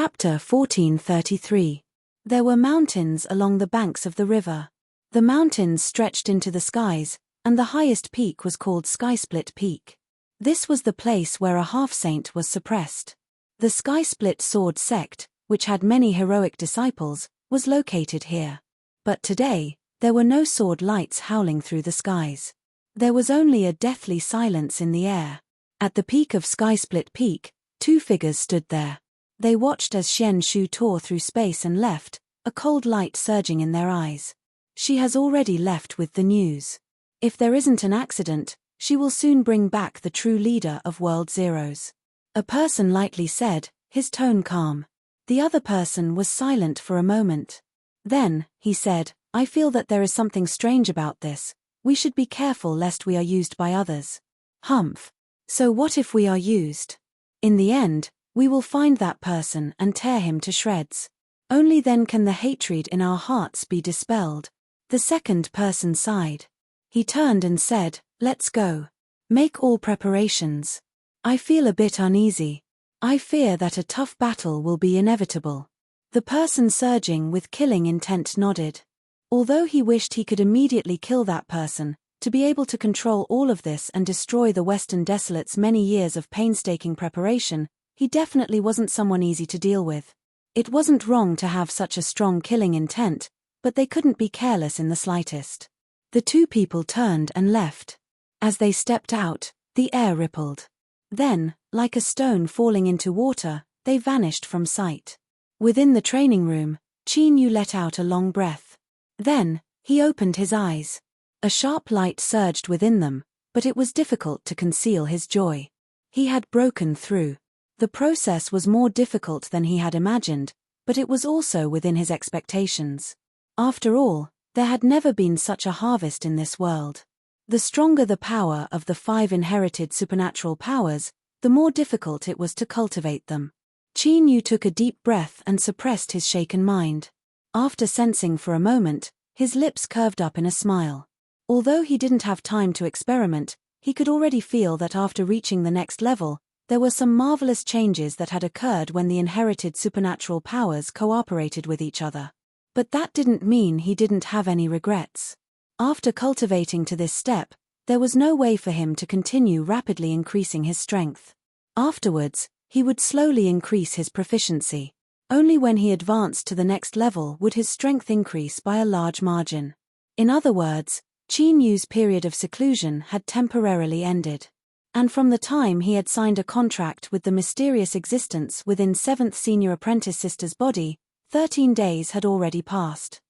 Chapter 1433. There were mountains along the banks of the river. The mountains stretched into the skies, and the highest peak was called Skysplit Peak. This was the place where a half-saint was suppressed. The Skysplit Sword sect, which had many heroic disciples, was located here. But today, there were no sword lights howling through the skies. There was only a deathly silence in the air. At the peak of Skysplit Peak, two figures stood there. They watched as Xian Shu tore through space and left, a cold light surging in their eyes. She has already left with the news. If there isn't an accident, she will soon bring back the true leader of World Zeroes. A person lightly said, his tone calm. The other person was silent for a moment. Then, he said, I feel that there is something strange about this. We should be careful lest we are used by others. Humph. So what if we are used? In the end, we will find that person and tear him to shreds. Only then can the hatred in our hearts be dispelled. The second person sighed. He turned and said, let's go. Make all preparations. I feel a bit uneasy. I fear that a tough battle will be inevitable. The person surging with killing intent nodded. Although he wished he could immediately kill that person, to be able to control all of this and destroy the Western Desolate's many years of painstaking preparation, he definitely wasn't someone easy to deal with. It wasn't wrong to have such a strong killing intent, but they couldn't be careless in the slightest. The two people turned and left. As they stepped out, the air rippled. Then, like a stone falling into water, they vanished from sight. Within the training room, Qin Yu let out a long breath. Then, he opened his eyes. A sharp light surged within them, but it was difficult to conceal his joy. He had broken through. The process was more difficult than he had imagined, but it was also within his expectations. After all, there had never been such a harvest in this world. The stronger the power of the 5 inherited supernatural powers, the more difficult it was to cultivate them. Qin Yu took a deep breath and suppressed his shaken mind. After sensing for a moment, his lips curved up in a smile. Although he didn't have time to experiment, he could already feel that after reaching the next level, there were some marvelous changes that had occurred when the inherited supernatural powers cooperated with each other. But that didn't mean he didn't have any regrets. After cultivating to this step, there was no way for him to continue rapidly increasing his strength. Afterwards, he would slowly increase his proficiency. Only when he advanced to the next level would his strength increase by a large margin. In other words, Qin Yu's period of seclusion had temporarily ended. And from the time he had signed a contract with the mysterious existence within 7th Senior Apprentice Sister's body, 13 days had already passed.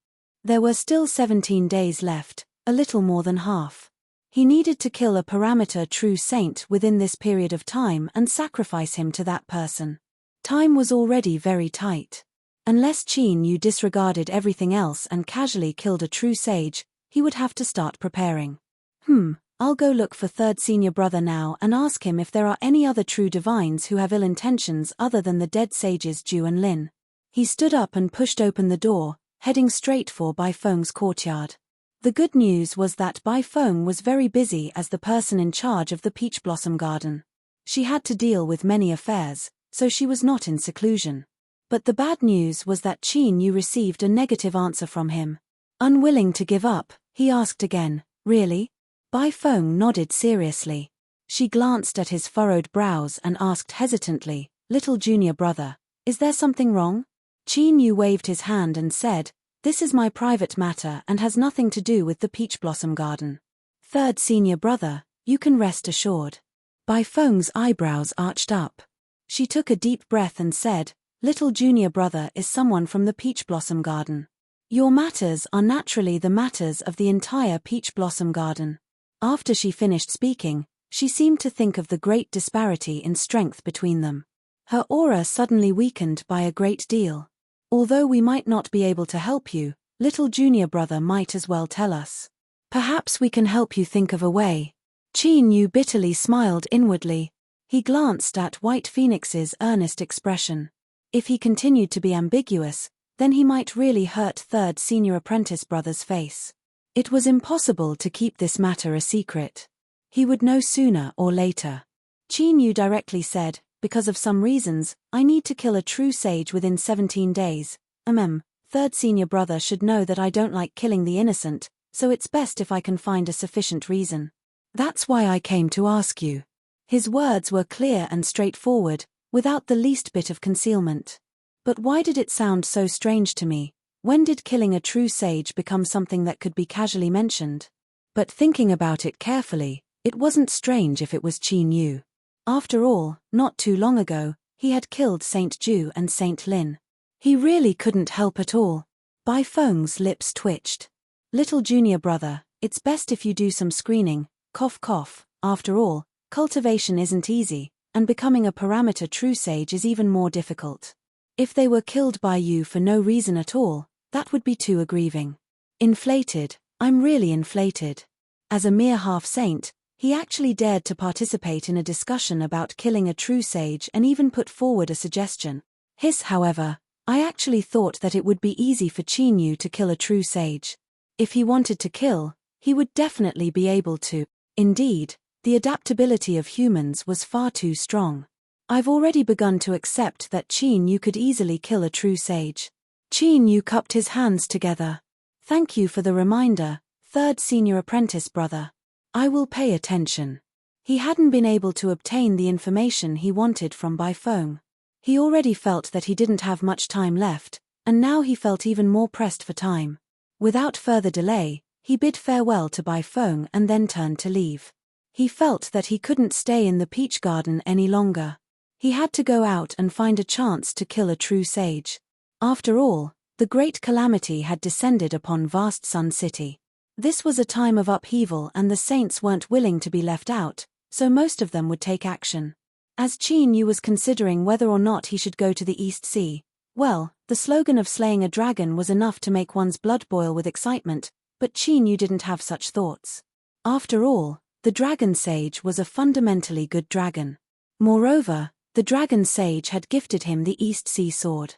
There were still 17 days left, a little more than half. He needed to kill a parameter true saint within this period of time and sacrifice him to that person. Time was already very tight. Unless Qin Yu disregarded everything else and casually killed a true sage, he would have to start preparing. I'll go look for 3rd Senior Brother now and ask him if there are any other true divines who have ill intentions other than the dead sages Ju and Lin. He stood up and pushed open the door, heading straight for Bai Feng's courtyard. The good news was that Bai Feng was very busy as the person in charge of the Peach Blossom Garden. She had to deal with many affairs, so she was not in seclusion. But the bad news was that Qin Yu received a negative answer from him. Unwilling to give up, he asked again, really? Bai Feng nodded seriously. She glanced at his furrowed brows and asked hesitantly, little junior brother, is there something wrong? Qin Yu waved his hand and said, this is my private matter and has nothing to do with the Peach Blossom Garden. 3rd Senior Brother, you can rest assured. Bai Feng's eyebrows arched up. She took a deep breath and said, little junior brother is someone from the Peach Blossom Garden. Your matters are naturally the matters of the entire Peach Blossom Garden. After she finished speaking, she seemed to think of the great disparity in strength between them. Her aura suddenly weakened by a great deal. Although we might not be able to help you, little junior brother might as well tell us. Perhaps we can help you think of a way. Qin Yu bitterly smiled inwardly. He glanced at White Phoenix's earnest expression. If he continued to be ambiguous, then he might really hurt 3rd Senior Apprentice Brother's face. It was impossible to keep this matter a secret. He would know sooner or later. Qin Yu directly said, because of some reasons, I need to kill a true sage within 17 days. Third senior brother should know that I don't like killing the innocent, so it's best if I can find a sufficient reason. That's why I came to ask you. His words were clear and straightforward, without the least bit of concealment. But why did it sound so strange to me? When did killing a true sage become something that could be casually mentioned? But thinking about it carefully, it wasn't strange if it was Qin Yu. After all, not too long ago, he had killed Saint Ju and Saint Lin. He really couldn't help at all. Bai Feng's lips twitched. Little junior brother, it's best if you do some screening, cough cough. After all, cultivation isn't easy, and becoming a parameter true sage is even more difficult. If they were killed by you for no reason at all, that would be too aggrieving. Inflated, I'm really inflated. As a mere half-saint, he actually dared to participate in a discussion about killing a true sage and even put forward a suggestion. However, I actually thought that it would be easy for Qin Yu to kill a true sage. If he wanted to kill, he would definitely be able to. Indeed, the adaptability of humans was far too strong. I've already begun to accept that Qin Yu could easily kill a true sage. Qin Yu cupped his hands together. Thank you for the reminder, third senior apprentice brother. I will pay attention. He hadn't been able to obtain the information he wanted from Bai Feng. He already felt that he didn't have much time left, and now he felt even more pressed for time. Without further delay, he bid farewell to Bai Feng and then turned to leave. He felt that he couldn't stay in the peach garden any longer. He had to go out and find a chance to kill a true sage. After all, the great calamity had descended upon vast Sun City. This was a time of upheaval and the saints weren't willing to be left out, so most of them would take action. As Qin Yu was considering whether or not he should go to the East Sea, well, the slogan of slaying a dragon was enough to make one's blood boil with excitement, but Qin Yu didn't have such thoughts. After all, the dragon sage was a fundamentally good dragon. Moreover, the dragon sage had gifted him the East Sea sword.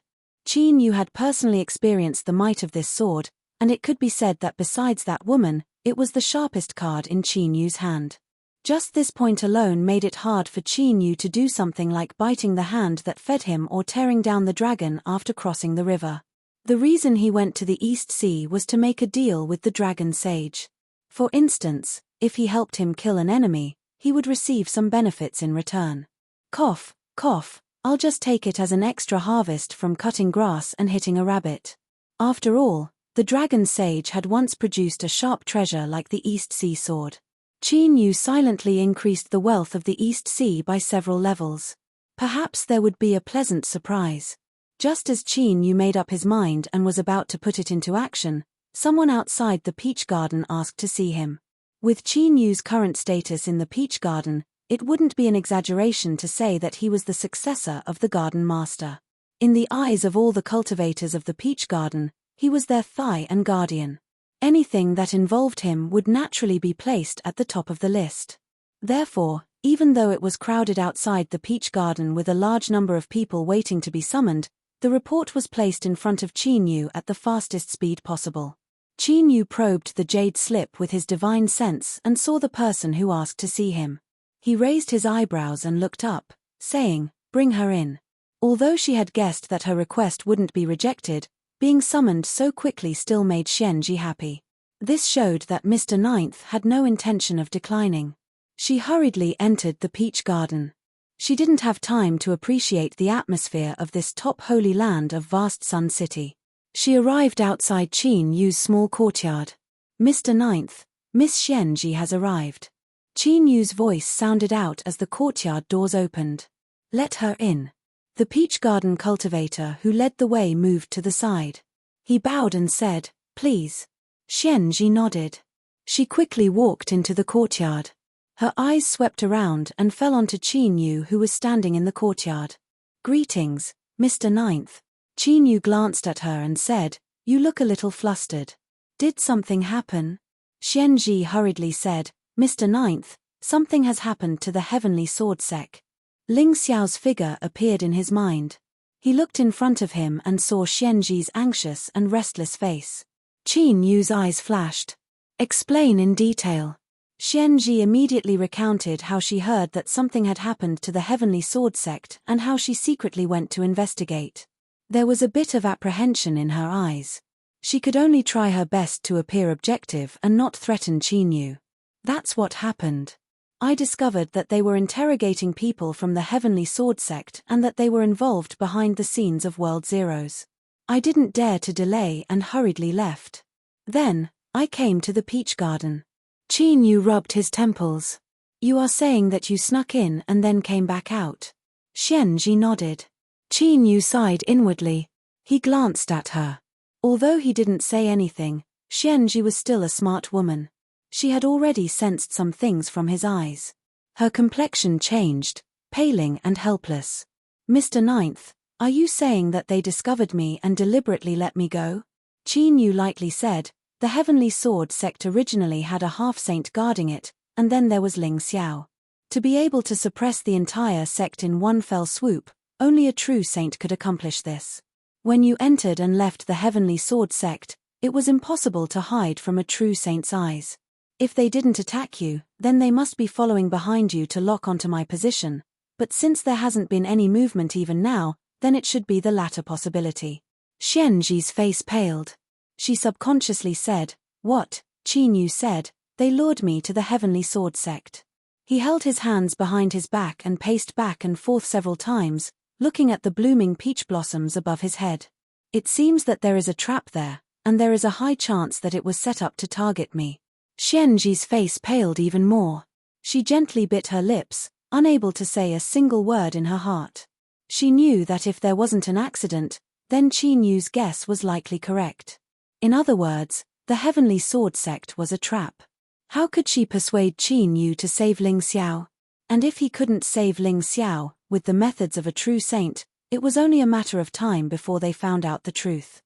Qin Yu had personally experienced the might of this sword, and it could be said that besides that woman, it was the sharpest card in Qin Yu's hand. Just this point alone made it hard for Qin Yu to do something like biting the hand that fed him or tearing down the dragon after crossing the river. The reason he went to the East Sea was to make a deal with the dragon sage. For instance, if he helped him kill an enemy, he would receive some benefits in return. Cough, cough, I'll just take it as an extra harvest from cutting grass and hitting a rabbit. After all, the dragon sage had once produced a sharp treasure like the East Sea sword. Qin Yu silently increased the wealth of the East Sea by several levels. Perhaps there would be a pleasant surprise. Just as Qin Yu made up his mind and was about to put it into action, someone outside the peach garden asked to see him. With Qin Yu's current status in the peach garden, it wouldn't be an exaggeration to say that he was the successor of the garden master. In the eyes of all the cultivators of the peach garden, he was their thigh and guardian. Anything that involved him would naturally be placed at the top of the list. Therefore, even though it was crowded outside the peach garden with a large number of people waiting to be summoned, the report was placed in front of Qin Yu at the fastest speed possible. Qin Yu probed the jade slip with his divine sense and saw the person who asked to see him. He raised his eyebrows and looked up, saying, "Bring her in." Although she had guessed that her request wouldn't be rejected, being summoned so quickly still made Xianji happy. This showed that Mr. Ninth had no intention of declining. She hurriedly entered the peach garden. She didn't have time to appreciate the atmosphere of this top holy land of vast Sun City. She arrived outside Qin Yu's small courtyard. "Mr. Ninth, Miss Xianji has arrived." Qin Yu's voice sounded out as the courtyard doors opened. "Let her in." The peach garden cultivator who led the way moved to the side. He bowed and said, "Please." Xianji nodded. She quickly walked into the courtyard. Her eyes swept around and fell onto Qin Yu who was standing in the courtyard. "Greetings, Mr. Ninth." Qin Yu glanced at her and said, "You look a little flustered. Did something happen?" Xianji hurriedly said, "Mr. Ninth, something has happened to the heavenly sword sec." Ling Xiao's figure appeared in his mind. He looked in front of him and saw Xianji's anxious and restless face. Qin Yu's eyes flashed. "Explain in detail." Xianzhi immediately recounted how she heard that something had happened to the Heavenly Sword sect and how she secretly went to investigate. There was a bit of apprehension in her eyes. She could only try her best to appear objective and not threaten Qinyu. That's what happened. I discovered that they were interrogating people from the Heavenly Sword sect and that they were involved behind the scenes of World Zeroes. I didn't dare to delay and hurriedly left. Then, I came to the peach garden. Qinyu rubbed his temples. You are saying that you snuck in and then came back out? Xianzhi nodded. Qinyu sighed inwardly. He glanced at her. Although he didn't say anything, Xianzhi was still a smart woman. She had already sensed some things from his eyes. Her complexion changed, paling and helpless. Mr. Ninth, are you saying that they discovered me and deliberately let me go? Qinyu lightly said, the Heavenly Sword sect originally had a half-saint guarding it, and then there was Ling Xiao. To be able to suppress the entire sect in one fell swoop, only a true saint could accomplish this. When you entered and left the Heavenly Sword sect, it was impossible to hide from a true saint's eyes. If they didn't attack you, then they must be following behind you to lock onto my position, but since there hasn't been any movement even now, then it should be the latter possibility. Xianzhi's face paled. She subconsciously said, what? Qinyu said, they lured me to the Heavenly Sword sect. He held his hands behind his back and paced back and forth several times, looking at the blooming peach blossoms above his head. It seems that there is a trap there, and there is a high chance that it was set up to target me. Xianzhi's face paled even more. She gently bit her lips, unable to say a single word in her heart. She knew that if there wasn't an accident, then Qinyu's guess was likely correct. In other words, the Heavenly Sword sect was a trap. How could she persuade Qinyu to save Ling Xiao? And if he couldn't save Ling Xiao, with the methods of a true saint, it was only a matter of time before they found out the truth.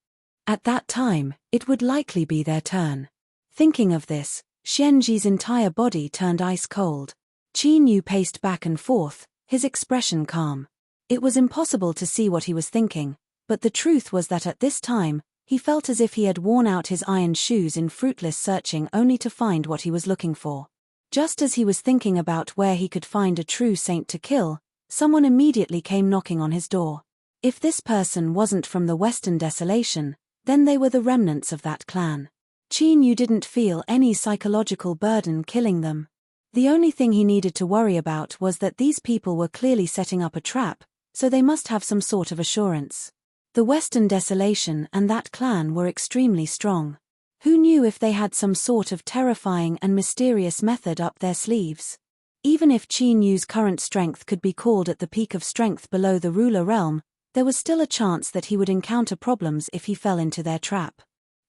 At that time, it would likely be their turn. Thinking of this, Xianzhi's entire body turned ice cold. Qinyu paced back and forth, his expression calm. It was impossible to see what he was thinking, but the truth was that at this time, he felt as if he had worn out his iron shoes in fruitless searching only to find what he was looking for. Just as he was thinking about where he could find a true saint to kill, someone immediately came knocking on his door. If this person wasn't from the Western Desolation, then they were the remnants of that clan. Qinyu didn't feel any psychological burden killing them. The only thing he needed to worry about was that these people were clearly setting up a trap, so they must have some sort of assurance. The Western Desolation and that clan were extremely strong. Who knew if they had some sort of terrifying and mysterious method up their sleeves? Even if Qinyu's current strength could be called at the peak of strength below the ruler realm, there was still a chance that he would encounter problems if he fell into their trap.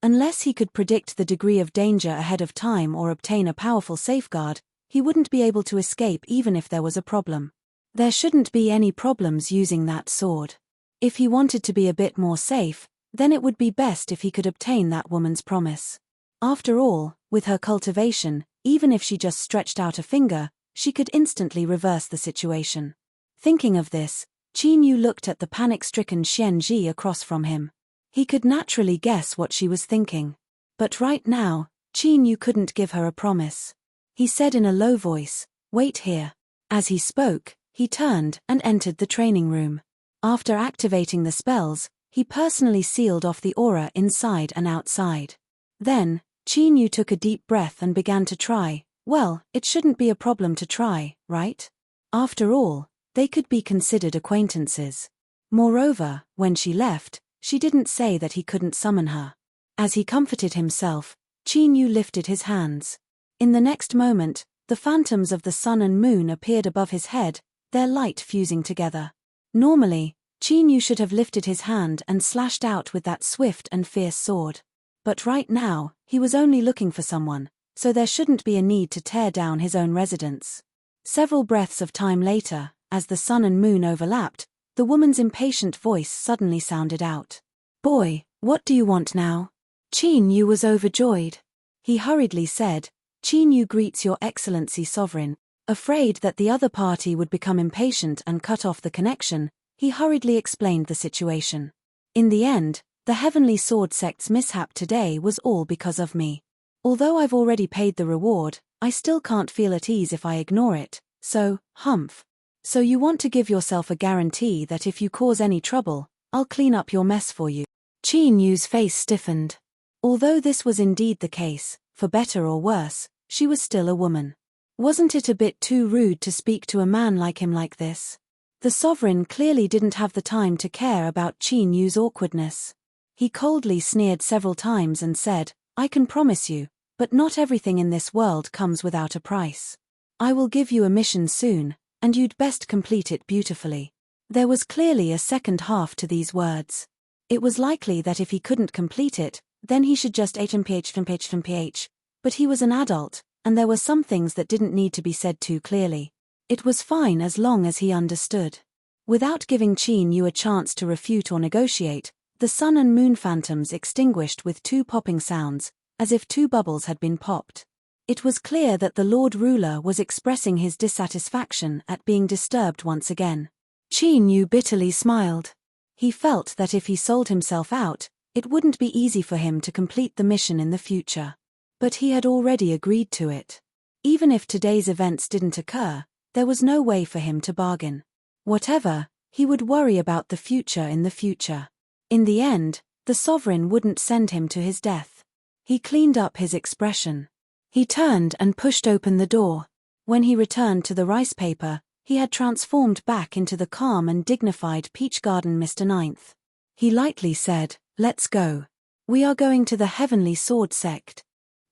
Unless he could predict the degree of danger ahead of time or obtain a powerful safeguard, he wouldn't be able to escape even if there was a problem. There shouldn't be any problems using that sword. If he wanted to be a bit more safe, then it would be best if he could obtain that woman's promise. After all, with her cultivation, even if she just stretched out a finger, she could instantly reverse the situation. Thinking of this, Qinyu looked at the panic-stricken Xianzhi across from him. He could naturally guess what she was thinking. But right now, Qinyu couldn't give her a promise. He said in a low voice, "Wait here." As he spoke, he turned and entered the training room. After activating the spells, he personally sealed off the aura inside and outside. Then, Qinyu took a deep breath and began to try. Well, it shouldn't be a problem to try, right? After all, they could be considered acquaintances. Moreover, when she left, she didn't say that he couldn't summon her. As he comforted himself, Qinyu lifted his hands. In the next moment, the phantoms of the sun and moon appeared above his head, their light fusing together. Normally, Qinyu should have lifted his hand and slashed out with that swift and fierce sword. But right now, he was only looking for someone, so there shouldn't be a need to tear down his own residence. Several breaths of time later, as the sun and moon overlapped, the woman's impatient voice suddenly sounded out. "Boy, what do you want now?" Qinyu was overjoyed. He hurriedly said, "Qinyu greets your excellency sovereign." Afraid that the other party would become impatient and cut off the connection, he hurriedly explained the situation. "In the end, the Heavenly Sword sect's mishap today was all because of me. Although I've already paid the reward, I still can't feel at ease if I ignore it, so, humph. So you want to give yourself a guarantee that if you cause any trouble, I'll clean up your mess for you. Qin Yu's face stiffened. Although this was indeed the case, for better or worse, she was still a woman. Wasn't it a bit too rude to speak to a man like him like this? The sovereign clearly didn't have the time to care about Qin Yu's awkwardness. He coldly sneered several times and said, I can promise you, but not everything in this world comes without a price. I will give you a mission soon, and you'd best complete it beautifully. There was clearly a second half to these words. It was likely that if he couldn't complete it, then he should just HMPH, but he was an adult, and there were some things that didn't need to be said too clearly. It was fine as long as he understood. Without giving Qin Yu a chance to refute or negotiate, the sun and moon phantoms extinguished with two popping sounds, as if two bubbles had been popped. It was clear that the Lord Ruler was expressing his dissatisfaction at being disturbed once again. Qin Yu bitterly smiled. He felt that if he sold himself out, it wouldn't be easy for him to complete the mission in the future. But he had already agreed to it. Even if today's events didn't occur, there was no way for him to bargain. Whatever, he would worry about the future in the future. In the end, the sovereign wouldn't send him to his death. He cleaned up his expression. He turned and pushed open the door. When he returned to the rice paper, he had transformed back into the calm and dignified Peach Garden Mr. Ninth. He lightly said, Let's go. We are going to the Heavenly Sword Sect.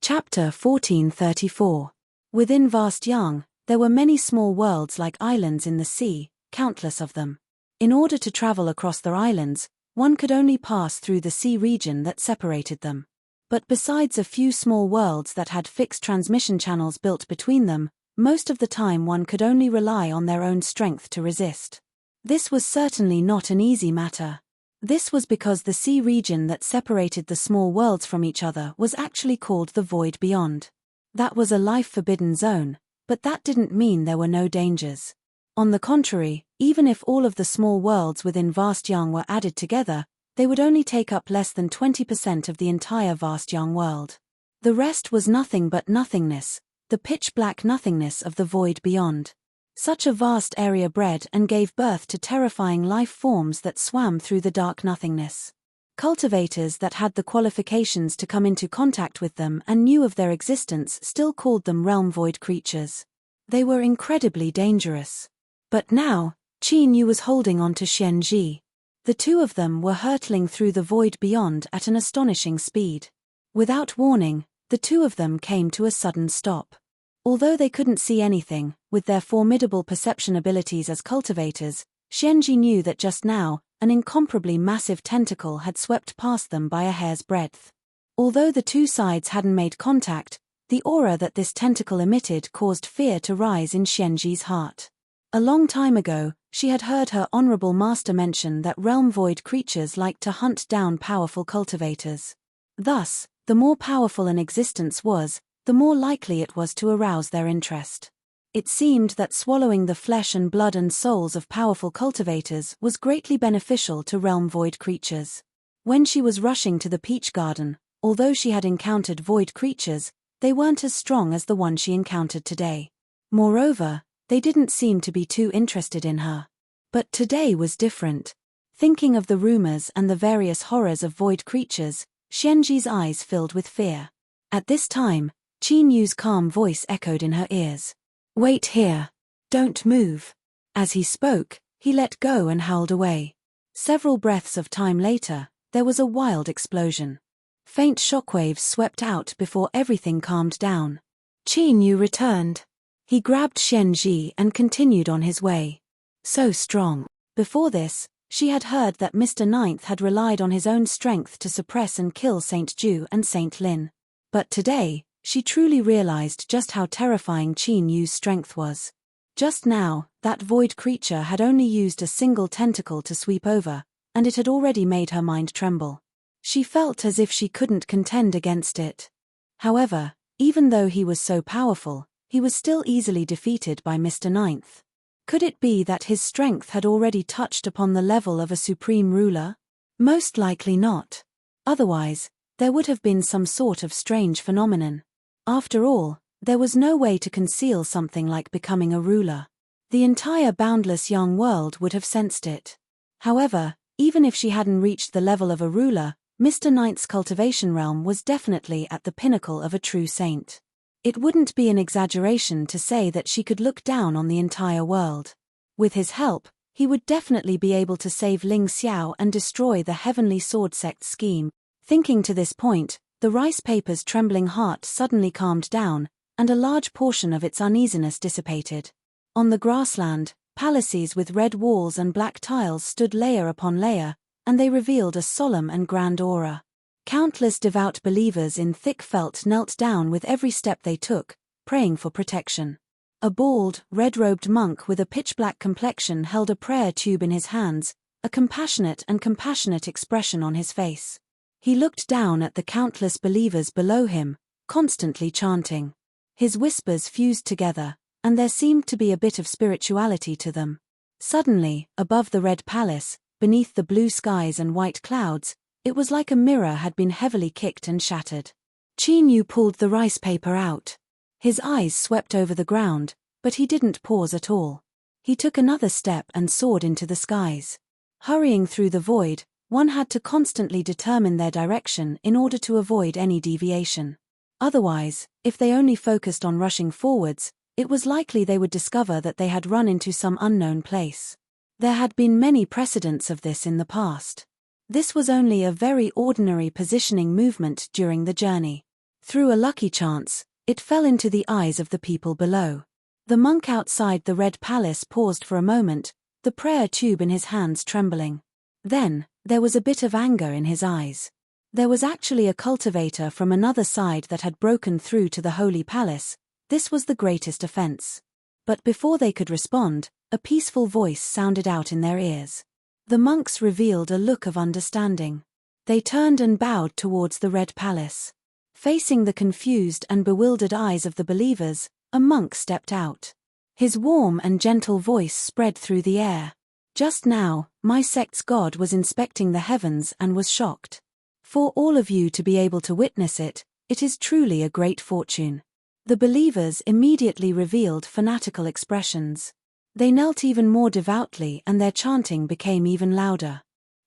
Chapter 1434. Within vast Yang, there were many small worlds like islands in the sea, countless of them. In order to travel across their islands, one could only pass through the sea region that separated them. But besides a few small worlds that had fixed transmission channels built between them, most of the time one could only rely on their own strength to resist. This was certainly not an easy matter. This was because the sea region that separated the small worlds from each other was actually called the Void Beyond. That was a life-forbidden zone, but that didn't mean there were no dangers. On the contrary, even if all of the small worlds within vast Yang were added together, they would only take up less than 20% of the entire vast Yang world. The rest was nothing but nothingness, the pitch-black nothingness of the void beyond. Such a vast area bred and gave birth to terrifying life forms that swam through the dark nothingness. Cultivators that had the qualifications to come into contact with them and knew of their existence still called them realm void creatures. They were incredibly dangerous. But now, Qin Yu was holding on to Xian Ji. The two of them were hurtling through the void beyond at an astonishing speed. Without warning, the two of them came to a sudden stop. Although they couldn't see anything, with their formidable perception abilities as cultivators, Xianji knew that just now, an incomparably massive tentacle had swept past them by a hair's breadth. Although the two sides hadn't made contact, the aura that this tentacle emitted caused fear to rise in Xianji's heart. A long time ago, she had heard her honorable master mention that realm void creatures liked to hunt down powerful cultivators. Thus, the more powerful an existence was, the more likely it was to arouse their interest. It seemed that swallowing the flesh and blood and souls of powerful cultivators was greatly beneficial to realm void creatures. When she was rushing to the peach garden, although she had encountered void creatures, they weren't as strong as the one she encountered today. Moreover, they didn't seem to be too interested in her. But today was different. Thinking of the rumors and the various horrors of void creatures, Xianji's eyes filled with fear. At this time, Qin Yu's calm voice echoed in her ears. Wait here. Don't move. As he spoke, he let go and howled away. Several breaths of time later, there was a wild explosion. Faint shockwaves swept out before everything calmed down. Qin Yu returned. He grabbed Xianji and continued on his way. So strong. Before this, she had heard that Mr. Ninth had relied on his own strength to suppress and kill Saint Ju and Saint Lin. But today, she truly realized just how terrifying Qin Yu's strength was. Just now, that void creature had only used a single tentacle to sweep over, and it had already made her mind tremble. She felt as if she couldn't contend against it. However, even though he was so powerful, he was still easily defeated by Mr. Ninth. Could it be that his strength had already touched upon the level of a supreme ruler? Most likely not. Otherwise, there would have been some sort of strange phenomenon. After all, there was no way to conceal something like becoming a ruler. The entire boundless young world would have sensed it. However, even if she hadn't reached the level of a ruler, Mr. Ninth's cultivation realm was definitely at the pinnacle of a true saint. It wouldn't be an exaggeration to say that she could look down on the entire world. With his help, he would definitely be able to save Ling Xiao and destroy the Heavenly Sword Sect's scheme. Thinking to this point, the rice paper's trembling heart suddenly calmed down, and a large portion of its uneasiness dissipated. On the grassland, palaces with red walls and black tiles stood layer upon layer, and they revealed a solemn and grand aura. Countless devout believers in thick felt knelt down with every step they took, praying for protection. A bald, red-robed monk with a pitch-black complexion held a prayer tube in his hands, a compassionate expression on his face. He looked down at the countless believers below him, constantly chanting. His whispers fused together, and there seemed to be a bit of spirituality to them. Suddenly, above the red palace, beneath the blue skies and white clouds, it was like a mirror had been heavily kicked and shattered. Qin Yu pulled the rice paper out. His eyes swept over the ground, but he didn't pause at all. He took another step and soared into the skies. Hurrying through the void, one had to constantly determine their direction in order to avoid any deviation. Otherwise, if they only focused on rushing forwards, it was likely they would discover that they had run into some unknown place. There had been many precedents of this in the past. This was only a very ordinary positioning movement during the journey. Through a lucky chance, it fell into the eyes of the people below. The monk outside the red palace paused for a moment, the prayer tube in his hands trembling. Then, there was a bit of anger in his eyes. There was actually a cultivator from another side that had broken through to the holy palace. This was the greatest offense. But before they could respond, a peaceful voice sounded out in their ears. The monks revealed a look of understanding. They turned and bowed towards the red palace. Facing the confused and bewildered eyes of the believers, a monk stepped out. His warm and gentle voice spread through the air. Just now, my sect's god was inspecting the heavens and was shocked. For all of you to be able to witness it, it is truly a great fortune. The believers immediately revealed fanatical expressions. They knelt even more devoutly and their chanting became even louder.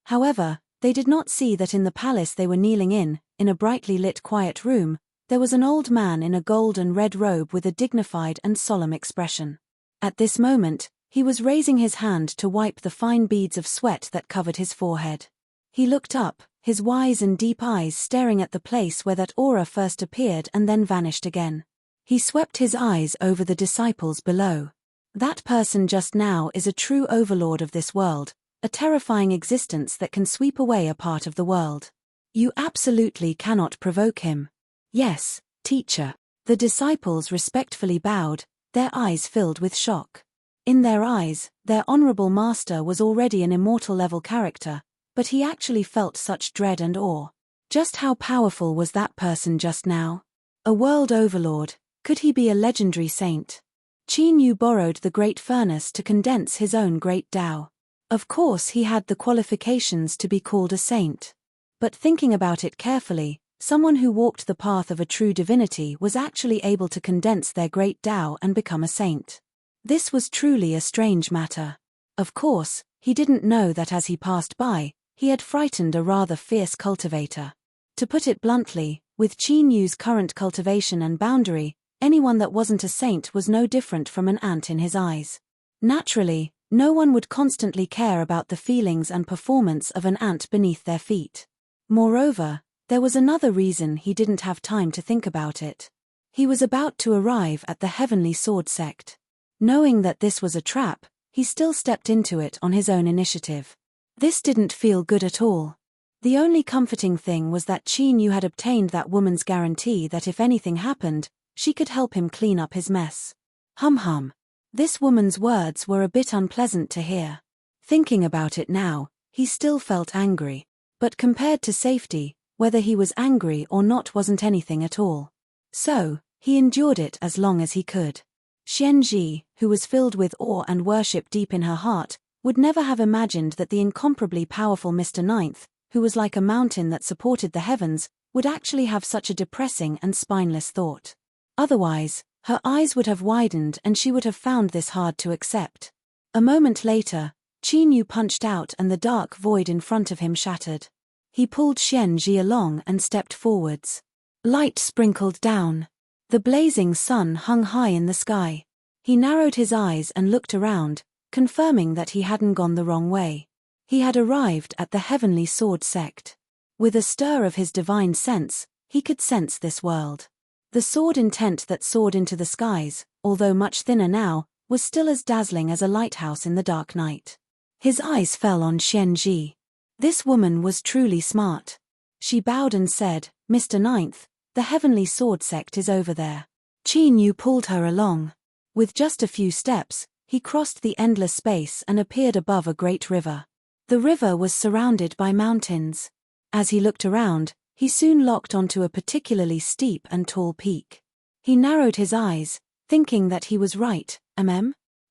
However, they did not see that in the palace they were kneeling in a brightly lit quiet room, there was an old man in a gold and red robe with a dignified and solemn expression. At this moment, he was raising his hand to wipe the fine beads of sweat that covered his forehead. He looked up, his wise and deep eyes staring at the place where that aura first appeared and then vanished again. He swept his eyes over the disciples below. That person just now is a true overlord of this world, a terrifying existence that can sweep away a part of the world. You absolutely cannot provoke him. Yes, teacher. The disciples respectfully bowed, their eyes filled with shock. In their eyes, their honorable master was already an immortal-level character, but he actually felt such dread and awe. Just how powerful was that person just now? A world overlord, could he be a legendary saint? Qin Yu borrowed the great furnace to condense his own great Tao. Of course he had the qualifications to be called a saint. But thinking about it carefully, someone who walked the path of a true divinity was actually able to condense their great Tao and become a saint. This was truly a strange matter. Of course, he didn't know that as he passed by, he had frightened a rather fierce cultivator. To put it bluntly, with Qin Yu's current cultivation and boundary, anyone that wasn't a saint was no different from an ant in his eyes. Naturally, no one would constantly care about the feelings and performance of an ant beneath their feet. Moreover, there was another reason he didn't have time to think about it. He was about to arrive at the Heavenly Sword Sect. Knowing that this was a trap, he still stepped into it on his own initiative. This didn't feel good at all. The only comforting thing was that Qin Yu had obtained that woman's guarantee that if anything happened, she could help him clean up his mess. Hum. This woman's words were a bit unpleasant to hear. Thinking about it now, he still felt angry. But compared to safety, whether he was angry or not wasn't anything at all. So, he endured it as long as he could. Xianji, who was filled with awe and worship deep in her heart, would never have imagined that the incomparably powerful Mr. Ninth, who was like a mountain that supported the heavens, would actually have such a depressing and spineless thought. Otherwise, her eyes would have widened and she would have found this hard to accept. A moment later, Qin Yu punched out and the dark void in front of him shattered. He pulled Xianzhi along and stepped forwards. Light sprinkled down. The blazing sun hung high in the sky. He narrowed his eyes and looked around, confirming that he hadn't gone the wrong way. He had arrived at the Heavenly Sword Sect. With a stir of his divine sense, he could sense this world. The sword intent that soared into the skies, although much thinner now, was still as dazzling as a lighthouse in the dark night. His eyes fell on Xianzhi. This woman was truly smart. She bowed and said, "Mr. Ninth, the Heavenly Sword Sect is over there." Qin Yu pulled her along. With just a few steps, he crossed the endless space and appeared above a great river. The river was surrounded by mountains. As he looked around, he soon locked onto a particularly steep and tall peak. He narrowed his eyes, thinking that he was right.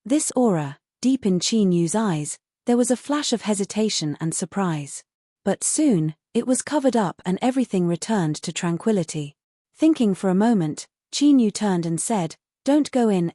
This aura, deep in Qin Yu's eyes, there was a flash of hesitation and surprise. But soon, it was covered up and everything returned to tranquility. Thinking for a moment, Qin Yu turned and said, "Don't go in,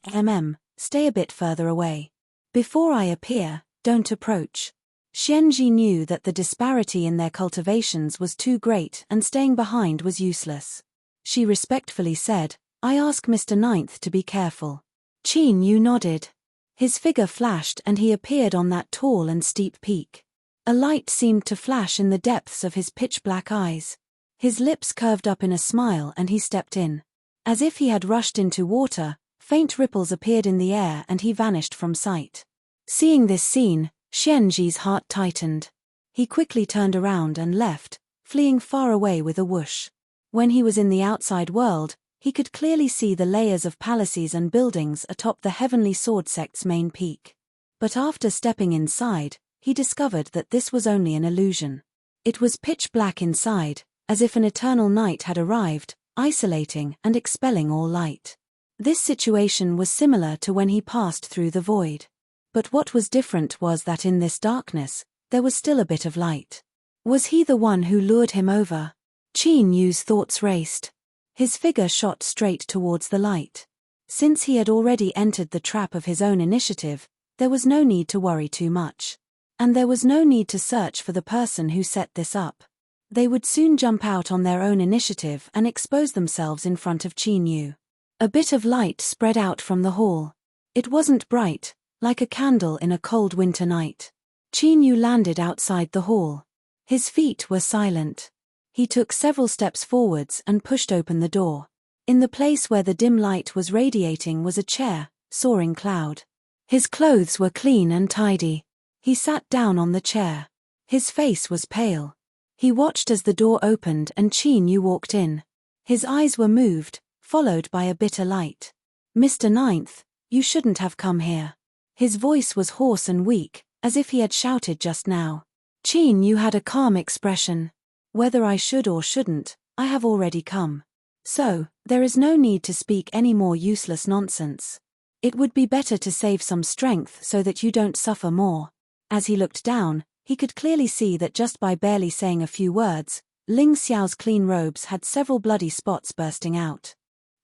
stay a bit further away. Before I appear, don't approach." Xianzhi knew that the disparity in their cultivations was too great and staying behind was useless. She respectfully said, "I ask Mr. Ninth to be careful." Qin Yu nodded. His figure flashed and he appeared on that tall and steep peak. A light seemed to flash in the depths of his pitch-black eyes. His lips curved up in a smile and he stepped in. As if he had rushed into water, faint ripples appeared in the air and he vanished from sight. Seeing this scene, Xianzhi's heart tightened. He quickly turned around and left, fleeing far away with a whoosh. When he was in the outside world, he could clearly see the layers of palaces and buildings atop the Heavenly Sword Sect's main peak. But after stepping inside, he discovered that this was only an illusion. It was pitch black inside, as if an eternal night had arrived, isolating and expelling all light. This situation was similar to when he passed through the void. But what was different was that in this darkness, there was still a bit of light. Was he the one who lured him over? Qin Yu's thoughts raced. His figure shot straight towards the light. Since he had already entered the trap of his own initiative, there was no need to worry too much. And there was no need to search for the person who set this up. They would soon jump out on their own initiative and expose themselves in front of Qin Yu. A bit of light spread out from the hall. It wasn't bright, like a candle in a cold winter night. Qin Yu landed outside the hall. His feet were silent. He took several steps forwards and pushed open the door. In the place where the dim light was radiating was a chair, soaring cloud. His clothes were clean and tidy. He sat down on the chair. His face was pale. He watched as the door opened and Qin Yu walked in. His eyes were moved, followed by a bitter light. "Mr. Ninth, you shouldn't have come here." His voice was hoarse and weak, as if he had shouted just now. Qin Yu had a calm expression. "Whether I should or shouldn't, I have already come. So, there is no need to speak any more useless nonsense. It would be better to save some strength so that you don't suffer more." As he looked down, he could clearly see that just by barely saying a few words, Ling Xiao's clean robes had several bloody spots bursting out.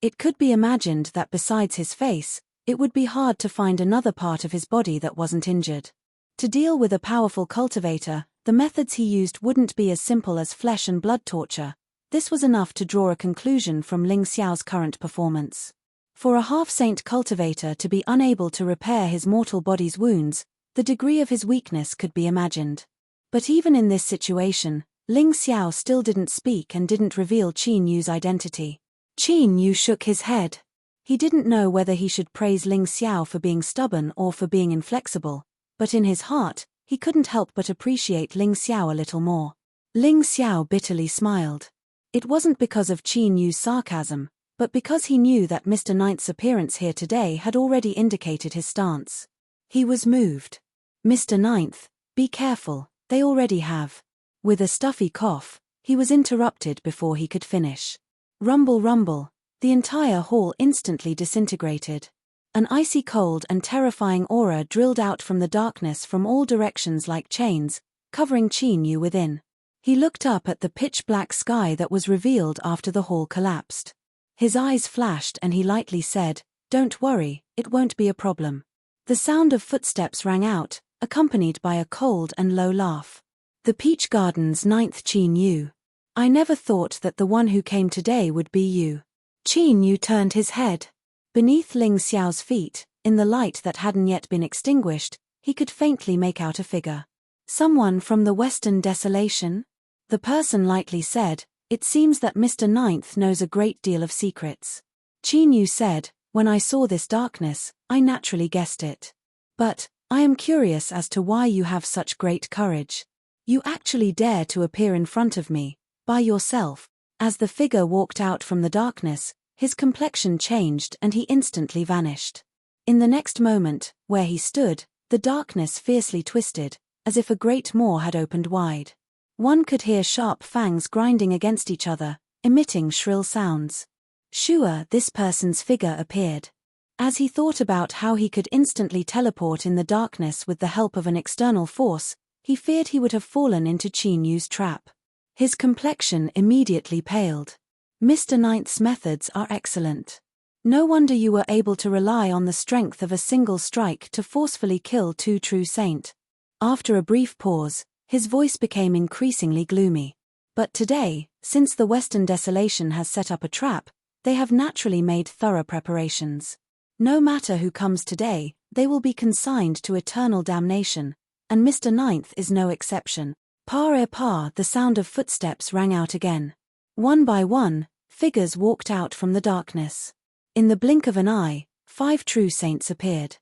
It could be imagined that besides his face, it would be hard to find another part of his body that wasn't injured. To deal with a powerful cultivator, the methods he used wouldn't be as simple as flesh and blood torture. This was enough to draw a conclusion from Ling Xiao's current performance. For a half-saint cultivator to be unable to repair his mortal body's wounds, the degree of his weakness could be imagined. But even in this situation, Ling Xiao still didn't speak and didn't reveal Qin Yu's identity. Qin Yu shook his head. He didn't know whether he should praise Ling Xiao for being stubborn or for being inflexible, but in his heart, he couldn't help but appreciate Ling Xiao a little more. Ling Xiao bitterly smiled. It wasn't because of Qin Yu's sarcasm, but because he knew that Mr. Ninth's appearance here today had already indicated his stance. He was moved. "Mr. Ninth, be careful, they already have." With a stuffy cough, he was interrupted before he could finish. Rumble rumble, the entire hall instantly disintegrated. An icy cold and terrifying aura drilled out from the darkness from all directions like chains, covering Qin Yu within. He looked up at the pitch-black sky that was revealed after the hall collapsed. His eyes flashed and he lightly said, "Don't worry, it won't be a problem." The sound of footsteps rang out, accompanied by a cold and low laugh. The Peach Garden's 9th Qin Yu. "I never thought that the one who came today would be you." Qin Yu turned his head. Beneath Ling Xiao's feet, in the light that hadn't yet been extinguished, he could faintly make out a figure. "Someone from the Western Desolation?" The person lightly said, "It seems that Mr. Ninth knows a great deal of secrets." Qin Yu said, "When I saw this darkness, I naturally guessed it. But, I am curious as to why you have such great courage. You actually dare to appear in front of me, by yourself." As the figure walked out from the darkness, his complexion changed and he instantly vanished. In the next moment, where he stood, the darkness fiercely twisted, as if a great maw had opened wide. One could hear sharp fangs grinding against each other, emitting shrill sounds. Sure, this person's figure appeared. As he thought about how he could instantly teleport in the darkness with the help of an external force, he feared he would have fallen into Qin Yu's trap. His complexion immediately paled. "Mr. Ninth's methods are excellent. No wonder you were able to rely on the strength of a single strike to forcefully kill two true saint." After a brief pause, his voice became increasingly gloomy. "But today, since the Western Desolation has set up a trap, they have naturally made thorough preparations. No matter who comes today, they will be consigned to eternal damnation, and Mr. Ninth is no exception." Pa, the sound of footsteps rang out again. One by one, figures walked out from the darkness. In the blink of an eye, 5 true saints appeared.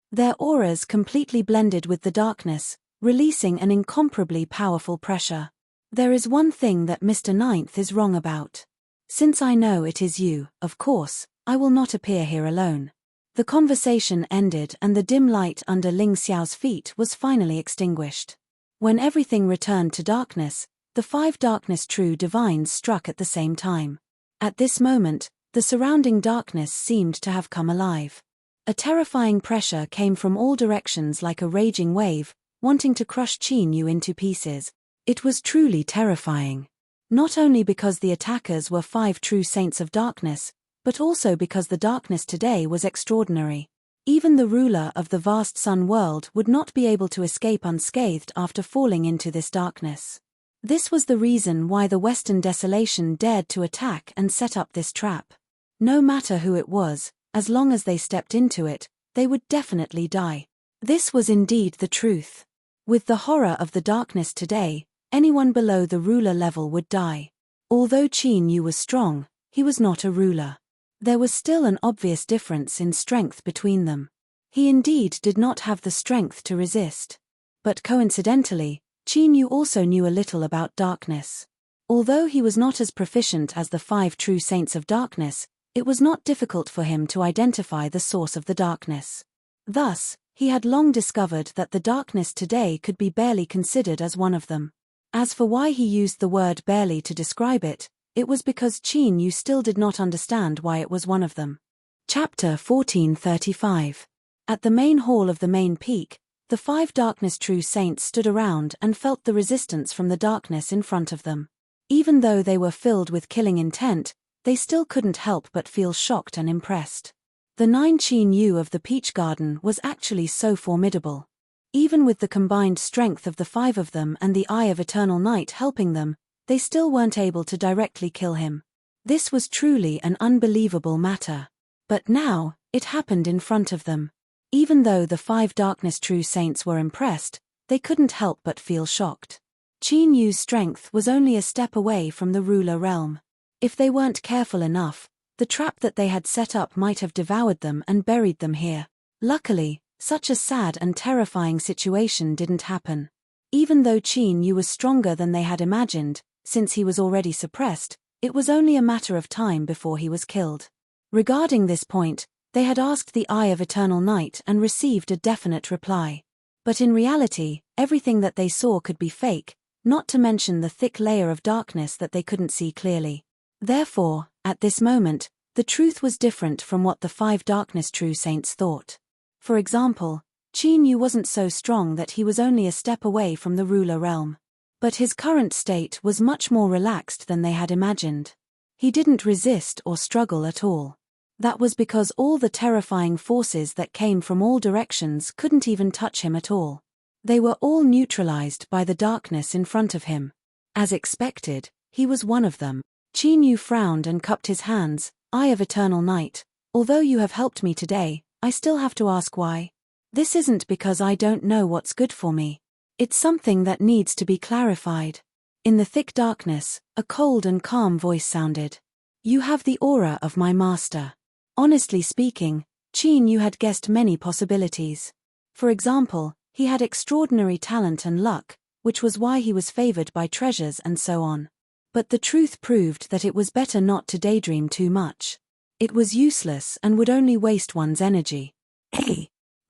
Their auras completely blended with the darkness, releasing an incomparably powerful pressure. "There is one thing that Mr. Ninth is wrong about. Since I know it is you, of course, I will not appear here alone." The conversation ended and the dim light under Ling Xiao's feet was finally extinguished. When everything returned to darkness, the 5 darkness true divines struck at the same time. At this moment, the surrounding darkness seemed to have come alive. A terrifying pressure came from all directions like a raging wave, wanting to crush Qin Yu into pieces. It was truly terrifying. Not only because the attackers were 5 true saints of darkness, but also because the darkness today was extraordinary. Even the ruler of the vast sun world would not be able to escape unscathed after falling into this darkness. This was the reason why the Western Desolation dared to attack and set up this trap. No matter who it was, as long as they stepped into it, they would definitely die. This was indeed the truth. With the horror of the darkness today, anyone below the ruler level would die. Although Qin Yu was strong, he was not a ruler. There was still an obvious difference in strength between them. He indeed did not have the strength to resist. But coincidentally, Qin Yu also knew a little about darkness. Although he was not as proficient as the 5 true saints of darkness, it was not difficult for him to identify the source of the darkness. Thus, he had long discovered that the darkness today could be barely considered as one of them. As for why he used the word barely to describe it, it was because Qin Yu still did not understand why it was one of them. Chapter 1435. At the main hall of the main peak, the 5 darkness true saints stood around and felt the resistance from the darkness in front of them. Even though they were filled with killing intent, they still couldn't help but feel shocked and impressed. The 9 Qin Yu of the Peach Garden was actually so formidable. Even with the combined strength of the 5 of them and the Eye of Eternal Night helping them, they still weren't able to directly kill him. This was truly an unbelievable matter. But now, it happened in front of them. Even though the 5 darkness true saints were impressed, they couldn't help but feel shocked. Qin Yu's strength was only a step away from the ruler realm. If they weren't careful enough, the trap that they had set up might have devoured them and buried them here. Luckily, such a sad and terrifying situation didn't happen. Even though Qin Yu was stronger than they had imagined, since he was already suppressed, it was only a matter of time before he was killed. Regarding this point, they had asked the Eye of Eternal Night and received a definite reply. But in reality, everything that they saw could be fake, not to mention the thick layer of darkness that they couldn't see clearly. Therefore, at this moment, the truth was different from what the 5 darkness true saints thought. For example, Qin Yu wasn't so strong that he was only a step away from the ruler realm. But his current state was much more relaxed than they had imagined. He didn't resist or struggle at all. That was because all the terrifying forces that came from all directions couldn't even touch him at all. They were all neutralized by the darkness in front of him. As expected, he was one of them. Qin Yu frowned and cupped his hands. Eye of Eternal Night, although you have helped me today, I still have to ask why. This isn't because I don't know what's good for me. It's something that needs to be clarified. In the thick darkness, a cold and calm voice sounded. You have the aura of my master. Honestly speaking, Qin Yu had guessed many possibilities. For example, he had extraordinary talent and luck, which was why he was favored by treasures and so on. But the truth proved that it was better not to daydream too much. It was useless and would only waste one's energy.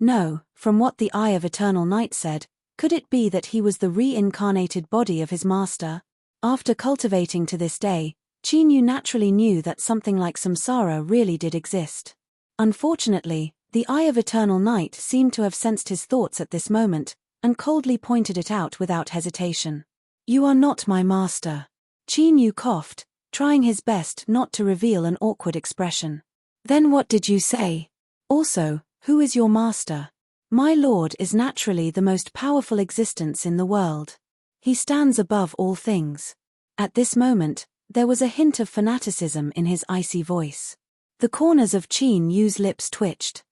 No, from what the Eye of Eternal Night said, could it be that he was the reincarnated body of his master? After cultivating to this day, Qin Yu naturally knew that something like samsara really did exist. Unfortunately, the Eye of Eternal Night seemed to have sensed his thoughts at this moment, and coldly pointed it out without hesitation. You are not my master. Qin Yu coughed, trying his best not to reveal an awkward expression. Then what did you say? Also, who is your master? My lord is naturally the most powerful existence in the world. He stands above all things. At this moment, there was a hint of fanaticism in his icy voice. The corners of Qin Yu's lips twitched.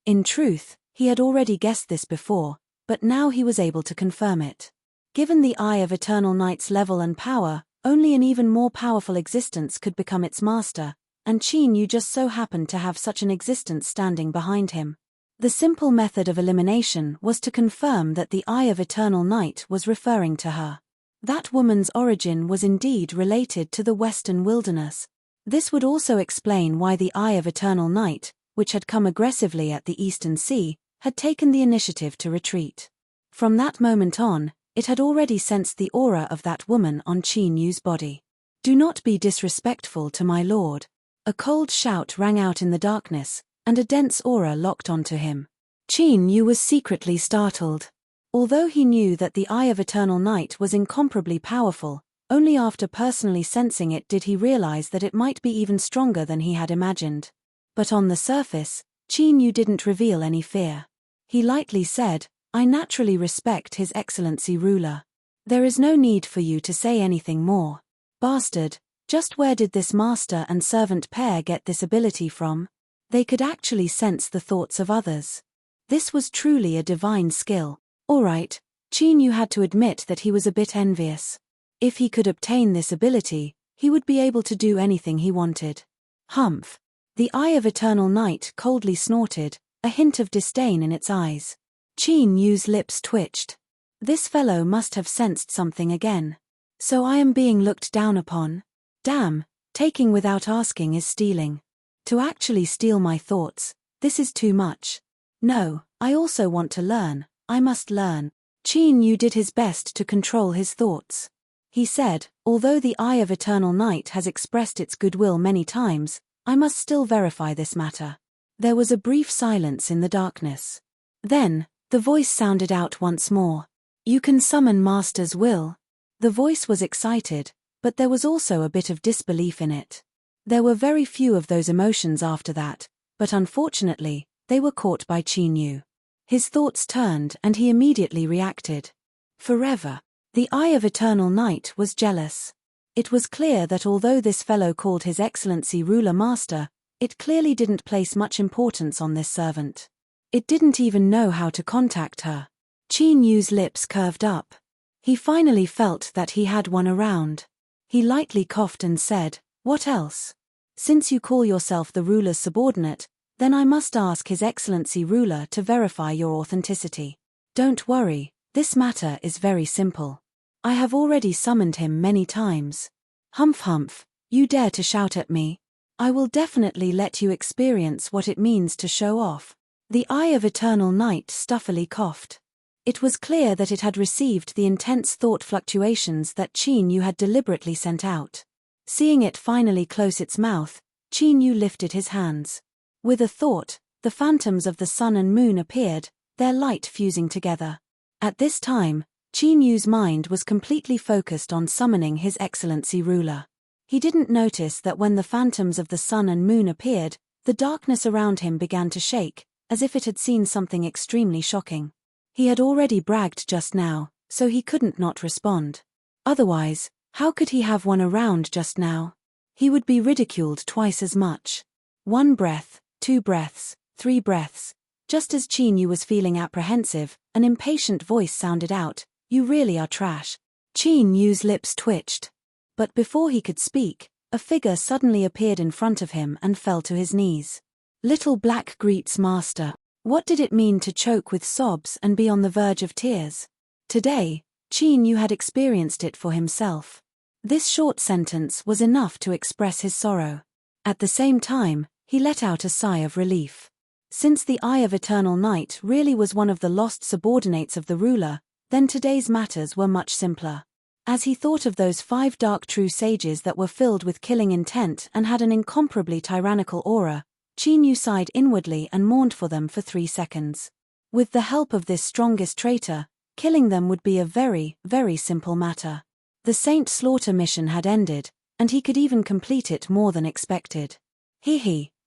In truth, he had already guessed this before, but now he was able to confirm it. Given the Eye of Eternal Night's level and power, only an even more powerful existence could become its master, and Qin Yu just so happened to have such an existence standing behind him. The simple method of elimination was to confirm that the Eye of Eternal Night was referring to her. That woman's origin was indeed related to the Western wilderness. This would also explain why the Eye of Eternal Night, which had come aggressively at the Eastern Sea, had taken the initiative to retreat. From that moment on, it had already sensed the aura of that woman on Qin Yu's body. Do not be disrespectful to my lord. A cold shout rang out in the darkness, and a dense aura locked onto him. Qin Yu was secretly startled. Although he knew that the Eye of Eternal Night was incomparably powerful, only after personally sensing it did he realize that it might be even stronger than he had imagined. But on the surface, Qin Yu didn't reveal any fear. He lightly said, I naturally respect His Excellency ruler. There is no need for you to say anything more. Bastard, just where did this master and servant pair get this ability from? They could actually sense the thoughts of others. This was truly a divine skill. Alright, Qin Yu had to admit that he was a bit envious. If he could obtain this ability, he would be able to do anything he wanted. Humph. The Eye of Eternal Night coldly snorted, a hint of disdain in its eyes. Qin Yu's lips twitched. This fellow must have sensed something again. So I am being looked down upon? Damn, taking without asking is stealing. To actually steal my thoughts, this is too much. No, I also want to learn, I must learn. Qin Yu did his best to control his thoughts. He said, although the Eye of Eternal Night has expressed its goodwill many times, I must still verify this matter. There was a brief silence in the darkness. Then, the voice sounded out once more. You can summon Master's will. The voice was excited, but there was also a bit of disbelief in it. There were very few of those emotions after that, but unfortunately, they were caught by Qin Yu. His thoughts turned and he immediately reacted. Forever. The Eye of Eternal Night was jealous. It was clear that although this fellow called His Excellency ruler master, it clearly didn't place much importance on this servant. It didn't even know how to contact her. Qin Yu's lips curved up. He finally felt that he had one around. He lightly coughed and said, what else? Since you call yourself the ruler's subordinate, then I must ask His Excellency ruler to verify your authenticity. Don't worry, this matter is very simple. I have already summoned him many times. Humph, you dare to shout at me? I will definitely let you experience what it means to show off. The Eye of Eternal Night stuffily coughed. It was clear that it had received the intense thought fluctuations that Qin Yu had deliberately sent out. Seeing it finally close its mouth, Qin Yu lifted his hands. With a thought, the phantoms of the sun and moon appeared, their light fusing together. At this time, Qin Yu's mind was completely focused on summoning His Excellency ruler. He didn't notice that when the phantoms of the sun and moon appeared, the darkness around him began to shake, as if it had seen something extremely shocking. He had already bragged just now, so he couldn't not respond. Otherwise, how could he have one around just now? He would be ridiculed twice as much. 1 breath, 2 breaths, 3 breaths. Just as Qin Yu was feeling apprehensive, an impatient voice sounded out, "You really are trash." Qin Yu's lips twitched. But before he could speak, a figure suddenly appeared in front of him and fell to his knees. Little Black greets Master. What did it mean to choke with sobs and be on the verge of tears? Today, Qin Yu had experienced it for himself. This short sentence was enough to express his sorrow. At the same time, he let out a sigh of relief. Since the Eye of Eternal Night really was one of the lost subordinates of the ruler, then today's matters were much simpler. As he thought of those 5 dark true sages that were filled with killing intent and had an incomparably tyrannical aura, Qin Yu sighed inwardly and mourned for them for 3 seconds. With the help of this strongest traitor, killing them would be a very, very simple matter. The Saint Slaughter mission had ended, and he could even complete it more than expected.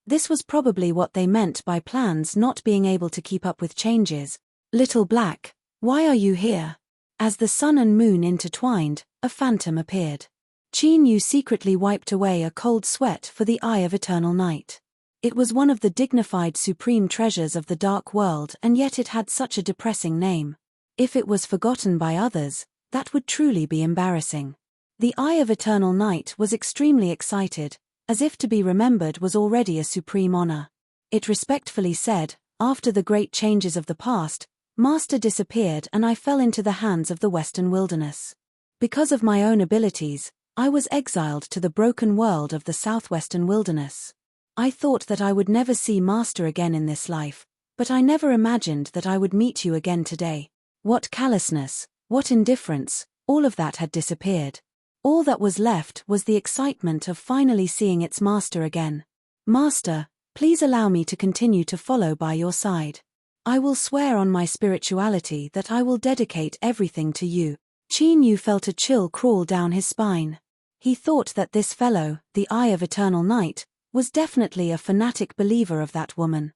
This was probably what they meant by plans not being able to keep up with changes. Little Black, why are you here? As the sun and moon intertwined, a phantom appeared. Qin Yu secretly wiped away a cold sweat for the Eye of Eternal Night. It was one of the dignified supreme treasures of the dark world, and yet it had such a depressing name. If it was forgotten by others, that would truly be embarrassing. The Eye of Eternal Night was extremely excited, as if to be remembered was already a supreme honor. It respectfully said, "After the great changes of the past, Master disappeared and I fell into the hands of the Western Wilderness. Because of my own abilities, I was exiled to the broken world of the Southwestern Wilderness. I thought that I would never see Master again in this life, but I never imagined that I would meet you again today. What callousness, what indifference, all of that had disappeared. All that was left was the excitement of finally seeing its master again. Master, please allow me to continue to follow by your side. I will swear on my spirituality that I will dedicate everything to you." Qin Yu felt a chill crawl down his spine. He thought that this fellow, the Eye of Eternal Night, was definitely a fanatic believer of that woman.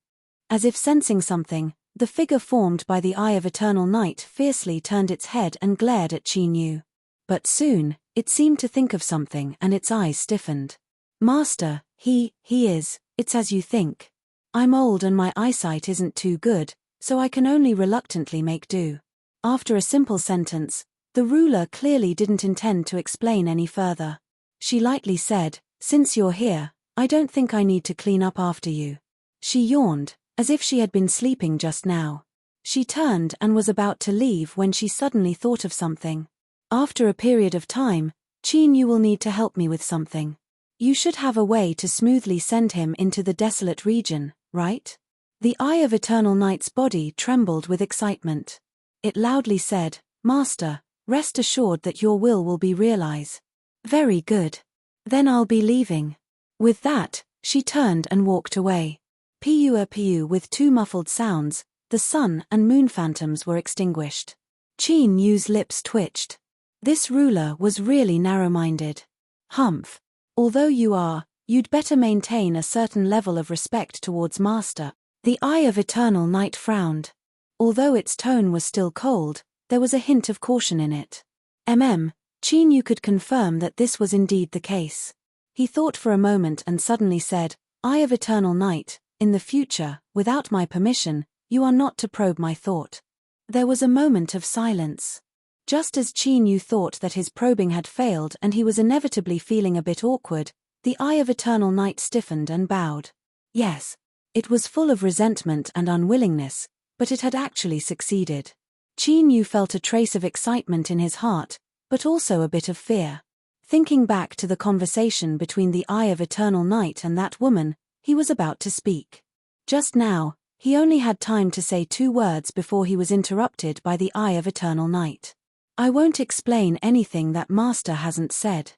As if sensing something, the figure formed by the Eye of Eternal Night fiercely turned its head and glared at Qin Yu. But soon, it seemed to think of something and its eyes stiffened. "Master, it's as you think. I'm old and my eyesight isn't too good, so I can only reluctantly make do." After a simple sentence, the ruler clearly didn't intend to explain any further. She lightly said, "Since you're here, I don't think I need to clean up after you." She yawned, as if she had been sleeping just now. She turned and was about to leave when she suddenly thought of something. "After a period of time, Qin Yu will need to help me with something. You should have a way to smoothly send him into the desolate region, right?" The Eye of Eternal Night's body trembled with excitement. It loudly said, "Master, rest assured that your will be realized." "Very good. Then I'll be leaving." With that, she turned and walked away. Pu with 2 muffled sounds, the sun and moon phantoms were extinguished. Qin Yu's lips twitched. This ruler was really narrow-minded. "Humph. Although you'd better maintain a certain level of respect towards Master." The Eye of Eternal Night frowned. Although its tone was still cold, there was a hint of caution in it. Qin Yu could confirm that this was indeed the case. He thought for a moment and suddenly said, "Eye of Eternal Night, in the future, without my permission, you are not to probe my thought." There was a moment of silence. Just as Qin Yu thought that his probing had failed and he was inevitably feeling a bit awkward, the Eye of Eternal Night stiffened and bowed. Yes. It was full of resentment and unwillingness, but it had actually succeeded. Qin Yu felt a trace of excitement in his heart, but also a bit of fear. Thinking back to the conversation between the Eye of Eternal Night and that woman, he was about to speak. Just now, he only had time to say 2 words before he was interrupted by the Eye of Eternal Night. "I won't explain anything that Master hasn't said."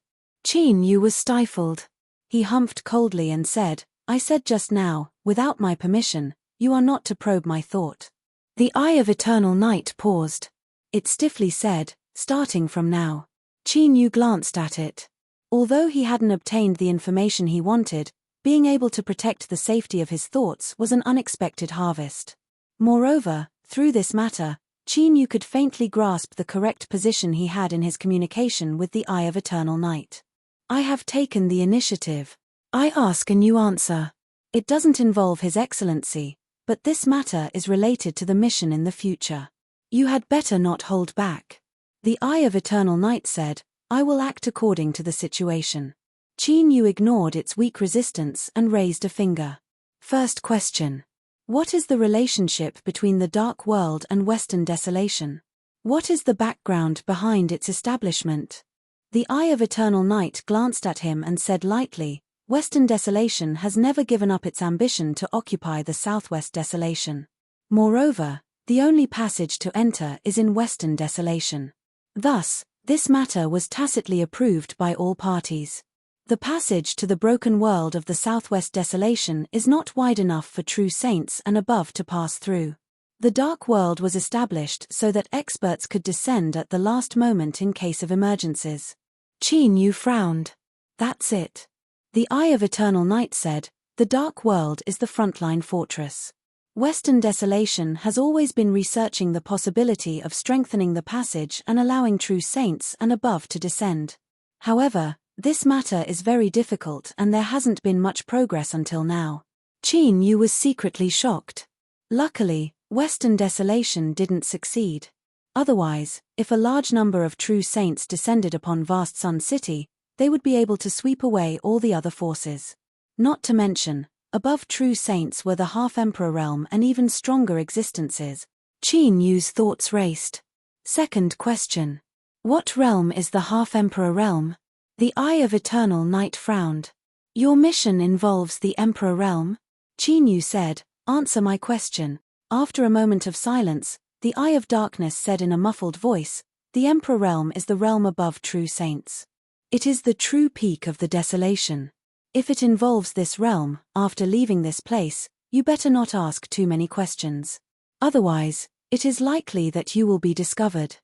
Qin Yu was stifled. He humphed coldly and said, "I said just now, without my permission, you are not to probe my thought." The Eye of Eternal Night paused. It stiffly said, "Starting from now." Qin Yu glanced at it. Although he hadn't obtained the information he wanted, being able to protect the safety of his thoughts was an unexpected harvest. Moreover, through this matter, Qin Yu could faintly grasp the correct position he had in his communication with the Eye of Eternal Night. "I have taken the initiative. I ask and you answer. It doesn't involve His Excellency, but this matter is related to the mission in the future. You had better not hold back." The Eye of Eternal Night said, "I will act according to the situation." Qin Yu ignored its weak resistance and raised a finger. First question. What is the relationship between the Dark World and Western Desolation? What is the background behind its establishment? The Eye of Eternal Night glanced at him and said lightly, "Western Desolation has never given up its ambition to occupy the Southwest Desolation. Moreover, the only passage to enter is in Western Desolation. Thus, this matter was tacitly approved by all parties. The passage to the broken world of the Southwest Desolation is not wide enough for true saints and above to pass through. The Dark World was established so that experts could descend at the last moment in case of emergencies." Qin Yu frowned. "That's it." The Eye of Eternal Night said, "The Dark World is the frontline fortress. Western Desolation has always been researching the possibility of strengthening the passage and allowing true saints and above to descend. However, this matter is very difficult and there hasn't been much progress until now." Qin Yu was secretly shocked. Luckily, Western Desolation didn't succeed. Otherwise, if a large number of true saints descended upon vast Sun City, they would be able to sweep away all the other forces. Not to mention, above true saints were the half-emperor realm and even stronger existences. Qin Yu's thoughts raced. Second question. What realm is the half-emperor realm? The Eye of Eternal Night frowned. "Your mission involves the Emperor realm?" Qin Yu said, "Answer my question." After a moment of silence, the Eye of Darkness said in a muffled voice, "The Emperor realm is the realm above true saints. It is the true peak of the desolation. If it involves this realm, after leaving this place, you better not ask too many questions. Otherwise, it is likely that you will be discovered."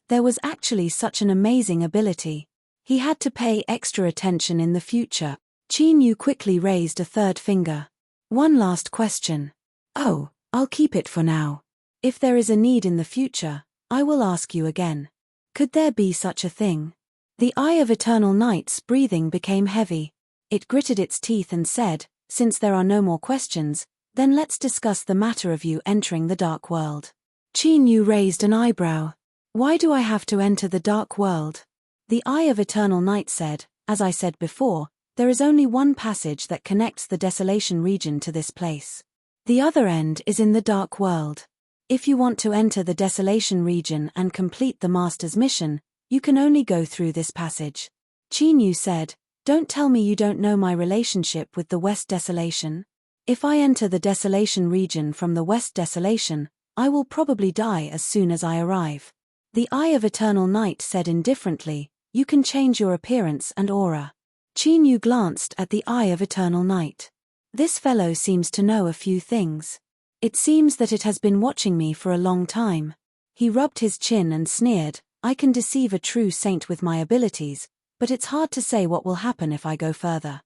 There was actually such an amazing ability. He had to pay extra attention in the future. Qin Yu quickly raised a third finger. "One last question." "Oh, I'll keep it for now. If there is a need in the future, I will ask you again." Could there be such a thing? The Eye of Eternal Night's breathing became heavy. It gritted its teeth and said, "Since there are no more questions, then let's discuss the matter of you entering the Dark World." Qin Yu raised an eyebrow. "Why do I have to enter the Dark World?" The Eye of Eternal Night said, "As I said before, there is only one passage that connects the Desolation region to this place. The other end is in the Dark World. If you want to enter the Desolation region and complete the Master's mission, you can only go through this passage." Qin Yu said, "Don't tell me you don't know my relationship with the West Desolation. If I enter the Desolation region from the West Desolation, I will probably die as soon as I arrive." The Eye of Eternal Night said indifferently, "You can change your appearance and aura." Qin Yu glanced at the Eye of Eternal Night. This fellow seems to know a few things. It seems that it has been watching me for a long time. He rubbed his chin and sneered, "I can deceive a true saint with my abilities, but it's hard to say what will happen if I go further.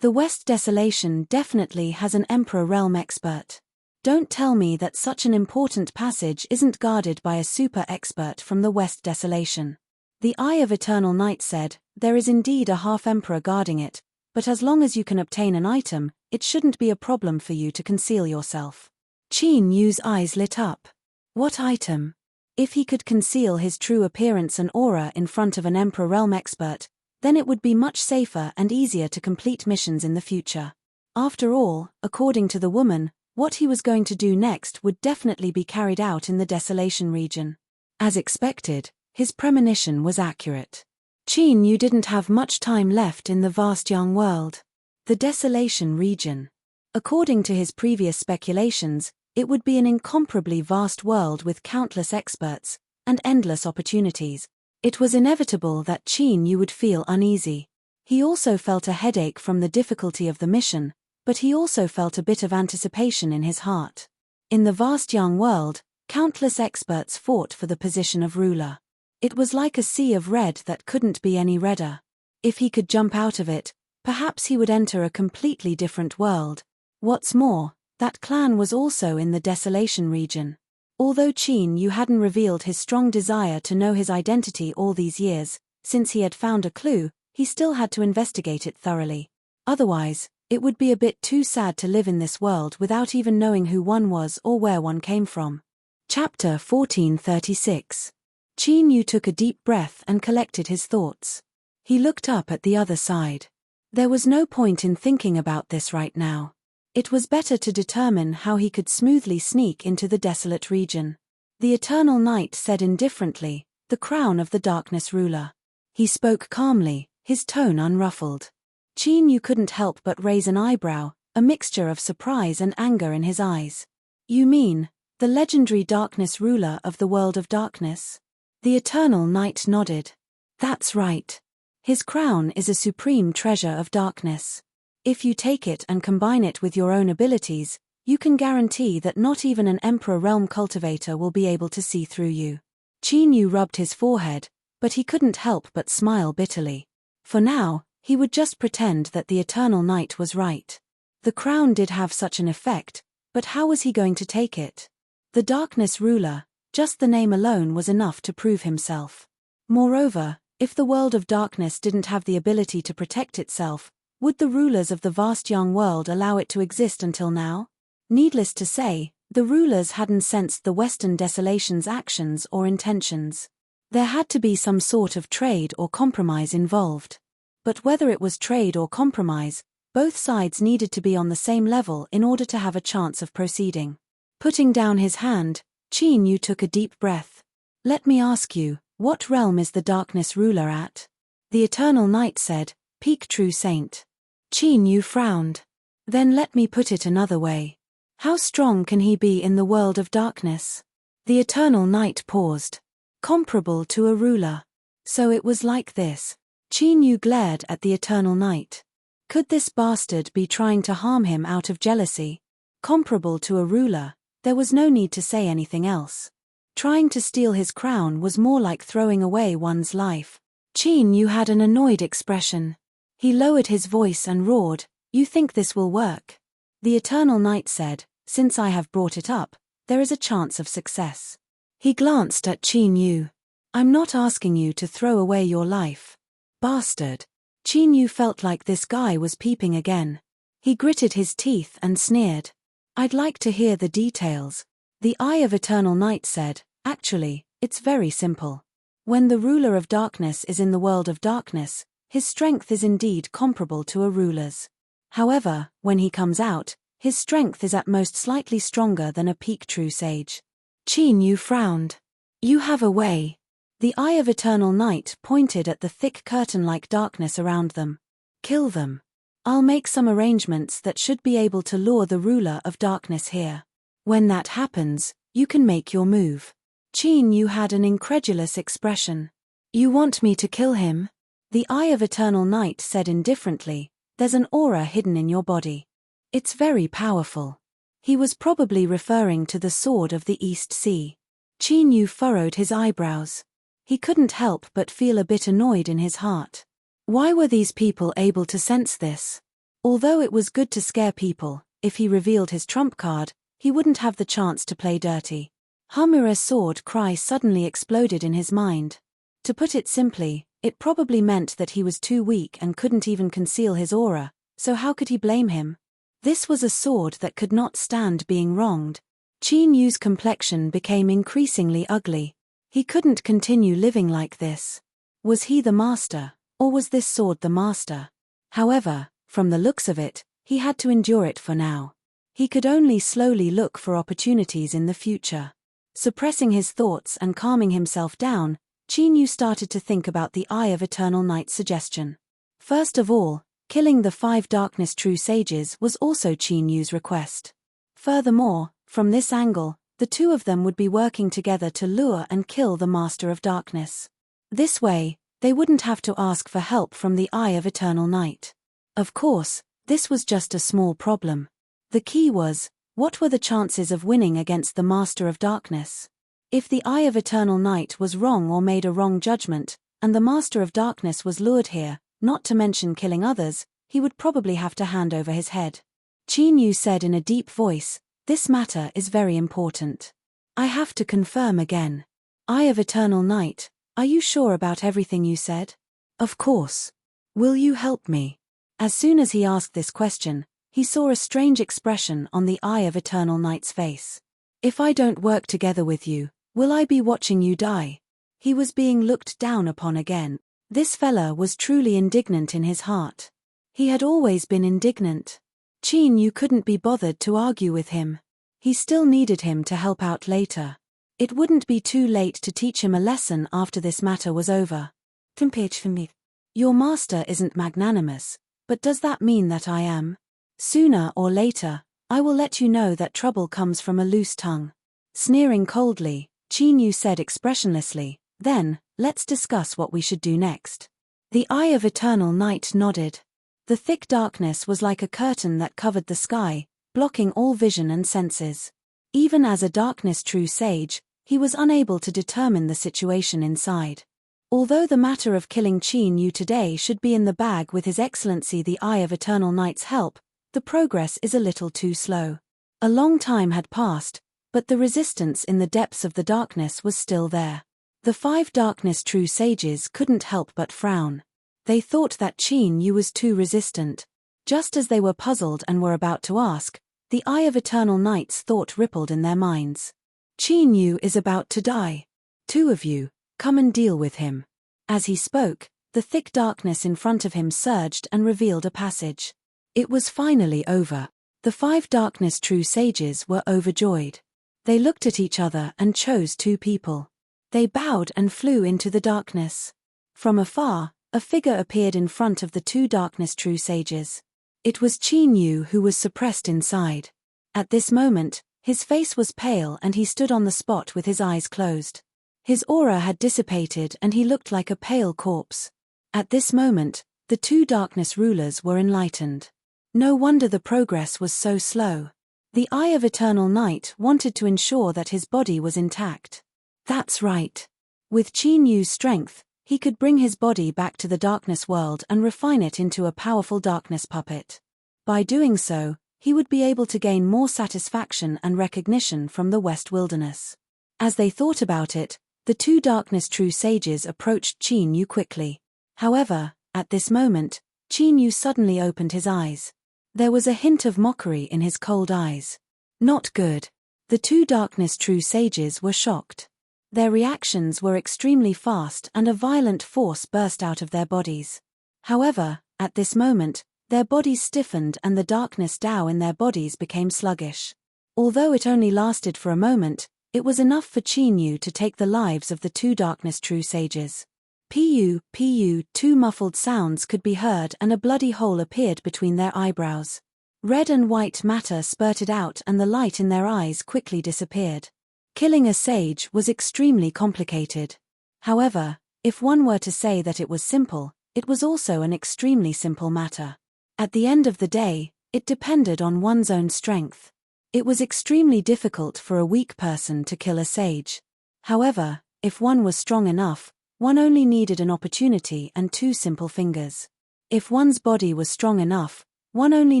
The West Desolation definitely has an Emperor Realm expert. Don't tell me that such an important passage isn't guarded by a super expert from the West Desolation." The Eye of Eternal Night said, "There is indeed a half-emperor guarding it, but as long as you can obtain an item, it shouldn't be a problem for you to conceal yourself." Qin Yu's eyes lit up. What item? If he could conceal his true appearance and aura in front of an Emperor Realm expert, then it would be much safer and easier to complete missions in the future. After all, according to the woman, what he was going to do next would definitely be carried out in the Desolation region. As expected, his premonition was accurate. Qin Yu didn't have much time left in the vast young world. The Desolation region. According to his previous speculations, it would be an incomparably vast world with countless experts and endless opportunities. It was inevitable that Qin Yu would feel uneasy. He also felt a headache from the difficulty of the mission, but he also felt a bit of anticipation in his heart. In the vast young world, Countless experts fought for the position of ruler. It was like a sea of red that couldn't be any redder. If he could jump out of it, perhaps he would enter a completely different world. What's more, that clan was also in the Desolation region. Although Qin Yu hadn't revealed his strong desire to know his identity all these years, since he had found a clue, he still had to investigate it thoroughly. Otherwise, it would be a bit too sad to live in this world without even knowing who one was or where one came from. Chapter 1436. Qin Yu took a deep breath and collected his thoughts. He looked up at the other side. There was no point in thinking about this right now. It was better to determine how he could smoothly sneak into the desolate region. The Eternal Night said indifferently, "The crown of the darkness ruler." He spoke calmly, his tone unruffled. Qin Yu couldn't help but raise an eyebrow, a mixture of surprise and anger in his eyes. "You mean, the legendary darkness ruler of the world of darkness?" The Eternal Night nodded. "That's right. His crown is a supreme treasure of darkness. If you take it and combine it with your own abilities, you can guarantee that not even an Emperor Realm cultivator will be able to see through you." Qin Yu rubbed his forehead, but he couldn't help but smile bitterly. For now, he would just pretend that the Eternal Night was right. The crown did have such an effect, but how was he going to take it? The darkness ruler, just the name alone was enough to prove himself. Moreover, if the world of darkness didn't have the ability to protect itself, would the rulers of the vast young world allow it to exist until now? Needless to say, the rulers hadn't sensed the Western Desolation's actions or intentions. There had to be some sort of trade or compromise involved. But whether it was trade or compromise, both sides needed to be on the same level in order to have a chance of proceeding. Putting down his hand, Qin Yu took a deep breath. "Let me ask you, what realm is the darkness ruler at?" The Eternal Night said, "Peak True Saint." Qin Yu frowned. "Then let me put it another way. How strong can he be in the world of darkness?" The Eternal Night paused. "Comparable to a ruler." So it was like this. Qin Yu glared at the Eternal Night. Could this bastard be trying to harm him out of jealousy? Comparable to a ruler, there was no need to say anything else. Trying to steal his crown was more like throwing away one's life. Qin Yu had an annoyed expression. He lowered his voice and roared, "You think this will work?" The Eternal Night said, "Since I have brought it up, there is a chance of success." He glanced at Qin Yu. "I'm not asking you to throw away your life. Bastard." Qin Yu felt like this guy was peeping again. He gritted his teeth and sneered. "I'd like to hear the details." The Eye of Eternal Night said, "Actually, it's very simple. When the ruler of darkness is in the world of darkness, his strength is indeed comparable to a ruler's. However, when he comes out, his strength is at most slightly stronger than a peak true sage." Qin Yu frowned. "You have a way." The Eye of Eternal Night pointed at the thick curtain-like darkness around them. "Kill them. I'll make some arrangements that should be able to lure the ruler of darkness here. When that happens, you can make your move." Qin Yu had an incredulous expression. "You want me to kill him?" The Eye of Eternal Night said indifferently, "There's an aura hidden in your body. It's very powerful." He was probably referring to the Sword of the East Sea. Qin Yu furrowed his eyebrows. He couldn't help but feel a bit annoyed in his heart. Why were these people able to sense this? Although it was good to scare people, if he revealed his trump card, he wouldn't have the chance to play dirty. Hamura's sword cry suddenly exploded in his mind. To put it simply, it probably meant that he was too weak and couldn't even conceal his aura, so how could he blame him? This was a sword that could not stand being wronged. Qin Yu's complexion became increasingly ugly. He couldn't continue living like this. Was he the master, or was this sword the master? However, from the looks of it, he had to endure it for now. He could only slowly look for opportunities in the future. Suppressing his thoughts and calming himself down, Qin Yu started to think about the Eye of Eternal Night's suggestion. First of all, killing the 5 Darkness True Sages was also Qin Yu's request. Furthermore, from this angle, the two of them would be working together to lure and kill the Master of Darkness. This way, they wouldn't have to ask for help from the Eye of Eternal Night. Of course, this was just a small problem. The key was, What were the chances of winning against the Master of Darkness? If the Eye of Eternal Night was wrong or made a wrong judgment, and the Master of Darkness was lured here, not to mention killing others, he would probably have to hand over his head. Qin Yu said in a deep voice, "This matter is very important. I have to confirm again. Eye of Eternal Night, are you sure about everything you said?" "Of course. Will you help me?" As soon as he asked this question, he saw a strange expression on the Eye of Eternal Night's face. "If I don't work together with you, will I be watching you die?" He was being looked down upon again. This fella was truly indignant in his heart. He had always been indignant. Qin Yu couldn't be bothered to argue with him. He still needed him to help out later. It wouldn't be too late to teach him a lesson after this matter was over. "Tempage for me. Your master isn't magnanimous, but does that mean that I am? Sooner or later, I will let you know that trouble comes from a loose tongue." Sneering coldly, Qin Yu said expressionlessly, "Then, let's discuss what we should do next." The Eye of Eternal Night nodded. The thick darkness was like a curtain that covered the sky, blocking all vision and senses. Even as a darkness true sage, he was unable to determine the situation inside. Although the matter of killing Qin Yu today should be in the bag with His Excellency the Eye of Eternal Night's help, the progress is a little too slow. A long time had passed, but the resistance in the depths of the darkness was still there. The 5 darkness true sages couldn't help but frown. They thought that Qin Yu was too resistant. Just as they were puzzled and were about to ask, the Eye of Eternal Night's thought rippled in their minds. "Qin Yu is about to die. 2 of you, come and deal with him." As he spoke, the thick darkness in front of him surged and revealed a passage. It was finally over. The 5 darkness true sages were overjoyed. They looked at each other and chose 2 people. They bowed and flew into the darkness. From afar, a figure appeared in front of the 2 darkness true sages. It was Qin Yu who was suppressed inside. At this moment, his face was pale and he stood on the spot with his eyes closed. His aura had dissipated and he looked like a pale corpse. At this moment, the 2 darkness rulers were enlightened. No wonder the progress was so slow. The Eye of Eternal Night wanted to ensure that his body was intact. That's right. With Qin Yu's strength, he could bring his body back to the darkness world and refine it into a powerful darkness puppet. By doing so, he would be able to gain more satisfaction and recognition from the West Wilderness. As they thought about it, the 2 darkness true sages approached Qin Yu quickly. However, at this moment, Qin Yu suddenly opened his eyes. There was a hint of mockery in his cold eyes. Not good. The 2 darkness true sages were shocked. Their reactions were extremely fast and a violent force burst out of their bodies. However, at this moment, their bodies stiffened and the darkness Tao in their bodies became sluggish. Although it only lasted for a moment, it was enough for Qin Yu to take the lives of the 2 darkness true sages. Pu, pu, 2 muffled sounds could be heard and a bloody hole appeared between their eyebrows. Red and white matter spurted out and the light in their eyes quickly disappeared. Killing a sage was extremely complicated. However, if one were to say that it was simple, it was also an extremely simple matter. At the end of the day, it depended on one's own strength. It was extremely difficult for a weak person to kill a sage. However, if one was strong enough, one only needed an opportunity and 2 simple fingers. If one's body was strong enough, one only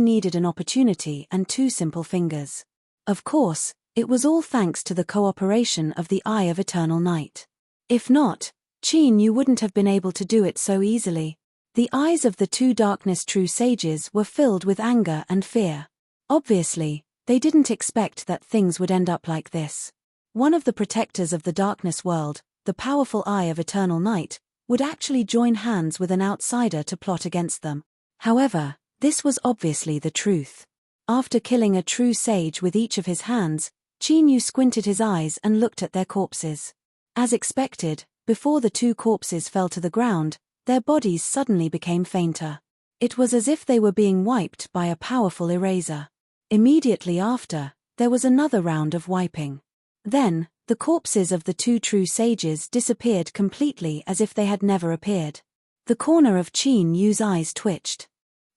needed an opportunity and 2 simple fingers. Of course, it was all thanks to the cooperation of the Eye of Eternal Night. If not, Qin Yu wouldn't have been able to do it so easily. The eyes of the 2 darkness true sages were filled with anger and fear. Obviously, they didn't expect that things would end up like this. One of the protectors of the darkness world, the powerful Eye of Eternal Night, would actually join hands with an outsider to plot against them. However, this was obviously the truth. After killing a true sage with each of his hands, Qin Yu squinted his eyes and looked at their corpses. As expected, before the 2 corpses fell to the ground, their bodies suddenly became fainter. It was as if they were being wiped by a powerful eraser. Immediately after, there was another round of wiping. Then, the corpses of the 2 true sages disappeared completely as if they had never appeared. The corner of Qin Yu's eyes twitched.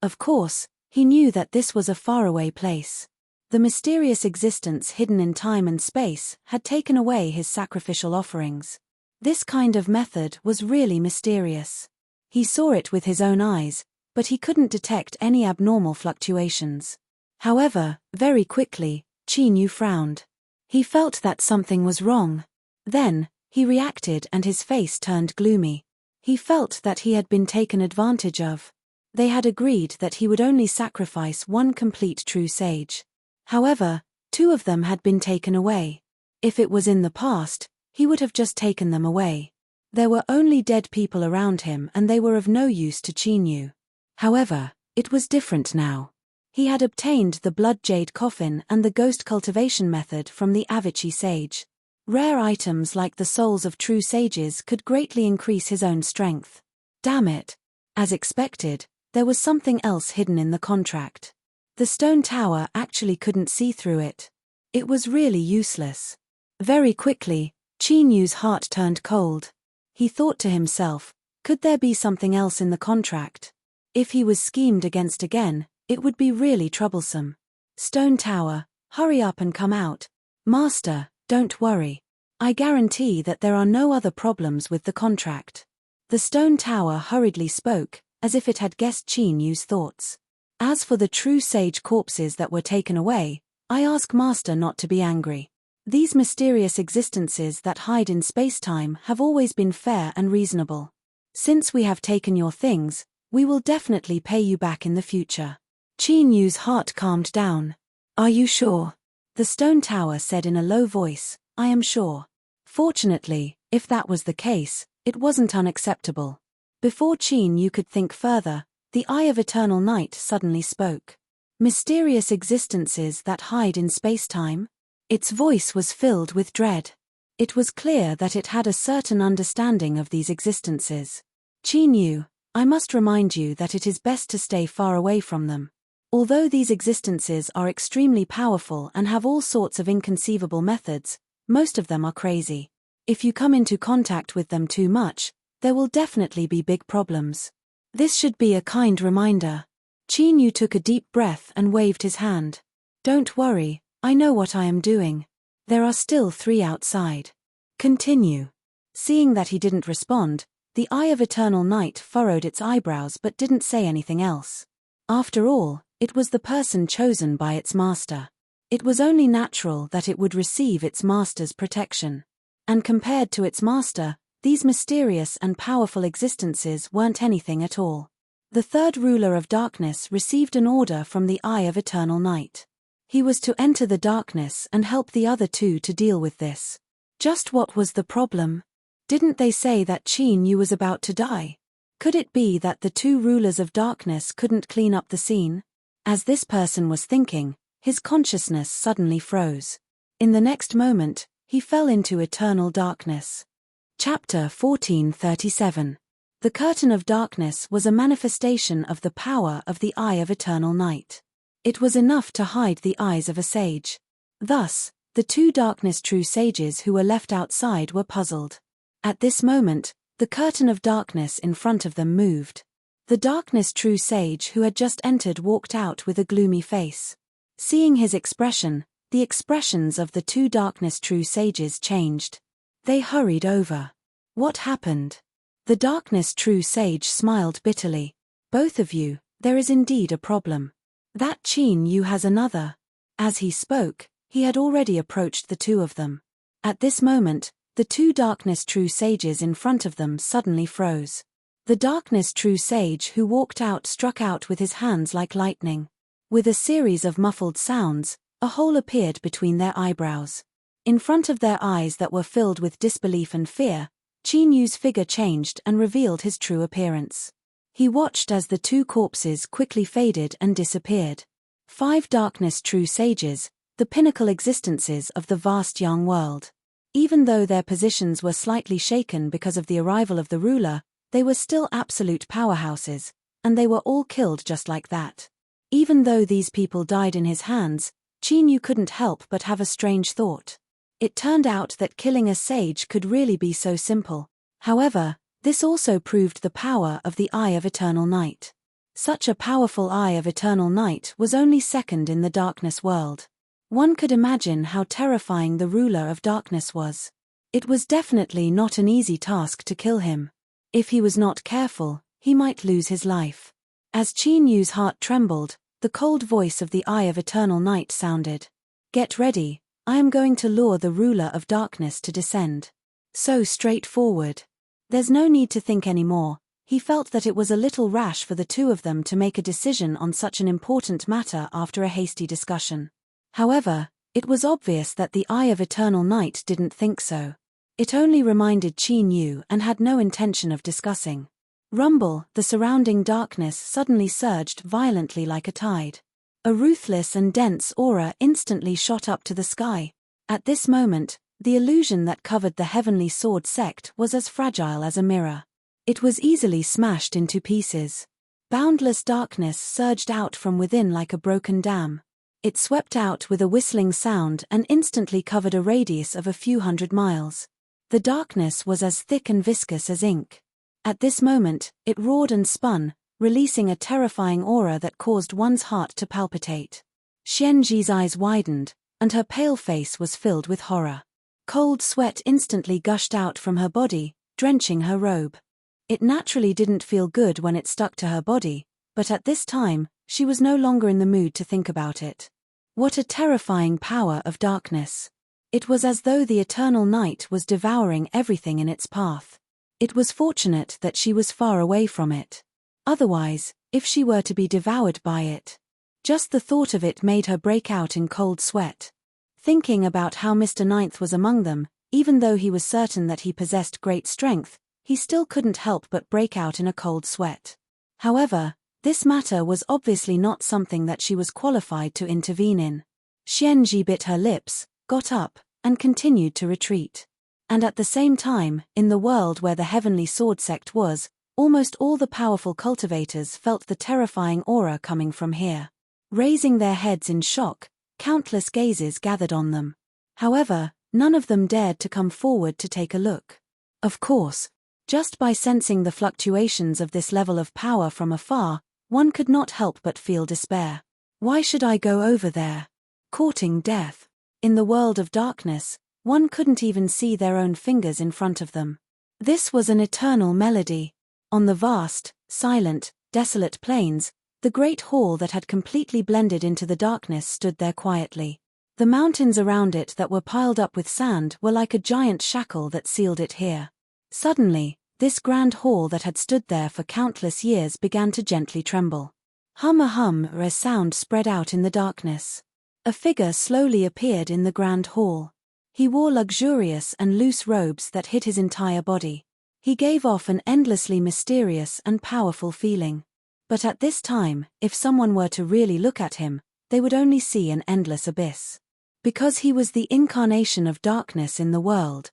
Of course, he knew that this was a faraway place. The mysterious existence hidden in time and space had taken away his sacrificial offerings. This kind of method was really mysterious. He saw it with his own eyes, but he couldn't detect any abnormal fluctuations. However, very quickly, Chinyu frowned. He felt that something was wrong. Then, he reacted and his face turned gloomy. He felt that he had been taken advantage of. They had agreed that he would only sacrifice one complete true sage. However, 2 of them had been taken away. If it was in the past, he would have just taken them away. There were only dead people around him and they were of no use to Chinyu. However, it was different now. He had obtained the blood jade coffin and the ghost cultivation method from the Avicii sage. Rare items like the souls of true sages could greatly increase his own strength. Damn it. As expected, there was something else hidden in the contract. The stone tower actually couldn't see through it. It was really useless. Very quickly, Chinyu's heart turned cold. He thought to himself, could there be something else in the contract? If he was schemed against again, it would be really troublesome. Stone tower, hurry up and come out. Master, don't worry. I guarantee that there are no other problems with the contract. The stone tower hurriedly spoke, as if it had guessed Chinyu's thoughts. As for the true sage corpses that were taken away, I ask Master not to be angry. These mysterious existences that hide in space-time have always been fair and reasonable. Since we have taken your things, we will definitely pay you back in the future. Chinyu's heart calmed down. Are you sure? The stone tower said in a low voice, I am sure. Fortunately, if that was the case, it wasn't unacceptable. Before Chinyu could think further, the Eye of Eternal Night suddenly spoke. Mysterious existences that hide in space-time? Its voice was filled with dread. It was clear that it had a certain understanding of these existences. Chinyu, I must remind you that it is best to stay far away from them. Although these existences are extremely powerful and have all sorts of inconceivable methods, most of them are crazy. If you come into contact with them too much, there will definitely be big problems. This should be a kind reminder. Chinyu took a deep breath and waved his hand. Don't worry, I know what I am doing. There are still 3 outside. Continue. Seeing that he didn't respond, the Eye of Eternal Night furrowed its eyebrows but didn't say anything else. After all, it was the person chosen by its master. It was only natural that it would receive its master's protection. And compared to its master, these mysterious and powerful existences weren't anything at all. The 3rd ruler of darkness received an order from the Eye of Eternal Night. He was to enter the darkness and help the other 2 to deal with this. Just what was the problem? Didn't they say that Chinyu was about to die? Could it be that the 2 rulers of darkness couldn't clean up the scene? As this person was thinking, his consciousness suddenly froze. In the next moment, he fell into eternal darkness. Chapter 1437. The Curtain of Darkness was a manifestation of the power of the Eye of Eternal Night. It was enough to hide the eyes of a sage. Thus, the 2 darkness true sages who were left outside were puzzled. At this moment, the curtain of darkness in front of them moved. The darkness true sage who had just entered walked out with a gloomy face. Seeing his expression, the expressions of the 2 darkness true sages changed. They hurried over. What happened? The darkness true sage smiled bitterly. Both of you, there is indeed a problem. That Chinyu has another. As he spoke, he had already approached the 2 of them. At this moment, the 2 darkness true sages in front of them suddenly froze. The darkness true sage who walked out struck out with his hands like lightning. With a series of muffled sounds, a hole appeared between their eyebrows. In front of their eyes that were filled with disbelief and fear, Chinyu's figure changed and revealed his true appearance. He watched as the 2 corpses quickly faded and disappeared. 5 darkness true sages, the pinnacle existences of the vast young world. Even though their positions were slightly shaken because of the arrival of the ruler, they were still absolute powerhouses, and they were all killed just like that. Even though these people died in his hands, Chinyu couldn't help but have a strange thought. It turned out that killing a sage could really be so simple. However, this also proved the power of the Eye of Eternal Night. Such a powerful Eye of Eternal Night was only second in the darkness world. One could imagine how terrifying the ruler of darkness was. It was definitely not an easy task to kill him. If he was not careful, he might lose his life. As Qin Yu's heart trembled, the cold voice of the Eye of Eternal Night sounded. Get ready, I am going to lure the ruler of darkness to descend. So straightforward. There's no need to think anymore. He felt that it was a little rash for the two of them to make a decision on such an important matter after a hasty discussion. However, it was obvious that the Eye of Eternal Night didn't think so. It only reminded Qin Yu and had no intention of discussing. Rumble, the surrounding darkness suddenly surged violently like a tide. A ruthless and dense aura instantly shot up to the sky. At this moment, the illusion that covered the heavenly sword sect was as fragile as a mirror. It was easily smashed into pieces. Boundless darkness surged out from within like a broken dam. It swept out with a whistling sound and instantly covered a radius of a few hundred miles. The darkness was as thick and viscous as ink. At this moment, it roared and spun, releasing a terrifying aura that caused one's heart to palpitate. Xianji's eyes widened, and her pale face was filled with horror. Cold sweat instantly gushed out from her body, drenching her robe. It naturally didn't feel good when it stuck to her body, but at this time, she was no longer in the mood to think about it. What a terrifying power of darkness! It was as though the eternal night was devouring everything in its path. It was fortunate that she was far away from it. Otherwise, if she were to be devoured by it. Just the thought of it made her break out in cold sweat. Thinking about how Mr. Ninth was among them, even though he was certain that he possessed great strength, he still couldn't help but break out in a cold sweat. However, this matter was obviously not something that she was qualified to intervene in. Xianji bit her lips, got up, and continued to retreat. And at the same time, in the world where the Heavenly Sword Sect was, almost all the powerful cultivators felt the terrifying aura coming from here. Raising their heads in shock, countless gazes gathered on them. However, none of them dared to come forward to take a look. Of course, just by sensing the fluctuations of this level of power from afar, one could not help but feel despair. Why should I go over there? Courting death. In the world of darkness, one couldn't even see their own fingers in front of them. This was an eternal melody. On the vast, silent, desolate plains, the great hall that had completely blended into the darkness stood there quietly. The mountains around it that were piled up with sand were like a giant shackle that sealed it here. Suddenly, this grand hall that had stood there for countless years began to gently tremble. A sound spread out in the darkness. A figure slowly appeared in the grand hall. He wore luxurious and loose robes that hid his entire body. He gave off an endlessly mysterious and powerful feeling. But at this time, if someone were to really look at him, they would only see an endless abyss. Because he was the incarnation of darkness in the world.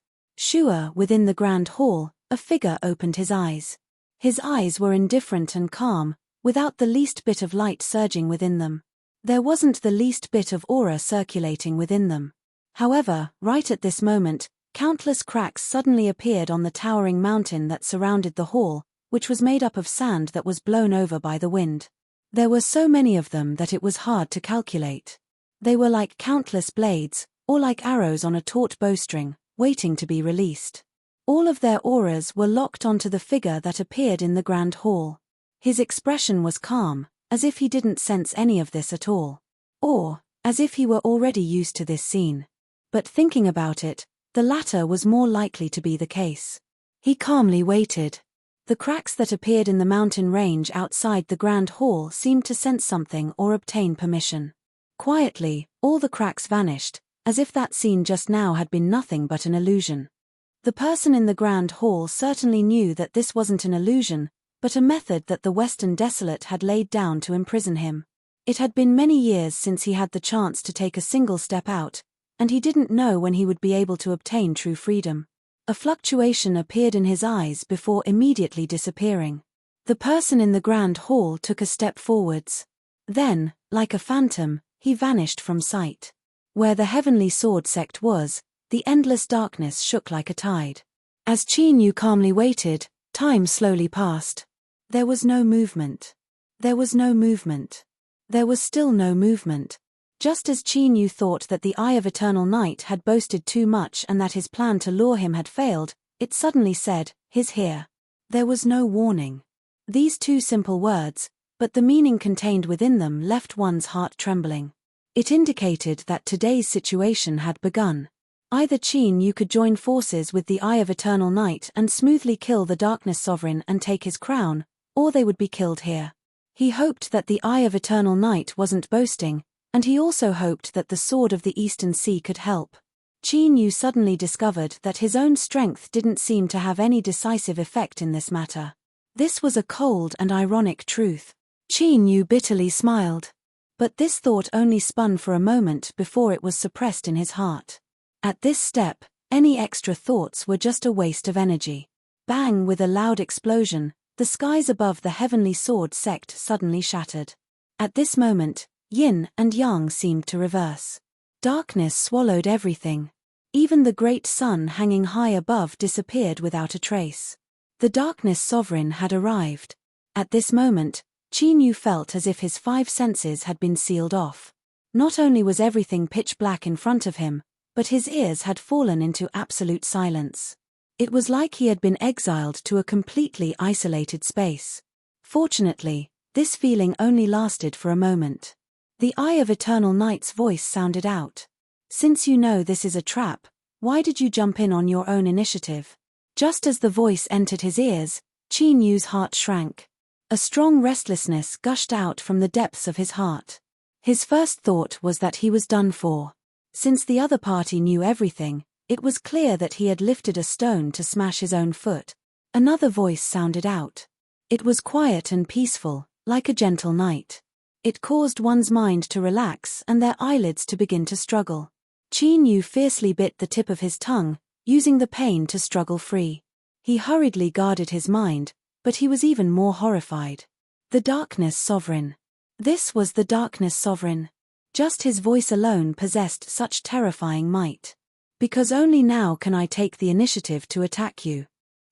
Within the grand hall, a figure opened his eyes. His eyes were indifferent and calm, without the least bit of light surging within them. There wasn't the least bit of aura circulating within them. However, right at this moment, countless cracks suddenly appeared on the towering mountain that surrounded the hall, which was made up of sand that was blown over by the wind. There were so many of them that it was hard to calculate. They were like countless blades, or like arrows on a taut bowstring, waiting to be released. All of their auras were locked onto the figure that appeared in the grand hall. His expression was calm, as if he didn't sense any of this at all. Or, as if he were already used to this scene. But thinking about it, the latter was more likely to be the case. He calmly waited. The cracks that appeared in the mountain range outside the grand hall seemed to sense something or obtain permission. Quietly, all the cracks vanished, as if that scene just now had been nothing but an illusion. The person in the grand hall certainly knew that this wasn't an illusion, but a method that the Western Desolate had laid down to imprison him. It had been many years since he had the chance to take a single step out, and he didn't know when he would be able to obtain true freedom. A fluctuation appeared in his eyes before immediately disappearing. The person in the grand hall took a step forwards. Then, like a phantom, he vanished from sight. Where the Heavenly Sword Sect was, the endless darkness shook like a tide. As Qin Yu calmly waited, time slowly passed. There was no movement. There was no movement. There was still no movement. Just as Qin Yu thought that the Eye of Eternal Night had boasted too much and that his plan to lure him had failed, it suddenly said, "He's here." There was no warning. These two simple words, but the meaning contained within them left one's heart trembling. It indicated that today's situation had begun. Either Qin Yu could join forces with the Eye of Eternal Night and smoothly kill the Darkness Sovereign and take his crown, or they would be killed here. He hoped that the Eye of Eternal Night wasn't boasting, and he also hoped that the Sword of the Eastern Sea could help. Qin Yu suddenly discovered that his own strength didn't seem to have any decisive effect in this matter. This was a cold and ironic truth. Qin Yu bitterly smiled. But this thought only spun for a moment before it was suppressed in his heart. At this step, any extra thoughts were just a waste of energy. Bang! With a loud explosion, the skies above the heavenly sword sect suddenly shattered. At this moment, yin and yang seemed to reverse. Darkness swallowed everything. Even the great sun hanging high above disappeared without a trace. The Darkness Sovereign had arrived. At this moment, Qin Yu felt as if his 5 senses had been sealed off. Not only was everything pitch black in front of him, but his ears had fallen into absolute silence. It was like he had been exiled to a completely isolated space. Fortunately, this feeling only lasted for a moment. The Eye of Eternal Night's voice sounded out. "Since you know this is a trap, why did you jump in on your own initiative?" Just as the voice entered his ears, Qin Yu's heart shrank. A strong restlessness gushed out from the depths of his heart. His first thought was that he was done for. Since the other party knew everything, it was clear that he had lifted a stone to smash his own foot. Another voice sounded out. It was quiet and peaceful, like a gentle night. It caused one's mind to relax and their eyelids to begin to struggle. Qin Yu fiercely bit the tip of his tongue, using the pain to struggle free. He hurriedly guarded his mind, but he was even more horrified. The Darkness Sovereign. This was the Darkness Sovereign. Just his voice alone possessed such terrifying might. "Because only now can I take the initiative to attack you.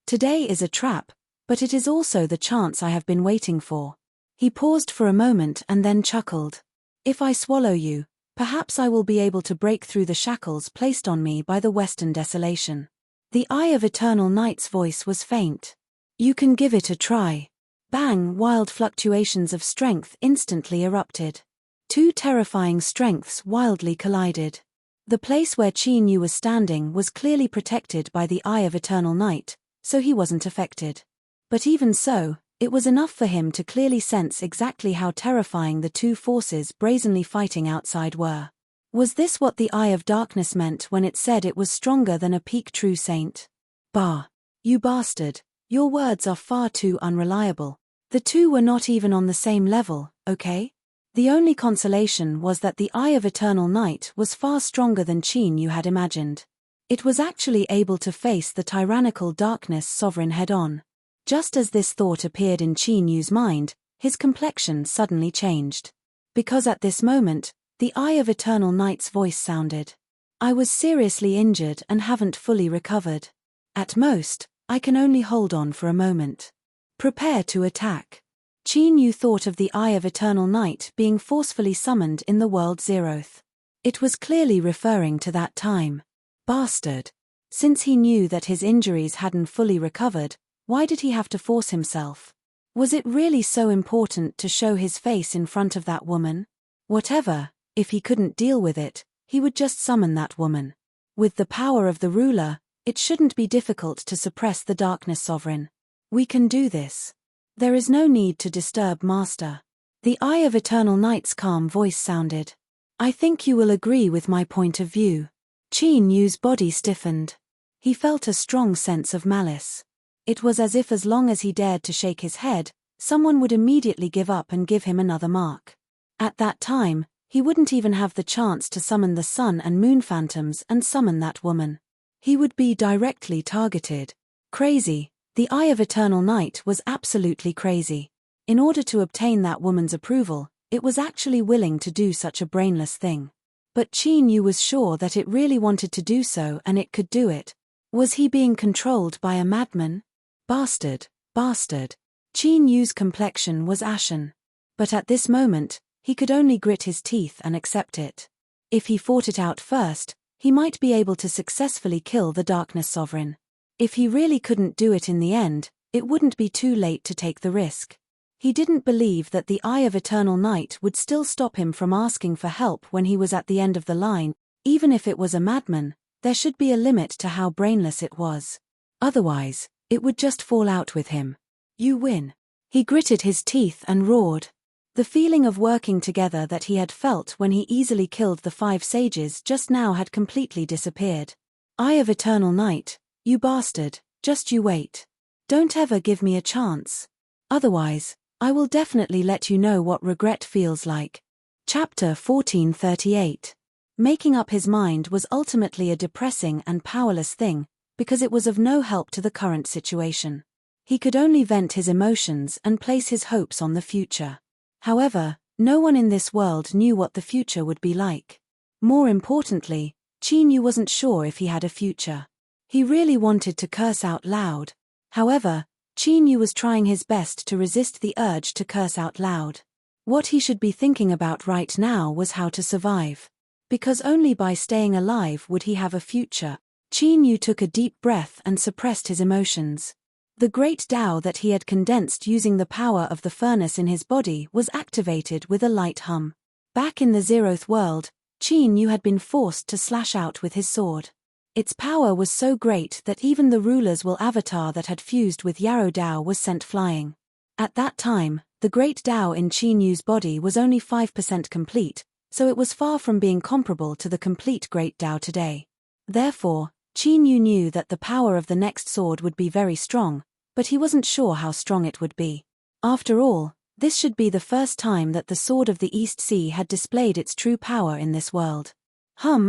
Today is a trap, but it is also the chance I have been waiting for." He paused for a moment and then chuckled. "If I swallow you, perhaps I will be able to break through the shackles placed on me by the Western Desolation." The Eye of Eternal Night's voice was faint. "You can give it a try." Bang! Wild fluctuations of strength instantly erupted. Two terrifying strengths wildly collided. The place where Qin Yu was standing was clearly protected by the Eye of Eternal Night, so he wasn't affected. But even so, it was enough for him to clearly sense exactly how terrifying the two forces brazenly fighting outside were. Was this what the Eye of Darkness meant when it said it was stronger than a peak true saint? "Bah! You bastard, your words are far too unreliable. The two were not even on the same level, okay?" The only consolation was that the Eye of Eternal Night was far stronger than Qin Yu had imagined. It was actually able to face the tyrannical Darkness Sovereign head-on. Just as this thought appeared in Qin Yu's mind, his complexion suddenly changed. Because at this moment, the Eye of Eternal Night's voice sounded. "I was seriously injured and haven't fully recovered. At most, I can only hold on for a moment. Prepare to attack." Qin Yu thought of the Eye of Eternal Night being forcefully summoned in the World Zeroth. It was clearly referring to that time. Bastard! Since he knew that his injuries hadn't fully recovered, why did he have to force himself? Was it really so important to show his face in front of that woman? Whatever, if he couldn't deal with it, he would just summon that woman. With the power of the ruler, it shouldn't be difficult to suppress the Darkness Sovereign. "We can do this. There is no need to disturb Master." The Eye of Eternal Night's calm voice sounded. "I think you will agree with my point of view." Qin Yu's body stiffened. He felt a strong sense of malice. It was as if as long as he dared to shake his head, someone would immediately give up and give him another mark. At that time, he wouldn't even have the chance to summon the sun and moon phantoms and summon that woman. He would be directly targeted. Crazy. The Eye of Eternal Night was absolutely crazy. In order to obtain that woman's approval, it was actually willing to do such a brainless thing. But Qin Yu was sure that it really wanted to do so and it could do it. Was he being controlled by a madman? Bastard, bastard. Qin Yu's complexion was ashen. But at this moment, he could only grit his teeth and accept it. If he fought it out first, he might be able to successfully kill the Darkness Sovereign. If he really couldn't do it in the end, it wouldn't be too late to take the risk. He didn't believe that the Eye of Eternal Night would still stop him from asking for help when he was at the end of the line. Even if it was a madman, there should be a limit to how brainless it was. Otherwise, it would just fall out with him. You win. He gritted his teeth and roared. The feeling of working together that he had felt when he easily killed the 5 sages just now had completely disappeared. Eye of Eternal Night, you bastard, just you wait. Don't ever give me a chance. Otherwise, I will definitely let you know what regret feels like. Chapter 1438. Making up his mind was ultimately a depressing and powerless thing, because it was of no help to the current situation. He could only vent his emotions and place his hopes on the future. However, no one in this world knew what the future would be like. More importantly, Qin Yu wasn't sure if he had a future. He really wanted to curse out loud. However, Qin Yu was trying his best to resist the urge to curse out loud. What he should be thinking about right now was how to survive. Because only by staying alive would he have a future. Qin Yu took a deep breath and suppressed his emotions. The great Tao that he had condensed using the power of the furnace in his body was activated with a light hum. Back in the Zeroth world, Qin Yu had been forced to slash out with his sword. Its power was so great that even the ruler's will avatar that had fused with Yarrow Tao was sent flying. At that time, the great Tao in Qin Yu's body was only 5% complete, so it was far from being comparable to the complete great Tao today. Therefore, Qin Yu knew that the power of the next sword would be very strong, but he wasn't sure how strong it would be. After all, this should be the first time that the Sword of the East Sea had displayed its true power in this world.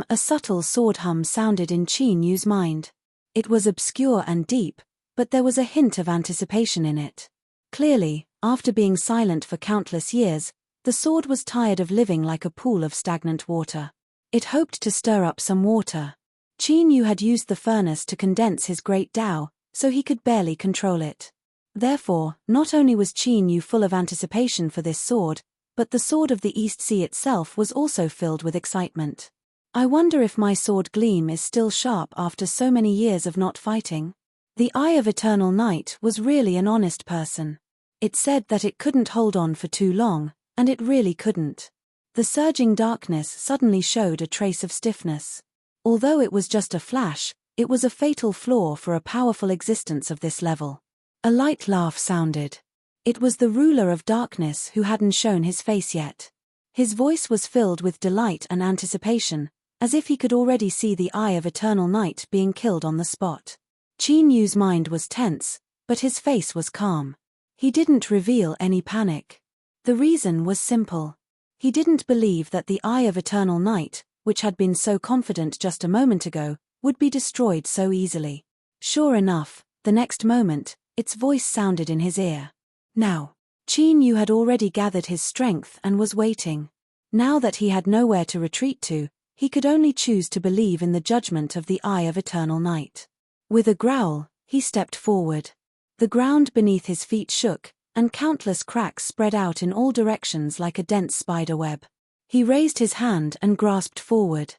A subtle sword hum sounded in Qin Yu's mind. It was obscure and deep, but there was a hint of anticipation in it. Clearly, after being silent for countless years, the sword was tired of living like a pool of stagnant water. It hoped to stir up some water. Qin Yu had used the furnace to condense his great Tao, so he could barely control it. Therefore, not only was Qin Yu full of anticipation for this sword, but the Sword of the East Sea itself was also filled with excitement. I wonder if my sword gleam is still sharp after so many years of not fighting. The Eye of Eternal Night was really an honest person. It said that it couldn't hold on for too long, and it really couldn't. The surging darkness suddenly showed a trace of stiffness. Although it was just a flash, it was a fatal flaw for a powerful existence of this level. A light laugh sounded. It was the ruler of darkness who hadn't shown his face yet. His voice was filled with delight and anticipation, as if he could already see the Eye of Eternal Night being killed on the spot. Qin Yu's mind was tense, but his face was calm. He didn't reveal any panic. The reason was simple. He didn't believe that the Eye of Eternal Night, which had been so confident just a moment ago, would be destroyed so easily. Sure enough, the next moment, its voice sounded in his ear. Now, Qin Yu had already gathered his strength and was waiting. Now that he had nowhere to retreat to, he could only choose to believe in the judgment of the Eye of Eternal Night. With a growl, he stepped forward. The ground beneath his feet shook, and countless cracks spread out in all directions like a dense spider web. He raised his hand and grasped forward.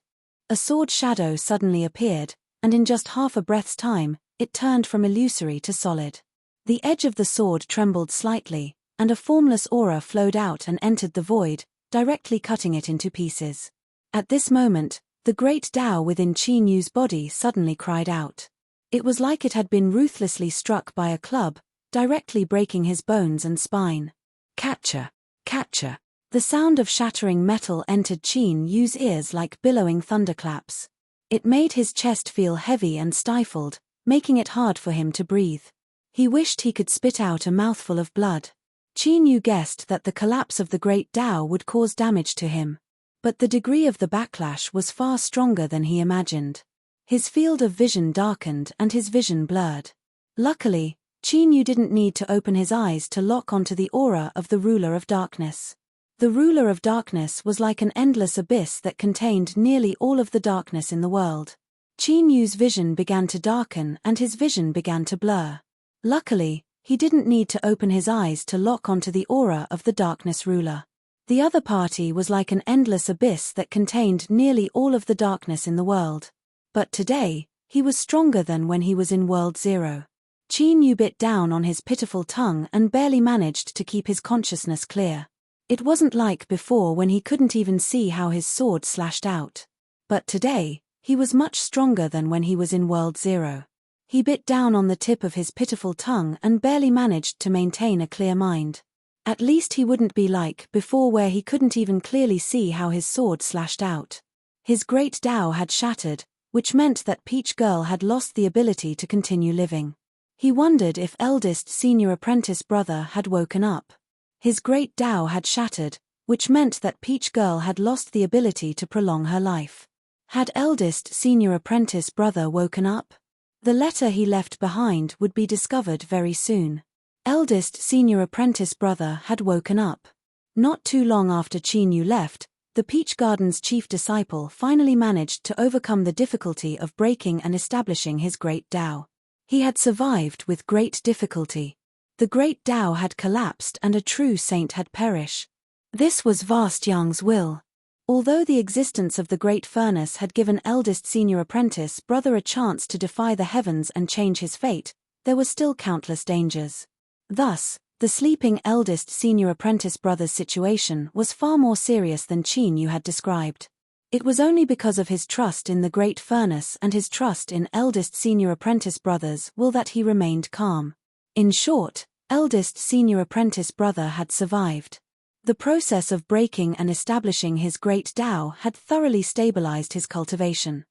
A sword shadow suddenly appeared, and in just half a breath's time, it turned from illusory to solid. The edge of the sword trembled slightly, and a formless aura flowed out and entered the void, directly cutting it into pieces. At this moment, the great Tao within Qin Yu's body suddenly cried out. It was like it had been ruthlessly struck by a club, directly breaking his bones and spine. Catcher! Catcher! The sound of shattering metal entered Qin Yu's ears like billowing thunderclaps. It made his chest feel heavy and stifled, making it hard for him to breathe. He wished he could spit out a mouthful of blood. Qin Yu guessed that the collapse of the great Tao would cause damage to him. But the degree of the backlash was far stronger than he imagined. His field of vision darkened and his vision blurred. Luckily, Qin Yu didn't need to open his eyes to lock onto the aura of the ruler of darkness. The ruler of darkness was like an endless abyss that contained nearly all of the darkness in the world. Qin Yu's vision began to darken and his vision began to blur. Luckily, he didn't need to open his eyes to lock onto the aura of the darkness ruler. The other party was like an endless abyss that contained nearly all of the darkness in the world. But today, he was stronger than when he was in World Zero. Qin Yu bit down on his pitiful tongue and barely managed to keep his consciousness clear. It wasn't like before when he couldn't even see how his sword slashed out. But today, he was much stronger than when he was in World Zero. He bit down on the tip of his pitiful tongue and barely managed to maintain a clear mind. At least he wouldn't be like before where he couldn't even clearly see how his sword slashed out. His great Tao had shattered, which meant that Peach Girl had lost the ability to continue living. He wondered if eldest senior apprentice brother had woken up. His great Tao had shattered, which meant that Peach Girl had lost the ability to prolong her life. Had eldest senior apprentice brother woken up? The letter he left behind would be discovered very soon. Eldest senior apprentice brother had woken up. Not too long after Qin Yu left, the Peach Garden's chief disciple finally managed to overcome the difficulty of breaking and establishing his great Tao. He had survived with great difficulty. The great Tao had collapsed and a true saint had perished. This was Vast Yang's will. Although the existence of the Great Furnace had given eldest senior apprentice brother a chance to defy the heavens and change his fate, there were still countless dangers. Thus, the sleeping eldest senior apprentice brother's situation was far more serious than Qin Yu had described. It was only because of his trust in the Great Furnace and his trust in eldest senior apprentice brother's will that he remained calm. In short, eldest senior apprentice brother had survived. The process of breaking and establishing his great Tao had thoroughly stabilized his cultivation.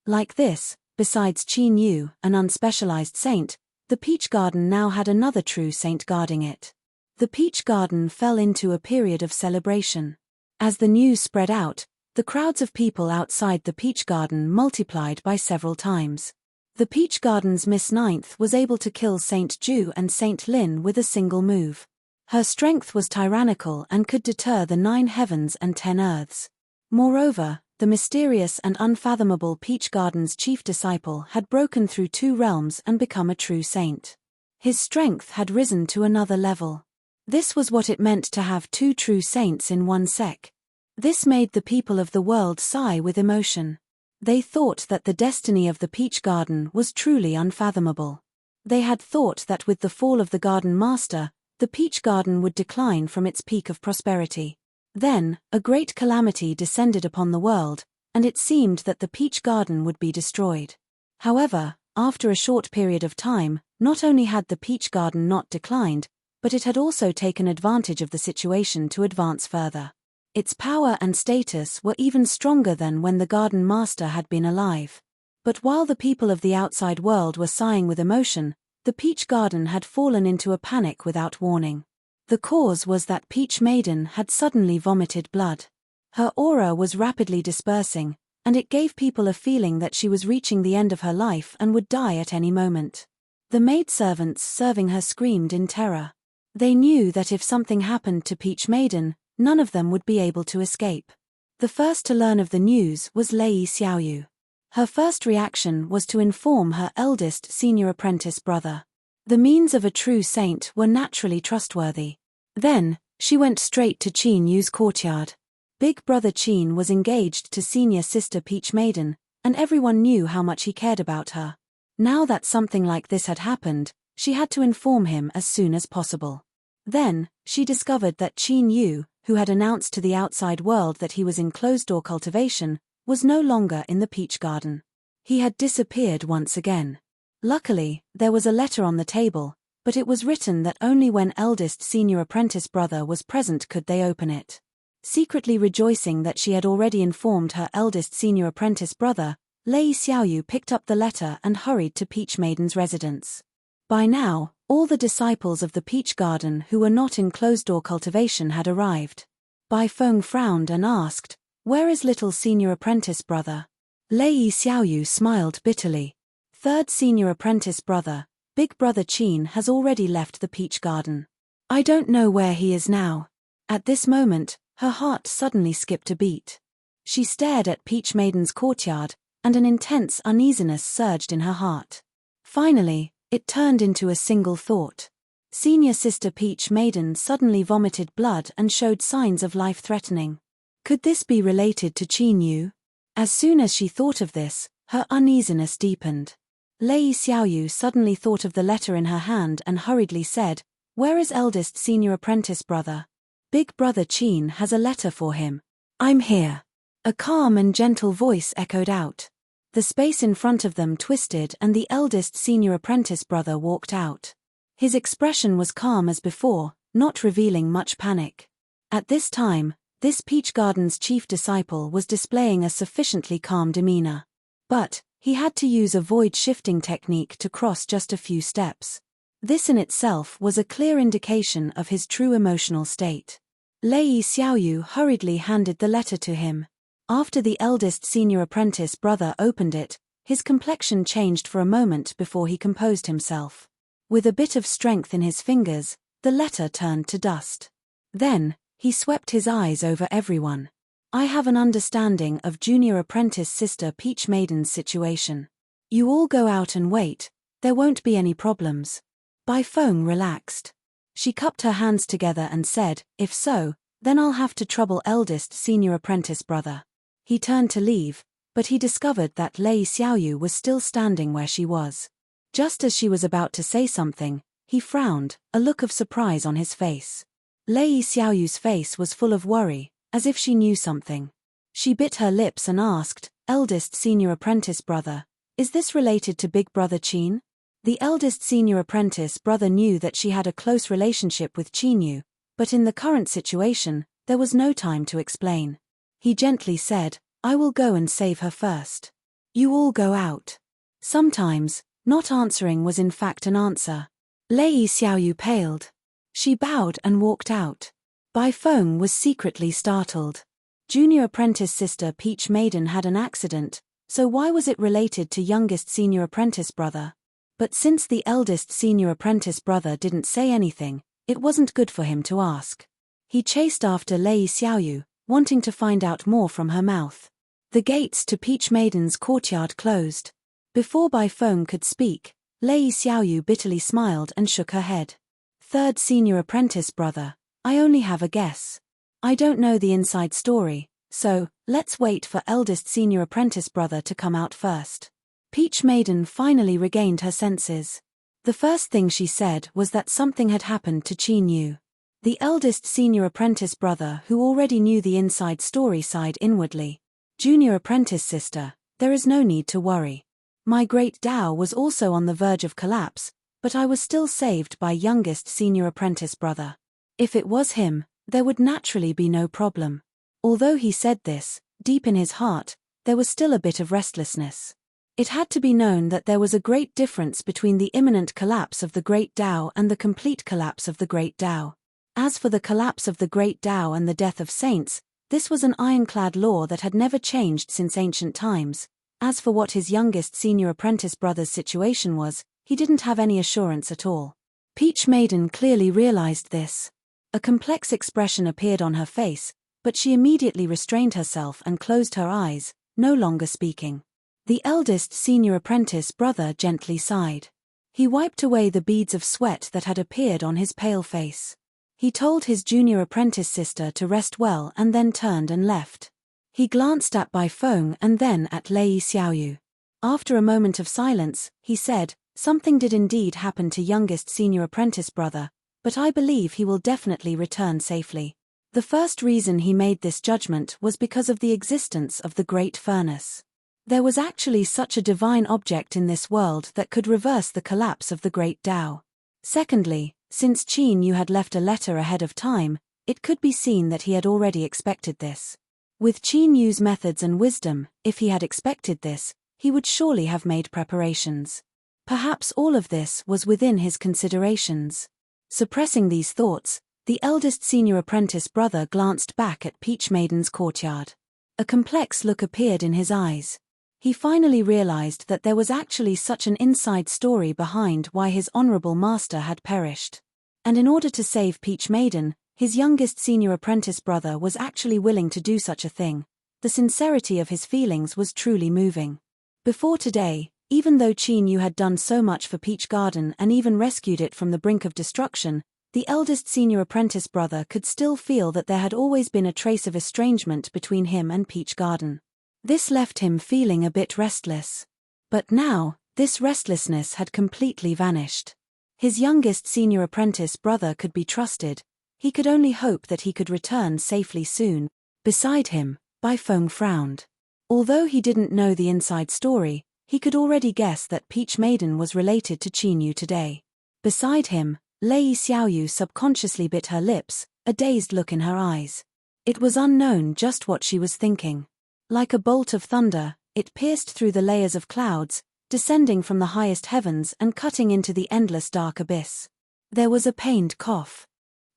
Like this, besides Qin Yu, an unspecialized saint, the Peach Garden now had another true saint guarding it. The Peach Garden fell into a period of celebration. As the news spread out, the crowds of people outside the Peach Garden multiplied by several times. The Peach Garden's Miss Ninth was able to kill Saint Ju and Saint Lin with a single move. Her strength was tyrannical and could deter the 9 heavens and 10 earths. Moreover, the mysterious and unfathomable Peach Garden's chief disciple had broken through 2 realms and become a true saint. His strength had risen to another level. This was what it meant to have 2 true saints in one sec. This made the people of the world sigh with emotion. They thought that the destiny of the Peach Garden was truly unfathomable. They had thought that with the fall of the Garden Master, the Peach Garden would decline from its peak of prosperity. Then, a great calamity descended upon the world, and it seemed that the Peach Garden would be destroyed. However, after a short period of time, not only had the Peach Garden not declined, but it had also taken advantage of the situation to advance further. Its power and status were even stronger than when the Garden Master had been alive. But while the people of the outside world were sighing with emotion, the Peach Garden had fallen into a panic without warning. The cause was that Peach Maiden had suddenly vomited blood. Her aura was rapidly dispersing, and it gave people a feeling that she was reaching the end of her life and would die at any moment. The maidservants serving her screamed in terror. They knew that if something happened to Peach Maiden, none of them would be able to escape. The first to learn of the news was Lei Xiaoyu. Her first reaction was to inform her eldest senior apprentice brother. The means of a true saint were naturally trustworthy. Then, she went straight to Qin Yu's courtyard. Big brother Qin was engaged to senior sister Peach Maiden, and everyone knew how much he cared about her. Now that something like this had happened, she had to inform him as soon as possible. Then, she discovered that Qin Yu, who had announced to the outside world that he was in closed-door cultivation, was no longer in the Peach Garden. He had disappeared once again. Luckily, there was a letter on the table, but it was written that only when eldest senior apprentice brother was present could they open it. Secretly rejoicing that she had already informed her eldest senior apprentice brother, Lei Xiaoyu picked up the letter and hurried to Peach Maiden's residence. By now, all the disciples of the Peach Garden who were not in closed-door cultivation had arrived. Bai Feng frowned and asked, "Where is little senior apprentice brother?" Lei Xiaoyu smiled bitterly. "Third senior apprentice brother, big brother Qin has already left the Peach Garden. I don't know where he is now." At this moment, her heart suddenly skipped a beat. She stared at Peach Maiden's courtyard, and an intense uneasiness surged in her heart. Finally, it turned into a single thought. Senior Sister Peach Maiden suddenly vomited blood and showed signs of life-threatening. Could this be related to Qin Yu? As soon as she thought of this, her uneasiness deepened. Lei Xiaoyu suddenly thought of the letter in her hand and hurriedly said, "Where is eldest senior apprentice brother? Big brother Qin has a letter for him." "I'm here." A calm and gentle voice echoed out. The space in front of them twisted and the eldest senior apprentice brother walked out. His expression was calm as before, not revealing much panic. At this time, this Peach Garden's chief disciple was displaying a sufficiently calm demeanor. But he had to use a void-shifting technique to cross just a few steps. This in itself was a clear indication of his true emotional state. Lei Xiaoyu hurriedly handed the letter to him. After the eldest senior apprentice brother opened it, his complexion changed for a moment before he composed himself. With a bit of strength in his fingers, the letter turned to dust. Then, he swept his eyes over everyone. "I have an understanding of junior apprentice Sister Peach Maiden's situation. You all go out and wait, there won't be any problems." Bai Feng relaxed. She cupped her hands together and said, "If so, then I'll have to trouble eldest senior apprentice brother." He turned to leave, but he discovered that Lei Xiaoyu was still standing where she was. Just as she was about to say something, he frowned, a look of surprise on his face. Lei Xiaoyu's face was full of worry, as if she knew something. She bit her lips and asked, "Eldest senior apprentice brother, is this related to big brother Qin?" The eldest senior apprentice brother knew that she had a close relationship with Qin Yu, but in the current situation, there was no time to explain. He gently said, "I will go and save her first. You all go out." Sometimes, not answering was in fact an answer. Lei Xiaoyu paled. She bowed and walked out. Bai Feng was secretly startled. Junior apprentice Sister Peach Maiden had an accident, so why was it related to youngest senior apprentice brother? But since the eldest senior apprentice brother didn't say anything, it wasn't good for him to ask. He chased after Lei Xiaoyu, wanting to find out more from her mouth. The gates to Peach Maiden's courtyard closed. Before Bai Feng could speak, Lei Xiaoyu bitterly smiled and shook her head. "Third senior apprentice brother, I only have a guess. I don't know the inside story, so let's wait for eldest senior apprentice brother to come out first." Peach Maiden finally regained her senses. The first thing she said was that something had happened to Qin Yu. The eldest senior apprentice brother who already knew the inside story sighed inwardly. "Junior apprentice sister, there is no need to worry. My great Tao was also on the verge of collapse, but I was still saved by youngest senior apprentice brother. If it was him, there would naturally be no problem." Although he said this, deep in his heart, there was still a bit of restlessness. It had to be known that there was a great difference between the imminent collapse of the great Tao and the complete collapse of the great Tao. As for the collapse of the great Tao and the death of saints, this was an ironclad law that had never changed since ancient times. As for what his youngest senior apprentice brother's situation was, he didn't have any assurance at all. Peach Maiden clearly realized this. A complex expression appeared on her face, but she immediately restrained herself and closed her eyes, no longer speaking. The eldest senior apprentice brother gently sighed. He wiped away the beads of sweat that had appeared on his pale face. He told his junior apprentice sister to rest well and then turned and left. He glanced at Bai Feng and then at Lei Xiaoyu. After a moment of silence, he said, "Something did indeed happen to youngest senior apprentice brother, but I believe he will definitely return safely." The first reason he made this judgment was because of the existence of the Great Furnace. There was actually such a divine object in this world that could reverse the collapse of the Great Tao. Secondly, since Qin Yu had left a letter ahead of time, it could be seen that he had already expected this. With Qin Yu's methods and wisdom, if he had expected this, he would surely have made preparations. Perhaps all of this was within his considerations. Suppressing these thoughts, the eldest senior apprentice brother glanced back at Peach Maiden's courtyard. A complex look appeared in his eyes. He finally realized that there was actually such an inside story behind why his honorable master had perished. And in order to save Peach Maiden, his youngest senior apprentice brother was actually willing to do such a thing. The sincerity of his feelings was truly moving. Before today, Even though Qin Yu had done so much for Peach Garden and even rescued it from the brink of destruction, the eldest senior apprentice brother could still feel that there had always been a trace of estrangement between him and Peach Garden. This left him feeling a bit restless. But now, this restlessness had completely vanished. His youngest senior apprentice brother could be trusted. He could only hope that he could return safely soon. Beside him, Bai Feng frowned. Although he didn't know the inside story, he could already guess that Peach Maiden was related to Qin Yu today. Beside him, Lei Xiaoyu subconsciously bit her lips, a dazed look in her eyes. It was unknown just what she was thinking. Like a bolt of thunder, it pierced through the layers of clouds, descending from the highest heavens and cutting into the endless dark abyss. There was a pained cough.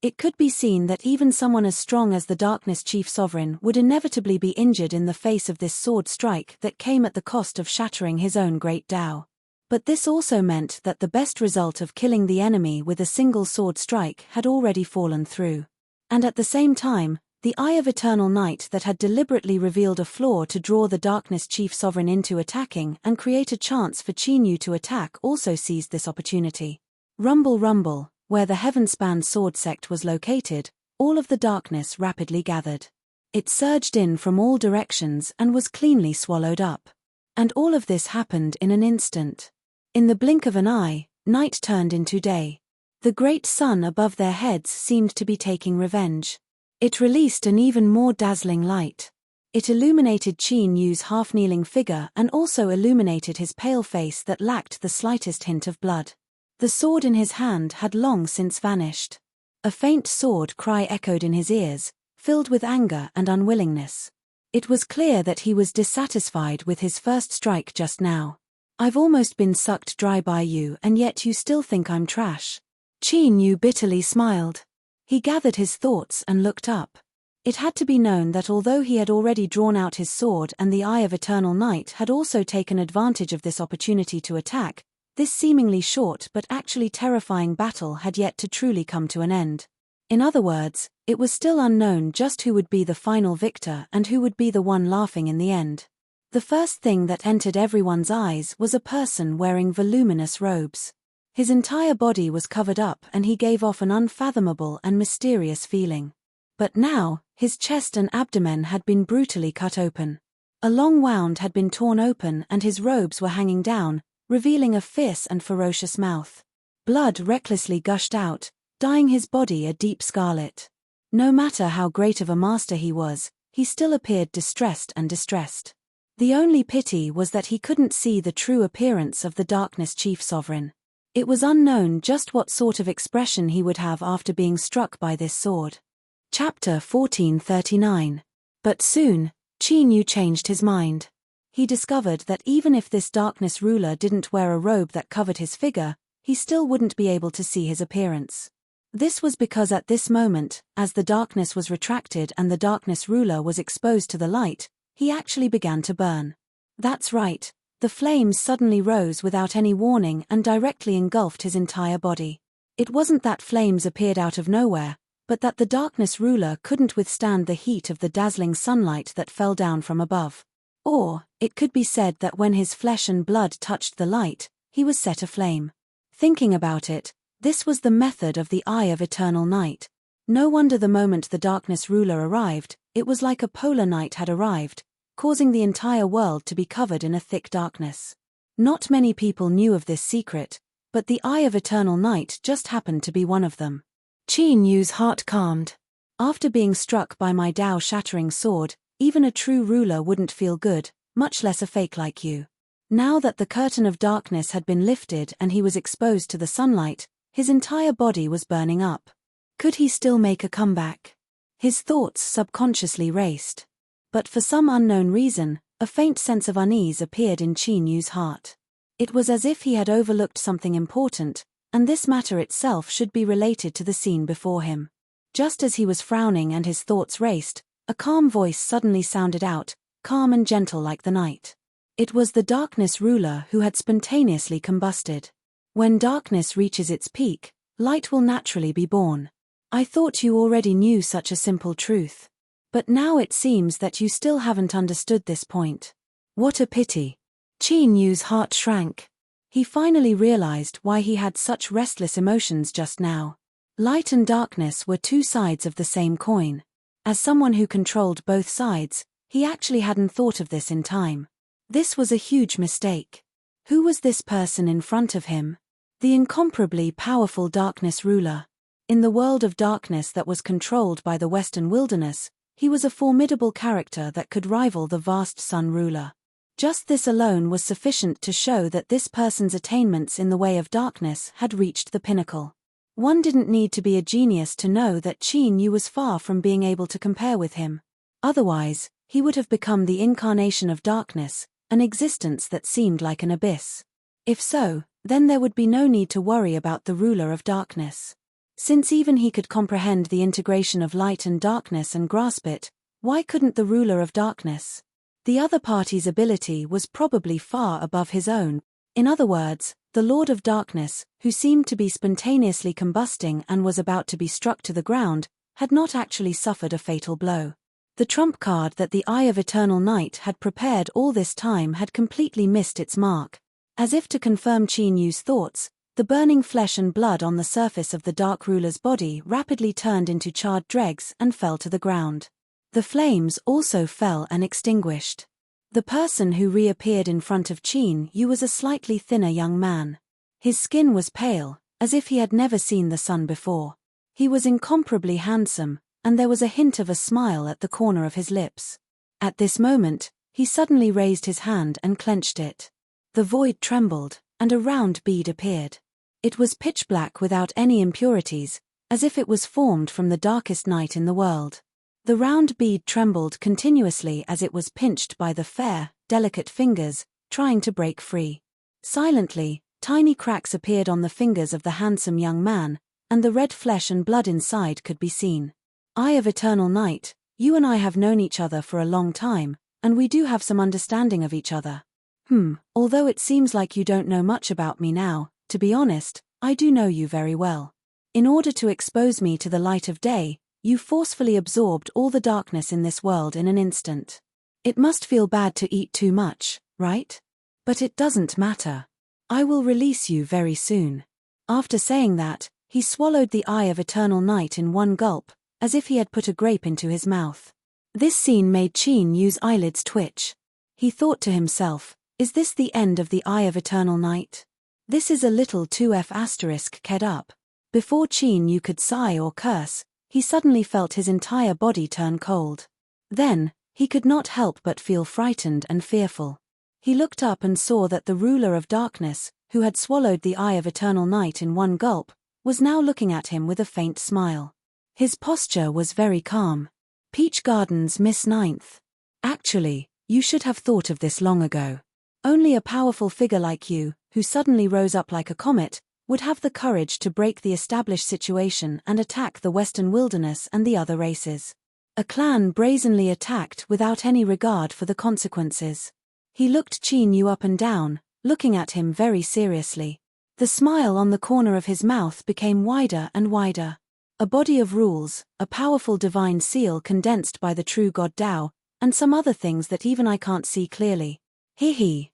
It could be seen that even someone as strong as the Darkness Chief Sovereign would inevitably be injured in the face of this sword strike that came at the cost of shattering his own great Tao. But this also meant that the best result of killing the enemy with a single sword strike had already fallen through. And at the same time, the Eye of Eternal Night that had deliberately revealed a flaw to draw the Darkness Chief Sovereign into attacking and create a chance for Qin Yu to attack also seized this opportunity. Rumble rumble, where the Heavenspan sword sect was located, all of the darkness rapidly gathered. It surged in from all directions and was cleanly swallowed up. And all of this happened in an instant. In the blink of an eye, night turned into day. The great sun above their heads seemed to be taking revenge. It released an even more dazzling light. It illuminated Qin Yu's half-kneeling figure and also illuminated his pale face that lacked the slightest hint of blood. The sword in his hand had long since vanished. A faint sword cry echoed in his ears, filled with anger and unwillingness. It was clear that he was dissatisfied with his first strike just now. I've almost been sucked dry by you and yet you still think I'm trash. Qin Yu bitterly smiled. He gathered his thoughts and looked up. It had to be known that although he had already drawn out his sword and the Eye of Eternal Night had also taken advantage of this opportunity to attack, this seemingly short but actually terrifying battle had yet to truly come to an end. In other words, it was still unknown just who would be the final victor and who would be the one laughing in the end. The first thing that entered everyone's eyes was a person wearing voluminous robes. His entire body was covered up and he gave off an unfathomable and mysterious feeling. But now, his chest and abdomen had been brutally cut open. A long wound had been torn open and his robes were hanging down, revealing a fierce and ferocious mouth. Blood recklessly gushed out, dyeing his body a deep scarlet. No matter how great of a master he was, he still appeared distressed and distressed. The only pity was that he couldn't see the true appearance of the Darkness Chief Sovereign. It was unknown just what sort of expression he would have after being struck by this sword. Chapter 1439. But soon, Qin Yu changed his mind. He discovered that even if this darkness ruler didn't wear a robe that covered his figure, he still wouldn't be able to see his appearance. This was because at this moment, as the darkness was retracted and the darkness ruler was exposed to the light, he actually began to burn. That's right, the flames suddenly rose without any warning and directly engulfed his entire body. It wasn't that flames appeared out of nowhere, but that the darkness ruler couldn't withstand the heat of the dazzling sunlight that fell down from above. Or, it could be said that when his flesh and blood touched the light, he was set aflame. Thinking about it, this was the method of the Eye of Eternal Night. No wonder the moment the darkness ruler arrived, it was like a polar night had arrived, causing the entire world to be covered in a thick darkness. Not many people knew of this secret, but the Eye of Eternal Night just happened to be one of them. Qin Yu's heart calmed. After being struck by my Tao-shattering sword, even a true ruler wouldn't feel good, much less a fake like you. Now that the curtain of darkness had been lifted and he was exposed to the sunlight, his entire body was burning up. Could he still make a comeback? His thoughts subconsciously raced. But for some unknown reason, a faint sense of unease appeared in Qin Yu's heart. It was as if he had overlooked something important, and this matter itself should be related to the scene before him. Just as he was frowning and his thoughts raced, a calm voice suddenly sounded out, calm and gentle like the night. It was the darkness ruler who had spontaneously combusted. When darkness reaches its peak, light will naturally be born. I thought you already knew such a simple truth. But now it seems that you still haven't understood this point. What a pity. Qin Yu's heart shrank. He finally realized why he had such restless emotions just now. Light and darkness were two sides of the same coin. As someone who controlled both sides, he actually hadn't thought of this in time. This was a huge mistake. Who was this person in front of him? The incomparably powerful darkness ruler. In the world of darkness that was controlled by the Western Wilderness, he was a formidable character that could rival the vast Sun ruler. Just this alone was sufficient to show that this person's attainments in the way of darkness had reached the pinnacle. One didn't need to be a genius to know that Qin Yu was far from being able to compare with him. Otherwise, he would have become the incarnation of darkness, an existence that seemed like an abyss. If so, then there would be no need to worry about the ruler of darkness. Since even he could comprehend the integration of light and darkness and grasp it, why couldn't the ruler of darkness? The other party's ability was probably far above his own. In other words, the Lord of Darkness, who seemed to be spontaneously combusting and was about to be struck to the ground, had not actually suffered a fatal blow. The trump card that the Eye of Eternal Night had prepared all this time had completely missed its mark. As if to confirm Qin Yu's thoughts, the burning flesh and blood on the surface of the Dark Ruler's body rapidly turned into charred dregs and fell to the ground. The flames also fell and extinguished. The person who reappeared in front of Qin Yu was a slightly thinner young man. His skin was pale, as if he had never seen the sun before. He was incomparably handsome, and there was a hint of a smile at the corner of his lips. At this moment, he suddenly raised his hand and clenched it. The void trembled, and a round bead appeared. It was pitch black without any impurities, as if it was formed from the darkest night in the world. The round bead trembled continuously as it was pinched by the fair, delicate fingers, trying to break free. Silently, tiny cracks appeared on the fingers of the handsome young man, and the red flesh and blood inside could be seen. Eye of Eternal Night, you and I have known each other for a long time, and we do have some understanding of each other. Although it seems like you don't know much about me now, to be honest, I do know you very well. In order to expose me to the light of day, you forcefully absorbed all the darkness in this world in an instant. It must feel bad to eat too much, right? But it doesn't matter. I will release you very soon. After saying that, he swallowed the Eye of Eternal Night in one gulp, as if he had put a grape into his mouth. This scene made Qin Yu's eyelids twitch. He thought to himself, is this the end of the Eye of Eternal Night? This is a little too ked up. Before Qin Yu could sigh or curse, he suddenly felt his entire body turn cold. Then, he could not help but feel frightened and fearful. He looked up and saw that the ruler of darkness, who had swallowed the Eye of Eternal Night in one gulp, was now looking at him with a faint smile. His posture was very calm. Peach Gardens, Miss Ninth. Actually, you should have thought of this long ago. Only a powerful figure like you, who suddenly rose up like a comet, would have the courage to break the established situation and attack the Western Wilderness and the other races. A clan brazenly attacked without any regard for the consequences. He looked Qin Yu up and down, looking at him very seriously. The smile on the corner of his mouth became wider and wider. A body of rules, a powerful divine seal condensed by the true God Tao, and some other things that even I can't see clearly.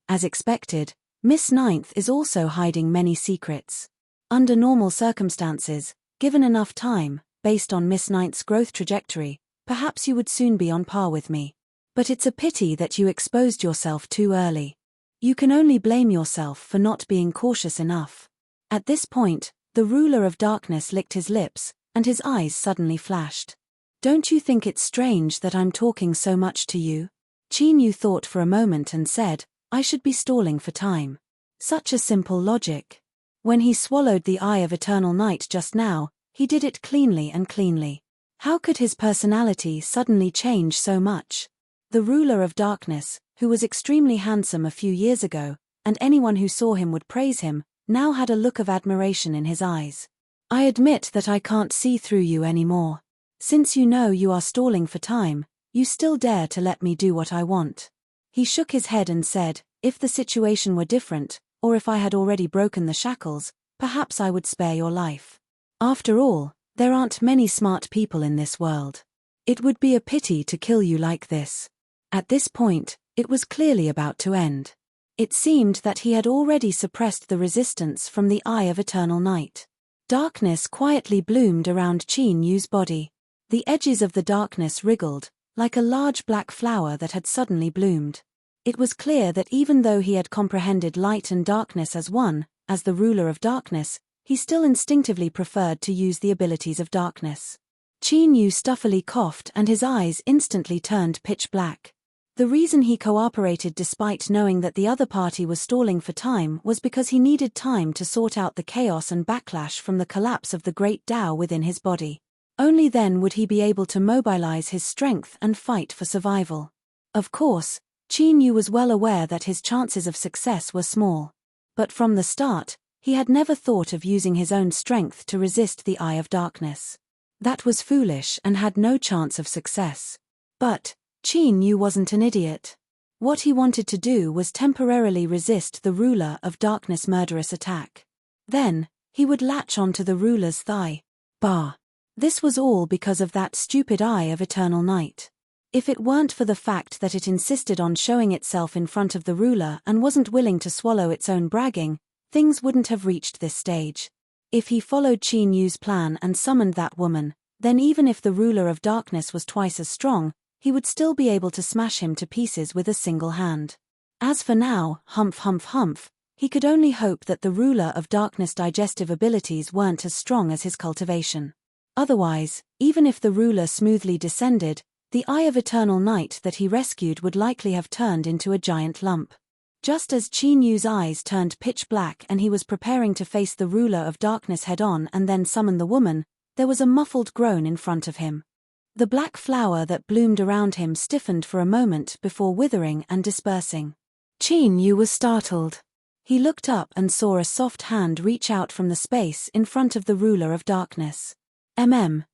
As expected, Miss Ninth is also hiding many secrets. Under normal circumstances, given enough time, based on Miss Ninth's growth trajectory, perhaps you would soon be on par with me. But it's a pity that you exposed yourself too early. You can only blame yourself for not being cautious enough. At this point, the ruler of darkness licked his lips, and his eyes suddenly flashed. Don't you think it's strange that I'm talking so much to you? Qin Yu thought for a moment and said, I should be stalling for time. Such a simple logic. When he swallowed the Eye of Eternal Night just now, he did it cleanly and cleanly. How could his personality suddenly change so much? The ruler of darkness, who was extremely handsome a few years ago, and anyone who saw him would praise him, now had a look of admiration in his eyes. I admit that I can't see through you anymore. Since you know you are stalling for time, you still dare to let me do what I want. He shook his head and said, if the situation were different, or if I had already broken the shackles, perhaps I would spare your life. After all, there aren't many smart people in this world. It would be a pity to kill you like this. At this point, it was clearly about to end. It seemed that he had already suppressed the resistance from the eye of eternal night. Darkness quietly bloomed around Qin Yu's body. The edges of the darkness wriggled, like a large black flower that had suddenly bloomed. It was clear that even though he had comprehended light and darkness as one, as the ruler of darkness, he still instinctively preferred to use the abilities of darkness. Qin Yu stuffily coughed and his eyes instantly turned pitch black. The reason he cooperated despite knowing that the other party was stalling for time was because he needed time to sort out the chaos and backlash from the collapse of the great Tao within his body. Only then would he be able to mobilize his strength and fight for survival. Of course, Qin Yu was well aware that his chances of success were small. But from the start, he had never thought of using his own strength to resist the Eye of Darkness. That was foolish and had no chance of success. But Qin Yu wasn't an idiot. What he wanted to do was temporarily resist the ruler of darkness' murderous attack. Then, he would latch onto the ruler's thigh. Bah! This was all because of that stupid eye of eternal night. If it weren't for the fact that it insisted on showing itself in front of the ruler and wasn't willing to swallow its own bragging, things wouldn't have reached this stage. If he followed Qin Yu's plan and summoned that woman, then even if the ruler of darkness was twice as strong, he would still be able to smash him to pieces with a single hand. As for now, humph, he could only hope that the ruler of darkness' digestive abilities weren't as strong as his cultivation. Otherwise, even if the ruler smoothly descended, the Eye of Eternal Night that he rescued would likely have turned into a giant lump. Just as Qin Yu's eyes turned pitch black and he was preparing to face the ruler of darkness head-on and then summon the woman, there was a muffled groan in front of him. The black flower that bloomed around him stiffened for a moment before withering and dispersing. Qin Yu was startled. He looked up and saw a soft hand reach out from the space in front of the ruler of darkness.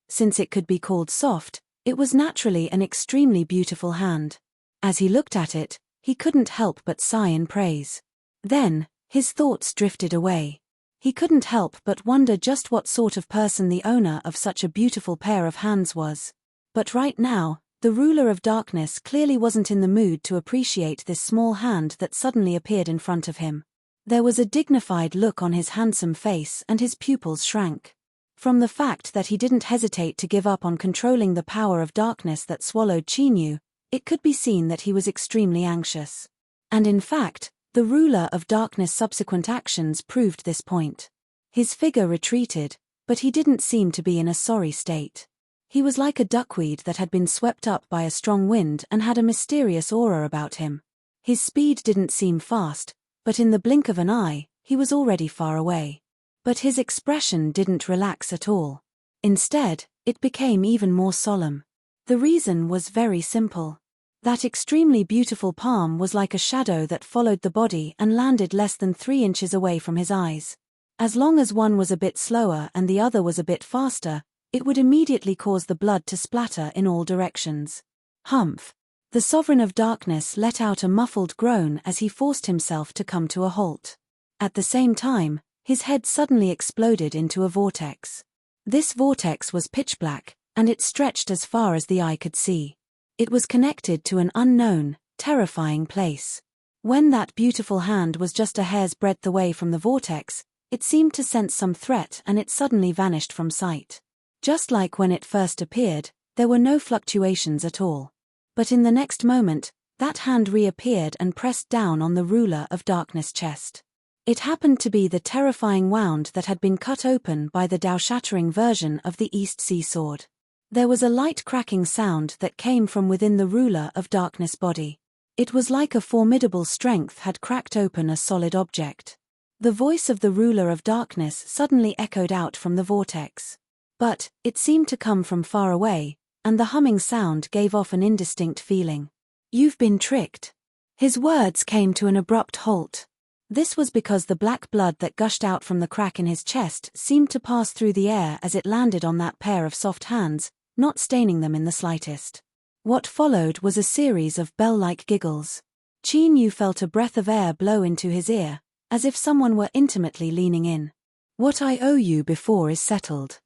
Since it could be called soft, it was naturally an extremely beautiful hand. As he looked at it, he couldn't help but sigh in praise. Then, his thoughts drifted away. He couldn't help but wonder just what sort of person the owner of such a beautiful pair of hands was. But right now, the ruler of darkness clearly wasn't in the mood to appreciate this small hand that suddenly appeared in front of him. There was a dignified look on his handsome face and his pupils shrank. From the fact that he didn't hesitate to give up on controlling the power of darkness that swallowed Qin Yu, it could be seen that he was extremely anxious. And in fact, the ruler of darkness' subsequent actions proved this point. His figure retreated, but he didn't seem to be in a sorry state. He was like a duckweed that had been swept up by a strong wind and had a mysterious aura about him. His speed didn't seem fast, but in the blink of an eye, he was already far away. But his expression didn't relax at all. Instead, it became even more solemn. The reason was very simple. That extremely beautiful palm was like a shadow that followed the body and landed less than 3 inches away from his eyes. As long as one was a bit slower and the other was a bit faster, it would immediately cause the blood to splatter in all directions. Humph! The Sovereign of Darkness let out a muffled groan as he forced himself to come to a halt. At the same time, his head suddenly exploded into a vortex. This vortex was pitch black, and it stretched as far as the eye could see. It was connected to an unknown, terrifying place. When that beautiful hand was just a hair's breadth away from the vortex, it seemed to sense some threat and it suddenly vanished from sight. Just like when it first appeared, there were no fluctuations at all. But in the next moment, that hand reappeared and pressed down on the ruler of darkness' chest. It happened to be the terrifying wound that had been cut open by the Dao-shattering version of the East Sea Sword. There was a light cracking sound that came from within the ruler of darkness' body. It was like a formidable strength had cracked open a solid object. The voice of the ruler of darkness suddenly echoed out from the vortex. But, it seemed to come from far away, and the humming sound gave off an indistinct feeling. "You've been tricked." His words came to an abrupt halt. This was because the black blood that gushed out from the crack in his chest seemed to pass through the air as it landed on that pair of soft hands, not staining them in the slightest. What followed was a series of bell-like giggles. Qin Yu felt a breath of air blow into his ear, as if someone were intimately leaning in. "What I owe you before is settled."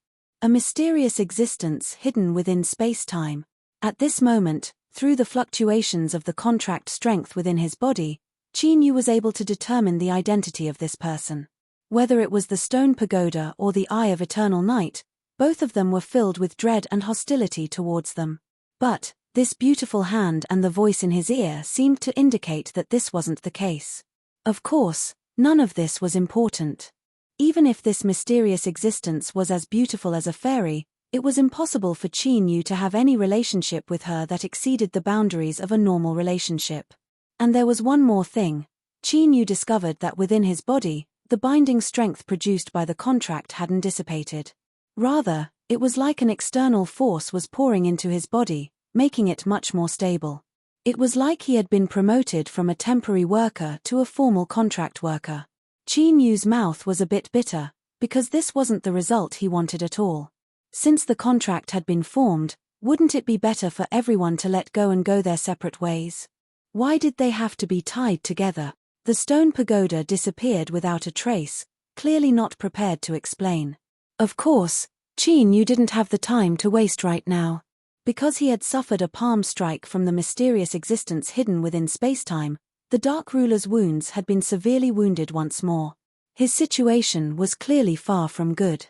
A mysterious existence hidden within space-time. At this moment, through the fluctuations of the contract strength within his body, Qin Yu was able to determine the identity of this person. Whether it was the stone pagoda or the Eye of Eternal Night, both of them were filled with dread and hostility towards them. But this beautiful hand and the voice in his ear seemed to indicate that this wasn't the case. Of course, none of this was important. Even if this mysterious existence was as beautiful as a fairy, it was impossible for Qin Yu to have any relationship with her that exceeded the boundaries of a normal relationship. And there was one more thing. Qin Yu discovered that within his body, the binding strength produced by the contract hadn't dissipated. Rather, it was like an external force was pouring into his body, making it much more stable. It was like he had been promoted from a temporary worker to a formal contract worker. Qin Yu's mouth was a bit bitter, because this wasn't the result he wanted at all. Since the contract had been formed, wouldn't it be better for everyone to let go and go their separate ways? Why did they have to be tied together? The stone pagoda disappeared without a trace, clearly not prepared to explain. Of course, Qin Yu didn't have the time to waste right now. Because he had suffered a palm strike from the mysterious existence hidden within spacetime, the Dark Ruler's wounds had been severely wounded once more. His situation was clearly far from good.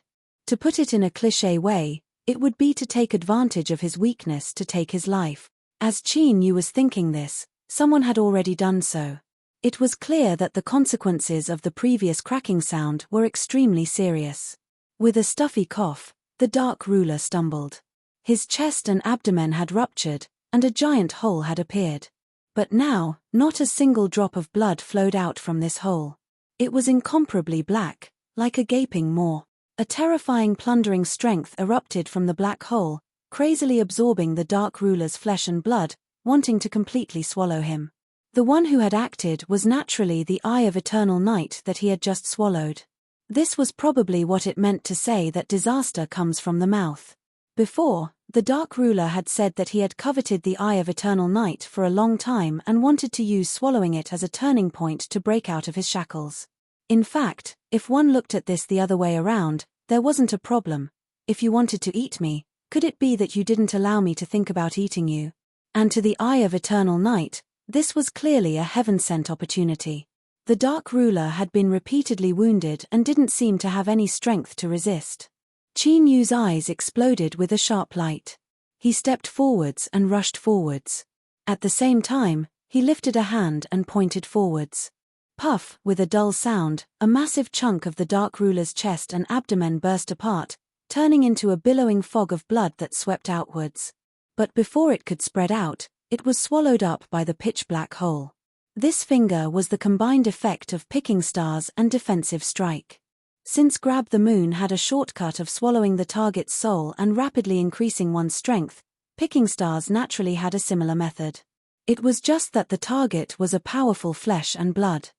To put it in a cliché way, it would be to take advantage of his weakness to take his life. As Qin Yu was thinking this, someone had already done so. It was clear that the consequences of the previous cracking sound were extremely serious. With a stuffy cough, the Dark Ruler stumbled. His chest and abdomen had ruptured, and a giant hole had appeared. But now, not a single drop of blood flowed out from this hole. It was incomparably black, like a gaping maw. A terrifying plundering strength erupted from the black hole, crazily absorbing the Dark Ruler's flesh and blood, wanting to completely swallow him. The one who had acted was naturally the Eye of Eternal Night that he had just swallowed. This was probably what it meant to say that disaster comes from the mouth. Before, the Dark Ruler had said that he had coveted the Eye of Eternal Night for a long time and wanted to use swallowing it as a turning point to break out of his shackles. In fact, if one looked at this the other way around, there wasn't a problem. If you wanted to eat me, could it be that you didn't allow me to think about eating you? And to the Eye of Eternal Night, this was clearly a heaven-sent opportunity. The Dark Ruler had been repeatedly wounded and didn't seem to have any strength to resist. Qin Yu's eyes exploded with a sharp light. He stepped forwards and rushed forwards. At the same time, he lifted a hand and pointed forwards. Puff, with a dull sound, a massive chunk of the Dark Ruler's chest and abdomen burst apart, turning into a billowing fog of blood that swept outwards. But before it could spread out, it was swallowed up by the pitch-black hole. This finger was the combined effect of picking stars and defensive strike. Since Grab the Moon had a shortcut of swallowing the target's soul and rapidly increasing one's strength, picking stars naturally had a similar method. It was just that the target was a powerful flesh and blood.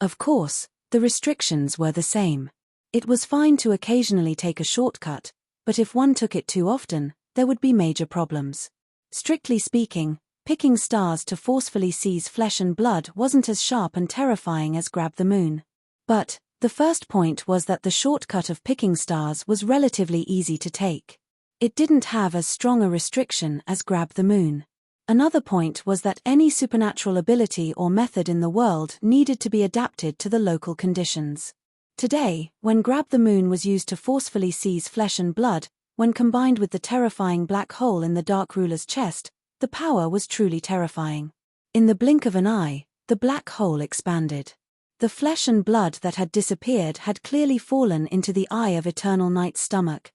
Of course, the restrictions were the same. It was fine to occasionally take a shortcut, but if one took it too often, there would be major problems. Strictly speaking, picking stars to forcefully seize flesh and blood wasn't as sharp and terrifying as Grab the Moon. But the first point was that the shortcut of picking stars was relatively easy to take. It didn't have as strong a restriction as Grab the Moon. Another point was that any supernatural ability or method in the world needed to be adapted to the local conditions. Today, when Grab the Moon was used to forcefully seize flesh and blood, when combined with the terrifying black hole in the Dark Ruler's chest, the power was truly terrifying. In the blink of an eye, the black hole expanded. The flesh and blood that had disappeared had clearly fallen into the Eye of Eternal Night's stomach.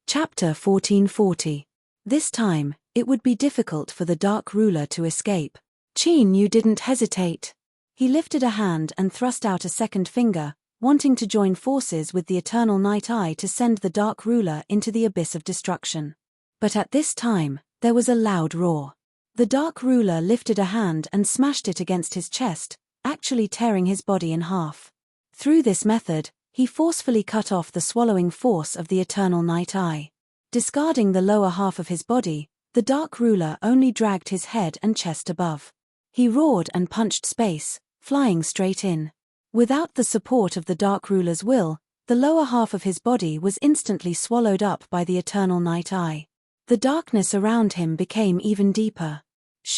Chapter 1440. This time, it would be difficult for the Dark Ruler to escape. Qin Yu didn't hesitate. He lifted a hand and thrust out a second finger, wanting to join forces with the Eternal Night Eye to send the Dark Ruler into the abyss of destruction. But at this time, there was a loud roar. The Dark Ruler lifted a hand and smashed it against his chest, actually tearing his body in half. Through this method, he forcefully cut off the swallowing force of the Eternal Night Eye. Discarding the lower half of his body, the Dark Ruler only dragged his head and chest above. He roared and punched space, flying straight in. Without the support of the Dark Ruler's will, the lower half of his body was instantly swallowed up by the Eternal Night Eye. The darkness around him became even deeper.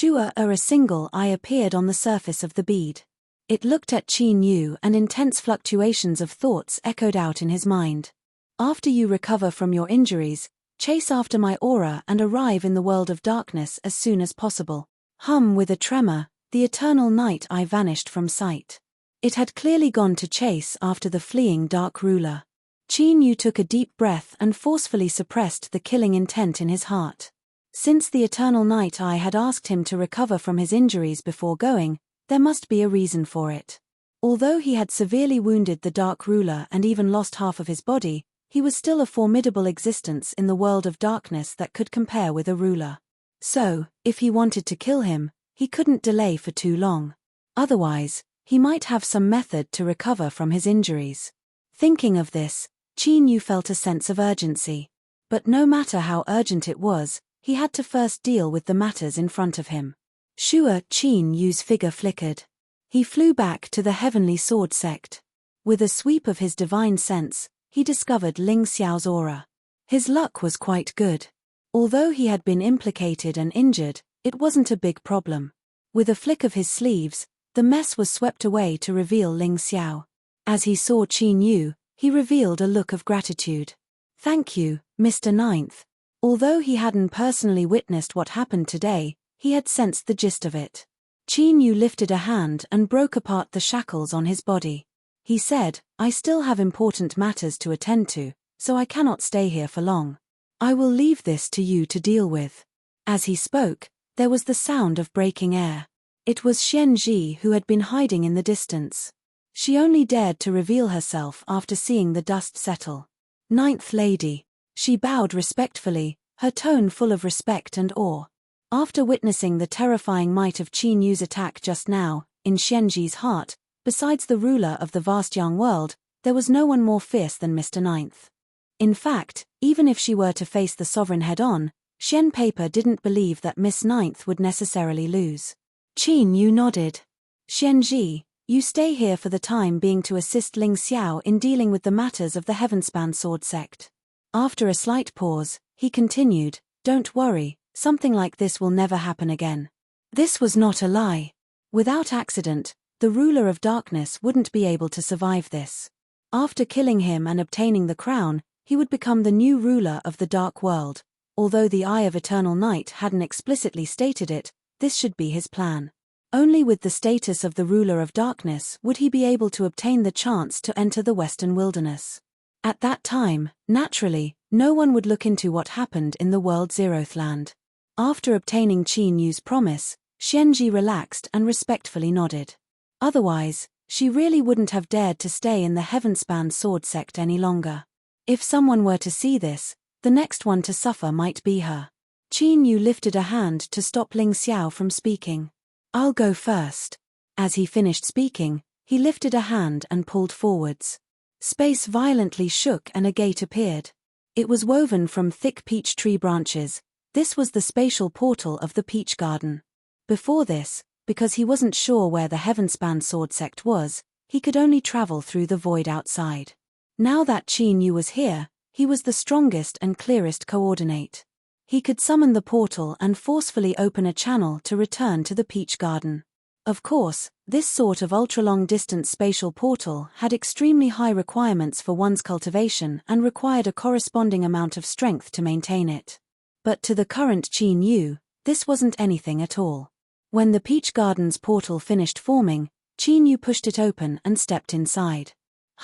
A single eye appeared on the surface of the bead. It looked at Qin Yu, and intense fluctuations of thoughts echoed out in his mind. After you recover from your injuries, chase after my aura and arrive in the world of darkness as soon as possible. With a tremor, the eternal night eye vanished from sight. It had clearly gone to chase after the fleeing dark ruler. Qin Yu took a deep breath and forcefully suppressed the killing intent in his heart. Since the eternal night eye had asked him to recover from his injuries before going, there must be a reason for it. Although he had severely wounded the dark ruler and even lost half of his body, he was still a formidable existence in the world of darkness that could compare with a ruler. So, if he wanted to kill him, he couldn't delay for too long. Otherwise, he might have some method to recover from his injuries. Thinking of this, Qin Yu felt a sense of urgency. But no matter how urgent it was, he had to first deal with the matters in front of him. Sure, Qin Yu's figure flickered. He flew back to the heavenly sword sect. With a sweep of his divine sense, he discovered Ling Xiao's aura. His luck was quite good. Although he had been implicated and injured, it wasn't a big problem. With a flick of his sleeves, the mess was swept away to reveal Ling Xiao. As he saw Qin Yu, he revealed a look of gratitude. Thank you, Mr. Ninth. Although he hadn't personally witnessed what happened today, he had sensed the gist of it. Qin Yu lifted a hand and broke apart the shackles on his body. He said, I still have important matters to attend to, so I cannot stay here for long. I will leave this to you to deal with. As he spoke, there was the sound of breaking air. It was Xian Ji who had been hiding in the distance. She only dared to reveal herself after seeing the dust settle. Ninth Lady. She bowed respectfully, her tone full of respect and awe. After witnessing the terrifying might of Qin Yu's attack just now, in Xian Ji's heart, besides the ruler of the vast young world, there was no one more fierce than Mr. Ninth. In fact, even if she were to face the sovereign head-on, Xian Paper didn't believe that Miss Ninth would necessarily lose. Qin Yu nodded. Xian Ji, you stay here for the time being to assist Ling Xiao in dealing with the matters of the Heavenspan Sword Sect. After a slight pause, he continued, don't worry, something like this will never happen again. This was not a lie. Without accident, the ruler of darkness wouldn't be able to survive this. After killing him and obtaining the crown, he would become the new ruler of the dark world. Although the Eye of Eternal Night hadn't explicitly stated it, this should be his plan. Only with the status of the ruler of darkness would he be able to obtain the chance to enter the Western Wilderness. At that time, naturally, no one would look into what happened in the World Zeroth Land. After obtaining Qin Yu's promise, Xianji relaxed and respectfully nodded. Otherwise, she really wouldn't have dared to stay in the Heavenspan Sword Sect any longer. If someone were to see this, the next one to suffer might be her. Qin Yu lifted a hand to stop Ling Xiao from speaking. I'll go first. As he finished speaking, he lifted a hand and pulled forwards. Space violently shook and a gate appeared. It was woven from thick peach tree branches. This was the spatial portal of the Peach Garden. Before this, because he wasn't sure where the Heavenspan Sword Sect was, he could only travel through the void outside. Now that Qin Yu was here, he was the strongest and clearest coordinate. He could summon the portal and forcefully open a channel to return to the Peach Garden. Of course, this sort of ultra-long-distance spatial portal had extremely high requirements for one's cultivation and required a corresponding amount of strength to maintain it. But to the current Qin Yu, this wasn't anything at all. When the Peach Garden's portal finished forming, Qin Yu pushed it open and stepped inside.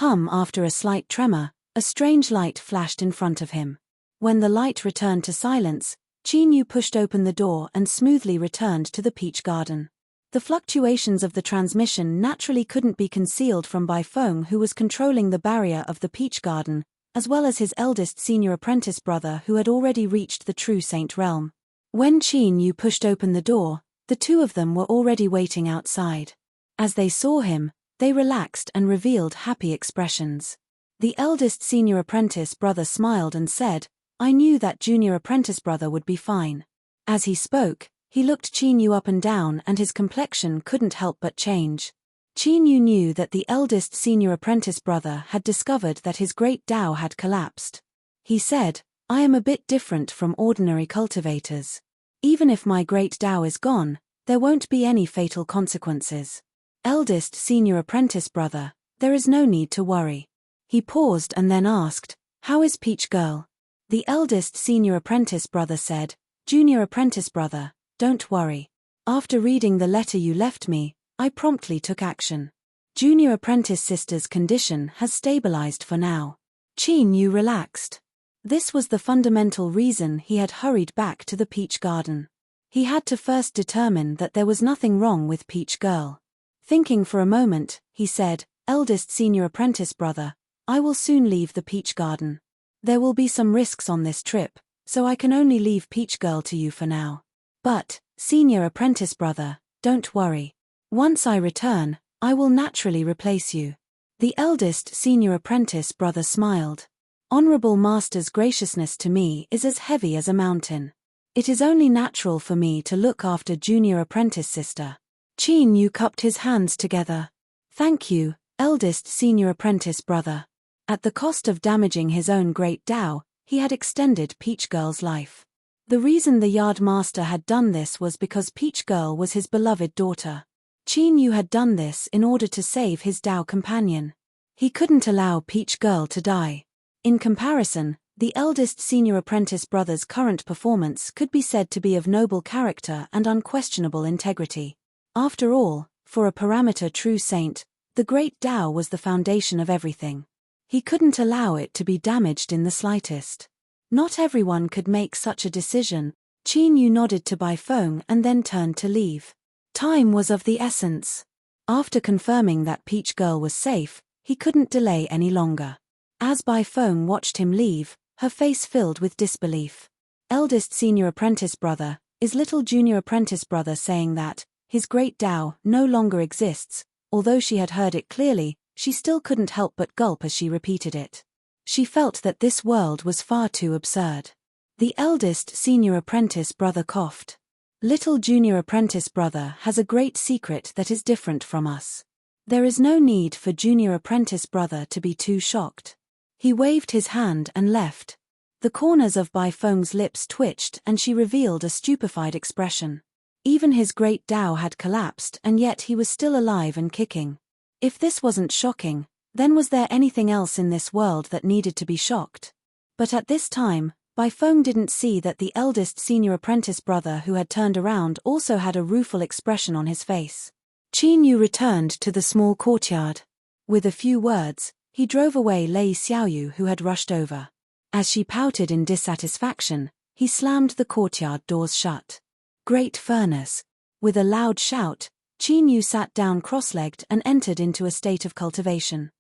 After a slight tremor, a strange light flashed in front of him. When the light returned to silence, Qin Yu pushed open the door and smoothly returned to the Peach Garden. The fluctuations of the transmission naturally couldn't be concealed from Bai Feng, who was controlling the barrier of the Peach Garden, as well as his eldest senior apprentice brother who had already reached the true Saint realm. When Qin Yu pushed open the door, the two of them were already waiting outside. As they saw him, they relaxed and revealed happy expressions. The eldest senior apprentice brother smiled and said, I knew that junior apprentice brother would be fine. As he spoke, he looked Qin Yu up and down and his complexion couldn't help but change. Qin Yu knew that the eldest senior apprentice brother had discovered that his great Tao had collapsed. He said, I am a bit different from ordinary cultivators. Even if my great Tao is gone, there won't be any fatal consequences. Eldest senior apprentice brother, there is no need to worry. He paused and then asked, how is Peach Girl? The eldest senior apprentice brother said, junior apprentice brother, don't worry. After reading the letter you left me, I promptly took action. Junior apprentice sister's condition has stabilized for now. Qin Yu relaxed. This was the fundamental reason he had hurried back to the peach garden. He had to first determine that there was nothing wrong with Peach Girl. Thinking for a moment, he said, eldest senior apprentice brother, I will soon leave the peach garden. There will be some risks on this trip, so I can only leave Peach Girl to you for now. But, senior apprentice brother, don't worry. Once I return, I will naturally replace you. The eldest senior apprentice brother smiled. Honorable master's graciousness to me is as heavy as a mountain. It is only natural for me to look after junior apprentice sister. Qin Yu cupped his hands together. Thank you, eldest senior apprentice brother. At the cost of damaging his own great Tao, he had extended Peach Girl's life. The reason the yard master had done this was because Peach Girl was his beloved daughter. Qin Yu had done this in order to save his Tao companion. He couldn't allow Peach Girl to die. In comparison, the eldest senior apprentice brother's current performance could be said to be of noble character and unquestionable integrity. After all, for a parameter true saint, the great Tao was the foundation of everything. He couldn't allow it to be damaged in the slightest. Not everyone could make such a decision. Qin Yu nodded to Bai Feng and then turned to leave. Time was of the essence. After confirming that Peach Girl was safe, he couldn't delay any longer. As Bai Feng watched him leave, her face filled with disbelief. Eldest senior apprentice brother, is little junior apprentice brother saying that his great Tao no longer exists? Although she had heard it clearly, she still couldn't help but gulp as she repeated it. She felt that this world was far too absurd. The eldest senior apprentice brother coughed. Little junior apprentice brother has a great secret that is different from us. There is no need for junior apprentice brother to be too shocked. He waved his hand and left. The corners of Bai Feng's lips twitched and she revealed a stupefied expression. Even his great Tao had collapsed and yet he was still alive and kicking. If this wasn't shocking, then was there anything else in this world that needed to be shocked? But at this time, Bai Feng didn't see that the eldest senior apprentice brother who had turned around also had a rueful expression on his face. Qin Yu returned to the small courtyard. With a few words, he drove away Lei Xiaoyu who had rushed over. As she pouted in dissatisfaction, he slammed the courtyard doors shut. Great furnace. With a loud shout, Qin Yu sat down cross-legged and entered into a state of cultivation.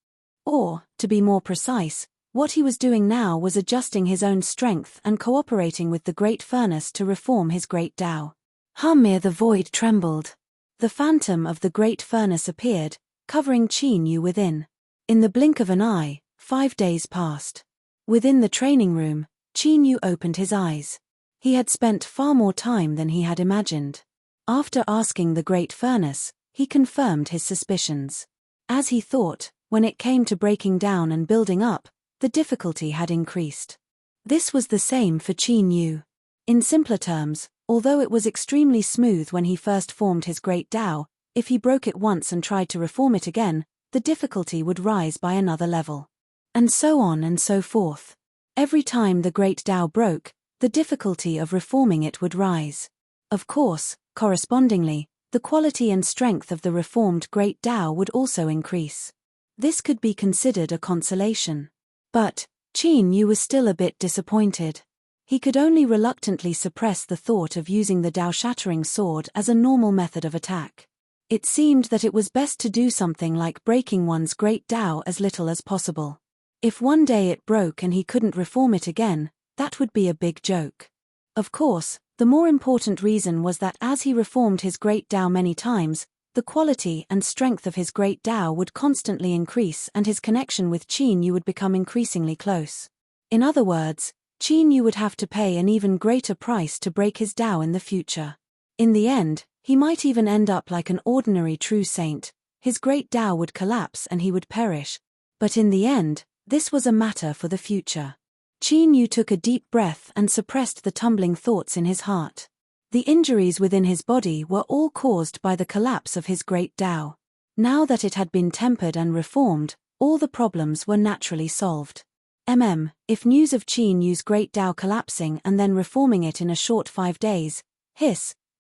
Or, to be more precise, what he was doing now was adjusting his own strength and cooperating with the great furnace to reform his great Tao. Humir the void trembled. The phantom of the great furnace appeared, covering Qin Yu within. In the blink of an eye, 5 days passed. Within the training room, Qin Yu opened his eyes. He had spent far more time than he had imagined. After asking the great furnace, he confirmed his suspicions. As he thought, when it came to breaking down and building up, the difficulty had increased. This was the same for Qin Yu. In simpler terms, although it was extremely smooth when he first formed his great Tao, if he broke it once and tried to reform it again, the difficulty would rise by another level. And so on and so forth. Every time the great Tao broke, the difficulty of reforming it would rise. Of course, correspondingly, the quality and strength of the reformed great Tao would also increase. This could be considered a consolation. But, Qin Yu was still a bit disappointed. He could only reluctantly suppress the thought of using the Tao-shattering sword as a normal method of attack. It seemed that it was best to do something like breaking one's great Tao as little as possible. If one day it broke and he couldn't reform it again, that would be a big joke. Of course, the more important reason was that as he reformed his great Tao many times, the quality and strength of his great Tao would constantly increase and his connection with Qin Yu would become increasingly close. In other words, Qin Yu would have to pay an even greater price to break his Tao in the future. In the end, he might even end up like an ordinary true saint. His great Tao would collapse and he would perish. But in the end, this was a matter for the future. Qin Yu took a deep breath and suppressed the tumbling thoughts in his heart. The injuries within his body were all caused by the collapse of his great Tao. Now that it had been tempered and reformed, all the problems were naturally solved. If news of Qin Yu's great Tao collapsing and then reforming it in a short 5 days,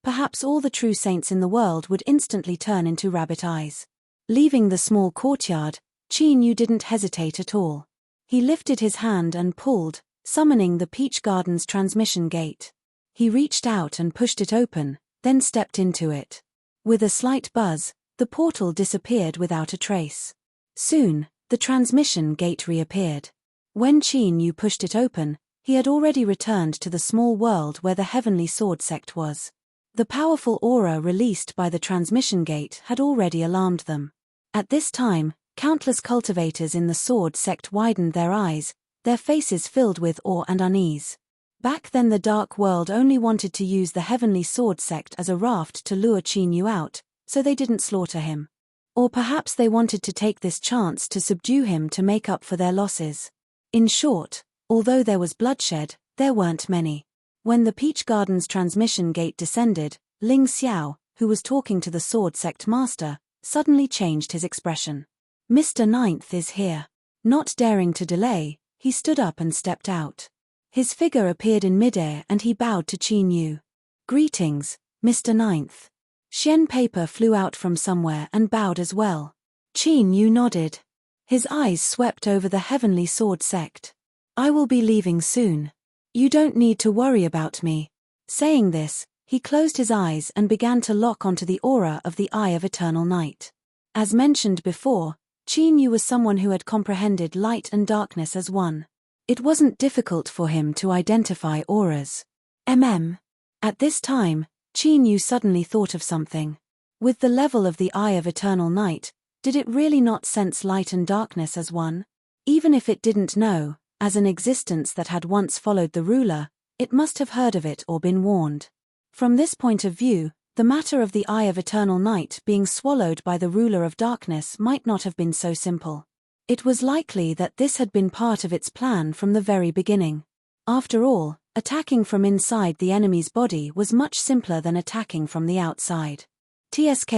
perhaps all the true saints in the world would instantly turn into rabbit eyes. Leaving the small courtyard, Qin Yu didn't hesitate at all. He lifted his hand and pulled, summoning the Peach Garden's transmission gate. He reached out and pushed it open, then stepped into it. With a slight buzz, the portal disappeared without a trace. Soon, the transmission gate reappeared. When Qin Yu pushed it open, he had already returned to the small world where the Heavenly Sword sect was. The powerful aura released by the transmission gate had already alarmed them. At this time, countless cultivators in the sword sect widened their eyes, their faces filled with awe and unease. Back then the Dark World only wanted to use the Heavenly Sword sect as a raft to lure Qin Yu out, so they didn't slaughter him. Or perhaps they wanted to take this chance to subdue him to make up for their losses. In short, although there was bloodshed, there weren't many. When the Peach Garden's transmission gate descended, Ling Xiao, who was talking to the sword sect master, suddenly changed his expression. Mr. Ninth is here. Not daring to delay, he stood up and stepped out. His figure appeared in midair and he bowed to Qin Yu. Greetings, Mr. Ninth. Xian Paper flew out from somewhere and bowed as well. Qin Yu nodded. His eyes swept over the Heavenly Sword sect. I will be leaving soon. You don't need to worry about me. Saying this, he closed his eyes and began to lock onto the aura of the Eye of Eternal Night. As mentioned before, Qin Yu was someone who had comprehended light and darkness as one. It wasn't difficult for him to identify auras. At this time, Qin Yu suddenly thought of something. With the level of the Eye of Eternal Night, did it really not sense light and darkness as one? Even if it didn't know, as an existence that had once followed the ruler, it must have heard of it or been warned. From this point of view, the matter of the Eye of Eternal Night being swallowed by the ruler of darkness might not have been so simple. It was likely that this had been part of its plan from the very beginning. After all, attacking from inside the enemy's body was much simpler than attacking from the outside. TSK,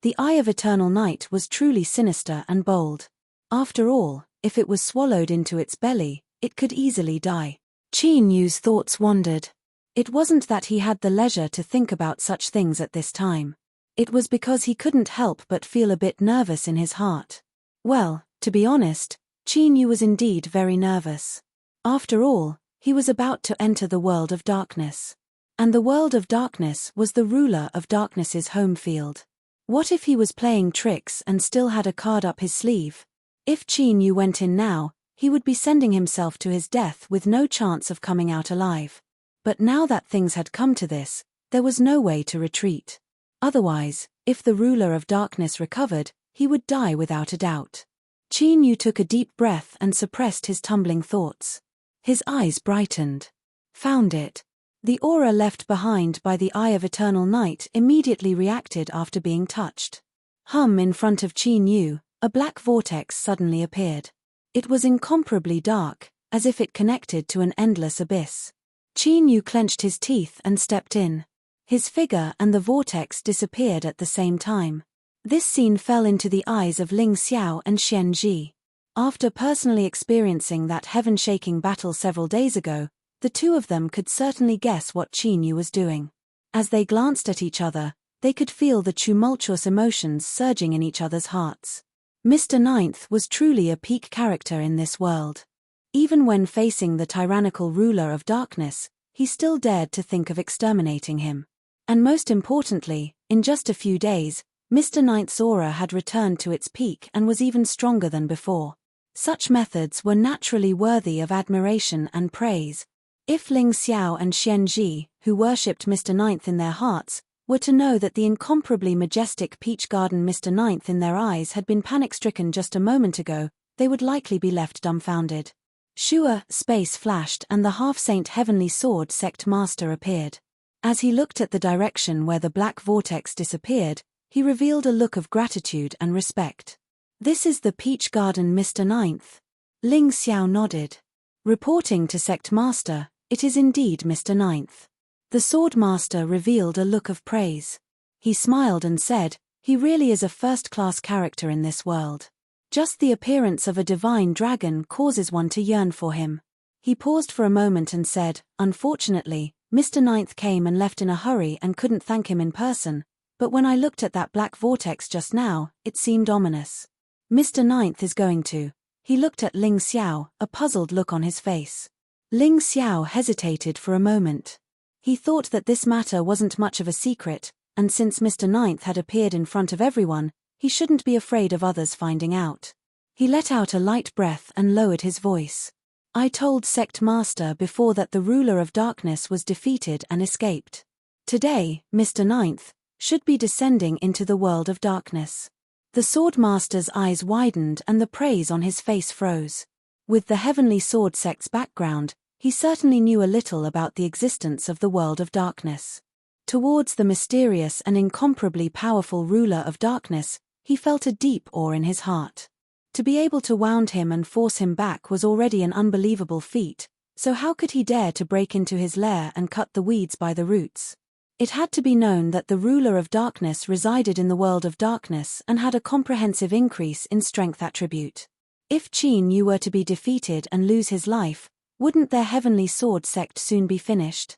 the Eye of Eternal Night was truly sinister and bold. After all, if it was swallowed into its belly, it could easily die. Qin Yu's thoughts wandered. It wasn't that he had the leisure to think about such things at this time. It was because he couldn't help but feel a bit nervous in his heart. Well, to be honest, Qin Yu was indeed very nervous. After all, he was about to enter the world of darkness. And the world of darkness was the ruler of darkness's home field. What if he was playing tricks and still had a card up his sleeve? If Qin Yu went in now, he would be sending himself to his death with no chance of coming out alive. But now that things had come to this, there was no way to retreat. Otherwise, if the ruler of darkness recovered, he would die without a doubt. Qin Yu took a deep breath and suppressed his tumbling thoughts. His eyes brightened. Found it. The aura left behind by the Eye of Eternal Night immediately reacted after being touched. In front of Qin Yu, a black vortex suddenly appeared. It was incomparably dark, as if it connected to an endless abyss. Qin Yu clenched his teeth and stepped in. His figure and the vortex disappeared at the same time. This scene fell into the eyes of Ling Xiao and Xian Ji. After personally experiencing that heaven-shaking battle several days ago, the two of them could certainly guess what Qin Yu was doing. As they glanced at each other, they could feel the tumultuous emotions surging in each other's hearts. Mr. Ninth was truly a peak character in this world. Even when facing the tyrannical ruler of darkness, he still dared to think of exterminating him. And most importantly, in just a few days, Mr. Ninth's aura had returned to its peak and was even stronger than before. Such methods were naturally worthy of admiration and praise. If Ling Xiao and Xian Ji, who worshipped Mr. Ninth in their hearts, were to know that the incomparably majestic Peach Garden Mr. Ninth in their eyes had been panic-stricken just a moment ago, they would likely be left dumbfounded. Space flashed and the half-saint Heavenly Sword sect master appeared. As he looked at the direction where the black vortex disappeared, he revealed a look of gratitude and respect. This is the Peach Garden Mr. Ninth. Ling Xiao nodded. Reporting to sect master, it is indeed Mr. Ninth. The sword master revealed a look of praise. He smiled and said, He really is a first-class character in this world. Just the appearance of a divine dragon causes one to yearn for him. He paused for a moment and said, "Unfortunately, Mr. Ninth came and left in a hurry and couldn't thank him in person, but when I looked at that black vortex just now, it seemed ominous. Mr. Ninth is going to." He looked at Ling Xiao, a puzzled look on his face. Ling Xiao hesitated for a moment. He thought that this matter wasn't much of a secret, and since Mr. Ninth had appeared in front of everyone, he shouldn't be afraid of others finding out. He let out a light breath and lowered his voice. "I told Sect Master before that the ruler of darkness was defeated and escaped. Today, Mr. Ninth should be descending into the world of darkness." The Sword Master's eyes widened and the praise on his face froze. With the Heavenly Sword Sect's background, he certainly knew a little about the existence of the world of darkness. Towards the mysterious and incomparably powerful ruler of darkness, he felt a deep awe in his heart. To be able to wound him and force him back was already an unbelievable feat, so how could he dare to break into his lair and cut the weeds by the roots? It had to be known that the ruler of darkness resided in the world of darkness and had a comprehensive increase in strength attribute. If Qin Yu were to be defeated and lose his life, wouldn't their Heavenly Sword sect soon be finished?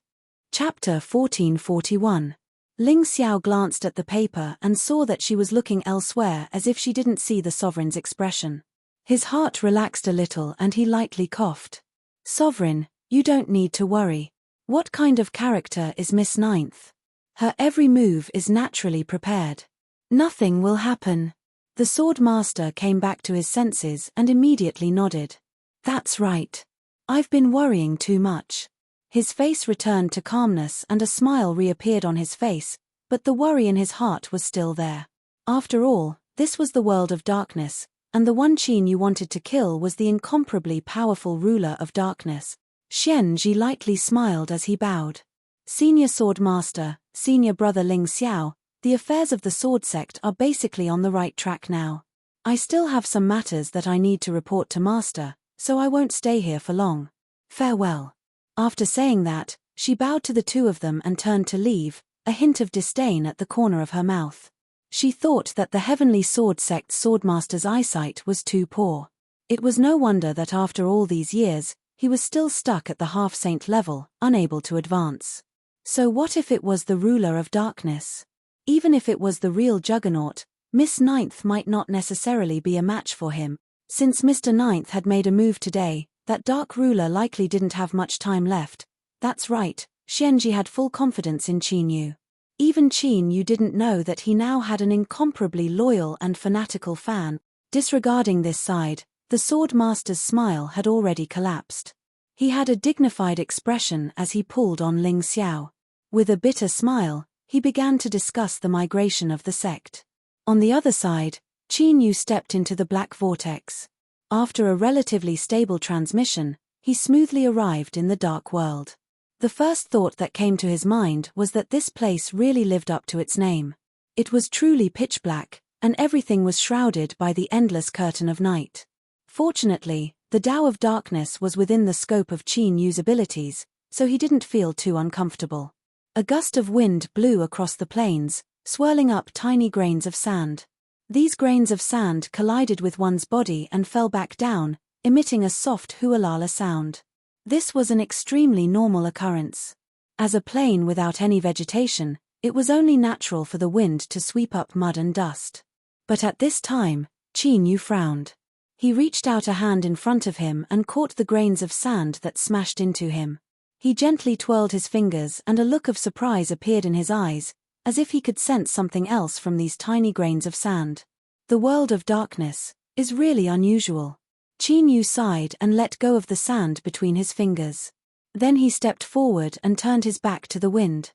Chapter 1441. Ling Xiao glanced at the paper and saw that she was looking elsewhere as if she didn't see the sovereign's expression. His heart relaxed a little and he lightly coughed. "Sovereign, you don't need to worry. What kind of character is Miss Ninth? Her every move is naturally prepared. Nothing will happen." The Sword Master came back to his senses and immediately nodded. "That's right. I've been worrying too much." His face returned to calmness and a smile reappeared on his face, but the worry in his heart was still there. After all, this was the world of darkness, and the one Qin Yu wanted to kill was the incomparably powerful ruler of darkness. Xian Ji lightly smiled as he bowed. "Senior Sword Master, Senior Brother Ling Xiao, the affairs of the Sword Sect are basically on the right track now. I still have some matters that I need to report to Master, so I won't stay here for long. Farewell." After saying that, she bowed to the two of them and turned to leave, a hint of disdain at the corner of her mouth. She thought that the Heavenly Sword Sect's Swordmaster's eyesight was too poor. It was no wonder that after all these years, he was still stuck at the half-saint level, unable to advance. So what if it was the ruler of darkness? Even if it was the real Juggernaut, Miss Ninth might not necessarily be a match for him. Since Mr. Ninth had made a move today, that dark ruler likely didn't have much time left. That's right, Xianji had full confidence in Qin Yu. Even Qin Yu didn't know that he now had an incomparably loyal and fanatical fan. Disregarding this side, the Sword Master's smile had already collapsed. He had a dignified expression as he pulled on Ling Xiao. With a bitter smile, he began to discuss the migration of the sect. On the other side, Qin Yu stepped into the black vortex. After a relatively stable transmission, he smoothly arrived in the dark world. The first thought that came to his mind was that this place really lived up to its name. It was truly pitch black, and everything was shrouded by the endless curtain of night. Fortunately, the Tao of Darkness was within the scope of Qin Yu's abilities, so he didn't feel too uncomfortable. A gust of wind blew across the plains, swirling up tiny grains of sand. These grains of sand collided with one's body and fell back down, emitting a soft hualala sound. This was an extremely normal occurrence. As a plain without any vegetation, it was only natural for the wind to sweep up mud and dust. But at this time, Qin Yu frowned. He reached out a hand in front of him and caught the grains of sand that smashed into him. He gently twirled his fingers and a look of surprise appeared in his eyes, as if he could sense something else from these tiny grains of sand. The world of darkness is really unusual. Qin Yu sighed and let go of the sand between his fingers. Then he stepped forward and turned his back to the wind.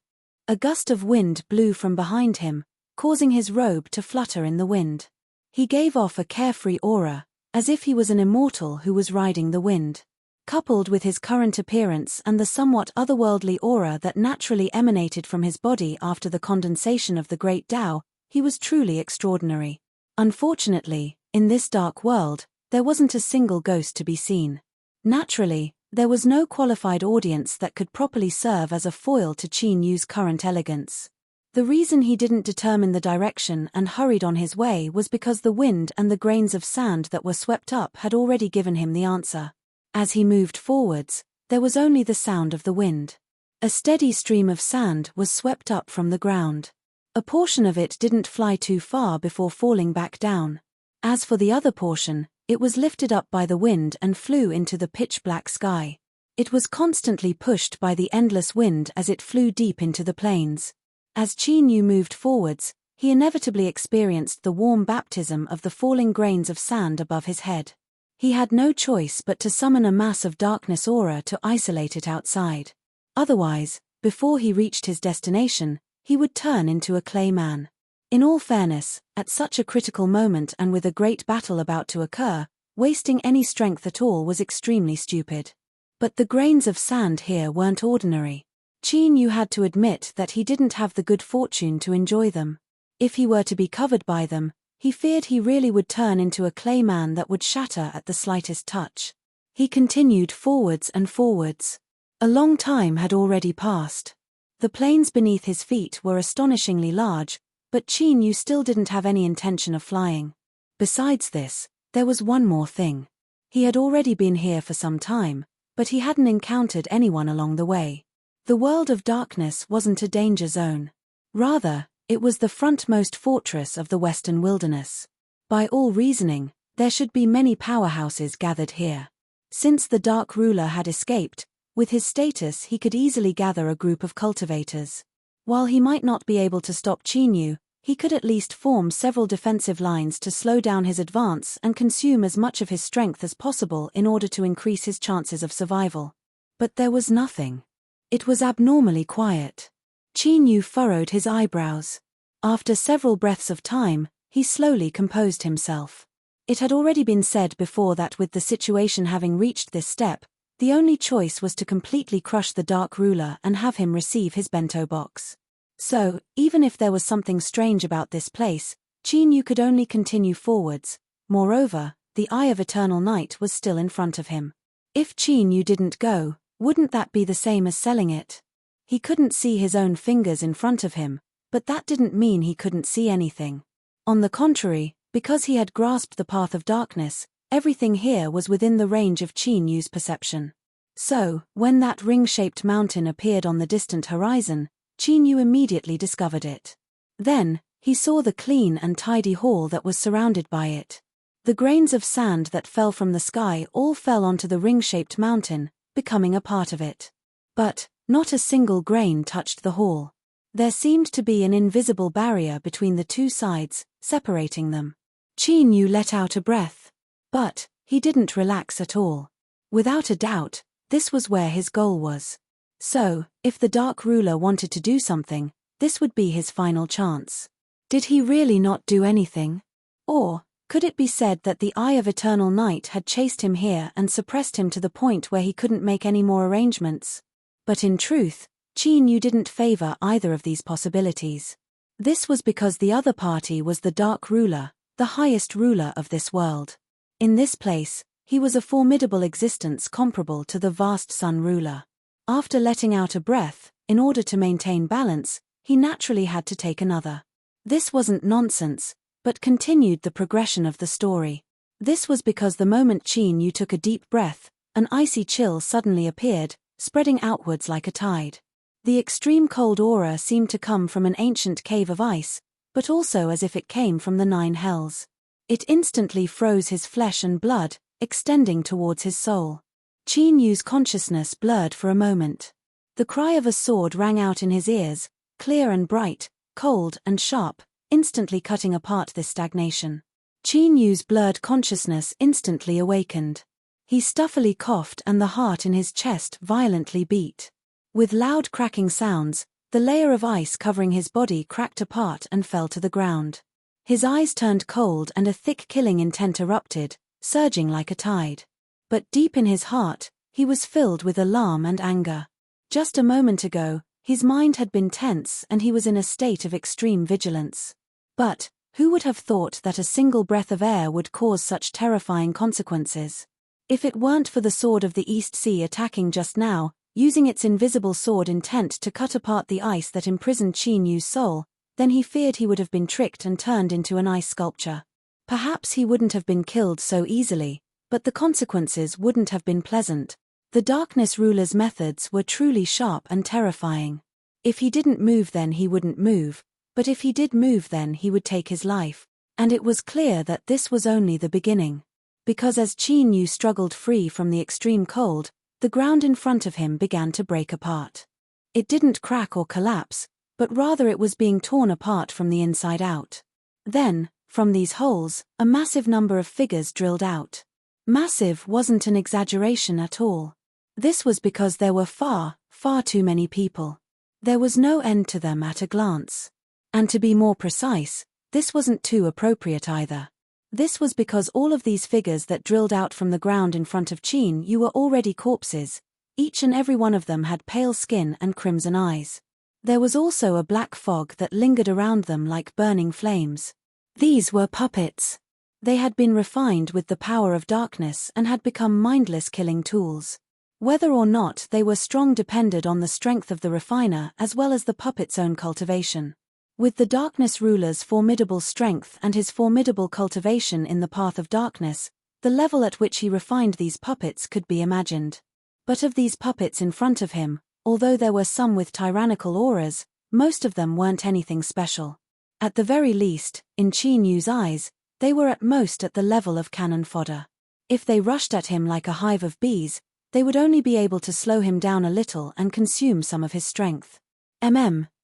A gust of wind blew from behind him, causing his robe to flutter in the wind. He gave off a carefree aura, as if he was an immortal who was riding the wind. Coupled with his current appearance and the somewhat otherworldly aura that naturally emanated from his body after the condensation of the Great Tao, he was truly extraordinary. Unfortunately, in this dark world, there wasn't a single ghost to be seen. Naturally, there was no qualified audience that could properly serve as a foil to Qin Yu's current elegance. The reason he didn't determine the direction and hurried on his way was because the wind and the grains of sand that were swept up had already given him the answer. As he moved forwards, there was only the sound of the wind. A steady stream of sand was swept up from the ground. A portion of it didn't fly too far before falling back down. As for the other portion, it was lifted up by the wind and flew into the pitch-black sky. It was constantly pushed by the endless wind as it flew deep into the plains. As Qin Yu moved forwards, he inevitably experienced the warm baptism of the falling grains of sand above his head. He had no choice but to summon a mass of darkness aura to isolate it outside. Otherwise, before he reached his destination, he would turn into a clay man. In all fairness, at such a critical moment and with a great battle about to occur, wasting any strength at all was extremely stupid. But the grains of sand here weren't ordinary. Qin Yu had to admit that he didn't have the good fortune to enjoy them. If he were to be covered by them, he feared he really would turn into a clay man that would shatter at the slightest touch. He continued forwards and forwards. A long time had already passed. The plains beneath his feet were astonishingly large, but Qin Yu still didn't have any intention of flying. Besides this, there was one more thing. He had already been here for some time, but he hadn't encountered anyone along the way. The world of darkness wasn't a danger zone. Rather, it was the frontmost fortress of the western wilderness. By all reasoning, there should be many powerhouses gathered here. Since the Dark Ruler had escaped, with his status he could easily gather a group of cultivators. While he might not be able to stop Qin Yu, he could at least form several defensive lines to slow down his advance and consume as much of his strength as possible in order to increase his chances of survival. But there was nothing. It was abnormally quiet. Qin Yu furrowed his eyebrows. After several breaths of time, he slowly composed himself. It had already been said before that with the situation having reached this step, the only choice was to completely crush the Dark Ruler and have him receive his bento box. So, even if there was something strange about this place, Qin Yu could only continue forwards. Moreover, the Eye of Eternal Night was still in front of him. If Qin Yu didn't go, wouldn't that be the same as selling it? He couldn't see his own fingers in front of him, but that didn't mean he couldn't see anything. On the contrary, because he had grasped the path of darkness, everything here was within the range of Qin Yu's perception. So, when that ring-shaped mountain appeared on the distant horizon, Qin Yu immediately discovered it. Then, he saw the clean and tidy hall that was surrounded by it. The grains of sand that fell from the sky all fell onto the ring-shaped mountain, becoming a part of it. But, not a single grain touched the hall. There seemed to be an invisible barrier between the two sides, separating them. Qin Yu let out a breath. But, he didn't relax at all. Without a doubt, this was where his goal was. So, if the Dark Ruler wanted to do something, this would be his final chance. Did he really not do anything? Or, could it be said that the Eye of Eternal Night had chased him here and suppressed him to the point where he couldn't make any more arrangements? But in truth, Qin Yu didn't favor either of these possibilities. This was because the other party was the Dark Ruler, the highest ruler of this world. In this place, he was a formidable existence comparable to the vast Sun Ruler. After letting out a breath, in order to maintain balance, he naturally had to take another. This wasn't nonsense, but continued the progression of the story. This was because the moment Qin Yu took a deep breath, an icy chill suddenly appeared, spreading outwards like a tide. The extreme cold aura seemed to come from an ancient cave of ice, but also as if it came from the nine hells. It instantly froze his flesh and blood, extending towards his soul. Qin Yu's consciousness blurred for a moment. The cry of a sword rang out in his ears, clear and bright, cold and sharp, instantly cutting apart this stagnation. Qin Yu's blurred consciousness instantly awakened. He stuffily coughed and the heart in his chest violently beat. With loud cracking sounds, the layer of ice covering his body cracked apart and fell to the ground. His eyes turned cold and a thick killing intent erupted, surging like a tide. But deep in his heart, he was filled with alarm and anger. Just a moment ago, his mind had been tense and he was in a state of extreme vigilance. But, who would have thought that a single breath of air would cause such terrifying consequences? If it weren't for the Sword of the East Sea attacking just now, using its invisible sword intent to cut apart the ice that imprisoned Qin Yu's soul. Then he feared he would have been tricked and turned into an ice sculpture. Perhaps he wouldn't have been killed so easily, but the consequences wouldn't have been pleasant. The darkness ruler's methods were truly sharp and terrifying. If he didn't move, then he wouldn't move, but if he did move, then he would take his life. And it was clear that this was only the beginning. Because as Qin Yu struggled free from the extreme cold, the ground in front of him began to break apart. It didn't crack or collapse, but rather it was being torn apart from the inside out. Then, from these holes, a massive number of figures drilled out. Massive wasn't an exaggeration at all. This was because there were far, far too many people. There was no end to them at a glance. And to be more precise, this wasn't too appropriate either. This was because all of these figures that drilled out from the ground in front of Qin Yu were already corpses. Each and every one of them had pale skin and crimson eyes. There was also a black fog that lingered around them like burning flames. These were puppets. They had been refined with the power of darkness and had become mindless killing tools. Whether or not they were strong depended on the strength of the refiner as well as the puppet's own cultivation. With the darkness ruler's formidable strength and his formidable cultivation in the path of darkness, the level at which he refined these puppets could be imagined. But of these puppets in front of him, although there were some with tyrannical auras, most of them weren't anything special. At the very least, in Qin Yu's eyes, they were at most at the level of cannon fodder. If they rushed at him like a hive of bees, they would only be able to slow him down a little and consume some of his strength.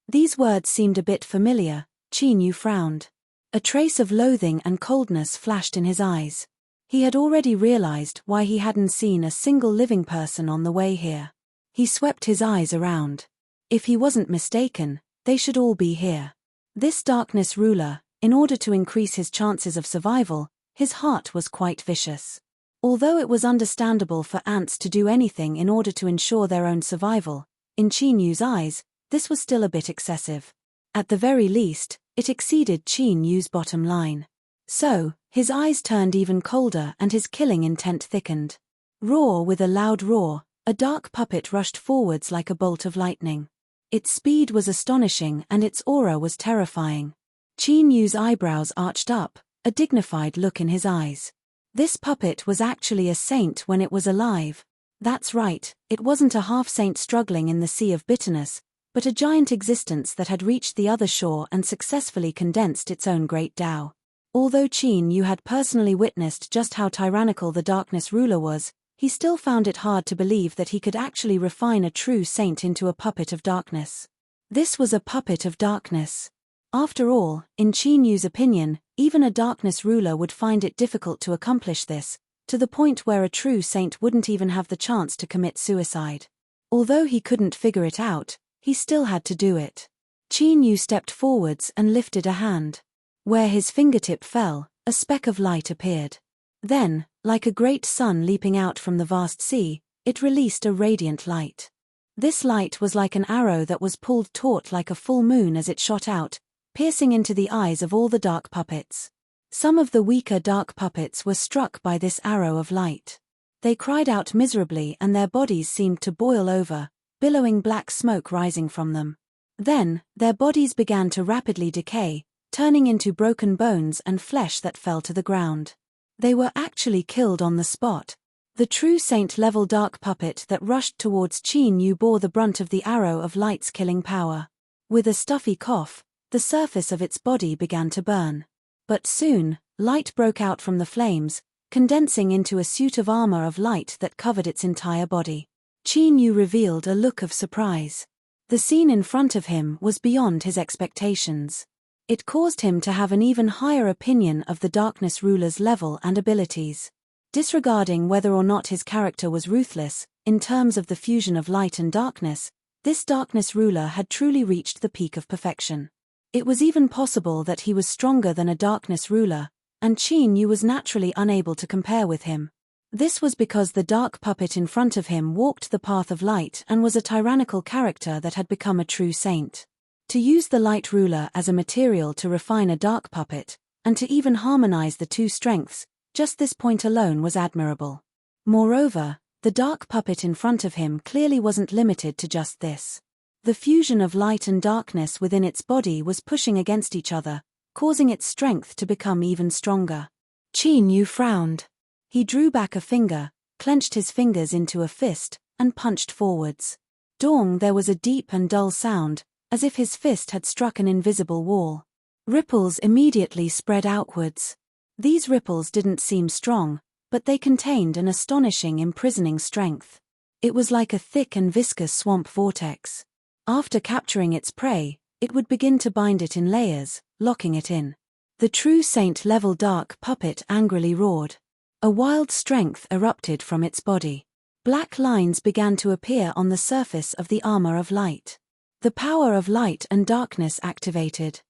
These words seemed a bit familiar. Qin Yu frowned. A trace of loathing and coldness flashed in his eyes. He had already realized why he hadn't seen a single living person on the way here. He swept his eyes around. If he wasn't mistaken, they should all be here. This darkness ruler, in order to increase his chances of survival, his heart was quite vicious. Although it was understandable for ants to do anything in order to ensure their own survival, in Qin Yu's eyes, this was still a bit excessive. At the very least, it exceeded Qin Yu's bottom line. So, his eyes turned even colder and his killing intent thickened. Roar with a loud roar, a dark puppet rushed forwards like a bolt of lightning. Its speed was astonishing and its aura was terrifying. Qin Yu's eyebrows arched up, a dignified look in his eyes. This puppet was actually a saint when it was alive. That's right, it wasn't a half-saint struggling in the sea of bitterness, but a giant existence that had reached the other shore and successfully condensed its own great Tao. Although Qin Yu had personally witnessed just how tyrannical the darkness ruler was, he still found it hard to believe that he could actually refine a true saint into a puppet of darkness. This was a puppet of darkness. After all, in Qin Yu's opinion, even a darkness ruler would find it difficult to accomplish this, to the point where a true saint wouldn't even have the chance to commit suicide. Although he couldn't figure it out, he still had to do it. Qin Yu stepped forwards and lifted a hand. Where his fingertip fell, a speck of light appeared. Then, like a great sun leaping out from the vast sea, it released a radiant light. This light was like an arrow that was pulled taut like a full moon as it shot out, piercing into the eyes of all the dark puppets. Some of the weaker dark puppets were struck by this arrow of light. They cried out miserably and their bodies seemed to boil over, billowing black smoke rising from them. Then, their bodies began to rapidly decay, turning into broken bones and flesh that fell to the ground. They were actually killed on the spot. The true saint-level dark puppet that rushed towards Qin Yu bore the brunt of the arrow of light's killing power. With a stuffy cough, the surface of its body began to burn. But soon, light broke out from the flames, condensing into a suit of armor of light that covered its entire body. Qin Yu revealed a look of surprise. The scene in front of him was beyond his expectations. It caused him to have an even higher opinion of the darkness ruler's level and abilities. Disregarding whether or not his character was ruthless, in terms of the fusion of light and darkness, this darkness ruler had truly reached the peak of perfection. It was even possible that he was stronger than a darkness ruler, and Qin Yu was naturally unable to compare with him. This was because the dark puppet in front of him walked the path of light and was a tyrannical character that had become a true saint. To use the light ruler as a material to refine a dark puppet, and to even harmonize the two strengths, just this point alone was admirable. Moreover, The dark puppet in front of him clearly wasn't limited to just this. The fusion of light and darkness within its body was pushing against each other, causing its strength to become even stronger. Qin Yu frowned. He drew back a finger, clenched his fingers into a fist, and punched forwards. Dong! There was a deep and dull sound, as if his fist had struck an invisible wall. Ripples immediately spread outwards. These ripples didn't seem strong, but they contained an astonishing imprisoning strength. It was like a thick and viscous swamp vortex. After capturing its prey, it would begin to bind it in layers, locking it in. The true saint-level dark puppet angrily roared. A wild strength erupted from its body. Black lines began to appear on the surface of the armor of light. The power of light and darkness activated.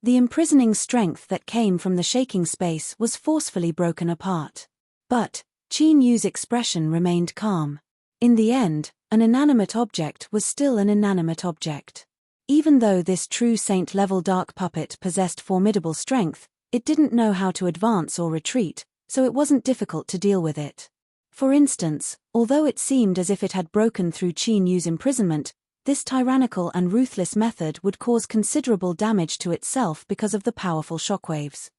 The imprisoning strength that came from the shaking space was forcefully broken apart. But Qin Yu's expression remained calm. In the end, an inanimate object was still an inanimate object. Even though this true saint-level dark puppet possessed formidable strength, it didn't know how to advance or retreat, so it wasn't difficult to deal with it. For instance, although it seemed as if it had broken through Qin Yu's imprisonment, this tyrannical and ruthless method would cause considerable damage to itself because of the powerful shockwaves.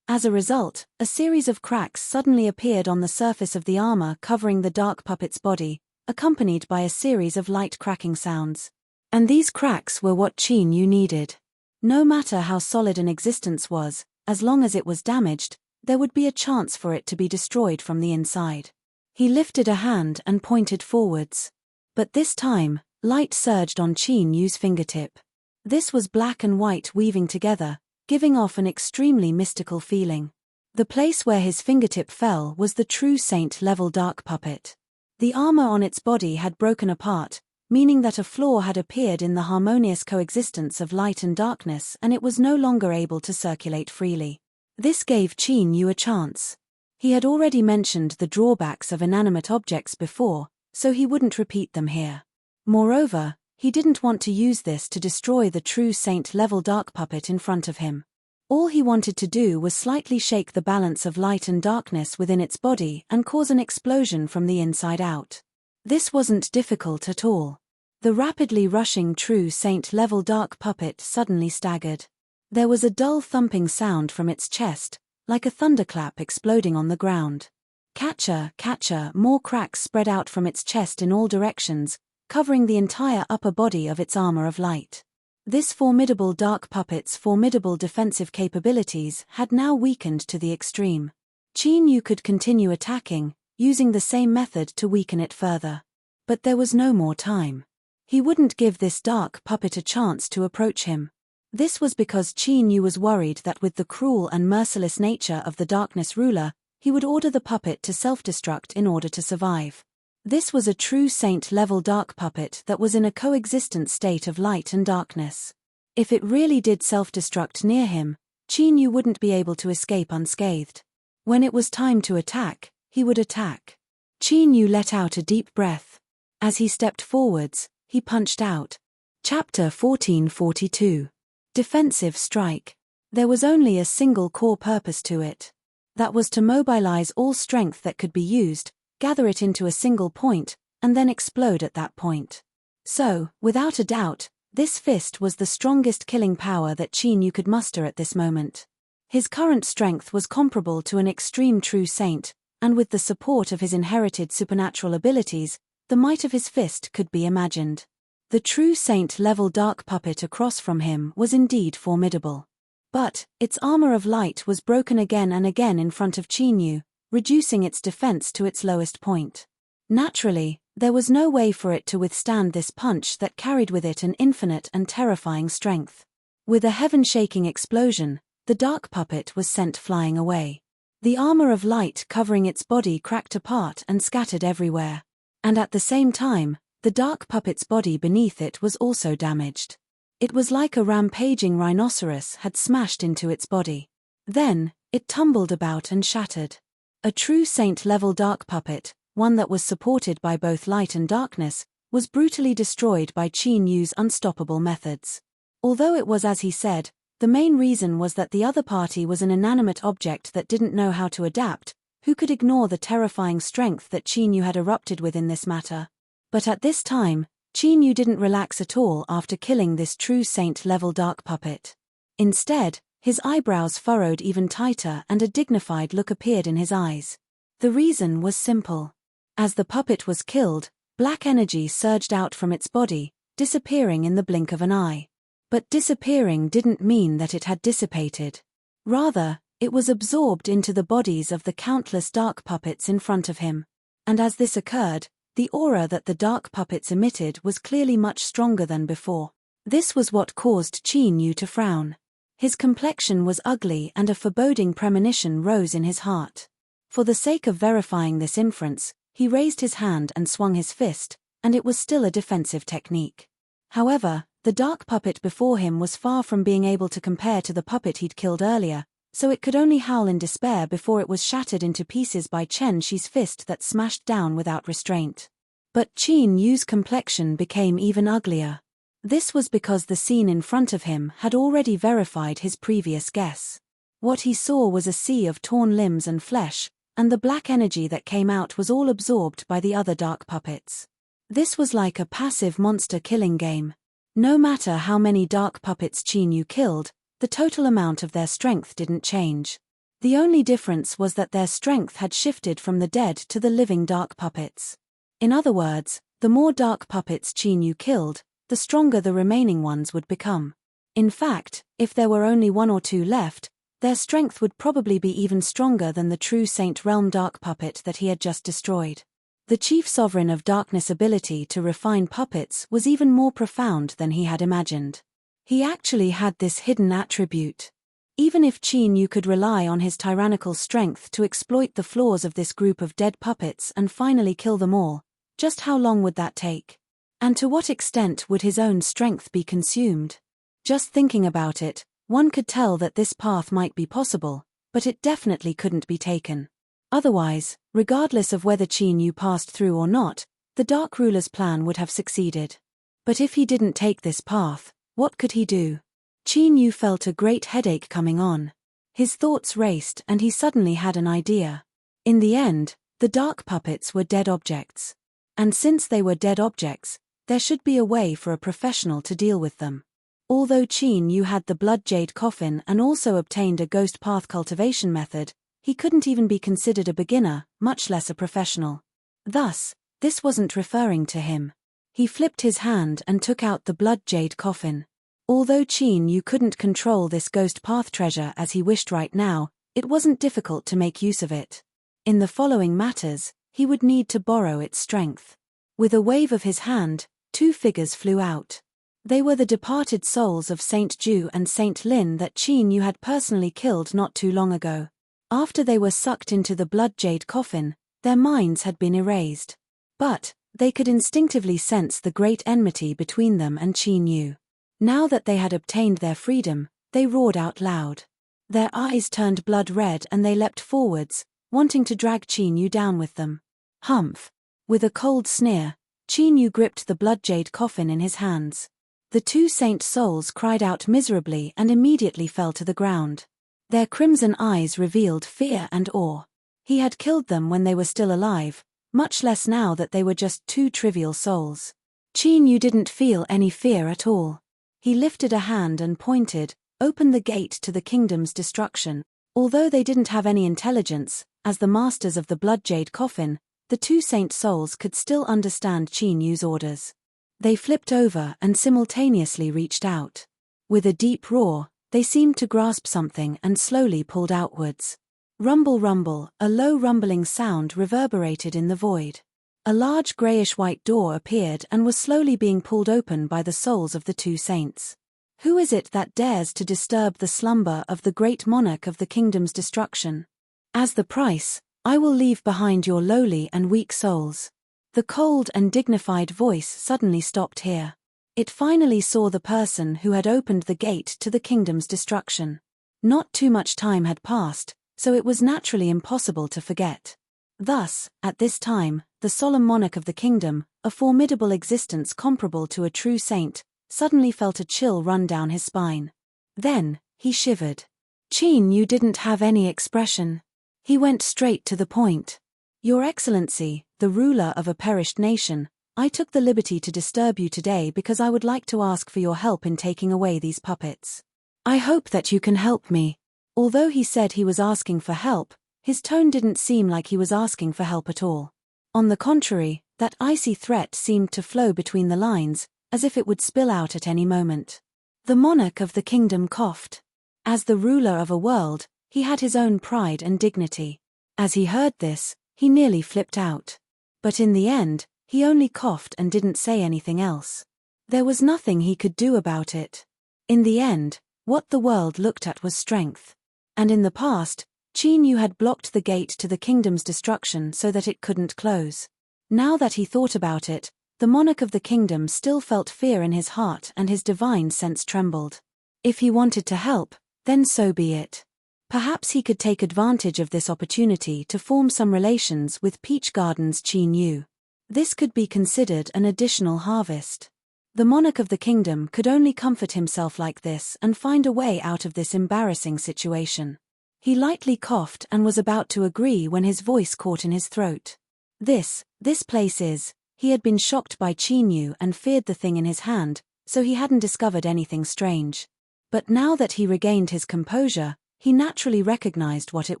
As a result, a series of cracks suddenly appeared on the surface of the armor covering the dark puppet's body, accompanied by a series of light cracking sounds. And these cracks were what Qin Yu needed. No matter how solid an existence was, as long as it was damaged, there would be a chance for it to be destroyed from the inside. He lifted a hand and pointed forwards. But this time, light surged on Qin Yu's fingertip. This was black and white weaving together, giving off an extremely mystical feeling. The place where his fingertip fell was the true saint-level dark puppet. The armor on its body had broken apart, meaning that a flaw had appeared in the harmonious coexistence of light and darkness, and it was no longer able to circulate freely. This gave Qin Yu a chance. He had already mentioned the drawbacks of inanimate objects before, so he wouldn't repeat them here. Moreover, he didn't want to use this to destroy the true saint-level dark puppet in front of him. All he wanted to do was slightly shake the balance of light and darkness within its body and cause an explosion from the inside out. This wasn't difficult at all. The rapidly rushing true saint-level dark puppet suddenly staggered. There was a dull thumping sound from its chest, like a thunderclap exploding on the ground. Catcher, catcher, more cracks spread out from its chest in all directions, covering the entire upper body of its armor of light. This formidable dark puppet's formidable defensive capabilities had now weakened to the extreme. Qin Yu could continue attacking, using the same method to weaken it further. But there was no more time. He wouldn't give this dark puppet a chance to approach him. This was because Qin Yu was worried that with the cruel and merciless nature of the darkness ruler, he would order the puppet to self-destruct in order to survive. This was a true saint-level dark puppet that was in a coexistent state of light and darkness. If it really did self-destruct near him, Qin Yu wouldn't be able to escape unscathed. When it was time to attack, he would attack. Qin Yu let out a deep breath. As he stepped forwards, he punched out. Chapter 1442. Defensive Strike. There was only a single core purpose to it. That was to mobilize all strength that could be used, gather it into a single point, and then explode at that point. So, without a doubt, this fist was the strongest killing power that Qin Yu could muster at this moment. His current strength was comparable to an extreme true saint, and with the support of his inherited supernatural abilities, the might of his fist could be imagined. The true saint-level dark puppet across from him was indeed formidable. But, its armor of light was broken again and again in front of Qin Yu, reducing its defense to its lowest point. Naturally, there was no way for it to withstand this punch that carried with it an infinite and terrifying strength. With a heaven-shaking explosion, the dark puppet was sent flying away. The armor of light covering its body cracked apart and scattered everywhere. And at the same time, the dark puppet's body beneath it was also damaged. It was like a rampaging rhinoceros had smashed into its body. Then, it tumbled about and shattered. A true saint-level dark puppet, one that was supported by both light and darkness, was brutally destroyed by Qin Yu's unstoppable methods. Although it was as he said, the main reason was that the other party was an inanimate object that didn't know how to adapt, Who could ignore the terrifying strength that Qin Yu had erupted with in this matter? But at this time, Qin Yu didn't relax at all after killing this true saint-level dark puppet. Instead, his eyebrows furrowed even tighter and a dignified look appeared in his eyes. The reason was simple. As the puppet was killed, black energy surged out from its body, disappearing in the blink of an eye. But disappearing didn't mean that it had dissipated. Rather, it was absorbed into the bodies of the countless dark puppets in front of him. And as this occurred, the aura that the dark puppets emitted was clearly much stronger than before. This was what caused Qin Yu to frown. His complexion was ugly and a foreboding premonition rose in his heart. For the sake of verifying this inference, he raised his hand and swung his fist, and it was still a defensive technique. However, the dark puppet before him was far from being able to compare to the puppet he'd killed earlier, so it could only howl in despair before it was shattered into pieces by Chen Shi's fist that smashed down without restraint. But Qin Yu's complexion became even uglier. This was because the scene in front of him had already verified his previous guess. What he saw was a sea of torn limbs and flesh, and the black energy that came out was all absorbed by the other dark puppets. This was like a passive monster killing game. No matter how many dark puppets Qin Yu killed, the total amount of their strength didn't change. The only difference was that their strength had shifted from the dead to the living dark puppets. In other words, the more dark puppets Qin Yu killed, the stronger the remaining ones would become. In fact, if there were only one or two left, their strength would probably be even stronger than the true Saint Realm dark puppet that he had just destroyed. The chief sovereign of darkness ability to refine puppets was even more profound than he had imagined. He actually had this hidden attribute. Even if Qin Yu could rely on his tyrannical strength to exploit the flaws of this group of dead puppets and finally kill them all, just how long would that take? And to what extent would his own strength be consumed? Just thinking about it, one could tell that this path might be possible, but it definitely couldn't be taken. Otherwise, regardless of whether Qin Yu passed through or not, the Dark Ruler's plan would have succeeded. But if he didn't take this path, what could he do? Qin Yu felt a great headache coming on. His thoughts raced and he suddenly had an idea. In the end, the dark puppets were dead objects. And since they were dead objects, there should be a way for a professional to deal with them. Although Qin Yu had the blood jade coffin and also obtained a ghost path cultivation method, he couldn't even be considered a beginner, much less a professional. Thus, this wasn't referring to him. He flipped his hand and took out the blood jade coffin. Although Qin Yu couldn't control this ghost path treasure as he wished right now, it wasn't difficult to make use of it. In the following matters, he would need to borrow its strength. With a wave of his hand, two figures flew out. They were the departed souls of Saint Ju and Saint Lin that Qin Yu had personally killed not too long ago. After they were sucked into the blood jade coffin, their minds had been erased. But they could instinctively sense the great enmity between them and Qin Yu. Now that they had obtained their freedom, they roared out loud. Their eyes turned blood red and they leapt forwards, wanting to drag Qin Yu down with them. Humph! With a cold sneer, Qin Yu gripped the blood jade coffin in his hands. The two saint souls cried out miserably and immediately fell to the ground. Their crimson eyes revealed fear and awe. He had killed them when they were still alive, much less now that they were just two trivial souls. Qin Yu didn't feel any fear at all. He lifted a hand and pointed, "Open the gate to the kingdom's destruction." Although they didn't have any intelligence, as the masters of the blood jade coffin, the two saint souls could still understand Qin Yu's orders. They flipped over and simultaneously reached out. With a deep roar, they seemed to grasp something and slowly pulled outwards. Rumble rumble, a low rumbling sound reverberated in the void. A large greyish-white door appeared and was slowly being pulled open by the souls of the two saints. Who is it that dares to disturb the slumber of the great monarch of the kingdom's destruction? As the price, I will leave behind your lowly and weak souls. The cold and dignified voice suddenly stopped here. It finally saw the person who had opened the gate to the kingdom's destruction. Not too much time had passed, so it was naturally impossible to forget. Thus, at this time, the solemn monarch of the kingdom, a formidable existence comparable to a true saint, suddenly felt a chill run down his spine. Then, he shivered. Qin Yu didn't have any expression. He went straight to the point. Your Excellency, the ruler of a perished nation, I took the liberty to disturb you today because I would like to ask for your help in taking away these puppets. I hope that you can help me. Although he said he was asking for help, his tone didn't seem like he was asking for help at all. On the contrary, that icy threat seemed to flow between the lines, as if it would spill out at any moment. The monarch of the kingdom coughed. As the ruler of a world, he had his own pride and dignity. As he heard this, he nearly flipped out. But in the end, he only coughed and didn't say anything else. There was nothing he could do about it. In the end, what the world looked at was strength. And in the past, Qin Yu had blocked the gate to the kingdom's destruction so that it couldn't close. Now that he thought about it, the monarch of the kingdom still felt fear in his heart and his divine sense trembled. If he wanted to help, then so be it. Perhaps he could take advantage of this opportunity to form some relations with Peach Garden's Qin Yu. This could be considered an additional harvest. The monarch of the kingdom could only comfort himself like this and find a way out of this embarrassing situation. He lightly coughed and was about to agree when his voice caught in his throat. This place is. He had been shocked by Qin Yu and feared the thing in his hand, so he hadn't discovered anything strange. But now that he regained his composure, he naturally recognized what it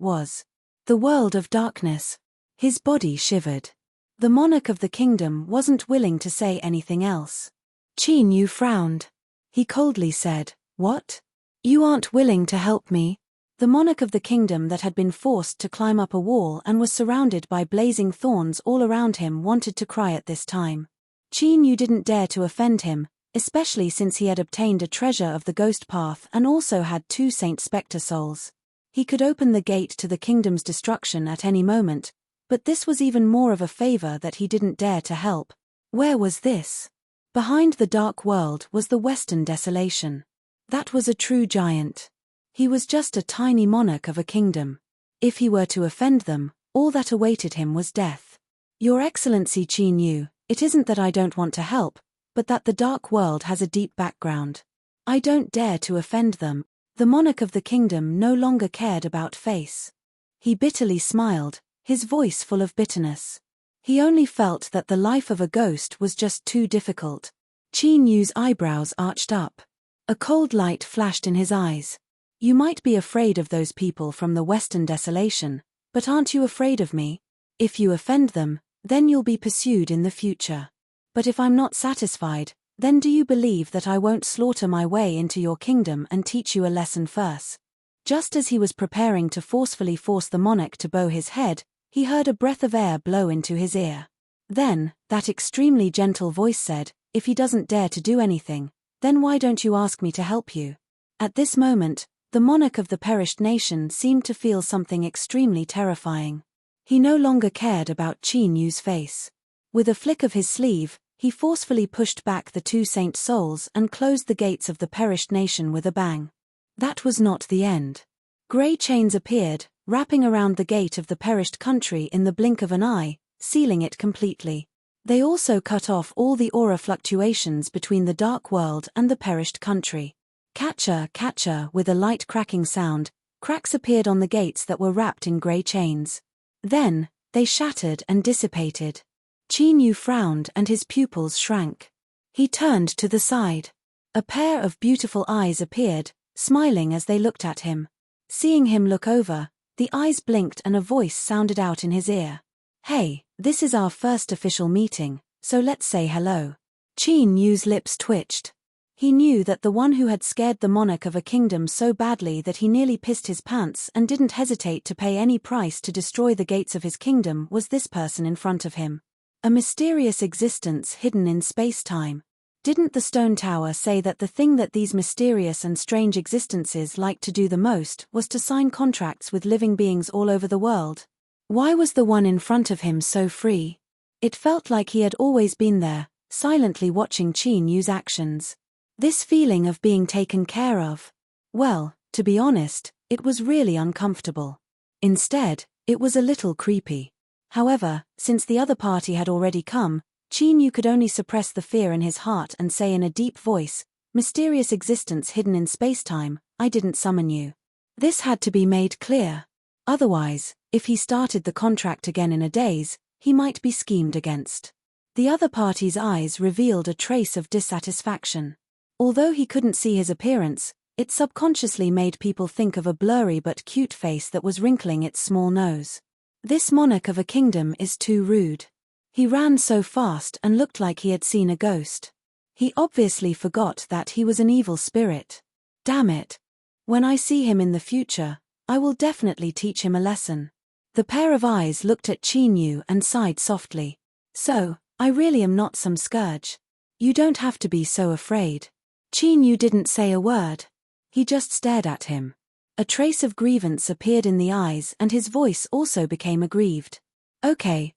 was. The world of darkness. His body shivered. The monarch of the kingdom wasn't willing to say anything else. Qin Yu frowned. He coldly said, "What? You aren't willing to help me?" The monarch of the kingdom that had been forced to climb up a wall and was surrounded by blazing thorns all around him wanted to cry at this time. Qin Yu didn't dare to offend him, especially since he had obtained a treasure of the ghost path and also had 2 Saint Spectre souls. He could open the gate to the kingdom's destruction at any moment, but this was even more of a favor that he didn't dare to help. Where was this? Behind the dark world was the western desolation. That was a true giant. He was just a tiny monarch of a kingdom. If he were to offend them, all that awaited him was death. Your Excellency Qin Yu, it isn't that I don't want to help, but that the dark world has a deep background. I don't dare to offend them. The monarch of the kingdom no longer cared about face. He bitterly smiled, his voice full of bitterness. He only felt that the life of a ghost was just too difficult. Qin Yu's eyebrows arched up. A cold light flashed in his eyes. You might be afraid of those people from the western desolation, but aren't you afraid of me? If you offend them, then you'll be pursued in the future. But if I'm not satisfied, then do you believe that I won't slaughter my way into your kingdom and teach you a lesson first? Just as he was preparing to forcefully force the monarch to bow his head, he heard a breath of air blow into his ear. Then, that extremely gentle voice said, "If he doesn't dare to do anything, then why don't you ask me to help you?" At this moment, the monarch of the perished nation seemed to feel something extremely terrifying. He no longer cared about Qin Yu's face. With a flick of his sleeve, he forcefully pushed back the 2 saint souls and closed the gates of the perished nation with a bang. That was not the end. Grey chains appeared, wrapping around the gate of the perished country in the blink of an eye, sealing it completely. They also cut off all the aura fluctuations between the dark world and the perished country. Catcher, catcher, with a light cracking sound, cracks appeared on the gates that were wrapped in grey chains. Then, they shattered and dissipated. Qin Yu frowned and his pupils shrank. He turned to the side. A pair of beautiful eyes appeared, smiling as they looked at him. Seeing him look over, the eyes blinked and a voice sounded out in his ear. "Hey, this is our first official meeting, so let's say hello." Qin Yu's lips twitched. He knew that the one who had scared the monarch of a kingdom so badly that he nearly pissed his pants and didn't hesitate to pay any price to destroy the gates of his kingdom was this person in front of him. A mysterious existence hidden in space-time. Didn't the stone tower say that the thing that these mysterious and strange existences liked to do the most was to sign contracts with living beings all over the world? Why was the one in front of him so free? It felt like he had always been there, silently watching Qin Yu's actions. This feeling of being taken care of. Well, to be honest, it was really uncomfortable. Instead, it was a little creepy. However, since the other party had already come, Qin Yu could only suppress the fear in his heart and say in a deep voice, "Mysterious existence hidden in space-time, I didn't summon you." This had to be made clear. Otherwise, If he started the contract again in a daze, he might be schemed against. The other party's eyes revealed a trace of dissatisfaction. Although he couldn't see his appearance, it subconsciously made people think of a blurry but cute face that was wrinkling its small nose. This monarch of a kingdom is too rude. He ran so fast and looked like he had seen a ghost. He obviously forgot that he was an evil spirit. Damn it. When I see him in the future, I will definitely teach him a lesson. The pair of eyes looked at Qin Yu and sighed softly. So, I really am not some scourge. You don't have to be so afraid. Qin Yu didn't say a word. He just stared at him. A trace of grievance appeared in the eyes and his voice also became aggrieved. Okay,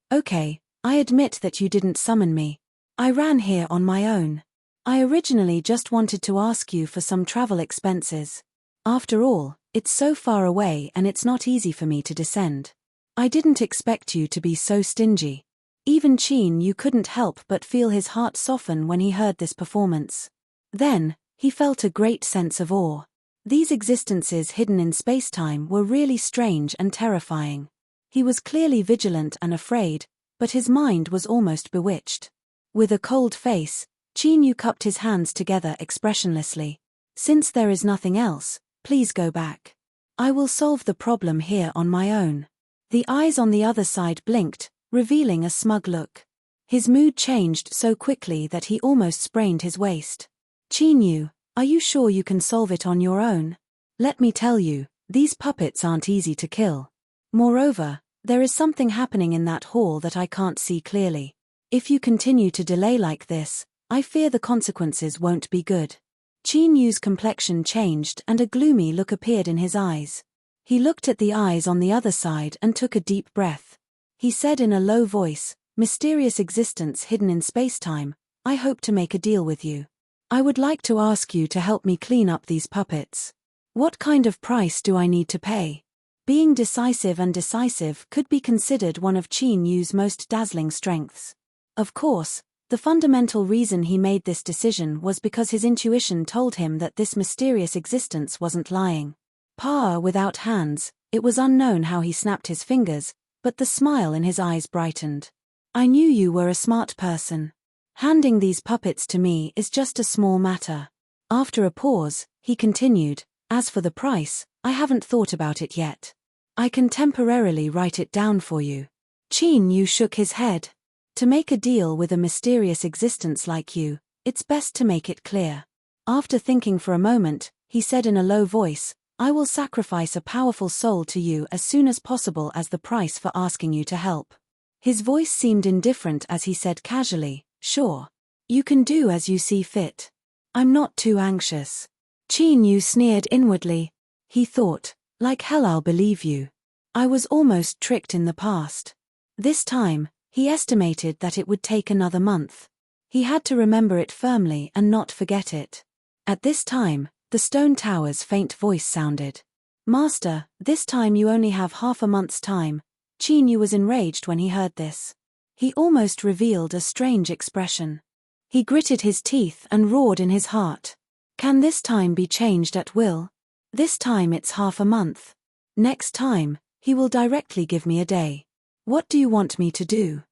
I admit that you didn't summon me. I ran here on my own. I originally just wanted to ask you for some travel expenses. After all, it's so far away and it's not easy for me to descend. I didn't expect you to be so stingy. Even Qin Yu couldn't help but feel his heart soften when he heard this performance. Then, he felt a great sense of awe. These existences hidden in space-time were really strange and terrifying. He was clearly vigilant and afraid, but his mind was almost bewitched. With a cold face, Qin Yu cupped his hands together expressionlessly. Since there is nothing else, please go back. I will solve the problem here on my own. The eyes on the other side blinked, revealing a smug look. His mood changed so quickly that he almost sprained his waist. Qin Yu, are you sure you can solve it on your own? Let me tell you, these puppets aren't easy to kill. Moreover, there is something happening in that hall that I can't see clearly. If you continue to delay like this, I fear the consequences won't be good. Qin Yu's complexion changed and a gloomy look appeared in his eyes. He looked at the eyes on the other side and took a deep breath. He said in a low voice, "Mysterious existence hidden in space-time, I hope to make a deal with you. I would like to ask you to help me clean up these puppets. What kind of price do I need to pay?" Being decisive and decisive could be considered one of Qin Yu's most dazzling strengths. Of course, the fundamental reason he made this decision was because his intuition told him that this mysterious existence wasn't lying. Power without hands, it was unknown how he snapped his fingers, but the smile in his eyes brightened. I knew you were a smart person. Handing these puppets to me is just a small matter. After a pause, he continued, as for the price, I haven't thought about it yet. I can temporarily write it down for you. Qin Yu shook his head. To make a deal with a mysterious existence like you, it's best to make it clear. After thinking for a moment, he said in a low voice, I will sacrifice a powerful soul to you as soon as possible as the price for asking you to help. His voice seemed indifferent as he said casually, sure. You can do as you see fit. I'm not too anxious. Qin Yu sneered inwardly. He thought, like hell I'll believe you. I was almost tricked in the past. This time, he estimated that it would take another month. He had to remember it firmly and not forget it. At this time, the stone tower's faint voice sounded. Master, this time you only have half a month's time. Qin Yu was enraged when he heard this. He almost revealed a strange expression. He gritted his teeth and roared in his heart. Can this time be changed at will? This time it's half a month. Next time, he will directly give me a day. What do you want me to do?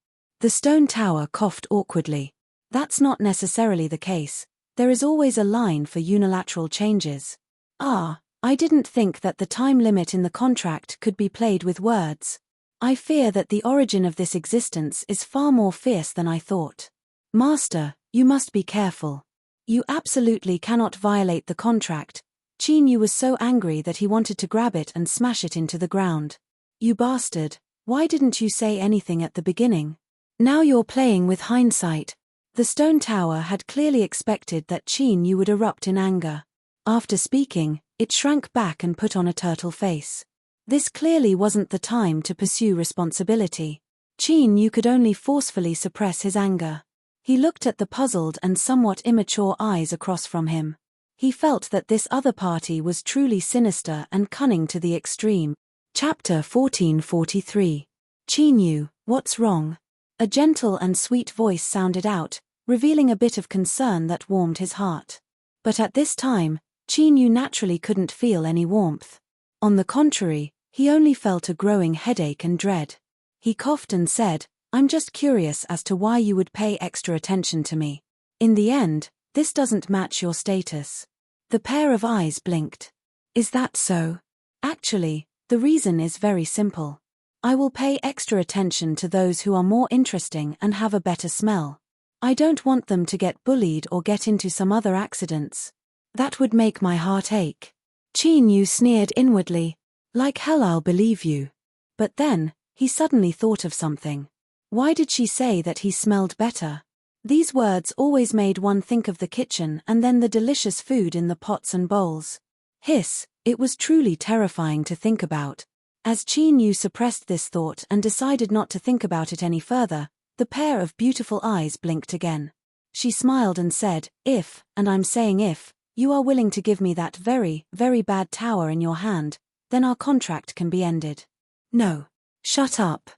The stone tower coughed awkwardly. That's not necessarily the case. There is always a line for unilateral changes. I didn't think that the time limit in the contract could be played with words. I fear that the origin of this existence is far more fierce than I thought. Master, you must be careful. You absolutely cannot violate the contract. Qin Yu was so angry that he wanted to grab it and smash it into the ground. You bastard, why didn't you say anything at the beginning? Now you're playing with hindsight. The stone tower had clearly expected that Qin Yu would erupt in anger. After speaking, it shrank back and put on a turtle face. This clearly wasn't the time to pursue responsibility. Qin Yu could only forcefully suppress his anger. He looked at the puzzled and somewhat immature eyes across from him. He felt that this other party was truly sinister and cunning to the extreme. Chapter 1443. Qin Yu, what's wrong? A gentle and sweet voice sounded out, revealing a bit of concern that warmed his heart. But at this time, Qin Yu naturally couldn't feel any warmth. On the contrary, He only felt a growing headache and dread. He coughed and said, "I'm just curious as to why you would pay extra attention to me. In the end, this doesn't match your status." The pair of eyes blinked. "Is that so?" "Actually, the reason is very simple. I will pay extra attention to those who are more interesting and have a better smell. I don't want them to get bullied or get into some other accidents. That would make my heart ache." Qin Yu sneered inwardly. "Like hell I'll believe you." But then, he suddenly thought of something. Why did she say that he smelled better? These words always made one think of the kitchen and then the delicious food in the pots and bowls. Hiss, it was truly terrifying to think about. As Qin Yu suppressed this thought and decided not to think about it any further, the pair of beautiful eyes blinked again. She smiled and said, "If, and I'm saying if, you are willing to give me that very, very bad tower in your hand, then our contract can be ended." "No. Shut up."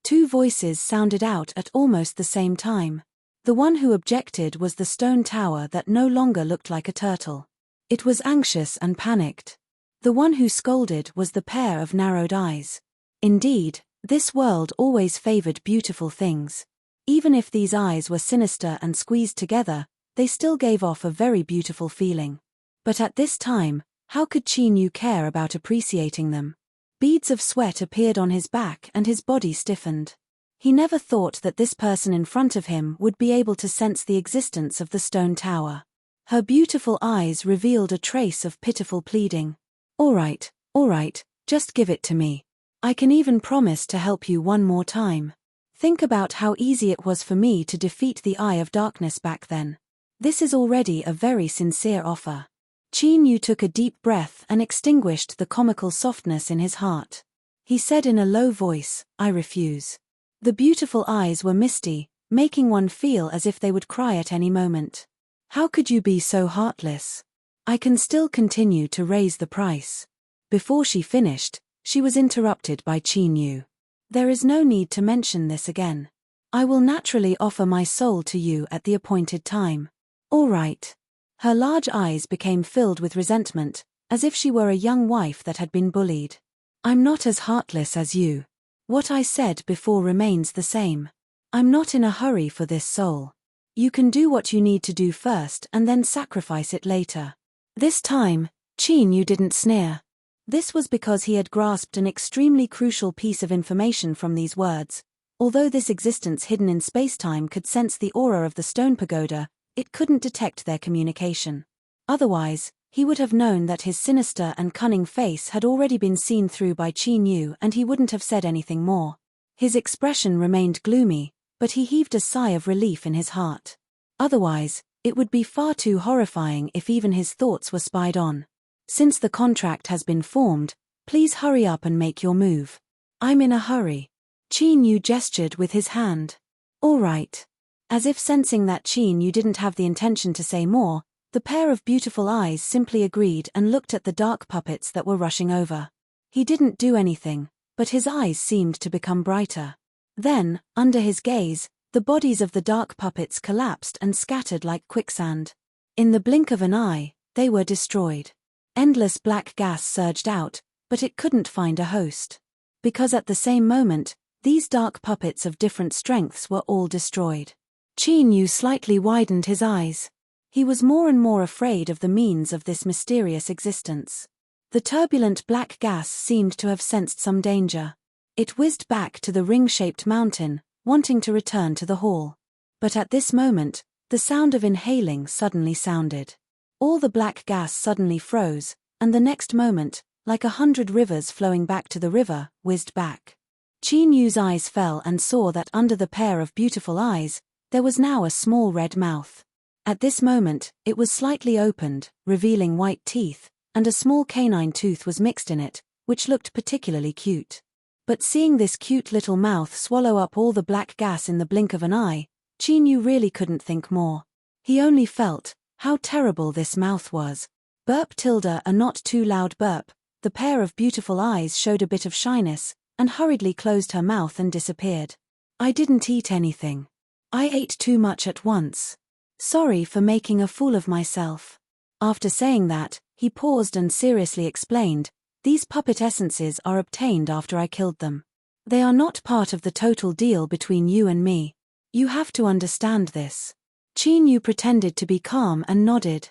Two voices sounded out at almost the same time. The one who objected was the stone tower that no longer looked like a turtle. It was anxious and panicked. The one who scolded was the pair of narrowed eyes. Indeed, this world always favored beautiful things. Even if these eyes were sinister and squeezed together, they still gave off a very beautiful feeling. But at this time, how could Qin Yu care about appreciating them? Beads of sweat appeared on his back and his body stiffened. He never thought that this person in front of him would be able to sense the existence of the stone tower. Her beautiful eyes revealed a trace of pitiful pleading. All right, just give it to me. I can even promise to help you one more time. Think about how easy it was for me to defeat the Eye of Darkness back then. This is already a very sincere offer." Qin Yu took a deep breath and extinguished the comical softness in his heart. He said in a low voice, "I refuse." The beautiful eyes were misty, making one feel as if they would cry at any moment. "How could you be so heartless? I can still continue to raise the price." Before she finished, she was interrupted by Qin Yu. "There is no need to mention this again. I will naturally offer my soul to you at the appointed time." "All right." Her large eyes became filled with resentment, as if she were a young wife that had been bullied. "I'm not as heartless as you. What I said before remains the same. I'm not in a hurry for this soul. You can do what you need to do first and then sacrifice it later." This time, Qin Yu didn't sneer. This was because he had grasped an extremely crucial piece of information from these words. Although this existence hidden in spacetime could sense the aura of the stone pagoda, it couldn't detect their communication. Otherwise, he would have known that his sinister and cunning face had already been seen through by Qin Yu and he wouldn't have said anything more. His expression remained gloomy, but he heaved a sigh of relief in his heart. Otherwise, it would be far too horrifying if even his thoughts were spied on. "Since the contract has been formed, please hurry up and make your move." "I'm in a hurry." Qin Yu gestured with his hand. "All right." As if sensing that Qin Yu didn't have the intention to say more, the pair of beautiful eyes simply agreed and looked at the dark puppets that were rushing over. He didn't do anything, but his eyes seemed to become brighter. Then, under his gaze, the bodies of the dark puppets collapsed and scattered like quicksand. In the blink of an eye, they were destroyed. Endless black gas surged out, but it couldn't find a host. Because at the same moment, these dark puppets of different strengths were all destroyed. Qin Yu slightly widened his eyes. He was more and more afraid of the means of this mysterious existence. The turbulent black gas seemed to have sensed some danger. It whizzed back to the ring-shaped mountain, wanting to return to the hall. But at this moment, the sound of inhaling suddenly sounded. All the black gas suddenly froze, and the next moment, like 100 rivers flowing back to the river, whizzed back. Qin Yu's eyes fell and saw that under the pair of beautiful eyes, there was now a small red mouth. At this moment, it was slightly opened, revealing white teeth, and a small canine tooth was mixed in it, which looked particularly cute. But seeing this cute little mouth swallow up all the black gas in the blink of an eye, Qin Yu really couldn't think more. He only felt how terrible this mouth was. Burp tilde a not too loud burp, the pair of beautiful eyes showed a bit of shyness, and hurriedly closed her mouth and disappeared. "I didn't eat anything. I ate too much at once. Sorry for making a fool of myself." After saying that, he paused and seriously explained, These puppet essences are obtained after I killed them. They are not part of the total deal between you and me. You have to understand this. Qin Yu pretended to be calm and nodded.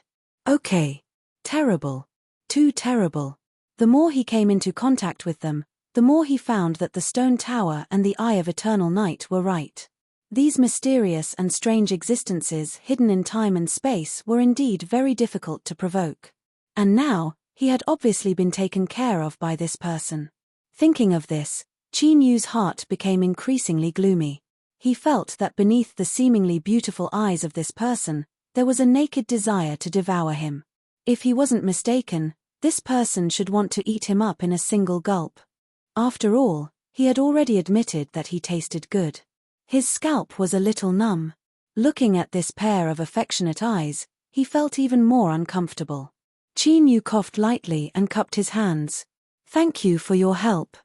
Okay. Terrible. Too terrible. The more he came into contact with them, the more he found that the stone tower and the Eye of Eternal Night were right. These mysterious and strange existences hidden in time and space were indeed very difficult to provoke. And now, he had obviously been taken care of by this person. Thinking of this, Qin Yu's heart became increasingly gloomy. He felt that beneath the seemingly beautiful eyes of this person, there was a naked desire to devour him. If he wasn't mistaken, this person should want to eat him up in a single gulp. After all, he had already admitted that he tasted good. His scalp was a little numb. Looking at this pair of affectionate eyes, he felt even more uncomfortable. Qin Yu coughed lightly and cupped his hands. Thank you for your help.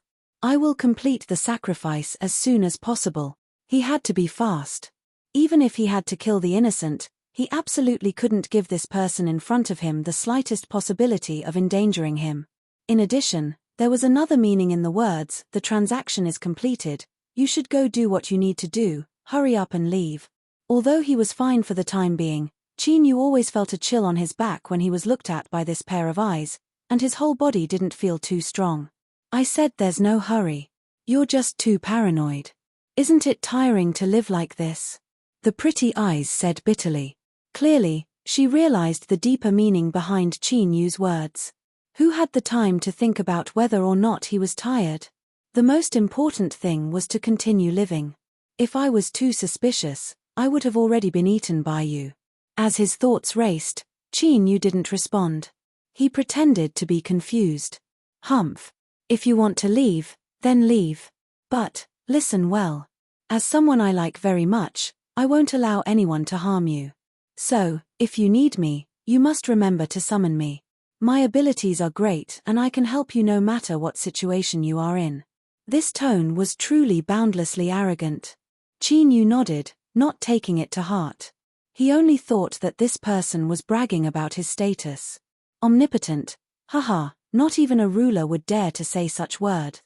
I will complete the sacrifice as soon as possible. He had to be fast. Even if he had to kill the innocent, he absolutely couldn't give this person in front of him the slightest possibility of endangering him. In addition, there was another meaning in the words, the transaction is completed, you should go do what you need to do, hurry up and leave. Although he was fine for the time being, Qin Yu always felt a chill on his back when he was looked at by this pair of eyes, and his whole body didn't feel too strong. I said there's no hurry. You're just too paranoid. Isn't it tiring to live like this? The pretty eyes said bitterly. Clearly, she realized the deeper meaning behind Qin Yu's words. Who had the time to think about whether or not he was tired? The most important thing was to continue living. If I was too suspicious, I would have already been eaten by you. As his thoughts raced, Qin Yu didn't respond. He pretended to be confused. Humph. If you want to leave, then leave. But, listen well. As someone I like very much, I won't allow anyone to harm you. So, if you need me, you must remember to summon me. My abilities are great and I can help you no matter what situation you are in. This tone was truly boundlessly arrogant. Qin Yu nodded, not taking it to heart. He only thought that this person was bragging about his status. Omnipotent, haha, not even a ruler would dare to say such word.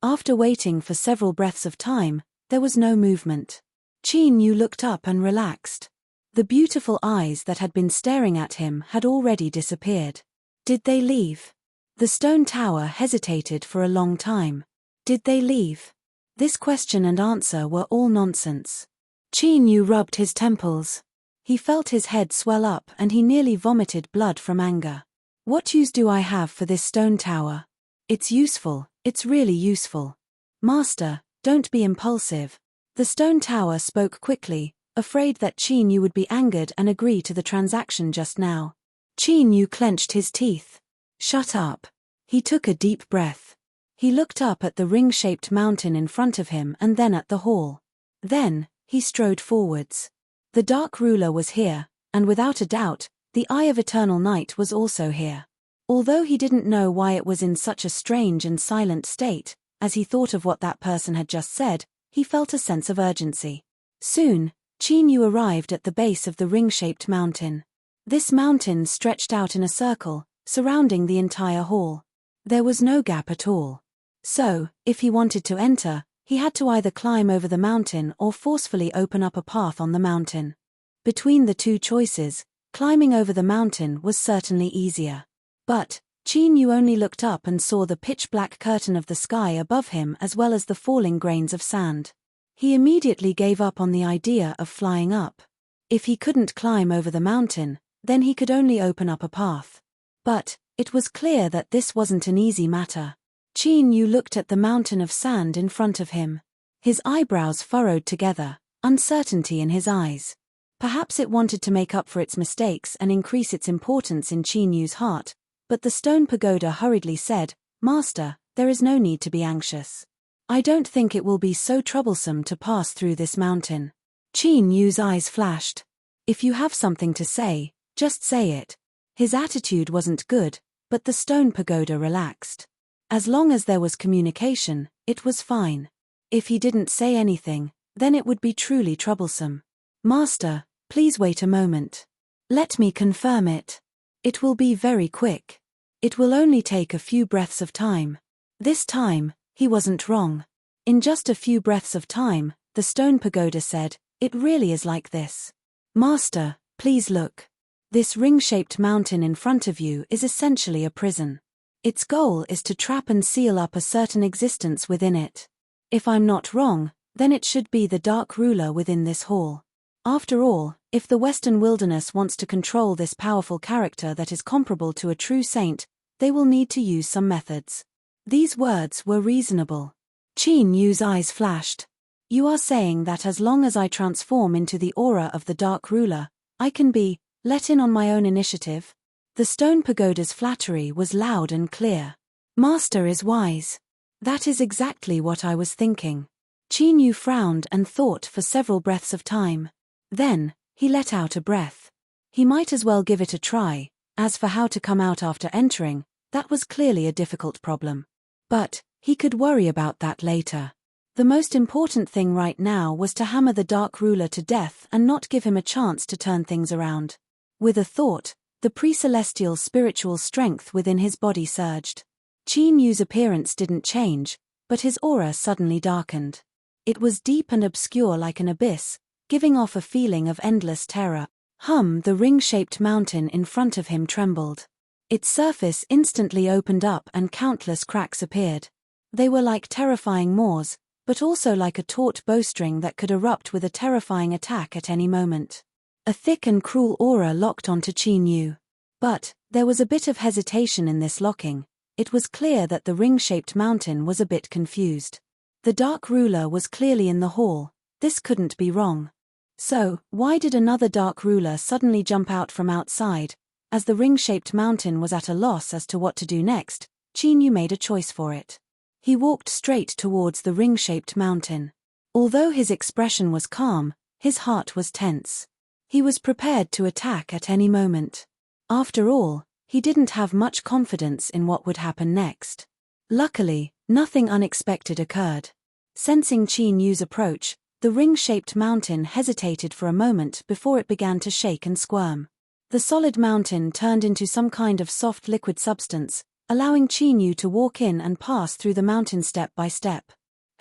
After waiting for several breaths of time, there was no movement. Qin Yu looked up and relaxed. The beautiful eyes that had been staring at him had already disappeared. Did they leave? The stone tower hesitated for a long time. Did they leave? This question and answer were all nonsense. Qin Yu rubbed his temples. He felt his head swell up and he nearly vomited blood from anger. What use do I have for this stone tower? It's useful, it's really useful. Master, don't be impulsive. The stone tower spoke quickly, afraid that Qin Yu would be angered and agree to the transaction just now. Qin Yu clenched his teeth. Shut up. He took a deep breath. He looked up at the ring-shaped mountain in front of him and then at the hall. Then, he strode forwards. The Dark Ruler was here, and without a doubt, the Eye of Eternal Night was also here. Although he didn't know why it was in such a strange and silent state, as he thought of what that person had just said, he felt a sense of urgency. Soon, Qin Yu arrived at the base of the ring-shaped mountain. This mountain stretched out in a circle, surrounding the entire hall. There was no gap at all. So, if he wanted to enter, he had to either climb over the mountain or forcefully open up a path on the mountain. Between the two choices, climbing over the mountain was certainly easier. But, Qin Yu only looked up and saw the pitch-black curtain of the sky above him as well as the falling grains of sand. He immediately gave up on the idea of flying up. If he couldn't climb over the mountain, then he could only open up a path. But, it was clear that this wasn't an easy matter. Qin Yu looked at the mountain of sand in front of him. His eyebrows furrowed together, uncertainty in his eyes. Perhaps it wanted to make up for its mistakes and increase its importance in Qin Yu's heart, but the stone pagoda hurriedly said, Master, there is no need to be anxious. I don't think it will be so troublesome to pass through this mountain. Qin Yu's eyes flashed. If you have something to say, just say it. His attitude wasn't good, but the stone pagoda relaxed. As long as there was communication, it was fine. If he didn't say anything, then it would be truly troublesome. Master, please wait a moment. Let me confirm it. It will be very quick. It will only take a few breaths of time. This time, he wasn't wrong. In just a few breaths of time, the stone pagoda said, "It really is like this. Master, please look. This ring-shaped mountain in front of you is essentially a prison. Its goal is to trap and seal up a certain existence within it. If I'm not wrong, then it should be the dark ruler within this hall. After all, if the Western wilderness wants to control this powerful character that is comparable to a true saint, they will need to use some methods." These words were reasonable. Qin Yu's eyes flashed. "You are saying that as long as I transform into the aura of the dark ruler, I can be let in on my own initiative?" The stone pagoda's flattery was loud and clear. "Master is wise. That is exactly what I was thinking." Qin Yu frowned and thought for several breaths of time. Then, he let out a breath. He might as well give it a try. As for how to come out after entering, that was clearly a difficult problem. But he could worry about that later. The most important thing right now was to hammer the dark ruler to death and not give him a chance to turn things around. With a thought, the pre-celestial spiritual strength within his body surged. Qin Yu's appearance didn't change, but his aura suddenly darkened. It was deep and obscure like an abyss, giving off a feeling of endless terror. The ring-shaped mountain in front of him trembled. Its surface instantly opened up and countless cracks appeared. They were like terrifying maws, but also like a taut bowstring that could erupt with a terrifying attack at any moment. A thick and cruel aura locked onto Qin Yu. But there was a bit of hesitation in this locking. It was clear that the ring-shaped mountain was a bit confused. The dark ruler was clearly in the hall. This couldn't be wrong. So, why did another dark ruler suddenly jump out from outside? As the ring-shaped mountain was at a loss as to what to do next, Qin Yu made a choice for it. He walked straight towards the ring-shaped mountain. Although his expression was calm, his heart was tense. He was prepared to attack at any moment. After all, he didn't have much confidence in what would happen next. Luckily, nothing unexpected occurred. Sensing Qin Yu's approach, the ring-shaped mountain hesitated for a moment before it began to shake and squirm. The solid mountain turned into some kind of soft liquid substance, allowing Qin Yu to walk in and pass through the mountain step by step.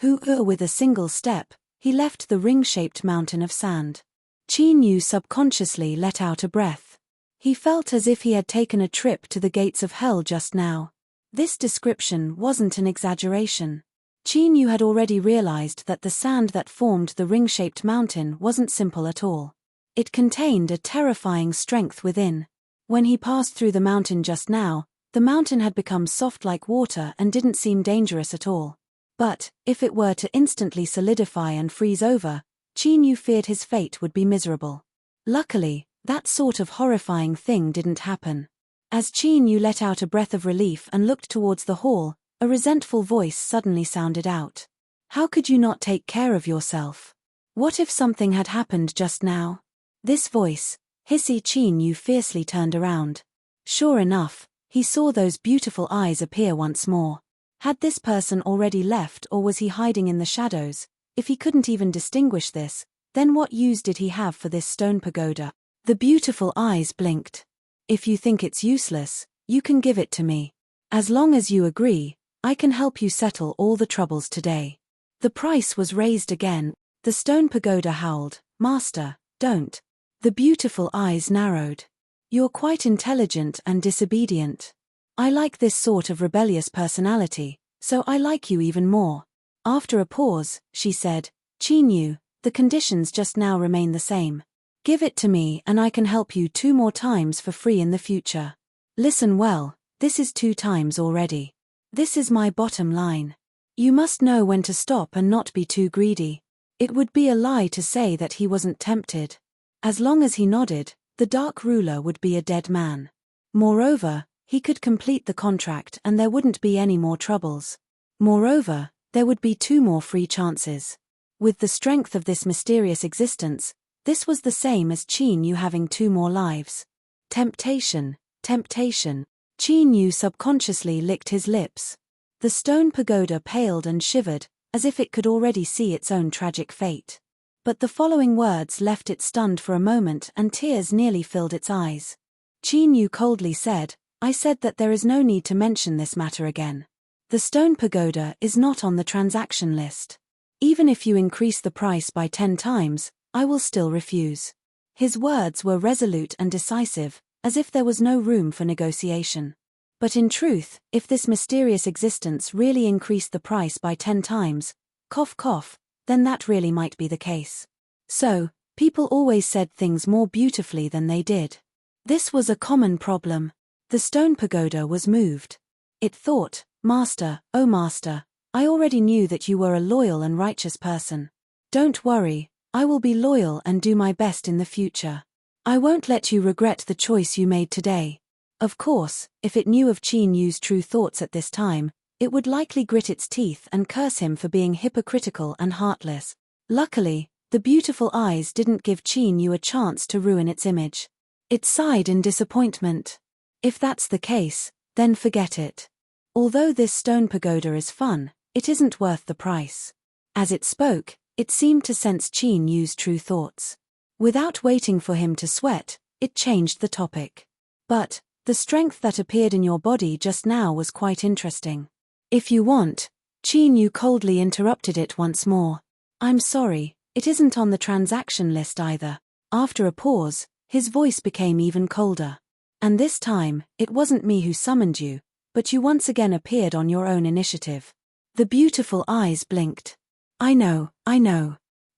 With a single step, he left the ring-shaped mountain of sand. Qin Yu subconsciously let out a breath. He felt as if he had taken a trip to the gates of hell just now. This description wasn't an exaggeration. Qin Yu had already realized that the sand that formed the ring-shaped mountain wasn't simple at all. It contained a terrifying strength within. When he passed through the mountain just now, the mountain had become soft like water and didn't seem dangerous at all. But, if it were to instantly solidify and freeze over, Qin Yu feared his fate would be miserable. Luckily, that sort of horrifying thing didn't happen. As Qin Yu let out a breath of relief and looked towards the hall, a resentful voice suddenly sounded out. "How could you not take care of yourself? What if something had happened just now?" This voice, hissy. Qin Yu fiercely turned around. Sure enough, he saw those beautiful eyes appear once more. Had this person already left or was he hiding in the shadows? If he couldn't even distinguish this, then what use did he have for this stone pagoda? The beautiful eyes blinked. "If you think it's useless, you can give it to me. As long as you agree, I can help you settle all the troubles today." The price was raised again. The stone pagoda howled, "Master, don't." The beautiful eyes narrowed. "You're quite intelligent and disobedient. I like this sort of rebellious personality, so I like you even more." After a pause, she said, "Qin Yu, the conditions just now remain the same. Give it to me and I can help you 2 more times for free in the future. Listen well, this is 2 times already. This is my bottom line. You must know when to stop and not be too greedy." It would be a lie to say that he wasn't tempted. As long as he nodded, the dark ruler would be a dead man. Moreover, he could complete the contract and there wouldn't be any more troubles. Moreover, there would be 2 more free chances. With the strength of this mysterious existence, this was the same as Qin Yu having 2 more lives. Temptation, temptation. Qin Yu subconsciously licked his lips. The stone pagoda paled and shivered, as if it could already see its own tragic fate. But the following words left it stunned for a moment and tears nearly filled its eyes. Qin Yu coldly said, I said that there is no need to mention this matter again. The stone pagoda is not on the transaction list. Even if you increase the price by 10 times, I will still refuse. His words were resolute and decisive, as if there was no room for negotiation. But in truth, if this mysterious existence really increased the price by 10 times, cough cough, then that really might be the case. So, people always said things more beautifully than they did. This was a common problem. The stone pagoda was moved. It thought, Master, oh Master, I already knew that you were a loyal and righteous person. Don't worry, I will be loyal and do my best in the future. I won't let you regret the choice you made today. Of course, if it knew of Qin Yu's true thoughts at this time, it would likely grit its teeth and curse him for being hypocritical and heartless. Luckily, the beautiful eyes didn't give Qin Yu a chance to ruin its image. It sighed in disappointment. If that's the case, then forget it. Although this stone pagoda is fun, it isn't worth the price. As it spoke, it seemed to sense Qin Yu's true thoughts. Without waiting for him to sweat, it changed the topic. But, the strength that appeared in your body just now was quite interesting. If you want, Qin Yu coldly interrupted it once more. I'm sorry, it isn't on the transaction list either. After a pause, his voice became even colder. And this time, it wasn't me who summoned you, but you once again appeared on your own initiative. The beautiful eyes blinked. I know.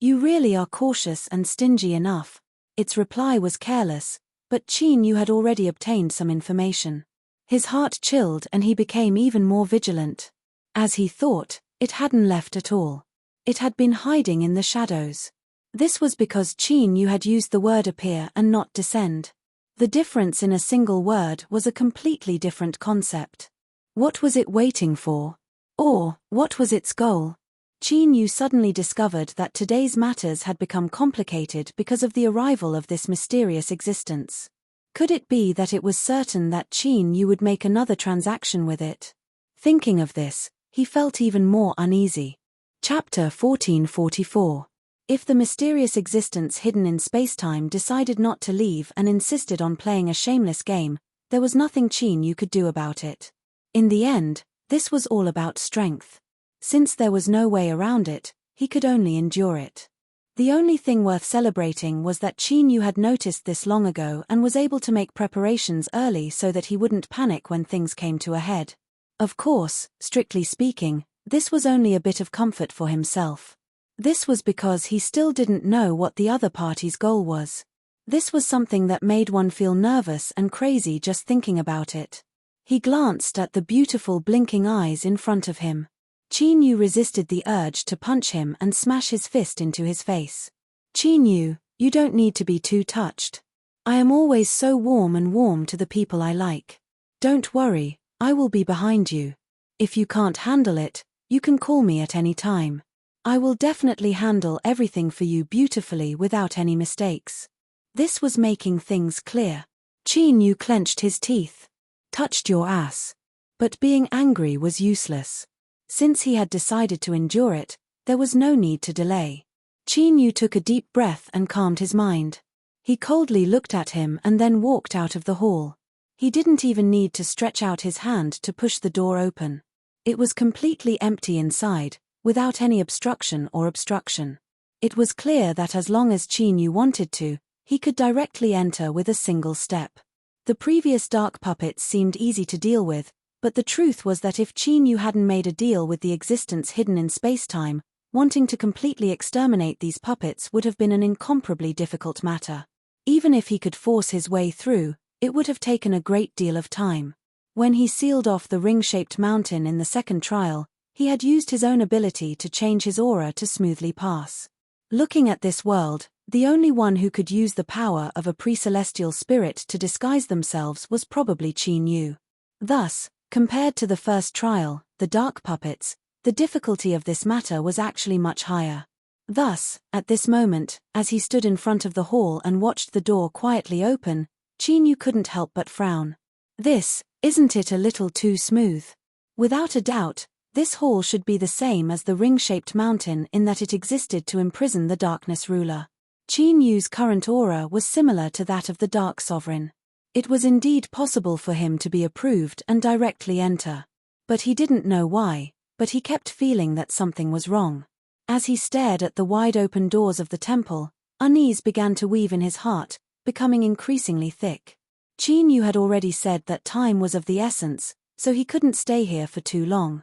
You really are cautious and stingy enough. Its reply was careless, but Qin Yu had already obtained some information. His heart chilled and he became even more vigilant. As he thought, it hadn't left at all. It had been hiding in the shadows. This was because Qin Yu had used the word appear and not descend. The difference in a single word was a completely different concept. What was it waiting for? Or, what was its goal? Qin Yu suddenly discovered that today's matters had become complicated because of the arrival of this mysterious existence. Could it be that it was certain that Qin Yu would make another transaction with it? Thinking of this, he felt even more uneasy. Chapter 1444. If the mysterious existence hidden in spacetime decided not to leave and insisted on playing a shameless game, there was nothing Qin Yu could do about it. In the end, this was all about strength. Since there was no way around it, he could only endure it. The only thing worth celebrating was that Qin Yu had noticed this long ago and was able to make preparations early so that he wouldn't panic when things came to a head. Of course, strictly speaking, this was only a bit of comfort for himself. This was because he still didn't know what the other party's goal was. This was something that made one feel nervous and crazy just thinking about it. He glanced at the beautiful blinking eyes in front of him. Qin Yu resisted the urge to punch him and smash his fist into his face. Qin Yu, you don't need to be too touched. I am always so warm to the people I like. Don't worry, I will be behind you. If you can't handle it, you can call me at any time. I will definitely handle everything for you beautifully without any mistakes. This was making things clear. Qin Yu clenched his teeth. Touched your ass. But being angry was useless. Since he had decided to endure it, there was no need to delay. Qin Yu took a deep breath and calmed his mind. He coldly looked at him and then walked out of the hall. He didn't even need to stretch out his hand to push the door open. It was completely empty inside, without any obstruction or obstruction. It was clear that as long as Qin Yu wanted to, he could directly enter with a single step. The previous dark puppets seemed easy to deal with, but the truth was that if Qin Yu hadn't made a deal with the existence hidden in spacetime, wanting to completely exterminate these puppets would have been an incomparably difficult matter. Even if he could force his way through, it would have taken a great deal of time. When he sealed off the ring-shaped mountain in the second trial, he had used his own ability to change his aura to smoothly pass. Looking at this world, the only one who could use the power of a pre-celestial spirit to disguise themselves was probably Qin Yu. Thus, compared to the first trial, the dark puppets, the difficulty of this matter was actually much higher. Thus, at this moment, as he stood in front of the hall and watched the door quietly open, Qin Yu couldn't help but frown. Isn't it a little too smooth? Without a doubt, this hall should be the same as the ring-shaped mountain in that it existed to imprison the darkness ruler. Qin Yu's current aura was similar to that of the Dark Sovereign. It was indeed possible for him to be approved and directly enter. But he didn't know why, but he kept feeling that something was wrong. As he stared at the wide-open doors of the temple, unease began to weave in his heart, becoming increasingly thick. Qin Yu had already said that time was of the essence, so he couldn't stay here for too long.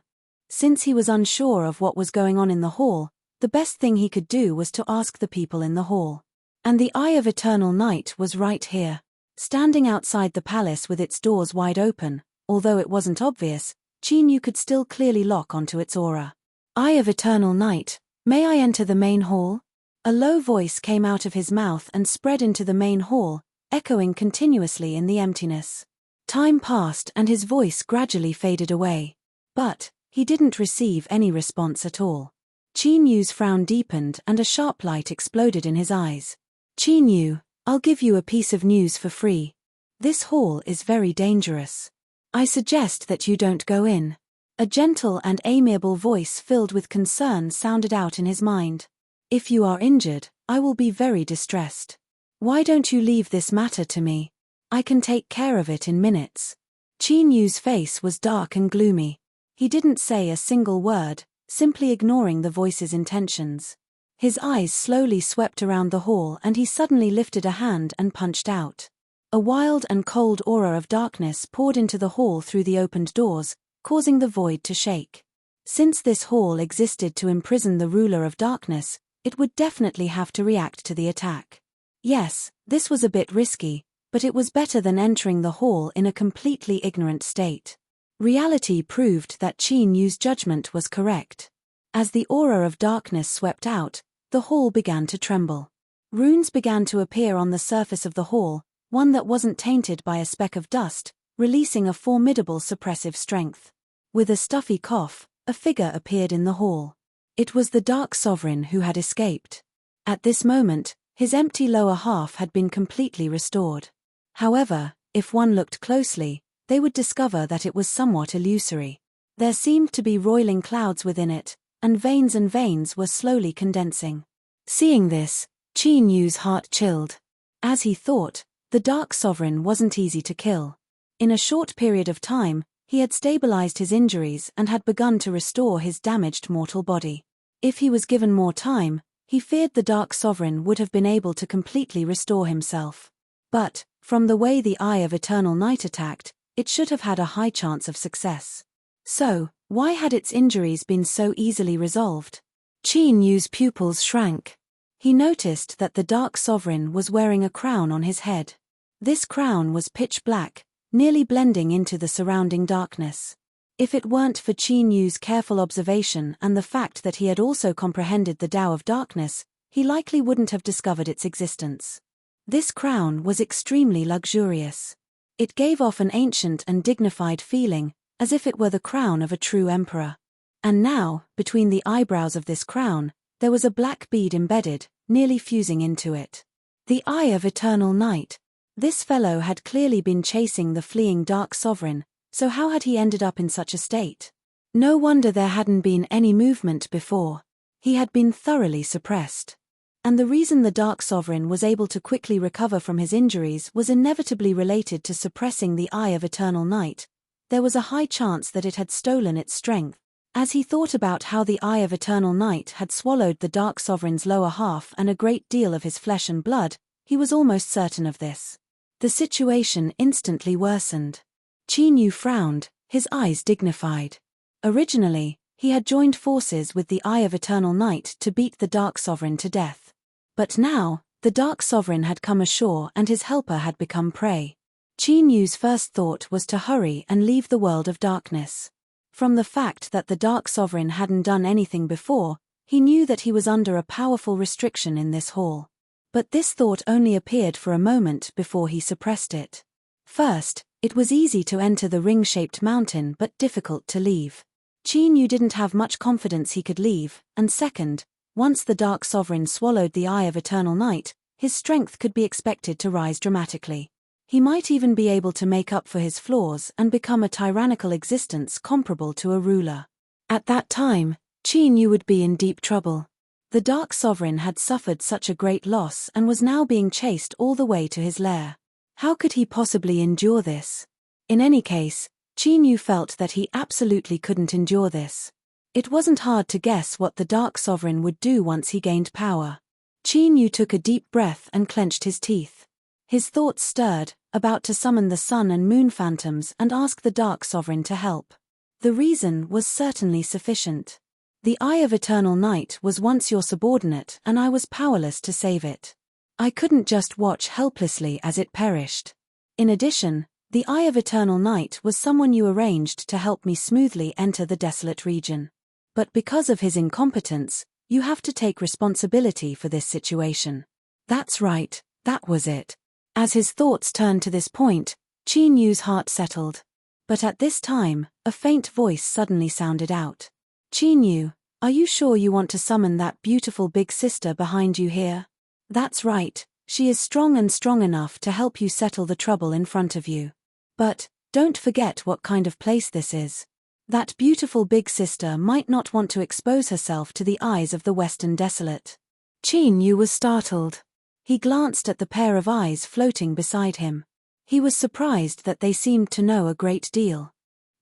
Since he was unsure of what was going on in the hall, the best thing he could do was to ask the people in the hall. And the Eye of Eternal Night was right here. Standing outside the palace with its doors wide open, although it wasn't obvious, Qin Yu could still clearly lock onto its aura. Eye of Eternal Night, may I enter the main hall? A low voice came out of his mouth and spread into the main hall, echoing continuously in the emptiness. Time passed and his voice gradually faded away. But he didn't receive any response at all. Qin Yu's frown deepened and a sharp light exploded in his eyes. Qin Yu, I'll give you a piece of news for free. This hall is very dangerous. I suggest that you don't go in. A gentle and amiable voice filled with concern sounded out in his mind. If you are injured, I will be very distressed. Why don't you leave this matter to me? I can take care of it in minutes. Qin Yu's face was dark and gloomy. He didn't say a single word, simply ignoring the voice's intentions. His eyes slowly swept around the hall and he suddenly lifted a hand and punched out. A wild and cold aura of darkness poured into the hall through the opened doors, causing the void to shake. Since this hall existed to imprison the ruler of darkness, it would definitely have to react to the attack. Yes, this was a bit risky, but it was better than entering the hall in a completely ignorant state. Reality proved that Qin Yu's judgment was correct. As the aura of darkness swept out, the hall began to tremble. Runes began to appear on the surface of the hall, one that wasn't tainted by a speck of dust, releasing a formidable suppressive strength. With a stuffy cough, a figure appeared in the hall. It was the Dark Sovereign who had escaped. At this moment, his empty lower half had been completely restored. However, if one looked closely, they would discover that it was somewhat illusory. There seemed to be roiling clouds within it, and veins were slowly condensing. Seeing this, Qin Yu's heart chilled. As he thought, the Dark Sovereign wasn't easy to kill. In a short period of time, he had stabilized his injuries and had begun to restore his damaged mortal body. If he was given more time, he feared the Dark Sovereign would have been able to completely restore himself. But, from the way the Eye of Eternal Night attacked, it should have had a high chance of success. So, why had its injuries been so easily resolved? Qin Yu's pupils shrank. He noticed that the Dark Sovereign was wearing a crown on his head. This crown was pitch black, nearly blending into the surrounding darkness. If it weren't for Qin Yu's careful observation and the fact that he had also comprehended the Tao of Darkness, he likely wouldn't have discovered its existence. This crown was extremely luxurious. It gave off an ancient and dignified feeling, as if it were the crown of a true emperor. And now, between the eyebrows of this crown, there was a black bead embedded, nearly fusing into it. The Eye of Eternal Night. This fellow had clearly been chasing the fleeing Dark Sovereign, so how had he ended up in such a state? No wonder there hadn't been any movement before. He had been thoroughly suppressed. And the reason the Dark Sovereign was able to quickly recover from his injuries was inevitably related to suppressing the Eye of Eternal Night. There was a high chance that it had stolen its strength. As he thought about how the Eye of Eternal Night had swallowed the Dark Sovereign's lower half and a great deal of his flesh and blood, he was almost certain of this. The situation instantly worsened. Qin Yu frowned, his eyes dignified. Originally, he had joined forces with the Eye of Eternal Night to beat the Dark Sovereign to death. But now, the Dark Sovereign had come ashore and his helper had become prey. Qin Yu's first thought was to hurry and leave the world of darkness. From the fact that the Dark Sovereign hadn't done anything before, he knew that he was under a powerful restriction in this hall. But this thought only appeared for a moment before he suppressed it. First, it was easy to enter the ring-shaped mountain but difficult to leave. Qin Yu didn't have much confidence he could leave, and second, once the Dark Sovereign swallowed the Eye of Eternal Night, his strength could be expected to rise dramatically. He might even be able to make up for his flaws and become a tyrannical existence comparable to a ruler. At that time, Qin Yu would be in deep trouble. The Dark Sovereign had suffered such a great loss and was now being chased all the way to his lair. How could he possibly endure this? In any case, Qin Yu felt that he absolutely couldn't endure this. It wasn't hard to guess what the Dark Sovereign would do once he gained power. Qin Yu took a deep breath and clenched his teeth. His thoughts stirred, about to summon the sun and moon phantoms and ask the Dark Sovereign to help. The reason was certainly sufficient. The Eye of Eternal Night was once your subordinate and I was powerless to save it. I couldn't just watch helplessly as it perished. In addition, the Eye of Eternal Night was someone you arranged to help me smoothly enter the desolate region. But because of his incompetence, you have to take responsibility for this situation. That's right, that was it. As his thoughts turned to this point, Qin Yu's heart settled. But at this time, a faint voice suddenly sounded out. Qin Yu, are you sure you want to summon that beautiful big sister behind you here? That's right, she is strong and strong enough to help you settle the trouble in front of you. But, don't forget what kind of place this is. That beautiful big sister might not want to expose herself to the eyes of the Western Desolate. Qin Yu was startled. He glanced at the pair of eyes floating beside him. He was surprised that they seemed to know a great deal.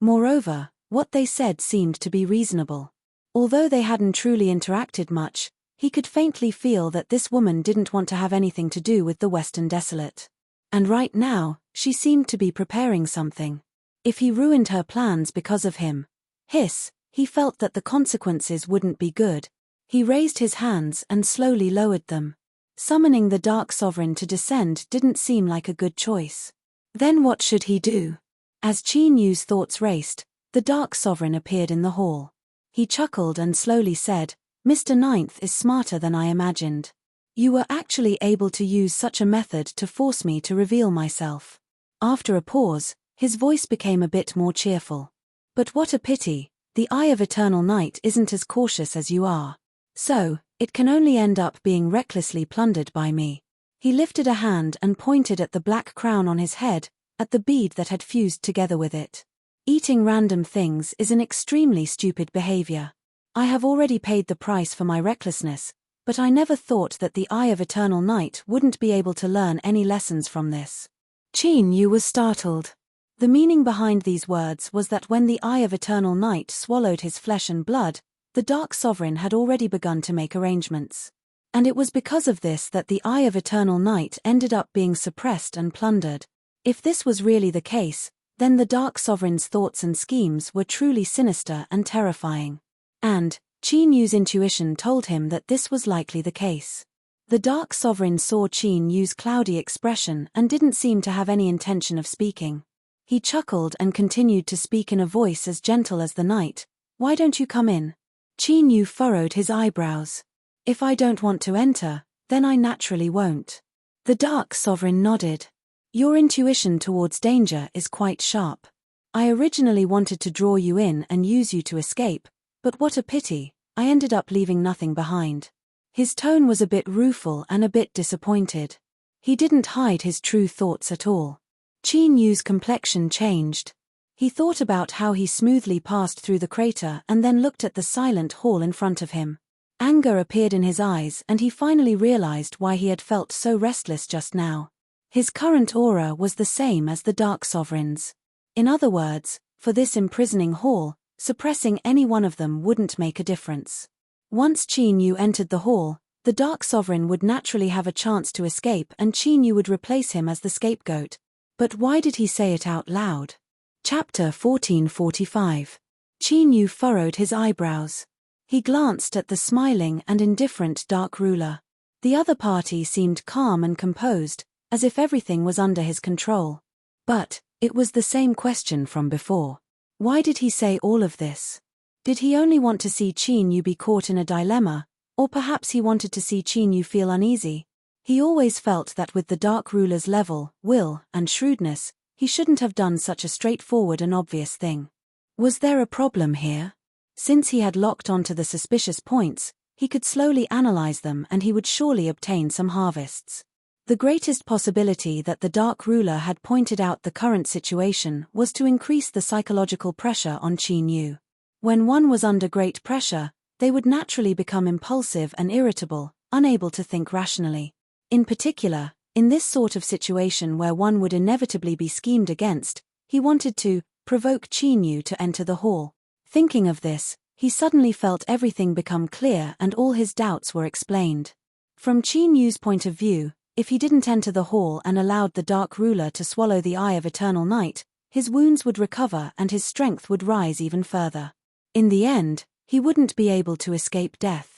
Moreover, what they said seemed to be reasonable. Although they hadn't truly interacted much, he could faintly feel that this woman didn't want to have anything to do with the Western Desolate. And right now, she seemed to be preparing something. If he ruined her plans because of him, he felt that the consequences wouldn't be good. He raised his hands and slowly lowered them. Summoning the Dark Sovereign to descend didn't seem like a good choice. Then what should he do? As Qin Yu's thoughts raced, the Dark Sovereign appeared in the hall. He chuckled and slowly said, Mr. Ninth is smarter than I imagined. You were actually able to use such a method to force me to reveal myself. After a pause, his voice became a bit more cheerful. But what a pity, the Eye of Eternal Night isn't as cautious as you are. So, it can only end up being recklessly plundered by me. He lifted a hand and pointed at the black crown on his head, at the bead that had fused together with it. Eating random things is an extremely stupid behavior. I have already paid the price for my recklessness, but I never thought that the Eye of Eternal Night wouldn't be able to learn any lessons from this. Qin Yu was startled. The meaning behind these words was that when the Eye of Eternal Night swallowed his flesh and blood, the Dark Sovereign had already begun to make arrangements. And it was because of this that the Eye of Eternal Night ended up being suppressed and plundered. If this was really the case, then the Dark Sovereign's thoughts and schemes were truly sinister and terrifying. And, Qin Yu's intuition told him that this was likely the case. The Dark Sovereign saw Qin Yu's cloudy expression and didn't seem to have any intention of speaking. He chuckled and continued to speak in a voice as gentle as the night. Why don't you come in? Qin Yu furrowed his eyebrows. If I don't want to enter, then I naturally won't. The Dark Sovereign nodded. Your intuition towards danger is quite sharp. I originally wanted to draw you in and use you to escape, but what a pity, I ended up leaving nothing behind. His tone was a bit rueful and a bit disappointed. He didn't hide his true thoughts at all. Qin Yu's complexion changed. He thought about how he smoothly passed through the crater and then looked at the silent hall in front of him. Anger appeared in his eyes and he finally realized why he had felt so restless just now. His current aura was the same as the Dark Sovereign's. In other words, for this imprisoning hall, suppressing any one of them wouldn't make a difference. Once Qin Yu entered the hall, the Dark Sovereign would naturally have a chance to escape and Qin Yu would replace him as the scapegoat. But why did he say it out loud? Chapter 1445. Qin Yu furrowed his eyebrows. He glanced at the smiling and indifferent Dark Ruler. The other party seemed calm and composed, as if everything was under his control. But, it was the same question from before. Why did he say all of this? Did he only want to see Qin Yu be caught in a dilemma, or perhaps he wanted to see Qin Yu feel uneasy? He always felt that with the Dark Ruler's level, will, and shrewdness, he shouldn't have done such a straightforward and obvious thing. Was there a problem here? Since he had locked onto the suspicious points, he could slowly analyze them and he would surely obtain some harvests. The greatest possibility that the Dark Ruler had pointed out the current situation was to increase the psychological pressure on Qin Yu. When one was under great pressure, they would naturally become impulsive and irritable, unable to think rationally. In particular, In this sort of situation where one would inevitably be schemed against, he wanted to provoke Chinyu to enter the hall. Thinking of this, he suddenly felt everything become clear and all his doubts were explained. From Chinyu's point of view, if he didn't enter the hall and allowed the Dark Ruler to swallow the Eye of Eternal Night, his wounds would recover and his strength would rise even further. In the end, he wouldn't be able to escape death.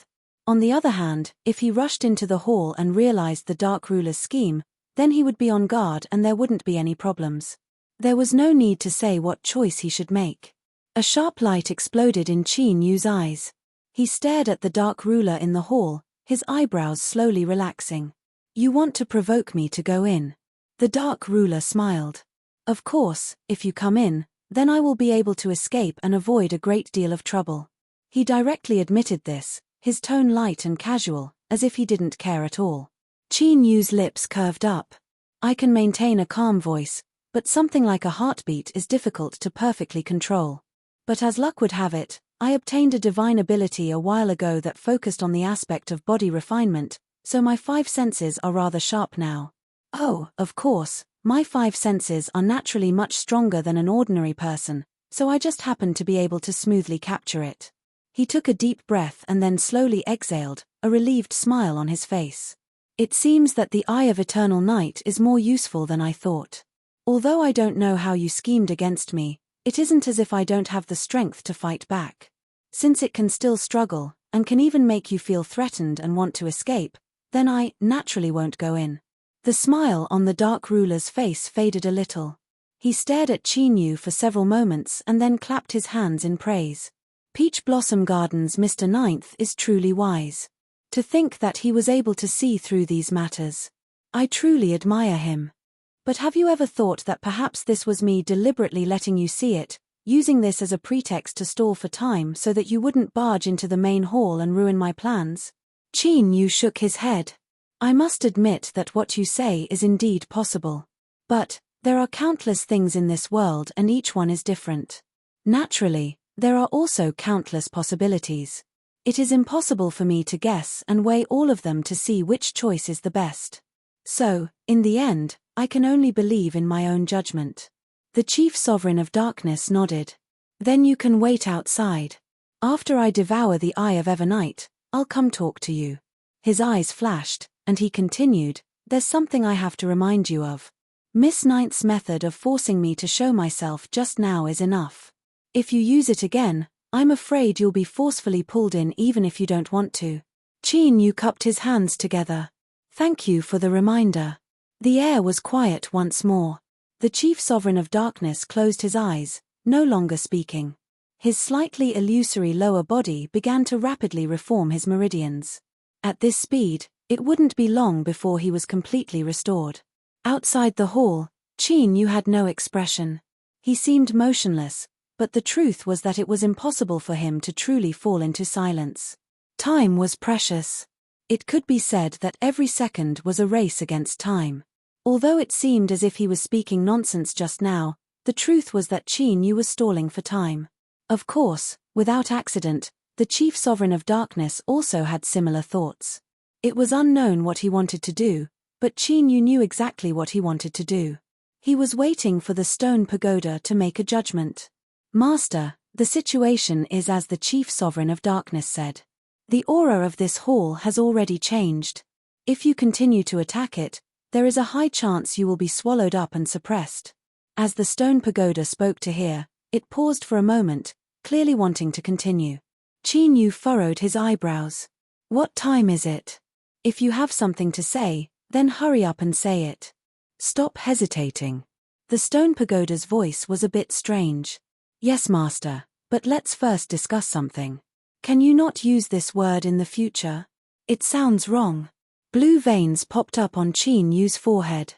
On the other hand, if he rushed into the hall and realized the Dark Ruler's scheme, then he would be on guard and there wouldn't be any problems. There was no need to say what choice he should make. A sharp light exploded in Chinyu's eyes. He stared at the Dark Ruler in the hall, his eyebrows slowly relaxing. "You want to provoke me to go in?" The Dark Ruler smiled. "Of course, if you come in, then I will be able to escape and avoid a great deal of trouble." He directly admitted this, his tone light and casual, as if he didn't care at all. Chinyu's lips curved up. "I can maintain a calm voice, but something like a heartbeat is difficult to perfectly control. But as luck would have it, I obtained a divine ability a while ago that focused on the aspect of body refinement, so my 5 senses are rather sharp now. Oh, of course, my 5 senses are naturally much stronger than an ordinary person, so I just happened to be able to smoothly capture it." He took a deep breath and then slowly exhaled, a relieved smile on his face. "It seems that the Eye of Eternal Night is more useful than I thought. Although I don't know how you schemed against me, it isn't as if I don't have the strength to fight back. Since it can still struggle, and can even make you feel threatened and want to escape, then I naturally won't go in." The smile on the Dark Ruler's face faded a little. He stared at Chinyu for several moments and then clapped his hands in praise. Peach Blossom Garden's Mr. Ninth is truly wise. To think that he was able to see through these matters. I truly admire him. But have you ever thought that perhaps this was me deliberately letting you see it, using this as a pretext to stall for time so that you wouldn't barge into the main hall and ruin my plans? Chinyu shook his head. "I must admit that what you say is indeed possible. But there are countless things in this world and each one is different. Naturally, there are also countless possibilities. It is impossible for me to guess and weigh all of them to see which choice is the best. So, in the end, I can only believe in my own judgment." The Chief Sovereign of Darkness nodded. "Then you can wait outside. After I devour the Eye of Evernight, I'll come talk to you." His eyes flashed, and he continued, "There's something I have to remind you of. Miss Ninth's method of forcing me to show myself just now is enough. If you use it again, I'm afraid you'll be forcefully pulled in even if you don't want to." Chinyu cupped his hands together. "Thank you for the reminder." The air was quiet once more. The Chief Sovereign of Darkness closed his eyes, no longer speaking. His slightly illusory lower body began to rapidly reform his meridians. At this speed, it wouldn't be long before he was completely restored. Outside the hall, Chinyu had no expression. He seemed motionless, but the truth was that it was impossible for him to truly fall into silence. Time was precious. It could be said that every second was a race against time. Although it seemed as if he was speaking nonsense just now, the truth was that Chinyu was stalling for time. Of course, without accident, the Chief Sovereign of Darkness also had similar thoughts. It was unknown what he wanted to do, but Chinyu knew exactly what he wanted to do. He was waiting for the stone pagoda to make a judgment. "Master, the situation is as the Chief Sovereign of Darkness said. The aura of this hall has already changed. If you continue to attack it, there is a high chance you will be swallowed up and suppressed." As the stone pagoda spoke to hear, it paused for a moment, clearly wanting to continue. Chinyu furrowed his eyebrows. "What time is it? If you have something to say, then hurry up and say it. Stop hesitating." The stone pagoda's voice was a bit strange. "Yes, Master, but let's first discuss something. Can you not use this word in the future? It sounds wrong." Blue veins popped up on Chinyu's forehead.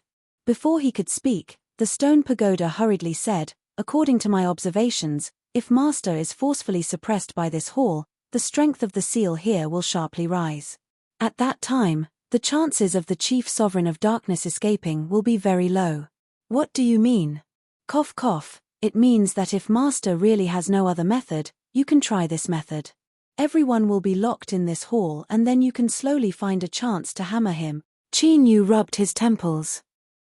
Before he could speak, the stone pagoda hurriedly said, "According to my observations, if Master is forcefully suppressed by this hall, the strength of the seal here will sharply rise. At that time, the chances of the Chief Sovereign of Darkness escaping will be very low." "What do you mean?" Cough cough. "It means that if Master really has no other method, you can try this method. Everyone will be locked in this hall and then you can slowly find a chance to hammer him, Qin Yu rubbed his temples.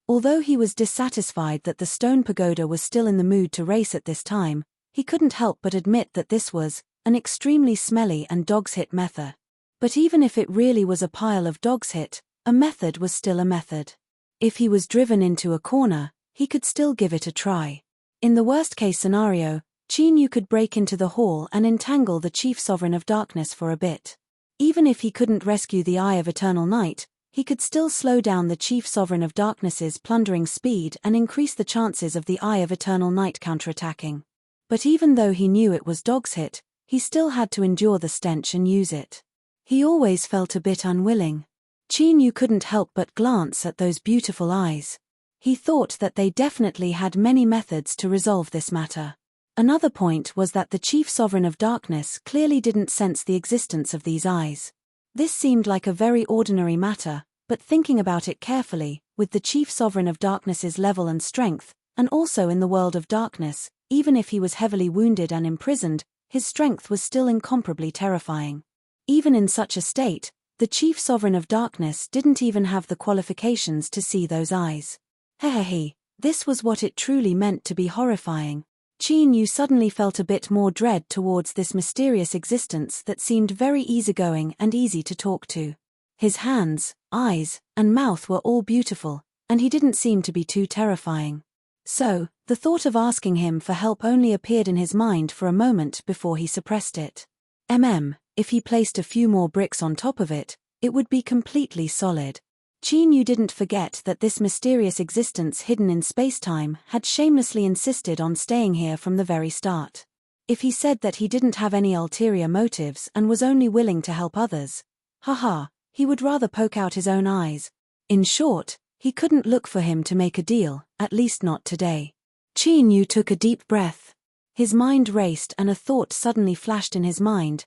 Although he was dissatisfied that the stone pagoda was still in the mood to race at this time, he couldn't help but admit that this was an extremely smelly and dog's hit method. But even if it really was a pile of dog's hit, a method was still a method. If he was driven into a corner, he could still give it a try. In the worst-case scenario, Qin Yu could break into the hall and entangle the Chief Sovereign of Darkness for a bit. Even if he couldn't rescue the Eye of Eternal Night, he could still slow down the Chief Sovereign of Darkness's plundering speed and increase the chances of the Eye of Eternal Night counterattacking. But even though he knew it was dog's hit, he still had to endure the stench and use it. He always felt a bit unwilling. Qin Yu couldn't help but glance at those beautiful eyes. He thought that they definitely had many methods to resolve this matter. Another point was that the Chief Sovereign of Darkness clearly didn't sense the existence of these eyes. This seemed like a very ordinary matter, but thinking about it carefully, with the Chief Sovereign of Darkness's level and strength, and also in the world of darkness, even if he was heavily wounded and imprisoned, his strength was still incomparably terrifying. Even in such a state, the Chief Sovereign of Darkness didn't even have the qualifications to see those eyes. Hehehe, this was what it truly meant to be horrifying. Qin Yu suddenly felt a bit more dread towards this mysterious existence that seemed very easygoing and easy to talk to. His hands, eyes, and mouth were all beautiful, and he didn't seem to be too terrifying. So, the thought of asking him for help only appeared in his mind for a moment before he suppressed it. If he placed a few more bricks on top of it, it would be completely solid. Qin Yu didn't forget that this mysterious existence hidden in space-time had shamelessly insisted on staying here from the very start. If he said that he didn't have any ulterior motives and was only willing to help others, he would rather poke out his own eyes. In short, he couldn't look for him to make a deal, at least not today. Qin Yu took a deep breath. His mind raced and a thought suddenly flashed in his mind.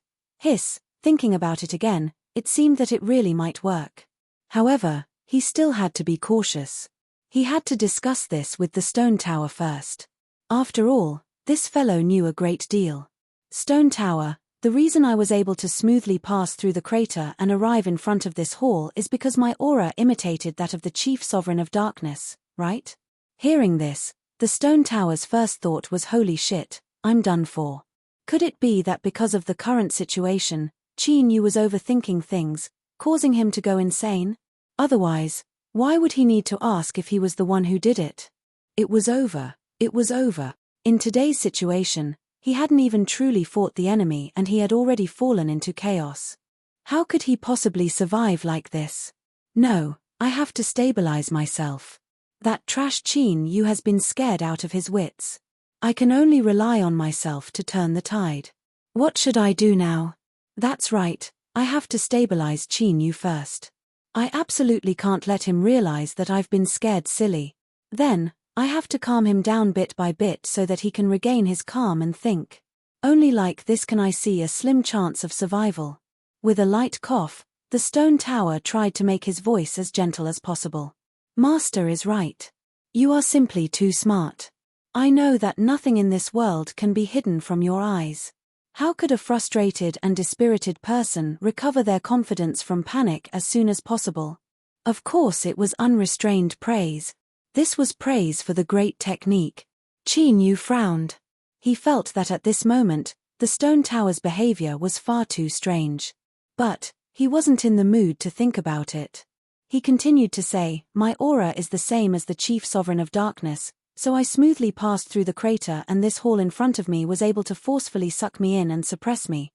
Thinking about it again, it seemed that it really might work. However, he still had to be cautious. He had to discuss this with the stone tower first. After all, this fellow knew a great deal. Stone tower, the reason I was able to smoothly pass through the crater and arrive in front of this hall is because my aura imitated that of the Chief Sovereign of Darkness, right? Hearing this, the stone tower's first thought was holy shit, I'm done for. Could it be that because of the current situation, Qin Yu was overthinking things, causing him to go insane? Otherwise, why would he need to ask if he was the one who did it? It was over. It was over. In today's situation, he hadn't even truly fought the enemy and he had already fallen into chaos. How could he possibly survive like this? No, I have to stabilize myself. That trash Qin Yu has been scared out of his wits. I can only rely on myself to turn the tide. What should I do now? That's right, I have to stabilize Qin Yu first. I absolutely can't let him realize that I've been scared silly. Then, I have to calm him down bit by bit so that he can regain his calm and think. Only like this can I see a slim chance of survival. With a light cough, the stone tower tried to make his voice as gentle as possible. Master is right. You are simply too smart. I know that nothing in this world can be hidden from your eyes. How could a frustrated and dispirited person recover their confidence from panic as soon as possible? Of course it was unrestrained praise. This was praise for the great technique. Qin Yu frowned. He felt that at this moment, the stone tower's behavior was far too strange. But, he wasn't in the mood to think about it. He continued to say, my aura is the same as the Chief Sovereign of Darkness, so I smoothly passed through the crater and this hall in front of me was able to forcefully suck me in and suppress me.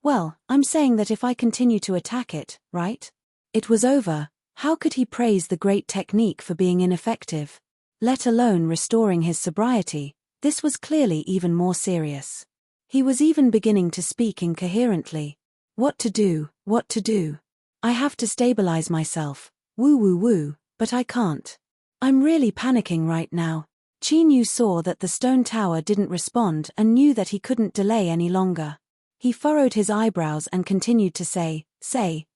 Well, I'm saying that if I continue to attack it, right? It was over. How could he praise the great technique for being ineffective? Let alone restoring his sobriety, this was clearly even more serious. He was even beginning to speak incoherently. What to do, what to do? I have to stabilize myself, woo, but I can't. I'm really panicking right now. Qin Yu saw that the stone tower didn't respond and knew that he couldn't delay any longer. He furrowed his eyebrows and continued to say,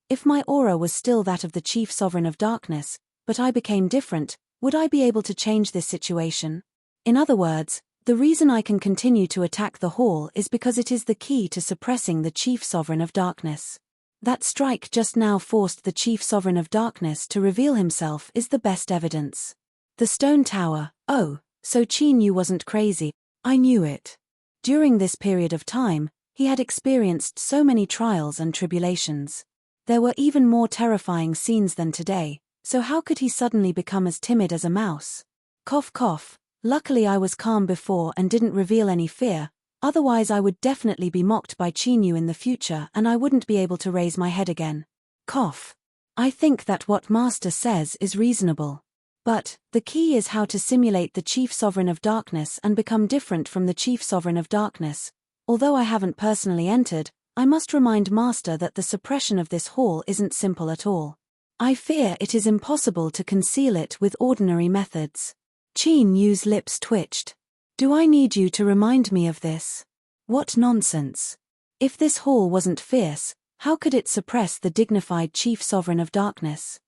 if my aura was still that of the Chief Sovereign of Darkness, but I became different, would I be able to change this situation? In other words, the reason I can continue to attack the hall is because it is the key to suppressing the Chief Sovereign of Darkness. That strike just now forced the chief sovereign of darkness to reveal himself is the best evidence. The stone tower, oh, so Qin Yu wasn't crazy. I knew it. During this period of time, he had experienced so many trials and tribulations. There were even more terrifying scenes than today, so how could he suddenly become as timid as a mouse? Cough cough, luckily I was calm before and didn't reveal any fear, otherwise I would definitely be mocked by Qin Yu in the future and I wouldn't be able to raise my head again. Cough. I think that what Master says is reasonable. But, the key is how to simulate the Chief Sovereign of Darkness and become different from the Chief Sovereign of Darkness. Although I haven't personally entered, I must remind Master that the suppression of this hall isn't simple at all. I fear it is impossible to conceal it with ordinary methods. Qin Yu's lips twitched. Do I need you to remind me of this? What nonsense. If this hall wasn't fierce, how could it suppress the dignified Chief Sovereign of Darkness?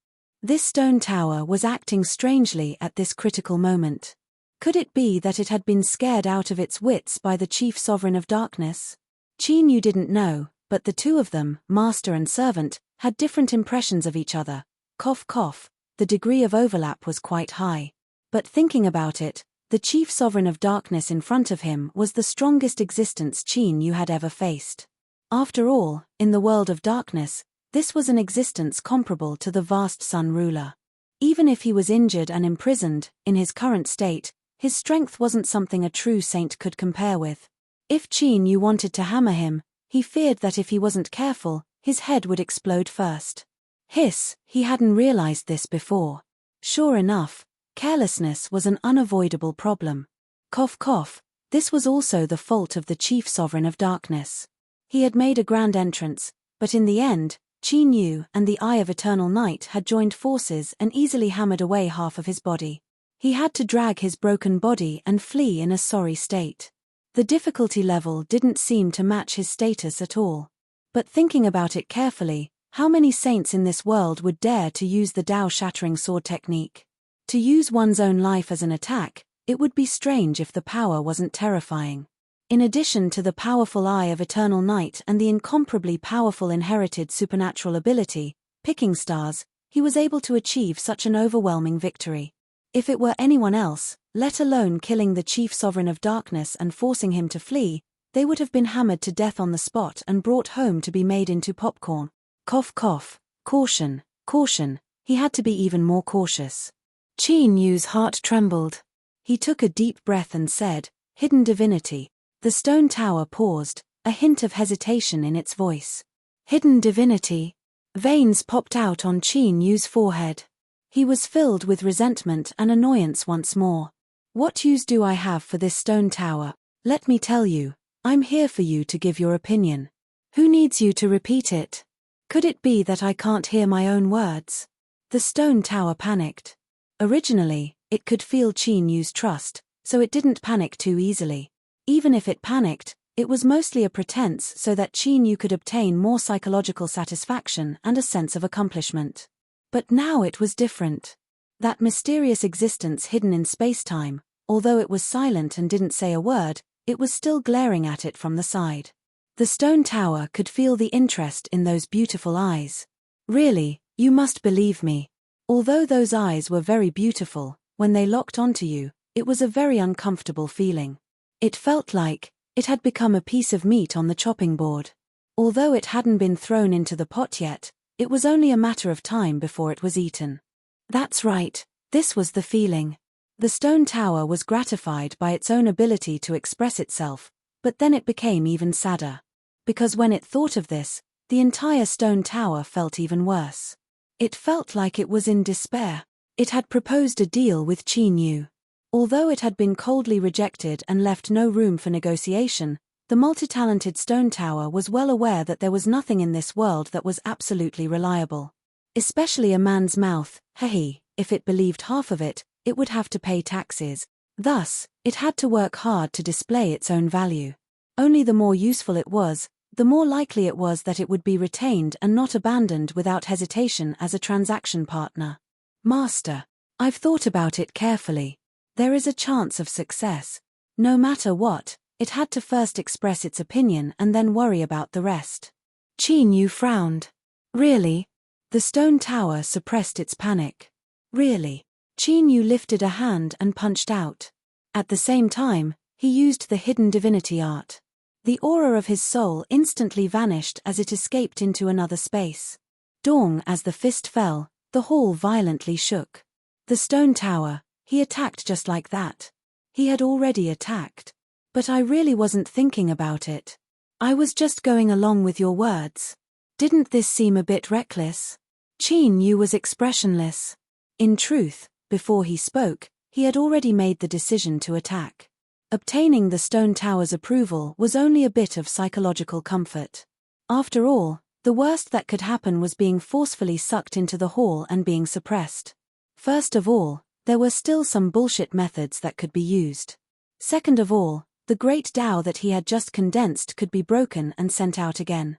This stone tower was acting strangely at this critical moment. Could it be that it had been scared out of its wits by the Chief Sovereign of Darkness? Qin Yu didn't know, but the two of them, master and servant, had different impressions of each other. Cough cough, the degree of overlap was quite high. But thinking about it, the Chief Sovereign of Darkness in front of him was the strongest existence Qin Yu had ever faced. After all, in the world of darkness, this was an existence comparable to the vast Sun Ruler. Even if he was injured and imprisoned, in his current state, his strength wasn't something a true saint could compare with. If Qin Yu wanted to hammer him, he feared that if he wasn't careful, his head would explode first. Hiss, he hadn't realized this before. Sure enough, carelessness was an unavoidable problem. Cough cough, this was also the fault of the Chief Sovereign of Darkness. He had made a grand entrance, but in the end, Qin Yu and the Eye of Eternal Night had joined forces and easily hammered away half of his body. He had to drag his broken body and flee in a sorry state. The difficulty level didn't seem to match his status at all. But thinking about it carefully, how many saints in this world would dare to use the Tao-shattering sword technique? To use one's own life as an attack, it would be strange if the power wasn't terrifying. In addition to the powerful Eye of Eternal Night and the incomparably powerful inherited supernatural ability, picking stars, he was able to achieve such an overwhelming victory. If it were anyone else, let alone killing the Chief Sovereign of Darkness and forcing him to flee, they would have been hammered to death on the spot and brought home to be made into popcorn. Cough cough, caution, caution, he had to be even more cautious. Qin Yu's heart trembled. He took a deep breath and said, "Hidden divinity." The stone tower paused, a hint of hesitation in its voice. Hidden divinity. Veins popped out on Qin Yu's forehead. He was filled with resentment and annoyance once more. What use do I have for this stone tower? Let me tell you, I'm here for you to give your opinion. Who needs you to repeat it? Could it be that I can't hear my own words? The stone tower panicked. Originally, it could feel Qin Yu's trust, so it didn't panic too easily. Even if it panicked, it was mostly a pretense so that Qin Yu could obtain more psychological satisfaction and a sense of accomplishment. But now it was different. That mysterious existence hidden in space-time, although it was silent and didn't say a word, it was still glaring at it from the side. The stone tower could feel the interest in those beautiful eyes. Really, you must believe me. Although those eyes were very beautiful, when they locked onto you, it was a very uncomfortable feeling. It felt like it had become a piece of meat on the chopping board. Although it hadn't been thrown into the pot yet, it was only a matter of time before it was eaten. That's right, this was the feeling. The stone tower was gratified by its own ability to express itself, but then it became even sadder. Because when it thought of this, the entire stone tower felt even worse. It felt like it was in despair. It had proposed a deal with Qin Yu. Although it had been coldly rejected and left no room for negotiation, the multi-talented stone tower was well aware that there was nothing in this world that was absolutely reliable. Especially a man's mouth, if it believed half of it, it would have to pay taxes. Thus, it had to work hard to display its own value. Only the more useful it was, the more likely it was that it would be retained and not abandoned without hesitation as a transaction partner. Master, I've thought about it carefully. There is a chance of success. No matter what, it had to first express its opinion and then worry about the rest. Qin Yu frowned. Really? The stone tower suppressed its panic. Really? Qin Yu lifted a hand and punched out. At the same time, he used the hidden divinity art. The aura of his soul instantly vanished as it escaped into another space. Dong, as the fist fell, the hall violently shook. The stone tower, he attacked just like that. He had already attacked. But I really wasn't thinking about it. I was just going along with your words. Didn't this seem a bit reckless? Qin Yu was expressionless. In truth, before he spoke, he had already made the decision to attack. Obtaining the stone tower's approval was only a bit of psychological comfort. After all, the worst that could happen was being forcefully sucked into the hall and being suppressed. First of all, there were still some bullshit methods that could be used. Second of all, the great Tao that he had just condensed could be broken and sent out again.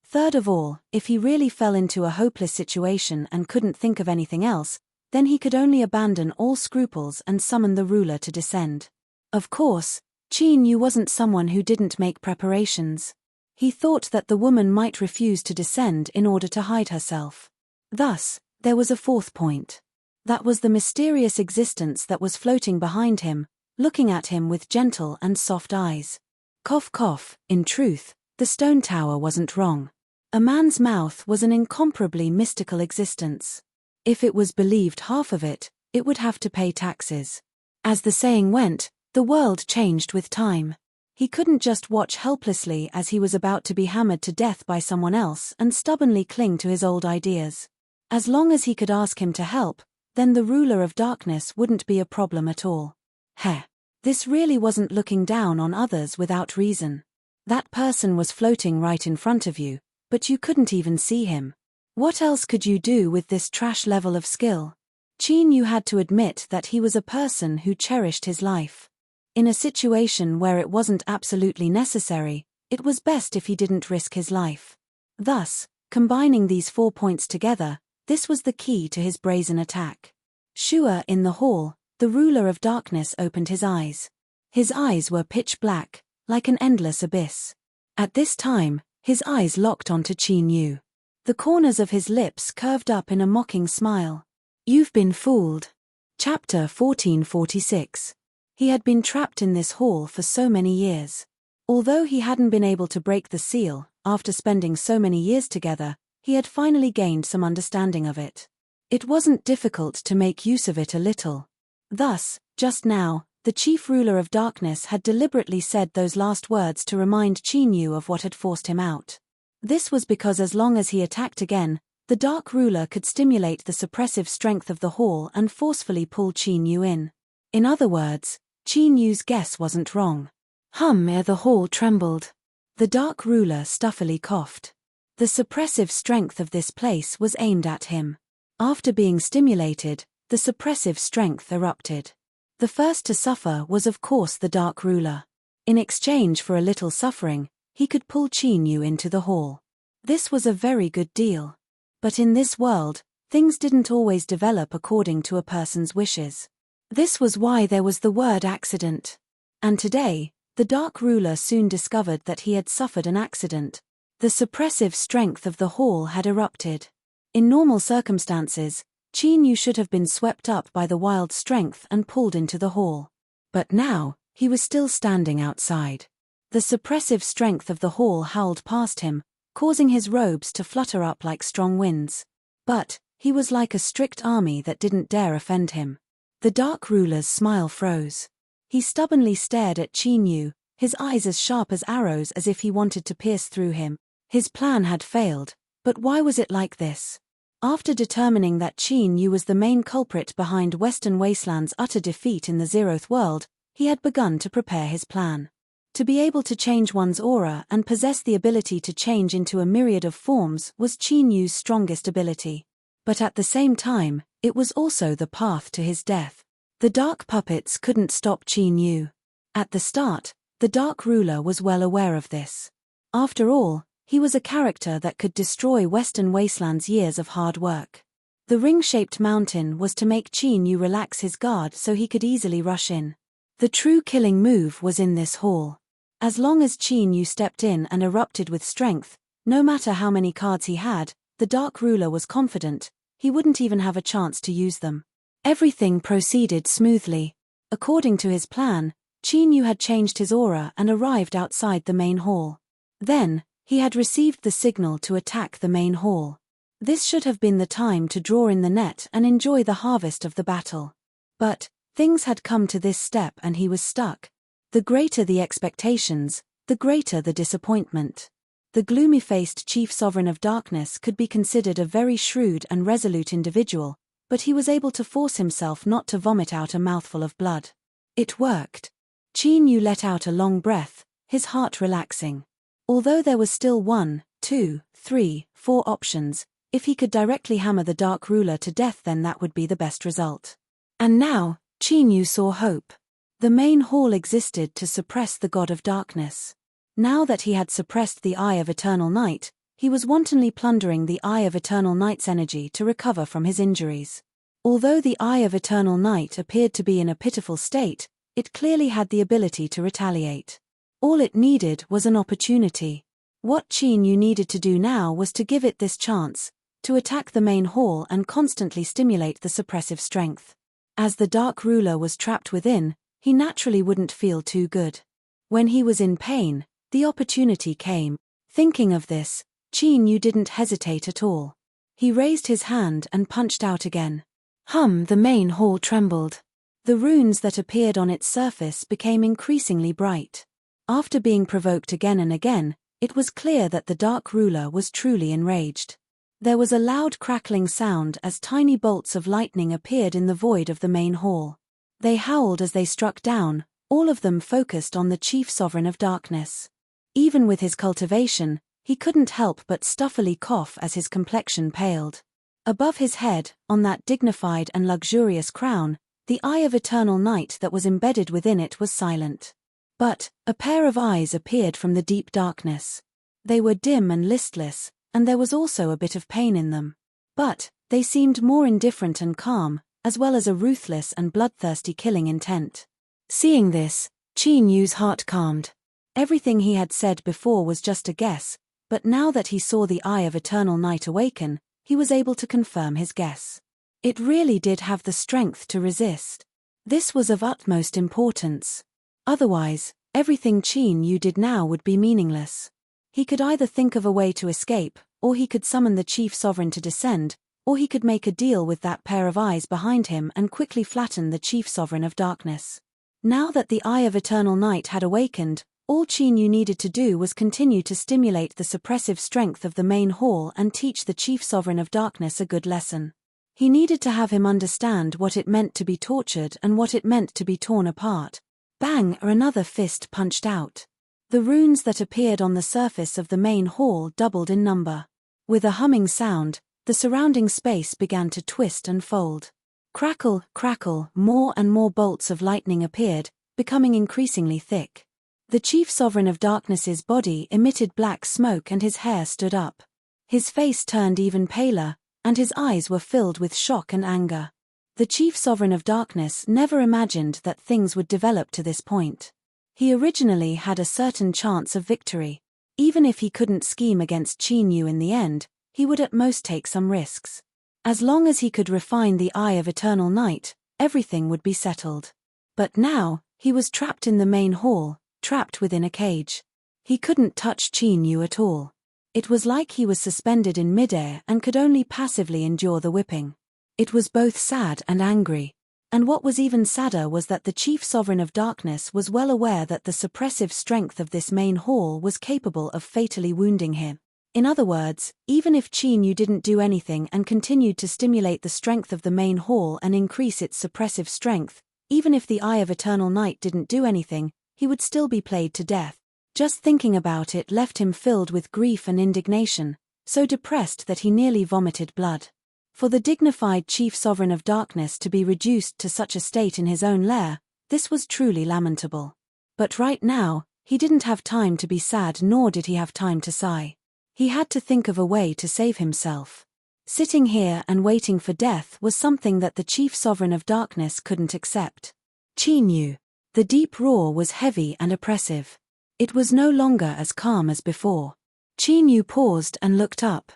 Third of all, if he really fell into a hopeless situation and couldn't think of anything else, then he could only abandon all scruples and summon the ruler to descend. Of course, Qin Yu wasn't someone who didn't make preparations. He thought that the woman might refuse to descend in order to hide herself. Thus, there was a fourth point. That was the mysterious existence that was floating behind him, looking at him with gentle and soft eyes. Cough cough, in truth, the stone tower wasn't wrong. A man's mouth was an incomparably mystical existence. If it was believed half of it, it would have to pay taxes. As the saying went, the world changed with time. He couldn't just watch helplessly as he was about to be hammered to death by someone else and stubbornly cling to his old ideas. As long as he could ask him to help, then the ruler of darkness wouldn't be a problem at all. Heh. This really wasn't looking down on others without reason. That person was floating right in front of you, but you couldn't even see him. What else could you do with this trash level of skill? Qin Yu had to admit that he was a person who cherished his life. In a situation where it wasn't absolutely necessary, it was best if he didn't risk his life. Thus, combining these 4 points together, this was the key to his brazen attack. Sure, in the hall, the ruler of darkness opened his eyes. His eyes were pitch black, like an endless abyss. At this time, his eyes locked onto Qin Yu. The corners of his lips curved up in a mocking smile. You've been fooled. Chapter 1446. He had been trapped in this hall for so many years. Although he hadn't been able to break the seal, after spending so many years together, he had finally gained some understanding of it. It wasn't difficult to make use of it a little. Thus, just now, the chief ruler of darkness had deliberately said those last words to remind Qin Yu of what had forced him out. This was because as long as he attacked again, the dark ruler could stimulate the suppressive strength of the hall and forcefully pull Qin Yu in. In other words, Qin Yu's guess wasn't wrong. The hall trembled. The dark ruler stuffily coughed. The suppressive strength of this place was aimed at him. After being stimulated, the suppressive strength erupted. The first to suffer was of course the dark ruler. In exchange for a little suffering, he could pull Qin Yu into the hall. This was a very good deal. But in this world, things didn't always develop according to a person's wishes. This was why there was the word accident. And today, the dark ruler soon discovered that he had suffered an accident. The suppressive strength of the hall had erupted. In normal circumstances, Qin Yu should have been swept up by the wild strength and pulled into the hall. But now, he was still standing outside. The suppressive strength of the hall howled past him, causing his robes to flutter up like strong winds. But, he was like a strict army that didn't dare offend him. The dark ruler's smile froze. He stubbornly stared at Qin Yu, his eyes as sharp as arrows as if he wanted to pierce through him. His plan had failed, but why was it like this? After determining that Qin Yu was the main culprit behind Western Wasteland's utter defeat in the Zeroth world, he had begun to prepare his plan. To be able to change one's aura and possess the ability to change into a myriad of forms was Qin Yu's strongest ability. But at the same time, it was also the path to his death. The dark puppets couldn't stop Qin Yu. At the start, the dark ruler was well aware of this. After all, he was a character that could destroy Western Wasteland's years of hard work. The ring-shaped mountain was to make Qin Yu relax his guard so he could easily rush in. The true killing move was in this hall. As long as Qin Yu stepped in and erupted with strength, no matter how many cards he had, the Dark Ruler was confident he wouldn't even have a chance to use them. Everything proceeded smoothly. According to his plan, Qin Yu had changed his aura and arrived outside the main hall. Then, he had received the signal to attack the main hall. This should have been the time to draw in the net and enjoy the harvest of the battle. But, things had come to this step and he was stuck. The greater the expectations, the greater the disappointment. The gloomy-faced Chief Sovereign of Darkness could be considered a very shrewd and resolute individual, but he was able to force himself not to vomit out a mouthful of blood. It worked. Qin Yu let out a long breath, his heart relaxing. Although there was still 1, 2, 3, 4 options, if he could directly hammer the Dark Ruler to death, then that would be the best result. And now, Qin Yu saw hope. The main hall existed to suppress the God of Darkness. Now that he had suppressed the Eye of Eternal Night, he was wantonly plundering the Eye of Eternal Night's energy to recover from his injuries. Although the Eye of Eternal Night appeared to be in a pitiful state, it clearly had the ability to retaliate. All it needed was an opportunity. What Qin Yu needed to do now was to give it this chance, to attack the main hall and constantly stimulate the suppressive strength. As the Dark Ruler was trapped within, he naturally wouldn't feel too good. When he was in pain, the opportunity came. Thinking of this, Qin Yu didn't hesitate at all. He raised his hand and punched out again. The main hall trembled. The runes that appeared on its surface became increasingly bright. After being provoked again and again, it was clear that the Dark Ruler was truly enraged. There was a loud crackling sound as tiny bolts of lightning appeared in the void of the main hall. They howled as they struck down, all of them focused on the Chief Sovereign of Darkness. Even with his cultivation, he couldn't help but stuffily cough as his complexion paled. Above his head, on that dignified and luxurious crown, the Eye of Eternal Night that was embedded within it was silent. But, a pair of eyes appeared from the deep darkness. They were dim and listless, and there was also a bit of pain in them. But, they seemed more indifferent and calm, as well as a ruthless and bloodthirsty killing intent. Seeing this, Qin Yu's heart calmed. Everything he had said before was just a guess, but now that he saw the Eye of Eternal Night awaken, he was able to confirm his guess. It really did have the strength to resist. This was of utmost importance. Otherwise, everything Qin Yu did now would be meaningless. He could either think of a way to escape, or he could summon the Chief Sovereign to descend, or he could make a deal with that pair of eyes behind him and quickly flatten the Chief Sovereign of Darkness. Now that the Eye of Eternal Night had awakened, all Qin Yu needed to do was continue to stimulate the suppressive strength of the main hall and teach the Chief Sovereign of Darkness a good lesson. He needed to have him understand what it meant to be tortured and what it meant to be torn apart. Bang! Another fist punched out. The runes that appeared on the surface of the main hall doubled in number. With a humming sound, the surrounding space began to twist and fold. Crackle, crackle, more and more bolts of lightning appeared, becoming increasingly thick. The Chief Sovereign of Darkness's body emitted black smoke and his hair stood up. His face turned even paler, and his eyes were filled with shock and anger. The Chief Sovereign of Darkness never imagined that things would develop to this point. He originally had a certain chance of victory. Even if he couldn't scheme against Qin Yu in the end, he would at most take some risks. As long as he could refine the Eye of Eternal Night, everything would be settled. But now, he was trapped in the main hall, trapped within a cage. He couldn't touch Qin Yu at all. It was like he was suspended in midair and could only passively endure the whipping. It was both sad and angry. And what was even sadder was that the Chief Sovereign of Darkness was well aware that the suppressive strength of this main hall was capable of fatally wounding him. In other words, even if Qin Yu didn't do anything and continued to stimulate the strength of the main hall and increase its suppressive strength, even if the Eye of Eternal Night didn't do anything, he would still be played to death. Just thinking about it left him filled with grief and indignation, so depressed that he nearly vomited blood. For the dignified Chief Sovereign of Darkness to be reduced to such a state in his own lair, this was truly lamentable. But right now, he didn't have time to be sad, nor did he have time to sigh. He had to think of a way to save himself. Sitting here and waiting for death was something that the Chief Sovereign of Darkness couldn't accept. Qin Yu. The deep roar was heavy and oppressive. It was no longer as calm as before. Qin Yu paused and looked up.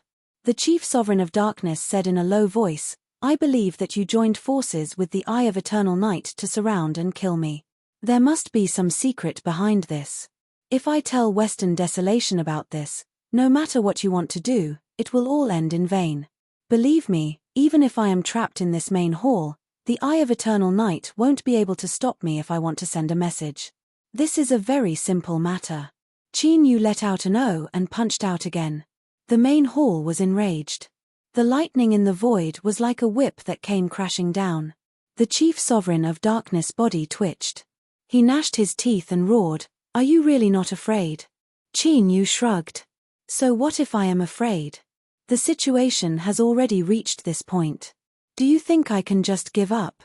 The chief sovereign of darkness said in a low voice, "I believe that you joined forces with the Eye of Eternal Night to surround and kill me. There must be some secret behind this. If I tell Western Desolation about this, no matter what you want to do, it will all end in vain. Believe me, even if I am trapped in this main hall, the Eye of Eternal Night won't be able to stop me if I want to send a message. This is a very simple matter." Qin Yu let out an "oh" and punched out again. The main hall was enraged. The lightning in the void was like a whip that came crashing down. The chief sovereign of darkness' body twitched. He gnashed his teeth and roared, "Are you really not afraid?" Qin Yu shrugged. "So what if I am afraid? The situation has already reached this point. Do you think I can just give up?"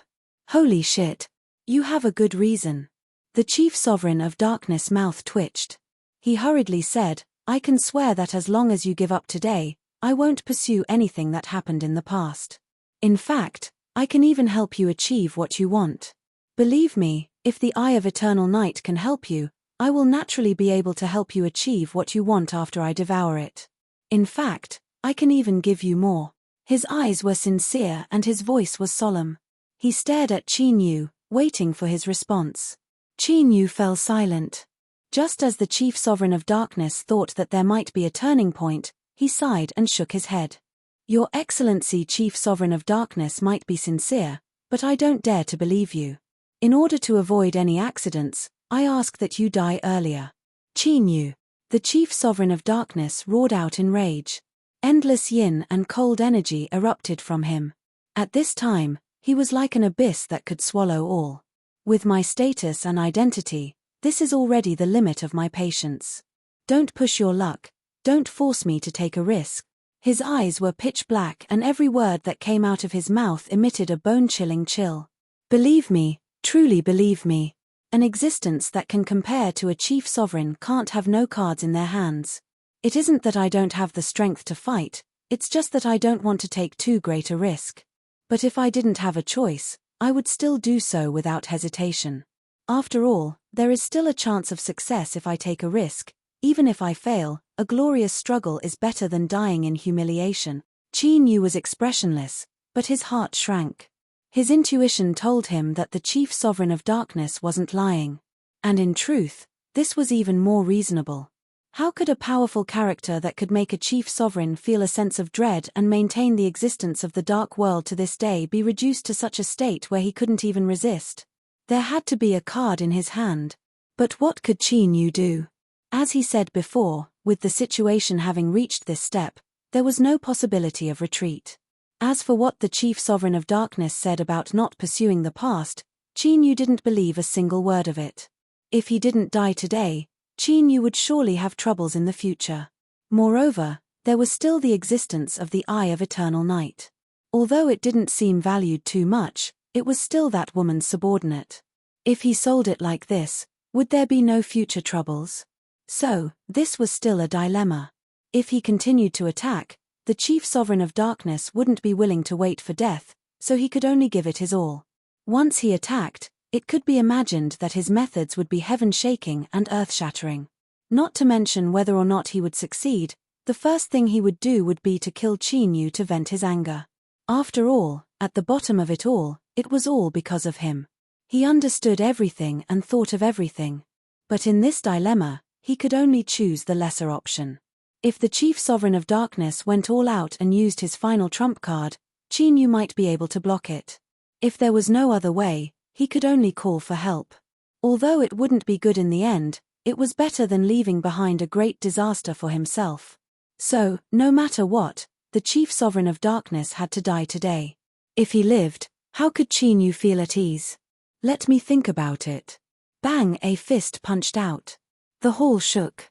"Holy shit. You have a good reason." The chief sovereign of darkness' mouth twitched. He hurriedly said, "I can swear that as long as you give up today, I won't pursue anything that happened in the past. In fact, I can even help you achieve what you want. Believe me, if the Eye of Eternal Night can help you, I will naturally be able to help you achieve what you want after I devour it. In fact, I can even give you more." His eyes were sincere and his voice was solemn. He stared at Qin Yu, waiting for his response. Qin Yu fell silent. Just as the chief sovereign of darkness thought that there might be a turning point, he sighed and shook his head. "Your Excellency, chief sovereign of darkness, might be sincere, but I don't dare to believe you. In order to avoid any accidents, I ask that you die earlier." Qin Yu, the chief sovereign of darkness, roared out in rage. Endless yin and cold energy erupted from him. At this time, he was like an abyss that could swallow all. "With my status and identity, this is already the limit of my patience. Don't push your luck, don't force me to take a risk." His eyes were pitch black and every word that came out of his mouth emitted a bone-chilling chill. "Believe me, truly believe me. An existence that can compare to a chief sovereign can't have no cards in their hands. It isn't that I don't have the strength to fight, it's just that I don't want to take too great a risk. But if I didn't have a choice, I would still do so without hesitation. After all, there is still a chance of success if I take a risk. Even if I fail, a glorious struggle is better than dying in humiliation." Qin Yu was expressionless, but his heart shrank. His intuition told him that the chief sovereign of darkness wasn't lying. And in truth, this was even more reasonable. How could a powerful character that could make a chief sovereign feel a sense of dread and maintain the existence of the dark world to this day be reduced to such a state where he couldn't even resist? There had to be a card in his hand. But what could Qin Yu do? As he said before, with the situation having reached this step, there was no possibility of retreat. As for what the chief sovereign of darkness said about not pursuing the past, Qin Yu didn't believe a single word of it. If he didn't die today, Qin Yu would surely have troubles in the future. Moreover, there was still the existence of the Eye of Eternal Night. Although it didn't seem valued too much, it was still that woman's subordinate. If he sold it like this, would there be no future troubles? So, this was still a dilemma. If he continued to attack, the chief sovereign of darkness wouldn't be willing to wait for death, so he could only give it his all. Once he attacked, it could be imagined that his methods would be heaven-shaking and earth-shattering. Not to mention whether or not he would succeed, the first thing he would do would be to kill Qin Yu to vent his anger. After all, at the bottom of it was all because of him. He understood everything and thought of everything. But in this dilemma, he could only choose the lesser option. If the chief sovereign of darkness went all out and used his final trump card, Qin Yu might be able to block it. If there was no other way, he could only call for help. Although it wouldn't be good in the end, it was better than leaving behind a great disaster for himself. So, no matter what, the chief sovereign of darkness had to die today. If he lived, how could Qin Yu feel at ease? Let me think about it. Bang! A fist punched out. The hall shook.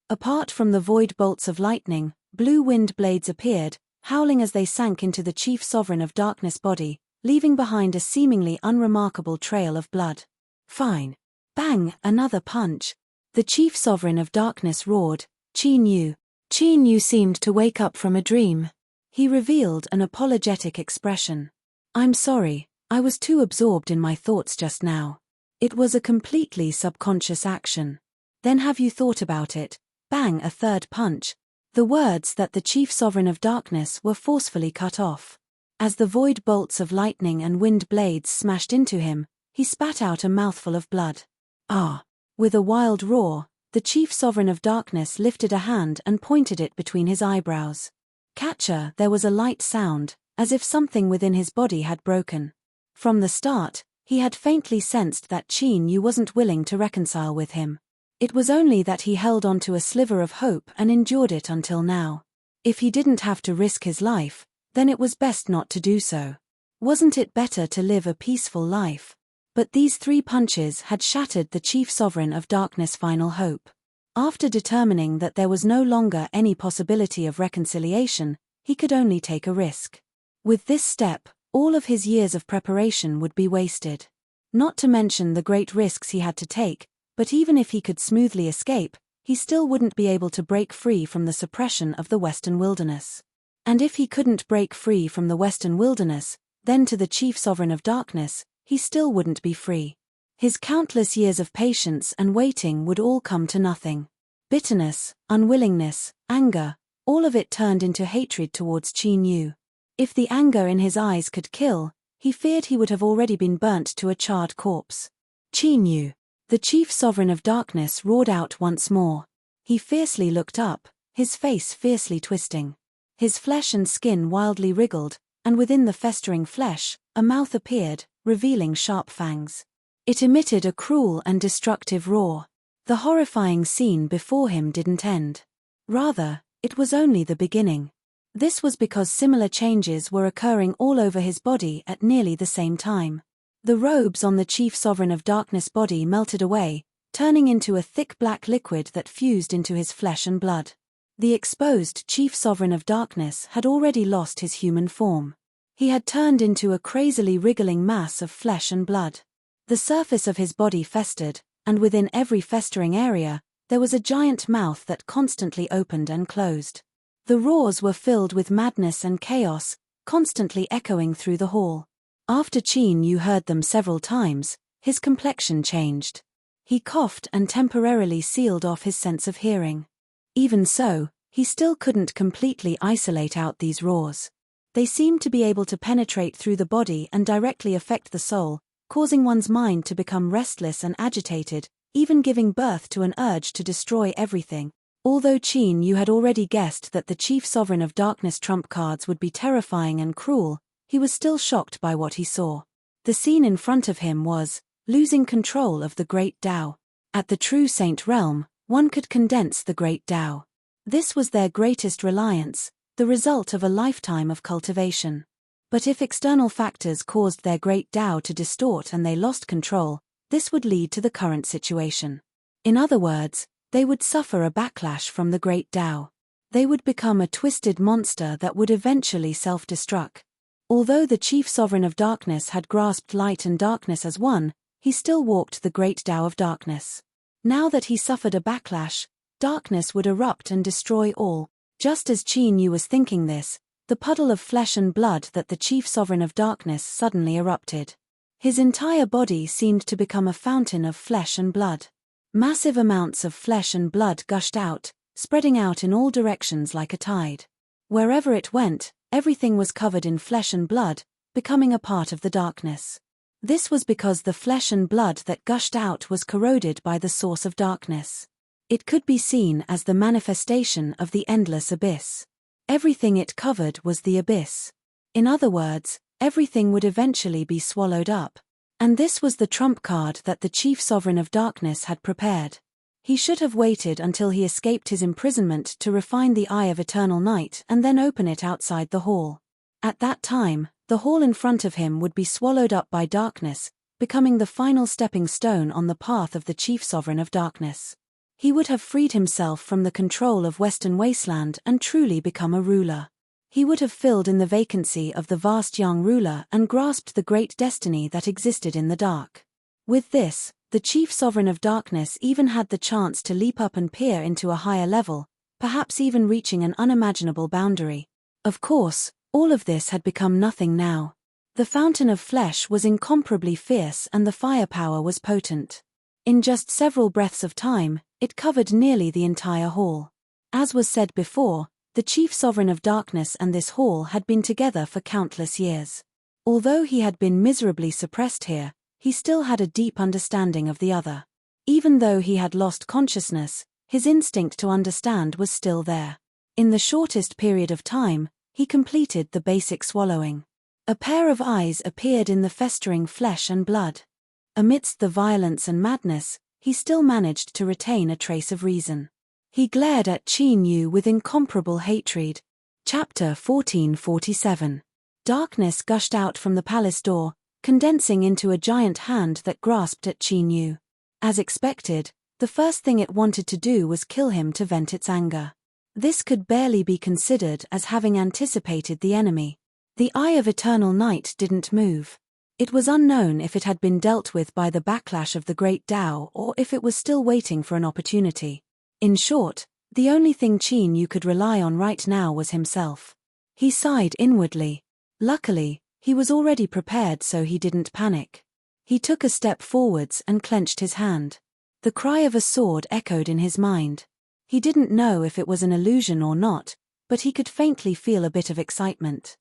Apart from the void bolts of lightning, blue wind blades appeared, howling as they sank into the chief sovereign of darkness' body, leaving behind a seemingly unremarkable trail of blood. Fine. Bang! Another punch. The chief sovereign of darkness roared, "Qin Yu." Qin Yu seemed to wake up from a dream. He revealed an apologetic expression. "I'm sorry, I was too absorbed in my thoughts just now. It was a completely subconscious action." "Then have you thought about it?" Bang! A third punch. The words that the chief sovereign of darkness were forcefully cut off. As the void bolts of lightning and wind blades smashed into him, he spat out a mouthful of blood. Ah! With a wild roar, the chief sovereign of darkness lifted a hand and pointed it between his eyebrows. Catcher, there was a light sound, as if something within his body had broken. From the start, he had faintly sensed that Qin Yu wasn't willing to reconcile with him. It was only that he held on to a sliver of hope and endured it until now. If he didn't have to risk his life, then it was best not to do so. Wasn't it better to live a peaceful life? But these 3 punches had shattered the chief sovereign of darkness' final hope. After determining that there was no longer any possibility of reconciliation, he could only take a risk. With this step, all of his years of preparation would be wasted. Not to mention the great risks he had to take, but even if he could smoothly escape, he still wouldn't be able to break free from the suppression of the Western Wilderness. And if he couldn't break free from the Western Wilderness, then to the chief sovereign of darkness, he still wouldn't be free. His countless years of patience and waiting would all come to nothing. Bitterness, unwillingness, anger, all of it turned into hatred towards Qin Yu. If the anger in his eyes could kill, he feared he would have already been burnt to a charred corpse. Qin Yu, the chief sovereign of darkness, roared out once more. He fiercely looked up, his face fiercely twisting. His flesh and skin wildly wriggled, and within the festering flesh, a mouth appeared, revealing sharp fangs. It emitted a cruel and destructive roar. The horrifying scene before him didn't end. Rather, it was only the beginning. This was because similar changes were occurring all over his body at nearly the same time. The robes on the chief sovereign of darkness' body melted away, turning into a thick black liquid that fused into his flesh and blood. The exposed chief sovereign of darkness had already lost his human form. He had turned into a crazily wriggling mass of flesh and blood. The surface of his body festered, and within every festering area, there was a giant mouth that constantly opened and closed. The roars were filled with madness and chaos, constantly echoing through the hall. After Qin Yu heard them several times, his complexion changed. He coughed and temporarily sealed off his sense of hearing. Even so, he still couldn't completely isolate out these roars. They seemed to be able to penetrate through the body and directly affect the soul, causing one's mind to become restless and agitated, even giving birth to an urge to destroy everything. Although Qin Yu had already guessed that the chief sovereign of darkness trump cards would be terrifying and cruel, he was still shocked by what he saw. The scene in front of him was losing control of the Great Tao. At the True Saint realm, one could condense the Great Tao. This was their greatest reliance, the result of a lifetime of cultivation. But if external factors caused their Great Tao to distort and they lost control, this would lead to the current situation. In other words, they would suffer a backlash from the Great Tao. They would become a twisted monster that would eventually self-destruct. Although the chief sovereign of darkness had grasped light and darkness as one, he still walked the Great Tao of darkness. Now that he suffered a backlash, darkness would erupt and destroy all. Just as Qin Yu was thinking this, the puddle of flesh and blood that the chief sovereign of darkness suddenly erupted. His entire body seemed to become a fountain of flesh and blood. Massive amounts of flesh and blood gushed out, spreading out in all directions like a tide. Wherever it went, everything was covered in flesh and blood, becoming a part of the darkness. This was because the flesh and blood that gushed out was corroded by the source of darkness. It could be seen as the manifestation of the endless abyss. Everything it covered was the abyss. In other words, everything would eventually be swallowed up. And this was the trump card that the chief sovereign of darkness had prepared. He should have waited until he escaped his imprisonment to refine the Eye of Eternal Night and then open it outside the hall. At that time, the hall in front of him would be swallowed up by darkness, becoming the final stepping stone on the path of the chief sovereign of darkness. He would have freed himself from the control of Western Wasteland and truly become a ruler. He would have filled in the vacancy of the vast young ruler and grasped the great destiny that existed in the dark. With this, the chief sovereign of darkness even had the chance to leap up and peer into a higher level, perhaps even reaching an unimaginable boundary. Of course, all of this had become nothing now. The fountain of flesh was incomparably fierce and the firepower was potent. In just several breaths of time, it covered nearly the entire hall. As was said before, the chief sovereign of darkness and this hall had been together for countless years. Although he had been miserably suppressed here, he still had a deep understanding of the other. Even though he had lost consciousness, his instinct to understand was still there. In the shortest period of time, he completed the basic swallowing. A pair of eyes appeared in the festering flesh and blood. Amidst the violence and madness, he still managed to retain a trace of reason. He glared at Qin Yu with incomparable hatred. Chapter 1447. Darkness gushed out from the palace door, condensing into a giant hand that grasped at Qin Yu. As expected, the first thing it wanted to do was kill him to vent its anger. This could barely be considered as having anticipated the enemy. The Eye of Eternal Night didn't move. It was unknown if it had been dealt with by the backlash of the Great Tao or if it was still waiting for an opportunity. In short, the only thing Qin Yu could rely on right now was himself. He sighed inwardly. Luckily, he was already prepared so he didn't panic. He took a step forwards and clenched his hand. The cry of a sword echoed in his mind. He didn't know if it was an illusion or not, but he could faintly feel a bit of excitement.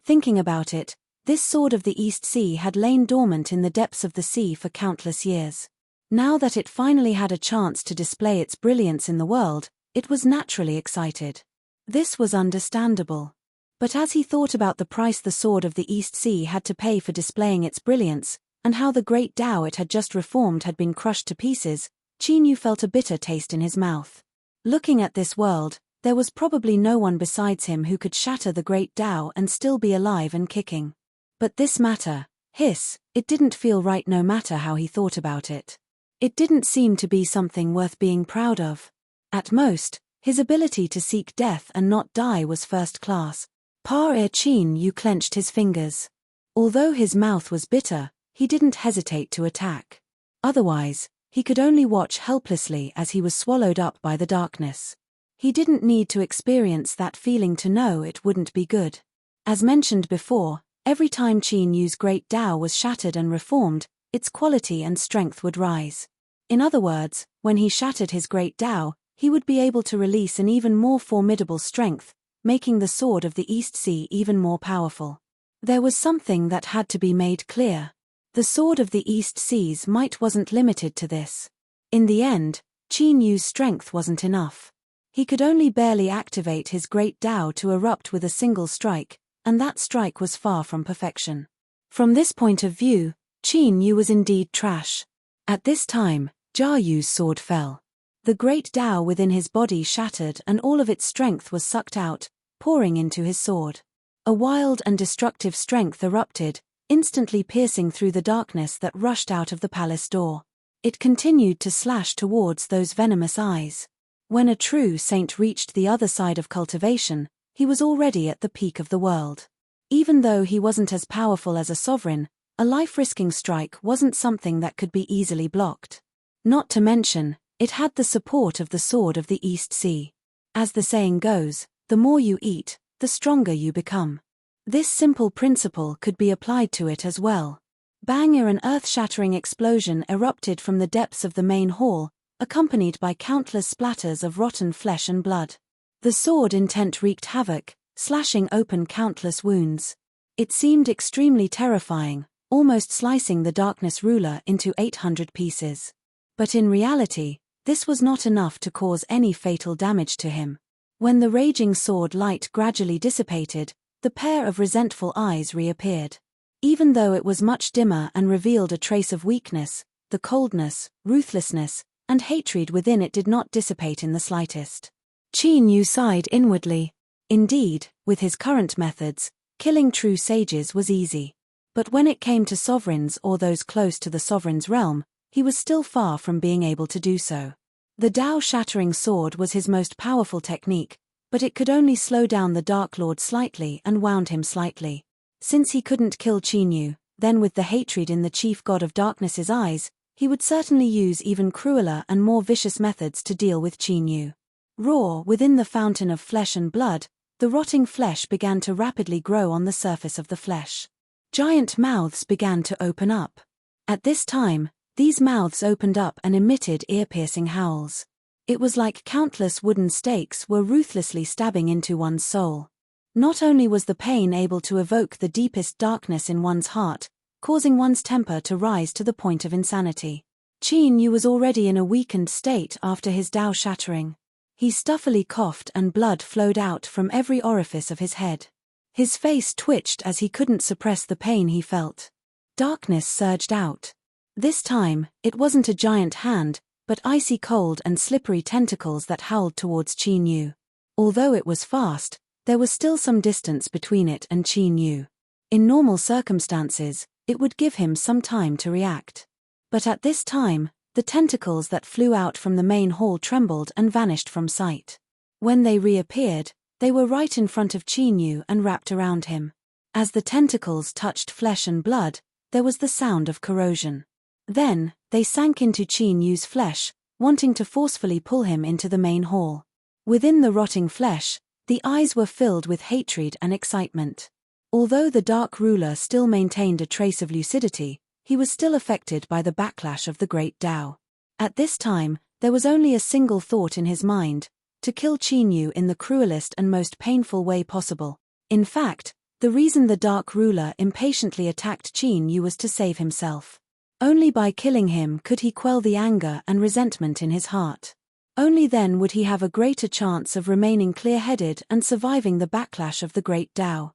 Thinking about it, this sword of the East Sea had lain dormant in the depths of the sea for countless years. Now that it finally had a chance to display its brilliance in the world, it was naturally excited. This was understandable. But as he thought about the price the sword of the East Sea had to pay for displaying its brilliance, and how the great Tao it had just reformed had been crushed to pieces, Qin Yu felt a bitter taste in his mouth. Looking at this world, there was probably no one besides him who could shatter the great Tao and still be alive and kicking. But this matter, it didn't feel right no matter how he thought about it. It didn't seem to be something worth being proud of. At most, his ability to seek death and not die was first class. Qin Yu clenched his fingers. Although his mouth was bitter, he didn't hesitate to attack. Otherwise, he could only watch helplessly as he was swallowed up by the darkness. He didn't need to experience that feeling to know it wouldn't be good. As mentioned before, every time Qin Yu's great Tao was shattered and reformed, its quality and strength would rise. In other words, when he shattered his great Tao, he would be able to release an even more formidable strength, making the sword of the East Sea even more powerful. There was something that had to be made clear. The sword of the East Seas wasn't limited to this. In the end, Qin Yu's strength wasn't enough. He could only barely activate his great Tao to erupt with a single strike, and that strike was far from perfection. From this point of view, Qin Yu was indeed trash. At this time, Jia Yu's sword fell. The great Tao within his body shattered and all of its strength was sucked out, pouring into his sword. A wild and destructive strength erupted, instantly piercing through the darkness that rushed out of the palace door. It continued to slash towards those venomous eyes. When a true saint reached the other side of cultivation, he was already at the peak of the world. Even though he wasn't as powerful as a sovereign, a life-risking strike wasn't something that could be easily blocked. Not to mention, it had the support of the sword of the East Sea. As the saying goes, the more you eat, the stronger you become. This simple principle could be applied to it as well. Bang! An earth-shattering explosion erupted from the depths of the main hall, accompanied by countless splatters of rotten flesh and blood. The sword intent wreaked havoc, slashing open countless wounds. It seemed extremely terrifying, almost slicing the darkness ruler into 800 pieces. But in reality, this was not enough to cause any fatal damage to him. When the raging sword light gradually dissipated, the pair of resentful eyes reappeared. Even though it was much dimmer and revealed a trace of weakness, the coldness, ruthlessness, and hatred within it did not dissipate in the slightest. Qin Yu sighed inwardly. Indeed, with his current methods, killing true sages was easy. But when it came to sovereigns or those close to the sovereign's realm, he was still far from being able to do so. The Tao-shattering sword was his most powerful technique, but it could only slow down the Dark Lord slightly and wound him slightly. Since he couldn't kill Qin Yu, then with the hatred in the chief god of darkness's eyes, he would certainly use even crueler and more vicious methods to deal with Qin Yu. Raw within the fountain of flesh and blood, the rotting flesh began to rapidly grow on the surface of the flesh. Giant mouths began to open up. At this time, these mouths opened up and emitted ear-piercing howls. It was like countless wooden stakes were ruthlessly stabbing into one's soul. Not only was the pain able to evoke the deepest darkness in one's heart, causing one's temper to rise to the point of insanity. Qin Yu was already in a weakened state after his Dao shattering. He stuffily coughed and blood flowed out from every orifice of his head. His face twitched as he couldn't suppress the pain he felt. Darkness surged out. This time, it wasn't a giant hand, but icy cold and slippery tentacles that howled towards Qin Yu. Although it was fast, there was still some distance between it and Qin Yu. In normal circumstances, it would give him some time to react. But at this time, the tentacles that flew out from the main hall trembled and vanished from sight. When they reappeared, they were right in front of Qin Yu and wrapped around him. As the tentacles touched flesh and blood, there was the sound of corrosion. Then, they sank into Qin Yu's flesh, wanting to forcefully pull him into the main hall. Within the rotting flesh, the eyes were filled with hatred and excitement. Although the Dark Ruler still maintained a trace of lucidity, he was still affected by the backlash of the Great Dao. At this time, there was only a single thought in his mind: to kill Qin Yu in the cruelest and most painful way possible. In fact, the reason the Dark Ruler impatiently attacked Qin Yu was to save himself. Only by killing him could he quell the anger and resentment in his heart. Only then would he have a greater chance of remaining clear-headed and surviving the backlash of the Great Dao.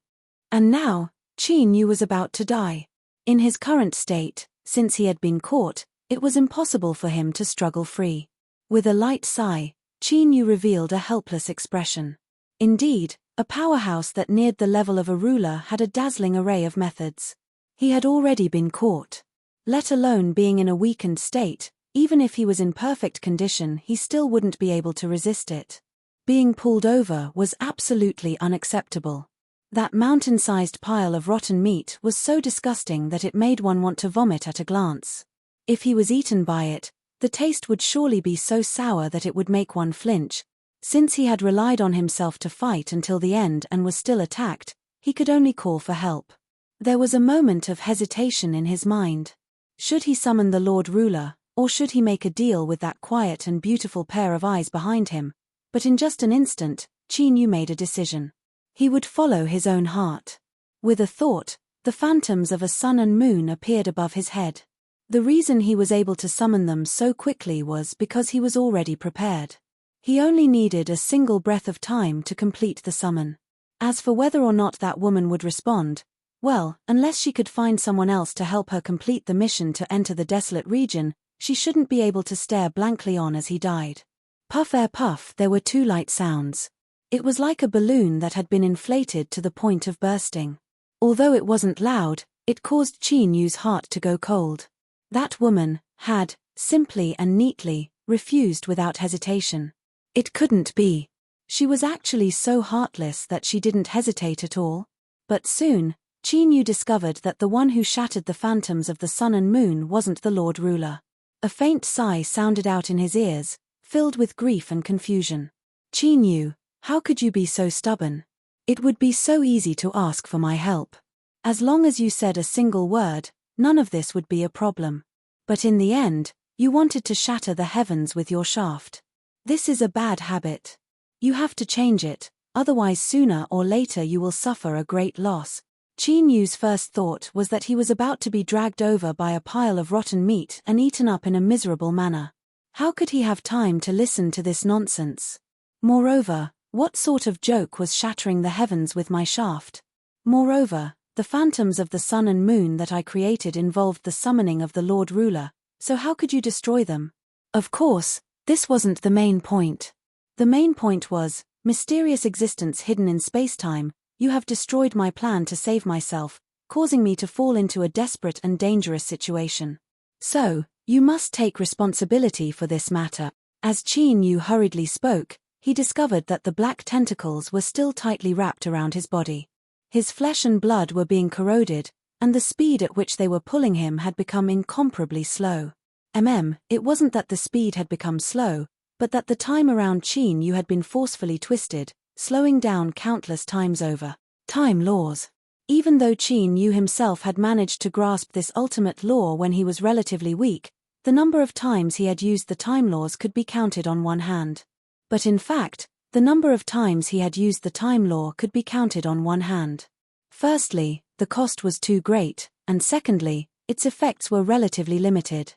And now, Qin Yu was about to die. In his current state, since he had been caught, it was impossible for him to struggle free. With a light sigh, Qin Yu revealed a helpless expression. Indeed, a powerhouse that neared the level of a ruler had a dazzling array of methods. He had already been caught. Let alone being in a weakened state, even if he was in perfect condition, he still wouldn't be able to resist it. Being pulled over was absolutely unacceptable. That mountain-sized pile of rotten meat was so disgusting that it made one want to vomit at a glance. If he was eaten by it, the taste would surely be so sour that it would make one flinch. Since he had relied on himself to fight until the end and was still attacked, he could only call for help. There was a moment of hesitation in his mind. Should he summon the Lord Ruler, or should he make a deal with that quiet and beautiful pair of eyes behind him? But in just an instant, Qin Yu made a decision. He would follow his own heart. With a thought, the phantoms of a sun and moon appeared above his head. The reason he was able to summon them so quickly was because he was already prepared. He only needed a single breath of time to complete the summon. As for whether or not that woman would respond, well, unless she could find someone else to help her complete the mission to enter the desolate region, she shouldn't be able to stare blankly on as he died. Puff air puff, there were two light sounds. It was like a balloon that had been inflated to the point of bursting. Although it wasn't loud, it caused Qin Yu's heart to go cold. That woman had, simply and neatly, refused without hesitation. It couldn't be. She was actually so heartless that she didn't hesitate at all. But soon, Qin Yu discovered that the one who shattered the phantoms of the sun and moon wasn't the Lord Ruler. A faint sigh sounded out in his ears, filled with grief and confusion. Qin Yu, how could you be so stubborn? It would be so easy to ask for my help. As long as you said a single word, none of this would be a problem. But in the end, you wanted to shatter the heavens with your shaft. This is a bad habit. You have to change it, otherwise sooner or later you will suffer a great loss. Qin Yu's first thought was that he was about to be dragged over by a pile of rotten meat and eaten up in a miserable manner. How could he have time to listen to this nonsense? Moreover, what sort of joke was shattering the heavens with my shaft? Moreover, the phantoms of the sun and moon that I created involved the summoning of the Lord Ruler, so how could you destroy them? Of course, this wasn't the main point. The main point was, mysterious existence hidden in space-time, you have destroyed my plan to save myself, causing me to fall into a desperate and dangerous situation. So, you must take responsibility for this matter. As Qin Yu hurriedly spoke, he discovered that the black tentacles were still tightly wrapped around his body. His flesh and blood were being corroded, and the speed at which they were pulling him had become incomparably slow. It wasn't that the speed had become slow, but that the time around Qin Yu had been forcefully twisted, slowing down countless times over. Time laws. Even though Qin Yu himself had managed to grasp this ultimate law when he was relatively weak, The number of times he had used the time laws could be counted on one hand. But in fact, the number of times he had used the time law could be counted on one hand. Firstly, the cost was too great, and secondly, its effects were relatively limited.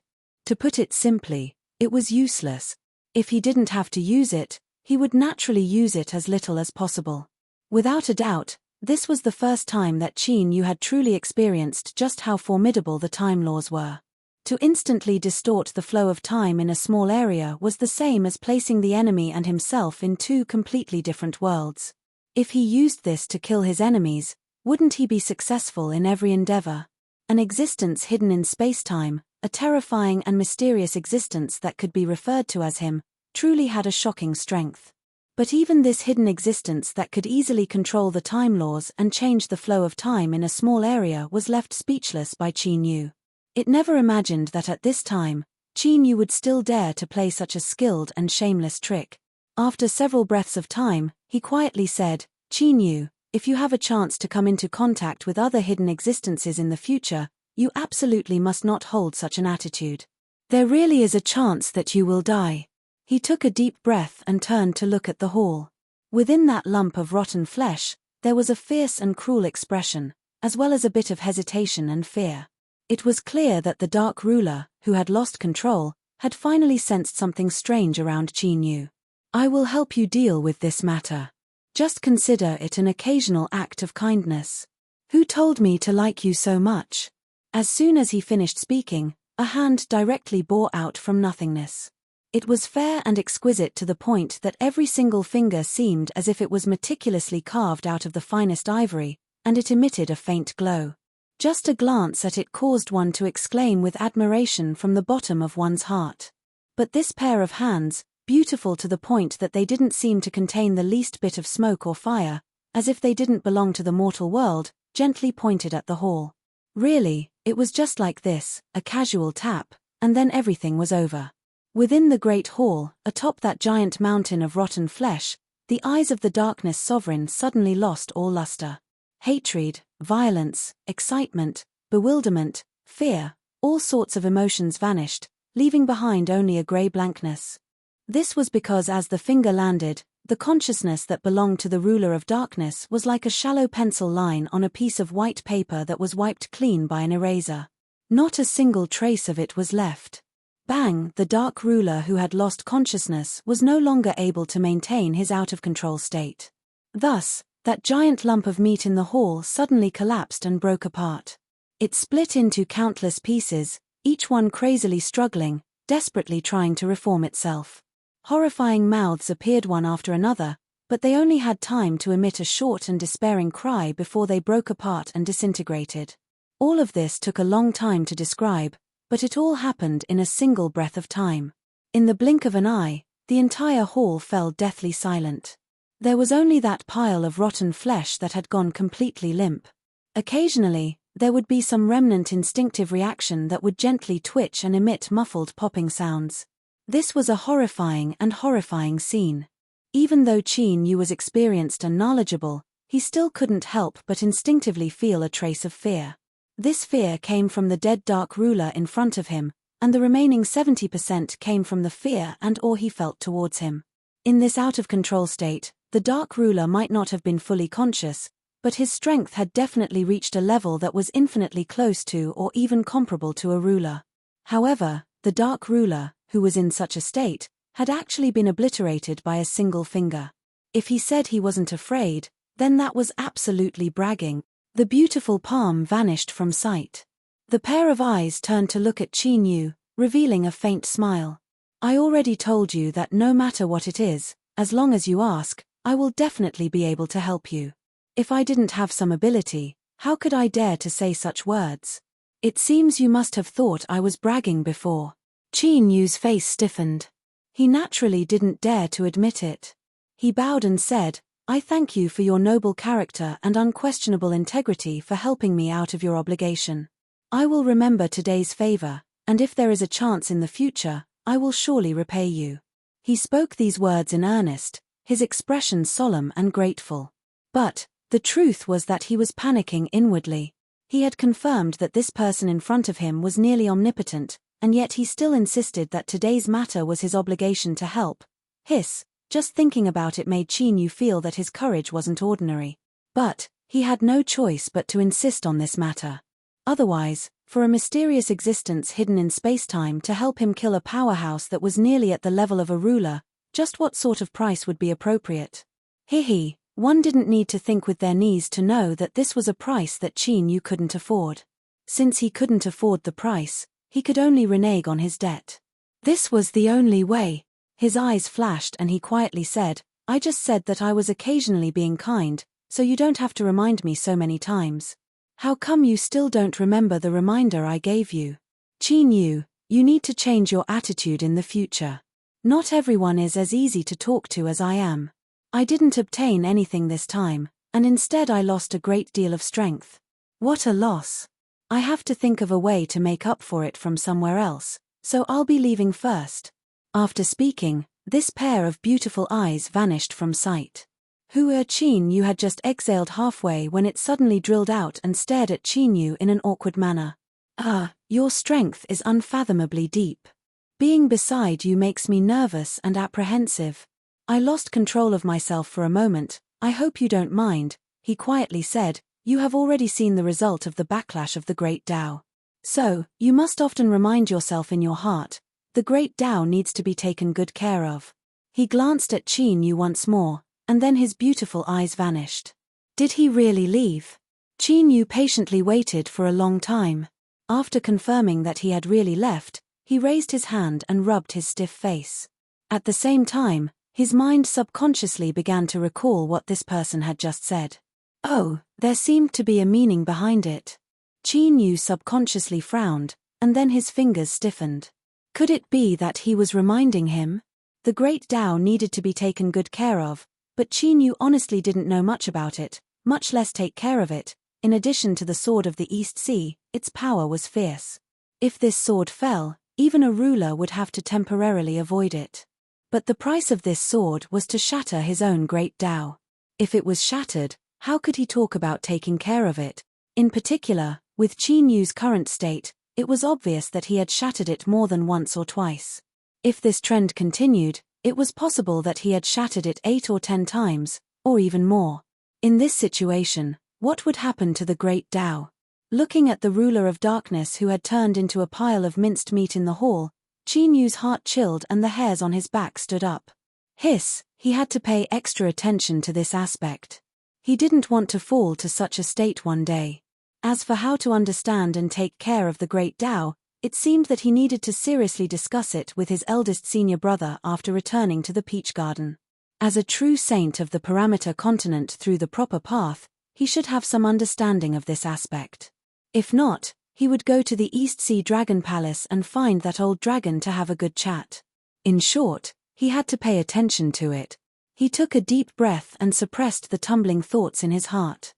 To put it simply, it was useless. If he didn't have to use it, he would naturally use it as little as possible. Without a doubt, this was the first time that Qin Yu had truly experienced just how formidable the time laws were. To instantly distort the flow of time in a small area was the same as placing the enemy and himself in two completely different worlds. If he used this to kill his enemies, wouldn't he be successful in every endeavor? An existence hidden in space-time, a terrifying and mysterious existence that could be referred to as him, truly had a shocking strength. But even this hidden existence that could easily control the time laws and change the flow of time in a small area was left speechless by Qin Yu. It never imagined that at this time, Qin Yu would still dare to play such a skilled and shameless trick. After several breaths of time, he quietly said, "Qin Yu, if you have a chance to come into contact with other hidden existences in the future, you absolutely must not hold such an attitude. There really is a chance that you will die." He took a deep breath and turned to look at the hall. Within that lump of rotten flesh, there was a fierce and cruel expression, as well as a bit of hesitation and fear. It was clear that the Dark Ruler, who had lost control, had finally sensed something strange around Qin Yu. "I will help you deal with this matter. Just consider it an occasional act of kindness. Who told me to like you so much?" As soon as he finished speaking, a hand directly bore out from nothingness. It was fair and exquisite to the point that every single finger seemed as if it was meticulously carved out of the finest ivory, and it emitted a faint glow. Just a glance at it caused one to exclaim with admiration from the bottom of one's heart. But this pair of hands, beautiful to the point that they didn't seem to contain the least bit of smoke or fire, as if they didn't belong to the mortal world, gently pointed at the hall. Really, it was just like this, a casual tap, and then everything was over. Within the great hall, atop that giant mountain of rotten flesh, the eyes of the Darkness Sovereign suddenly lost all luster. Hatred, violence, excitement, bewilderment, fear, all sorts of emotions vanished, leaving behind only a grey blankness. This was because as the finger landed, the consciousness that belonged to the ruler of darkness was like a shallow pencil line on a piece of white paper that was wiped clean by an eraser. Not a single trace of it was left. Bang! The Dark Ruler who had lost consciousness was no longer able to maintain his out-of-control state. Thus, that giant lump of meat in the hall suddenly collapsed and broke apart. It split into countless pieces, each one crazily struggling, desperately trying to reform itself. Horrifying mouths appeared one after another, but they only had time to emit a short and despairing cry before they broke apart and disintegrated. All of this took a long time to describe, but it all happened in a single breath of time. In the blink of an eye, the entire hall fell deathly silent. There was only that pile of rotten flesh that had gone completely limp. Occasionally, there would be some remnant instinctive reaction that would gently twitch and emit muffled popping sounds. This was a horrifying scene. Even though Qin Yu was experienced and knowledgeable, he still couldn't help but instinctively feel a trace of fear. This fear came from the dead Dark Ruler in front of him, and the remaining 70% came from the fear and awe he felt towards him. In this out-of-control state, the Dark Ruler might not have been fully conscious, but his strength had definitely reached a level that was infinitely close to or even comparable to a ruler. However, the Dark Ruler, who was in such a state, had actually been obliterated by a single finger. If he said he wasn't afraid, then that was absolutely bragging. The beautiful palm vanished from sight. The pair of eyes turned to look at Qin Yu, revealing a faint smile. "I already told you that no matter what it is, as long as you ask, I will definitely be able to help you. If I didn't have some ability, how could I dare to say such words? It seems you must have thought I was bragging before." Qin Yu's face stiffened. He naturally didn't dare to admit it. He bowed and said, "I thank you for your noble character and unquestionable integrity for helping me out of your obligation. I will remember today's favor, and if there is a chance in the future, I will surely repay you." He spoke these words in earnest, his expression solemn and grateful. But the truth was that he was panicking inwardly. He had confirmed that this person in front of him was nearly omnipotent, and yet he still insisted that today's matter was his obligation to help. Hiss, just thinking about it made Qin Yu feel that his courage wasn't ordinary. But he had no choice but to insist on this matter. Otherwise, for a mysterious existence hidden in space-time to help him kill a powerhouse that was nearly at the level of a ruler, just what sort of price would be appropriate? One didn't need to think with their knees to know that this was a price that Qin Yu couldn't afford. Since he couldn't afford the price, he could only renege on his debt. This was the only way. His eyes flashed and he quietly said, "I just said that I was occasionally being kind, so you don't have to remind me so many times. How come you still don't remember the reminder I gave you? Qin Yu, you need to change your attitude in the future. Not everyone is as easy to talk to as I am. I didn't obtain anything this time, and instead I lost a great deal of strength. What a loss. I have to think of a way to make up for it from somewhere else, so I'll be leaving first." After speaking, this pair of beautiful eyes vanished from sight. Qin Yu had just exhaled halfway when it suddenly drilled out and stared at Qin Yu in an awkward manner. Your strength is unfathomably deep. Being beside you makes me nervous and apprehensive. I lost control of myself for a moment. I hope you don't mind," he quietly said. "You have already seen the result of the backlash of the Great Tao. So, you must often remind yourself in your heart, the Great Tao needs to be taken good care of." He glanced at Qin Yu once more, and then his beautiful eyes vanished. Did he really leave? Qin Yu patiently waited for a long time. After confirming that he had really left, he raised his hand and rubbed his stiff face. At the same time, his mind subconsciously began to recall what this person had just said. Oh, there seemed to be a meaning behind it. Qin Yu subconsciously frowned, and then his fingers stiffened. Could it be that he was reminding him? The Great Tao needed to be taken good care of, but Qin Yu honestly didn't know much about it, much less take care of it. In addition to the Sword of the East Sea, its power was fierce. If this sword fell, even a ruler would have to temporarily avoid it. But the price of this sword was to shatter his own Great Tao. If it was shattered, how could he talk about taking care of it? In particular, with Qin Yu's current state, it was obvious that he had shattered it more than once or twice. If this trend continued, it was possible that he had shattered it 8 or 10 times, or even more. In this situation, what would happen to the Great Tao? Looking at the ruler of darkness who had turned into a pile of minced meat in the hall, Qin Yu's heart chilled and the hairs on his back stood up. Hiss, he had to pay extra attention to this aspect. He didn't want to fall to such a state one day. As for how to understand and take care of the Great Tao, it seemed that he needed to seriously discuss it with his eldest senior brother after returning to the Peach Garden. As a true saint of the Parameter continent through the proper path, he should have some understanding of this aspect. If not, he would go to the East Sea Dragon Palace and find that old dragon to have a good chat. In short, he had to pay attention to it. He took a deep breath and suppressed the tumbling thoughts in his heart.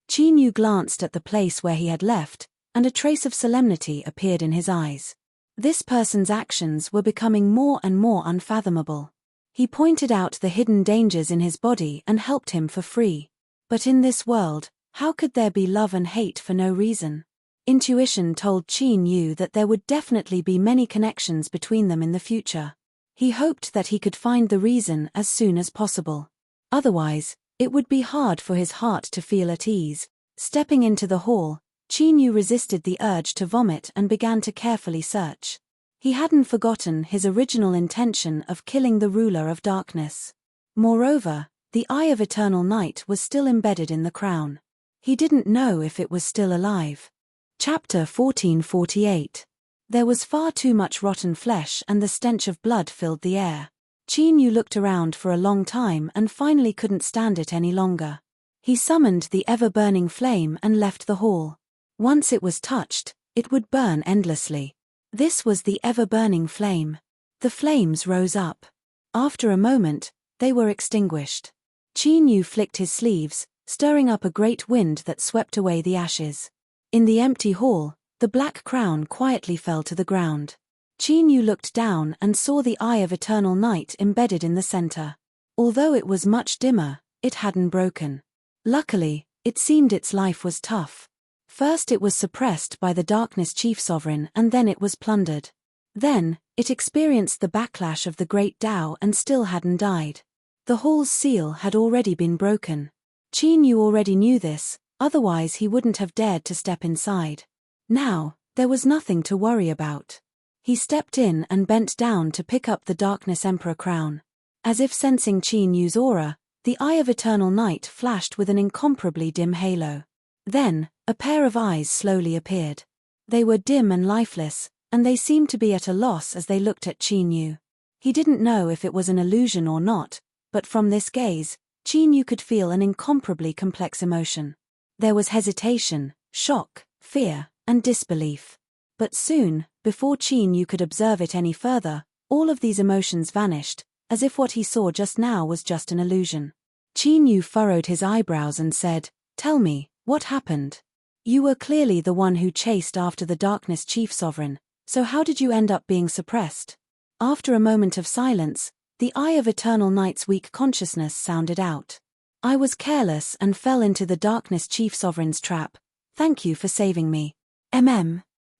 Qin Yu glanced at the place where he had left, and a trace of solemnity appeared in his eyes. This person's actions were becoming more and more unfathomable. He pointed out the hidden dangers in his body and helped him for free. But in this world, how could there be love and hate for no reason? Intuition told Qin Yu that there would definitely be many connections between them in the future. He hoped that he could find the reason as soon as possible. Otherwise, it would be hard for his heart to feel at ease. Stepping into the hall, Qin Yu resisted the urge to vomit and began to carefully search. He hadn't forgotten his original intention of killing the ruler of darkness. Moreover, the Eye of Eternal Night was still embedded in the crown. He didn't know if it was still alive. Chapter 1448. There was far too much rotten flesh and the stench of blood filled the air. Qin Yu looked around for a long time and finally couldn't stand it any longer. He summoned the ever-burning flame and left the hall. Once it was touched, it would burn endlessly. This was the ever-burning flame. The flames rose up. After a moment, they were extinguished. Qin Yu flicked his sleeves, stirring up a great wind that swept away the ashes. In the empty hall, the black crown quietly fell to the ground. Qin Yu looked down and saw the Eye of Eternal Night embedded in the center. Although it was much dimmer, it hadn't broken. Luckily, it seemed its life was tough. First it was suppressed by the Darkness Chief Sovereign and then it was plundered. Then, it experienced the backlash of the great Tao and still hadn't died. The hall's seal had already been broken. Qin Yu already knew this, otherwise he wouldn't have dared to step inside. Now, there was nothing to worry about. He stepped in and bent down to pick up the Darkness Emperor crown. As if sensing Qin Yu's aura, the Eye of Eternal Night flashed with an incomparably dim halo. Then, a pair of eyes slowly appeared. They were dim and lifeless, and they seemed to be at a loss as they looked at Qin Yu. He didn't know if it was an illusion or not, but from this gaze, Qin Yu could feel an incomparably complex emotion. There was hesitation, shock, fear, and disbelief. But soon, before Qin Yu could observe it any further, all of these emotions vanished, as if what he saw just now was just an illusion. Qin Yu furrowed his eyebrows and said, "Tell me, what happened? You were clearly the one who chased after the Darkness Chief Sovereign, so how did you end up being suppressed?" After a moment of silence, the Eye of Eternal Night's weak consciousness sounded out. "I was careless and fell into the Darkness Chief Sovereign's trap. Thank you for saving me."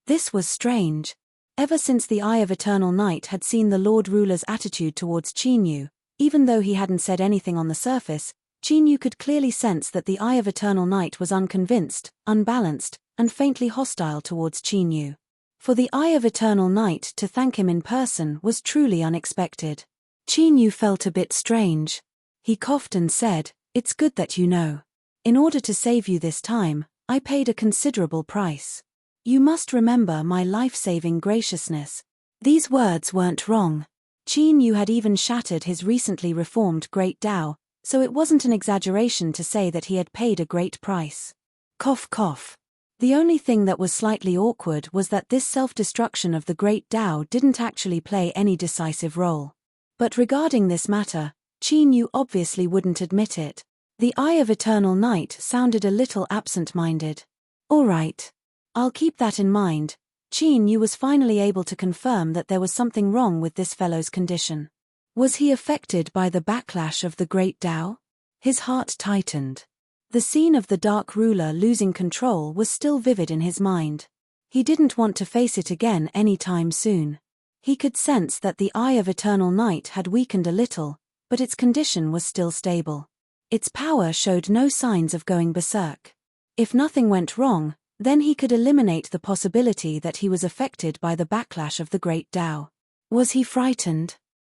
This was strange. Ever since the Eye of Eternal Night had seen the Lord Ruler's attitude towards Qin Yu, even though he hadn't said anything on the surface, Qin Yu could clearly sense that the Eye of Eternal Night was unconvinced, unbalanced, and faintly hostile towards Qin Yu. For the Eye of Eternal Night to thank him in person was truly unexpected. Qin Yu felt a bit strange. He coughed and said, "It's good that you know. In order to save you this time, I paid a considerable price. You must remember my life-saving graciousness." These words weren't wrong. Qin Yu had even shattered his recently reformed Great Tao, so it wasn't an exaggeration to say that he had paid a great price. Cough cough. The only thing that was slightly awkward was that this self-destruction of the Great Tao didn't actually play any decisive role. But regarding this matter, Qin Yu obviously wouldn't admit it. The Eye of Eternal Night sounded a little absent-minded. "All right. I'll keep that in mind." Qin Yu was finally able to confirm that there was something wrong with this fellow's condition. Was he affected by the backlash of the Great Tao? His heart tightened. The scene of the Dark Ruler losing control was still vivid in his mind. He didn't want to face it again anytime soon. He could sense that the Eye of Eternal Night had weakened a little, but its condition was still stable. Its power showed no signs of going berserk. If nothing went wrong, then he could eliminate the possibility that he was affected by the backlash of the Great Tao. Was he frightened?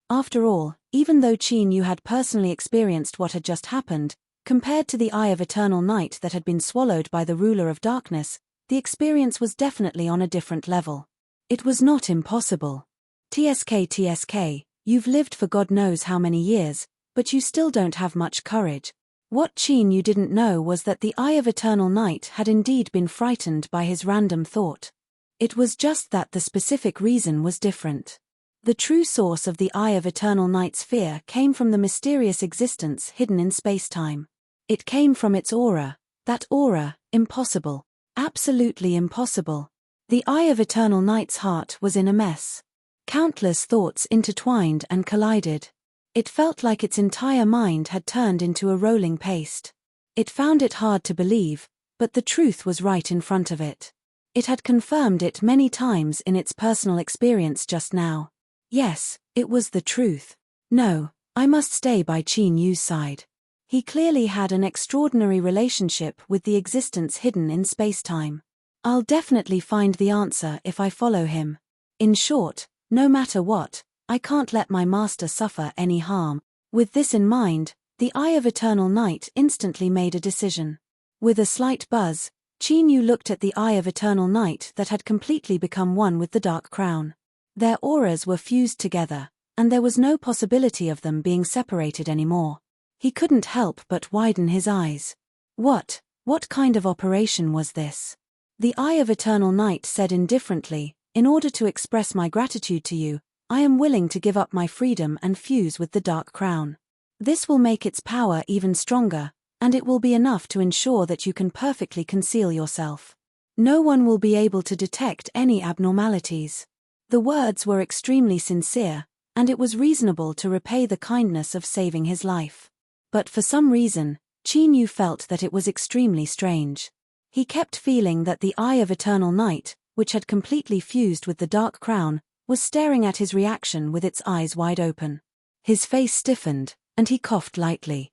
After all, even though Qin Yu had personally experienced what had just happened, compared to the Eye of Eternal Night that had been swallowed by the Ruler of Darkness, the experience was definitely on a different level. It was not impossible. TSK, you've lived for God knows how many years, but you still don't have much courage. What Qin Yu didn't know was that the Eye of Eternal Night had indeed been frightened by his random thought. It was just that the specific reason was different. The true source of the Eye of Eternal Night's fear came from the mysterious existence hidden in space-time. It came from its aura. That aura, impossible. Absolutely impossible. The Eye of Eternal Night's heart was in a mess. Countless thoughts intertwined and collided. It felt like its entire mind had turned into a rolling paste. It found it hard to believe, but the truth was right in front of it. It had confirmed it many times in its personal experience just now. Yes, it was the truth. No, I must stay by Qin Yu's side. He clearly had an extraordinary relationship with the existence hidden in space-time. I'll definitely find the answer if I follow him. In short, no matter what, I can't let my master suffer any harm. With this in mind, the Eye of Eternal Night instantly made a decision. With a slight buzz, Qin Yu looked at the Eye of Eternal Night that had completely become one with the Dark Crown. Their auras were fused together, and there was no possibility of them being separated anymore. He couldn't help but widen his eyes. What kind of operation was this? The Eye of Eternal Night said indifferently, "In order to express my gratitude to you, I am willing to give up my freedom and fuse with the Dark Crown. This will make its power even stronger, and it will be enough to ensure that you can perfectly conceal yourself. No one will be able to detect any abnormalities." The words were extremely sincere, and it was reasonable to repay the kindness of saving his life. But for some reason, Qin Yu felt that it was extremely strange. He kept feeling that the Eye of Eternal Night, which had completely fused with the Dark Crown, was staring at his reaction with its eyes wide open. His face stiffened, and he coughed lightly.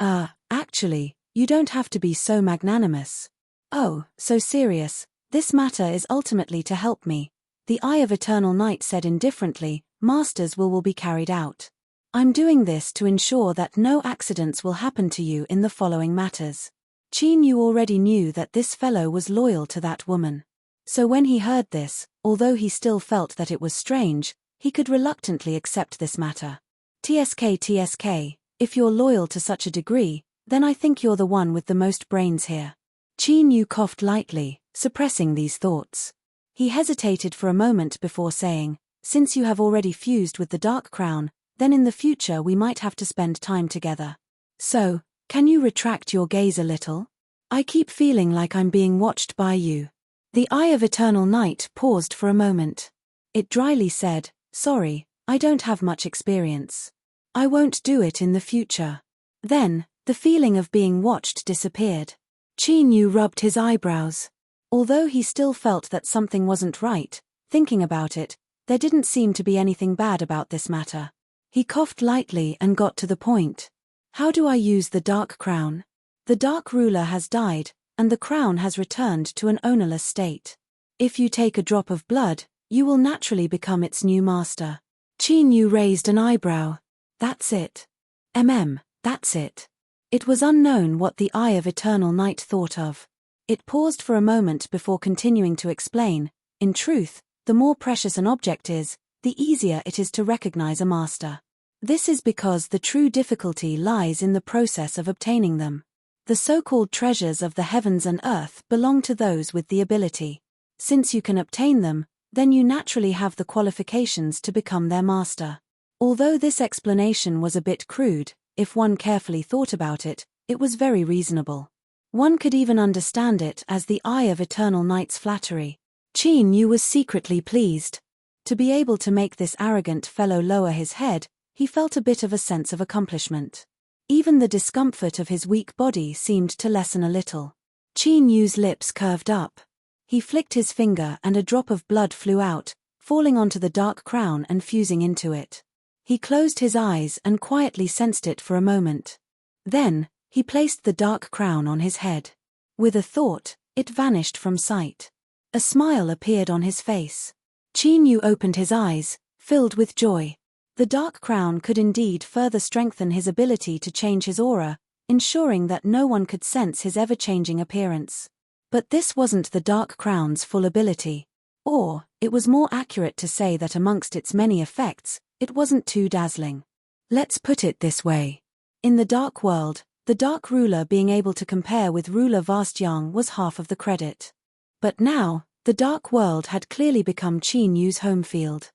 Actually, you don't have to be so magnanimous. Oh, so serious. This matter is ultimately to help me. The Eye of Eternal Night said indifferently, Master's will be carried out. I'm doing this to ensure that no accidents will happen to you in the following matters. Qin Yu already knew that this fellow was loyal to that woman. So when he heard this, although he still felt that it was strange, he could reluctantly accept this matter. TSK, if you're loyal to such a degree, then I think you're the one with the most brains here. Qin Yu coughed lightly, suppressing these thoughts. He hesitated for a moment before saying, since you have already fused with the Dark Crown, then in the future we might have to spend time together. So, can you retract your gaze a little? I keep feeling like I'm being watched by you. The Eye of Eternal Night paused for a moment. It dryly said, sorry, I don't have much experience. I won't do it in the future. Then, the feeling of being watched disappeared. Qin Yu rubbed his eyebrows. Although he still felt that something wasn't right, thinking about it, there didn't seem to be anything bad about this matter. He coughed lightly and got to the point. How do I use the Dark Crown? The Dark Ruler has died, and the crown has returned to an ownerless state. If you take a drop of blood, you will naturally become its new master. Qin Yu raised an eyebrow. That's it. That's it. It was unknown what the Eye of Eternal Night thought of. It paused for a moment before continuing to explain, in truth, the more precious an object is, the easier it is to recognize a master. This is because the true difficulty lies in the process of obtaining them. The so-called treasures of the heavens and earth belong to those with the ability. Since you can obtain them, then you naturally have the qualifications to become their master. Although this explanation was a bit crude, if one carefully thought about it, it was very reasonable. One could even understand it as the Eye of Eternal Night's flattery. Qin Yu was secretly pleased. To be able to make this arrogant fellow lower his head, he felt a bit of a sense of accomplishment. Even the discomfort of his weak body seemed to lessen a little. Qin Yu's lips curved up. He flicked his finger and a drop of blood flew out, falling onto the Dark Crown and fusing into it. He closed his eyes and quietly sensed it for a moment. Then, he placed the Dark Crown on his head. With a thought, it vanished from sight. A smile appeared on his face. Qin Yu opened his eyes, filled with joy. The Dark Crown could indeed further strengthen his ability to change his aura, ensuring that no one could sense his ever-changing appearance. But this wasn't the Dark Crown's full ability. Or, it was more accurate to say that amongst its many effects, it wasn't too dazzling. Let's put it this way. In the Dark World, the Dark Ruler being able to compare with Ruler Vastyang was half of the credit. But now, the Dark World had clearly become Qin Yu's home field.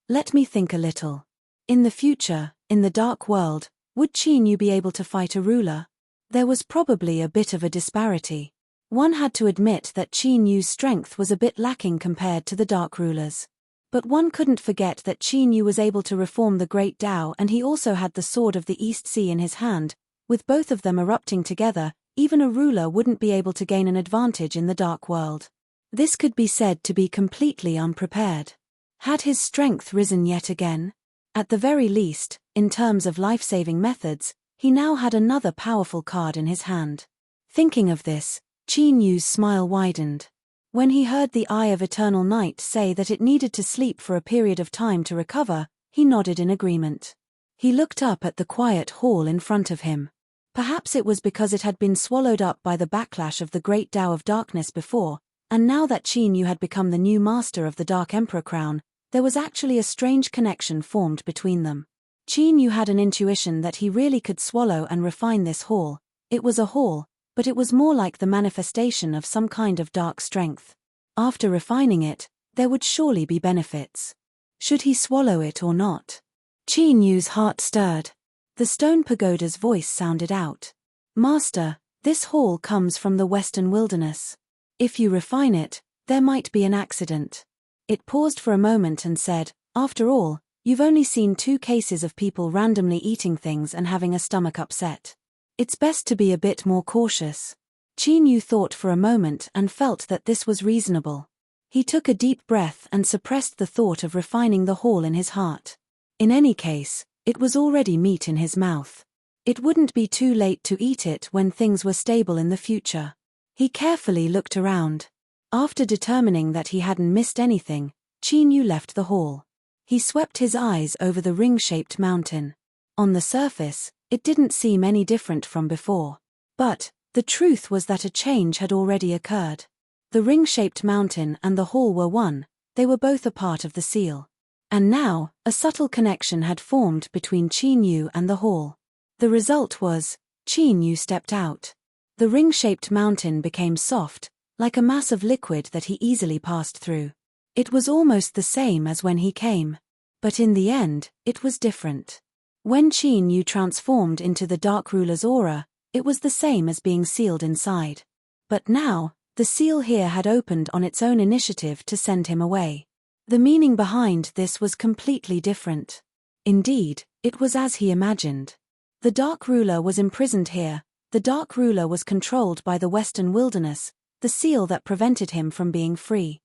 Let me think a little. In the future, in the Dark World, would Qin Yu be able to fight a ruler? There was probably a bit of a disparity. One had to admit that Qin Yu's strength was a bit lacking compared to the Dark Rulers. But one couldn't forget that Qin Yu was able to reform the Great Tao, and he also had the Sword of the East Sea in his hand. With both of them erupting together, even a ruler wouldn't be able to gain an advantage in the Dark World. This could be said to be completely unprepared. Had his strength risen yet again? At the very least, in terms of life-saving methods, he now had another powerful card in his hand. Thinking of this, Qin Yu's smile widened. When he heard the Eye of Eternal Night say that it needed to sleep for a period of time to recover, he nodded in agreement. He looked up at the quiet hall in front of him. Perhaps it was because it had been swallowed up by the backlash of the Great Tao of Darkness before, and now that Qin Yu had become the new master of the Dark Emperor crown, there was actually a strange connection formed between them. Qin Yu had an intuition that he really could swallow and refine this hall. It was a hall, but it was more like the manifestation of some kind of dark strength. After refining it, there would surely be benefits. Should he swallow it or not? Qin Yu's heart stirred. The stone pagoda's voice sounded out. Master, this hall comes from the Western Wilderness. If you refine it, there might be an accident. It paused for a moment and said, after all, you've only seen 2 cases of people randomly eating things and having a stomach upset. It's best to be a bit more cautious. Qin Yu thought for a moment and felt that this was reasonable. He took a deep breath and suppressed the thought of refining the haul in his heart. In any case, it was already meat in his mouth. It wouldn't be too late to eat it when things were stable in the future. He carefully looked around. After determining that he hadn't missed anything, Chinyu left the hall. He swept his eyes over the ring-shaped mountain. On the surface, it didn't seem any different from before. But the truth was that a change had already occurred. The ring-shaped mountain and the hall were one, they were both a part of the seal. And now, a subtle connection had formed between Chinyu and the hall. The result was, Chinyu stepped out. The ring-shaped mountain became soft, like a mass of liquid that he easily passed through. It was almost the same as when he came. But in the end, it was different. When Chinyu transformed into the Dark Ruler's aura, it was the same as being sealed inside. But now, the seal here had opened on its own initiative to send him away. The meaning behind this was completely different. Indeed, it was as he imagined. The Dark Ruler was imprisoned here, the Dark Ruler was controlled by the Western Wilderness, the seal that prevented him from being free.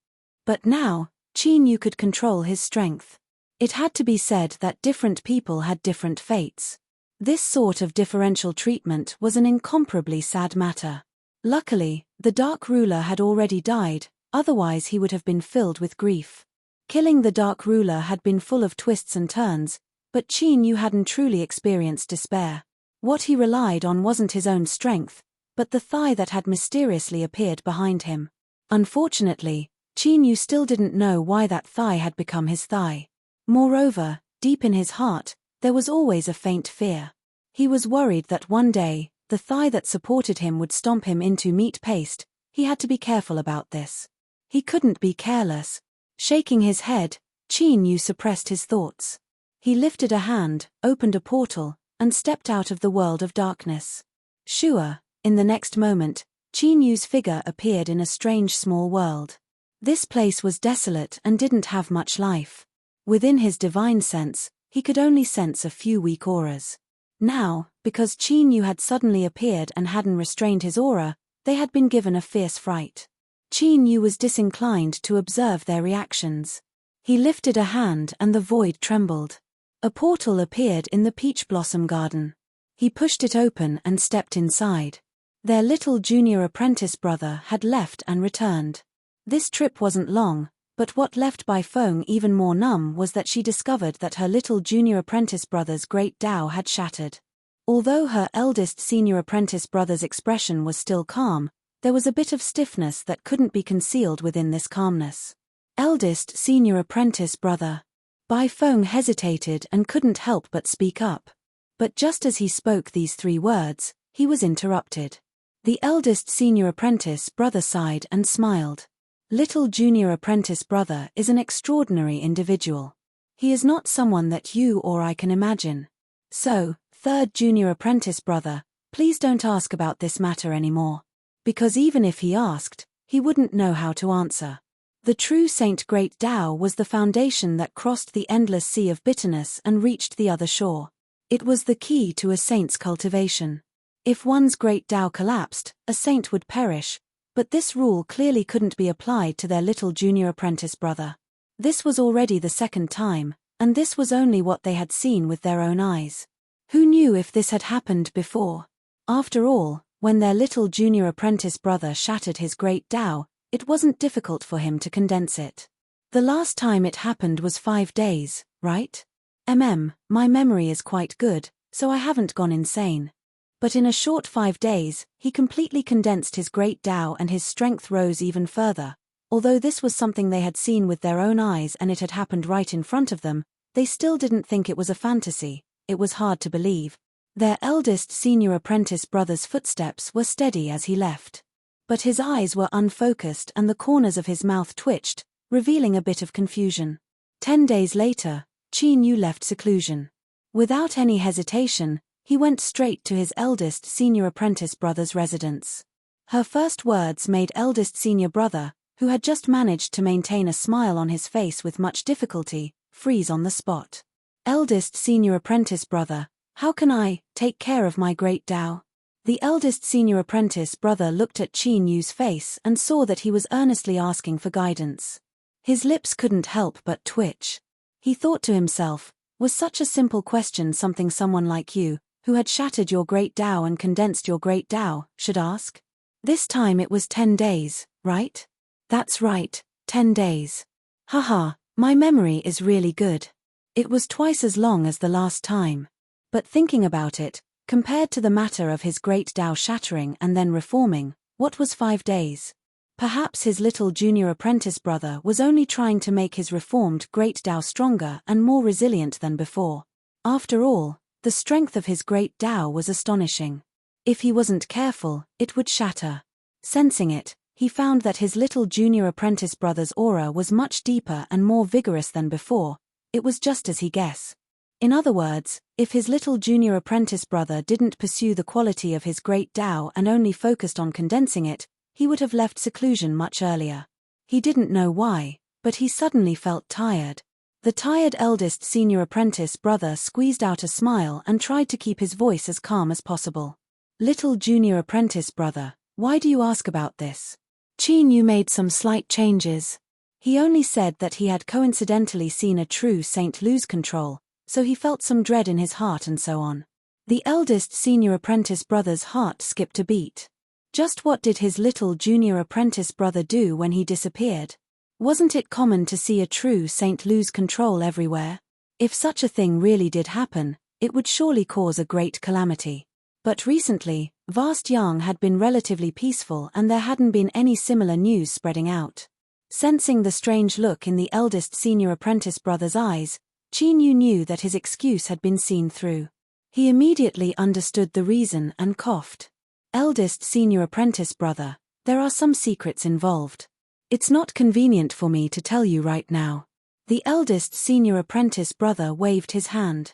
But now, Chinyu could control his strength. It had to be said that different people had different fates. This sort of differential treatment was an incomparably sad matter. Luckily, the Dark Ruler had already died, otherwise he would have been filled with grief. Killing the Dark Ruler had been full of twists and turns, but Chinyu hadn't truly experienced despair. What he relied on wasn't his own strength, but the thigh that had mysteriously appeared behind him. Unfortunately, Chinyu still didn't know why that thigh had become his thigh. Moreover, deep in his heart, there was always a faint fear. He was worried that one day, the thigh that supported him would stomp him into meat paste. He had to be careful about this. He couldn't be careless. Shaking his head, Chinyu suppressed his thoughts. He lifted a hand, opened a portal, and stepped out of the world of darkness. Sure, in the next moment, Chinyu's figure appeared in a strange small world. This place was desolate and didn't have much life. Within his divine sense, he could only sense a few weak auras. Now, because Chinyu had suddenly appeared and hadn't restrained his aura, they had been given a fierce fright. Chinyu was disinclined to observe their reactions. He lifted a hand and the void trembled. A portal appeared in the peach blossom garden. He pushed it open and stepped inside. Their little junior apprentice brother had left and returned. This trip wasn't long, but what left Bai Feng even more numb was that she discovered that her little junior apprentice brother's great Tao had shattered. Although her eldest senior apprentice brother's expression was still calm, there was a bit of stiffness that couldn't be concealed within this calmness. Eldest senior apprentice brother. Bai Feng hesitated and couldn't help but speak up. But just as he spoke these 3 words, he was interrupted. The eldest senior apprentice brother sighed and smiled. Little junior apprentice brother is an extraordinary individual. He is not someone that you or I can imagine. So, third junior apprentice brother, please don't ask about this matter anymore. Because even if he asked, he wouldn't know how to answer. The true Saint Great Tao was the foundation that crossed the endless sea of bitterness and reached the other shore. It was the key to a saint's cultivation. If one's great Tao collapsed, a saint would perish, but this rule clearly couldn't be applied to their little junior apprentice brother. This was already the 2nd time, and this was only what they had seen with their own eyes. Who knew if this had happened before? After all, when their little junior apprentice brother shattered his great Tao, it wasn't difficult for him to condense it. The last time it happened was 5 days, right? My memory is quite good, so I haven't gone insane. But in a short 5 days, he completely condensed his great Tao and his strength rose even further. Although this was something they had seen with their own eyes and it had happened right in front of them, they still didn't think it was a fantasy. It was hard to believe. Their eldest senior apprentice brother's footsteps were steady as he left. But his eyes were unfocused and the corners of his mouth twitched, revealing a bit of confusion. 10 days later, Chinyu left seclusion. Without any hesitation, he went straight to his eldest senior apprentice brother's residence. Her first words made eldest senior brother, who had just managed to maintain a smile on his face with much difficulty, freeze on the spot. Eldest senior apprentice brother, how can I take care of my great Tao? The eldest senior apprentice brother looked at Qin Yu's face and saw that he was earnestly asking for guidance. His lips couldn't help but twitch. He thought to himself, was such a simple question something someone like you, who had shattered your great Tao and condensed your great Tao, should ask? This time it was 10 days, right? That's right, 10 days. Haha, my memory is really good. It was twice as long as the last time. But thinking about it, compared to the matter of his great Tao shattering and then reforming, what was 5 days? Perhaps his little junior apprentice brother was only trying to make his reformed great Tao stronger and more resilient than before. After all, the strength of his great Tao was astonishing. If he wasn't careful, it would shatter. Sensing it, he found that his little junior apprentice brother's aura was much deeper and more vigorous than before. It was just as he guessed. In other words, if his little junior apprentice brother didn't pursue the quality of his great Tao and only focused on condensing it, he would have left seclusion much earlier. He didn't know why, but he suddenly felt tired. The tired eldest senior apprentice brother squeezed out a smile and tried to keep his voice as calm as possible. Little junior apprentice brother, why do you ask about this? Qin Yu made some slight changes. He only said that he had coincidentally seen a true saint lose control, so he felt some dread in his heart and so on. The eldest senior apprentice brother's heart skipped a beat. Just what did his little junior apprentice brother do when he disappeared? Wasn't it common to see a true saint lose control everywhere? If such a thing really did happen, it would surely cause a great calamity. But recently, Vast Yang had been relatively peaceful and there hadn't been any similar news spreading out. Sensing the strange look in the eldest senior apprentice brother's eyes, Qin Yu knew that his excuse had been seen through. He immediately understood the reason and coughed. Eldest senior apprentice brother, there are some secrets involved. It's not convenient for me to tell you right now. The eldest senior apprentice brother waved his hand.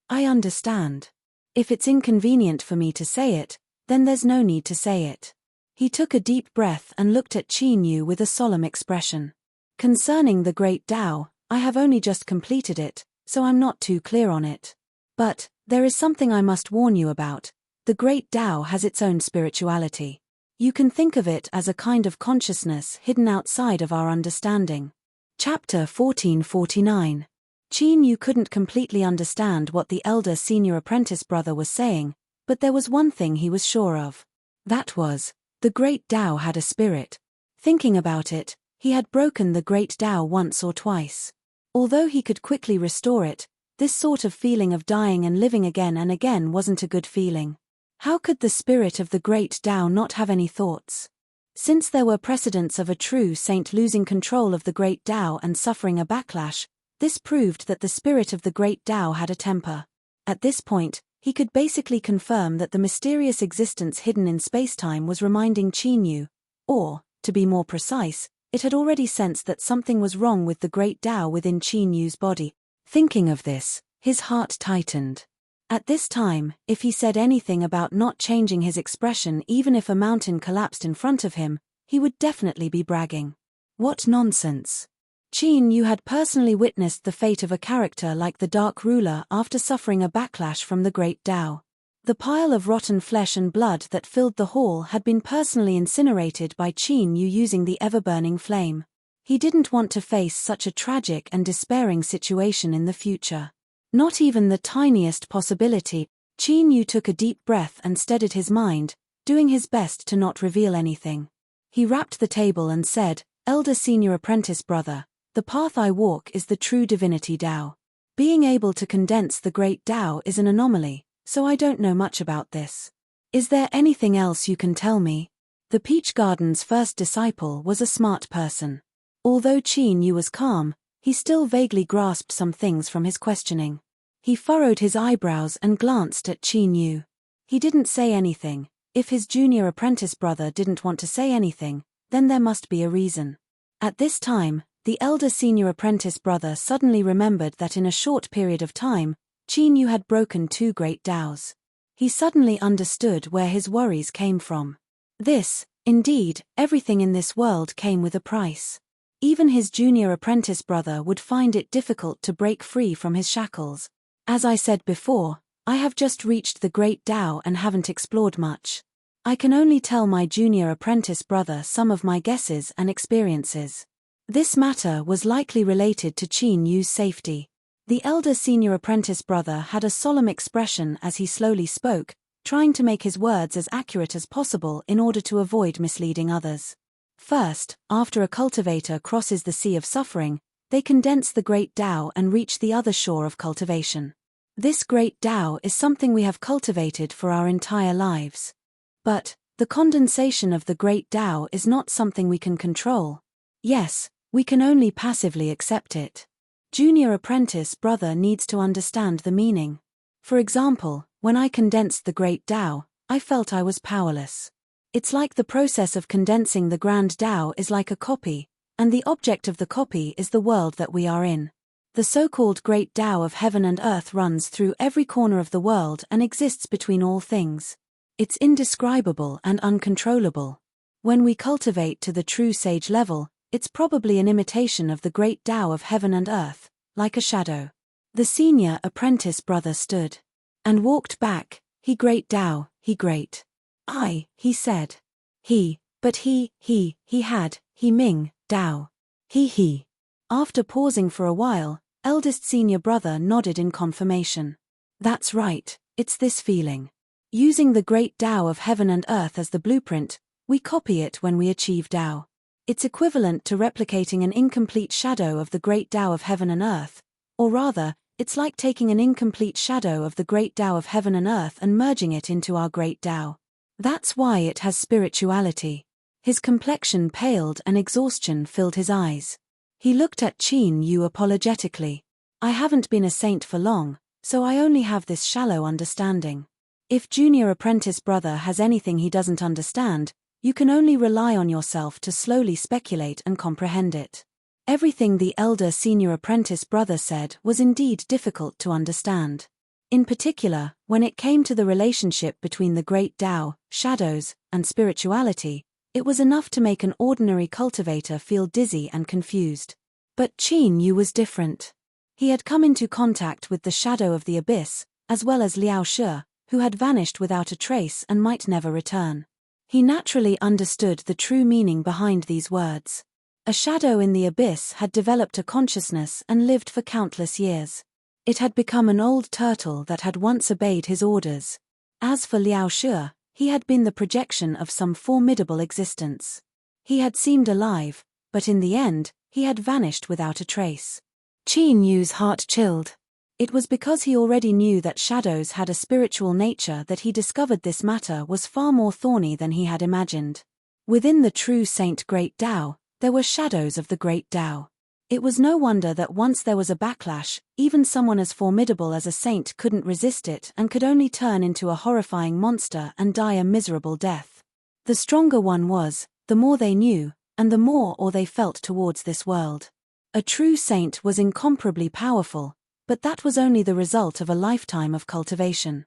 I understand. If it's inconvenient for me to say it, then there's no need to say it. He took a deep breath and looked at Qin Yu with a solemn expression. Concerning the great Tao, I have only just completed it, so I'm not too clear on it. But, there is something I must warn you about. The great Tao has its own spirituality. You can think of it as a kind of consciousness hidden outside of our understanding. Chapter 1449. Qin Yu couldn't completely understand what the elder senior apprentice brother was saying, but there was one thing he was sure of. That was, the great Tao had a spirit. Thinking about it, he had broken the great Tao once or twice. Although he could quickly restore it, this sort of feeling of dying and living again and again wasn't a good feeling. How could the spirit of the great Tao not have any thoughts? Since there were precedents of a true saint losing control of the great Tao and suffering a backlash, this proved that the spirit of the great Tao had a temper. At this point, he could basically confirm that the mysterious existence hidden in spacetime was reminding Qin Yu, or, to be more precise, it had already sensed that something was wrong with the great Tao within Qin Yu's body. Thinking of this, his heart tightened. At this time, if he said anything about not changing his expression even if a mountain collapsed in front of him, he would definitely be bragging. What nonsense. Qin Yu had personally witnessed the fate of a character like the Dark Ruler after suffering a backlash from the great Tao. The pile of rotten flesh and blood that filled the hall had been personally incinerated by Qin Yu using the ever-burning flame. He didn't want to face such a tragic and despairing situation in the future. Not even the tiniest possibility. Qin Yu took a deep breath and steadied his mind, doing his best to not reveal anything. He rapped the table and said, Elder senior apprentice brother, the path I walk is the true divinity Tao. Being able to condense the great Tao is an anomaly, so I don't know much about this. Is there anything else you can tell me? The Peach Garden's first disciple was a smart person. Although Qin Yu was calm, he still vaguely grasped some things from his questioning. He furrowed his eyebrows and glanced at Qin Yu. He didn't say anything. If his junior apprentice brother didn't want to say anything, then there must be a reason. At this time, the elder senior apprentice brother suddenly remembered that in a short period of time, Qin Yu had broken 2 great Taos. He suddenly understood where his worries came from. This, indeed, everything in this world came with a price. Even his junior apprentice brother would find it difficult to break free from his shackles. As I said before, I have just reached the Great Tao and haven't explored much. I can only tell my junior apprentice brother some of my guesses and experiences. This matter was likely related to Qin Yu's safety. The elder senior apprentice brother had a solemn expression as he slowly spoke, trying to make his words as accurate as possible in order to avoid misleading others. First, after a cultivator crosses the sea of suffering, they condense the Great Tao and reach the other shore of cultivation. This Great Tao is something we have cultivated for our entire lives. But, the condensation of the Great Tao is not something we can control. Yes, we can only passively accept it. Junior apprentice brother needs to understand the meaning. For example, when I condensed the Great Tao, I felt I was powerless. It's like the process of condensing the Grand Tao is like a copy, and the object of the copy is the world that we are in. The so-called Great Tao of heaven and earth runs through every corner of the world and exists between all things. It's indescribable and uncontrollable. When we cultivate to the true sage level, it's probably an imitation of the Great Tao of heaven and earth, like a shadow. The senior apprentice brother stood and walked back. He Great Tao, he great. He said. He had, he Ming, Tao. He. After pausing for a while, eldest senior brother nodded in confirmation. That's right, it's this feeling. Using the Great Tao of heaven and earth as the blueprint, we copy it when we achieve Tao. It's equivalent to replicating an incomplete shadow of the Great Tao of heaven and earth, or rather, it's like taking an incomplete shadow of the Great Tao of heaven and earth and merging it into our Great Tao. That's why it has spirituality. His complexion paled and exhaustion filled his eyes. He looked at Qin Yu apologetically. I haven't been a saint for long, so I only have this shallow understanding. If junior apprentice brother has anything he doesn't understand, you can only rely on yourself to slowly speculate and comprehend it. Everything the elder senior apprentice brother said was indeed difficult to understand. In particular, when it came to the relationship between the Great Tao, shadows, and spirituality, it was enough to make an ordinary cultivator feel dizzy and confused. But Qin Yu was different. He had come into contact with the shadow of the abyss, as well as Liao Shi, who had vanished without a trace and might never return. He naturally understood the true meaning behind these words. A shadow in the abyss had developed a consciousness and lived for countless years. It had become an old turtle that had once obeyed his orders. As for Liao Shi, he had been the projection of some formidable existence. He had seemed alive, but in the end, he had vanished without a trace. Qin Yu's heart chilled. It was because he already knew that shadows had a spiritual nature that he discovered this matter was far more thorny than he had imagined. Within the true Saint Great Tao, there were shadows of the Great Tao. It was no wonder that once there was a backlash, even someone as formidable as a saint couldn't resist it and could only turn into a horrifying monster and die a miserable death. The stronger one was, the more they knew, and the more awe they felt towards this world. A true saint was incomparably powerful, but that was only the result of a lifetime of cultivation.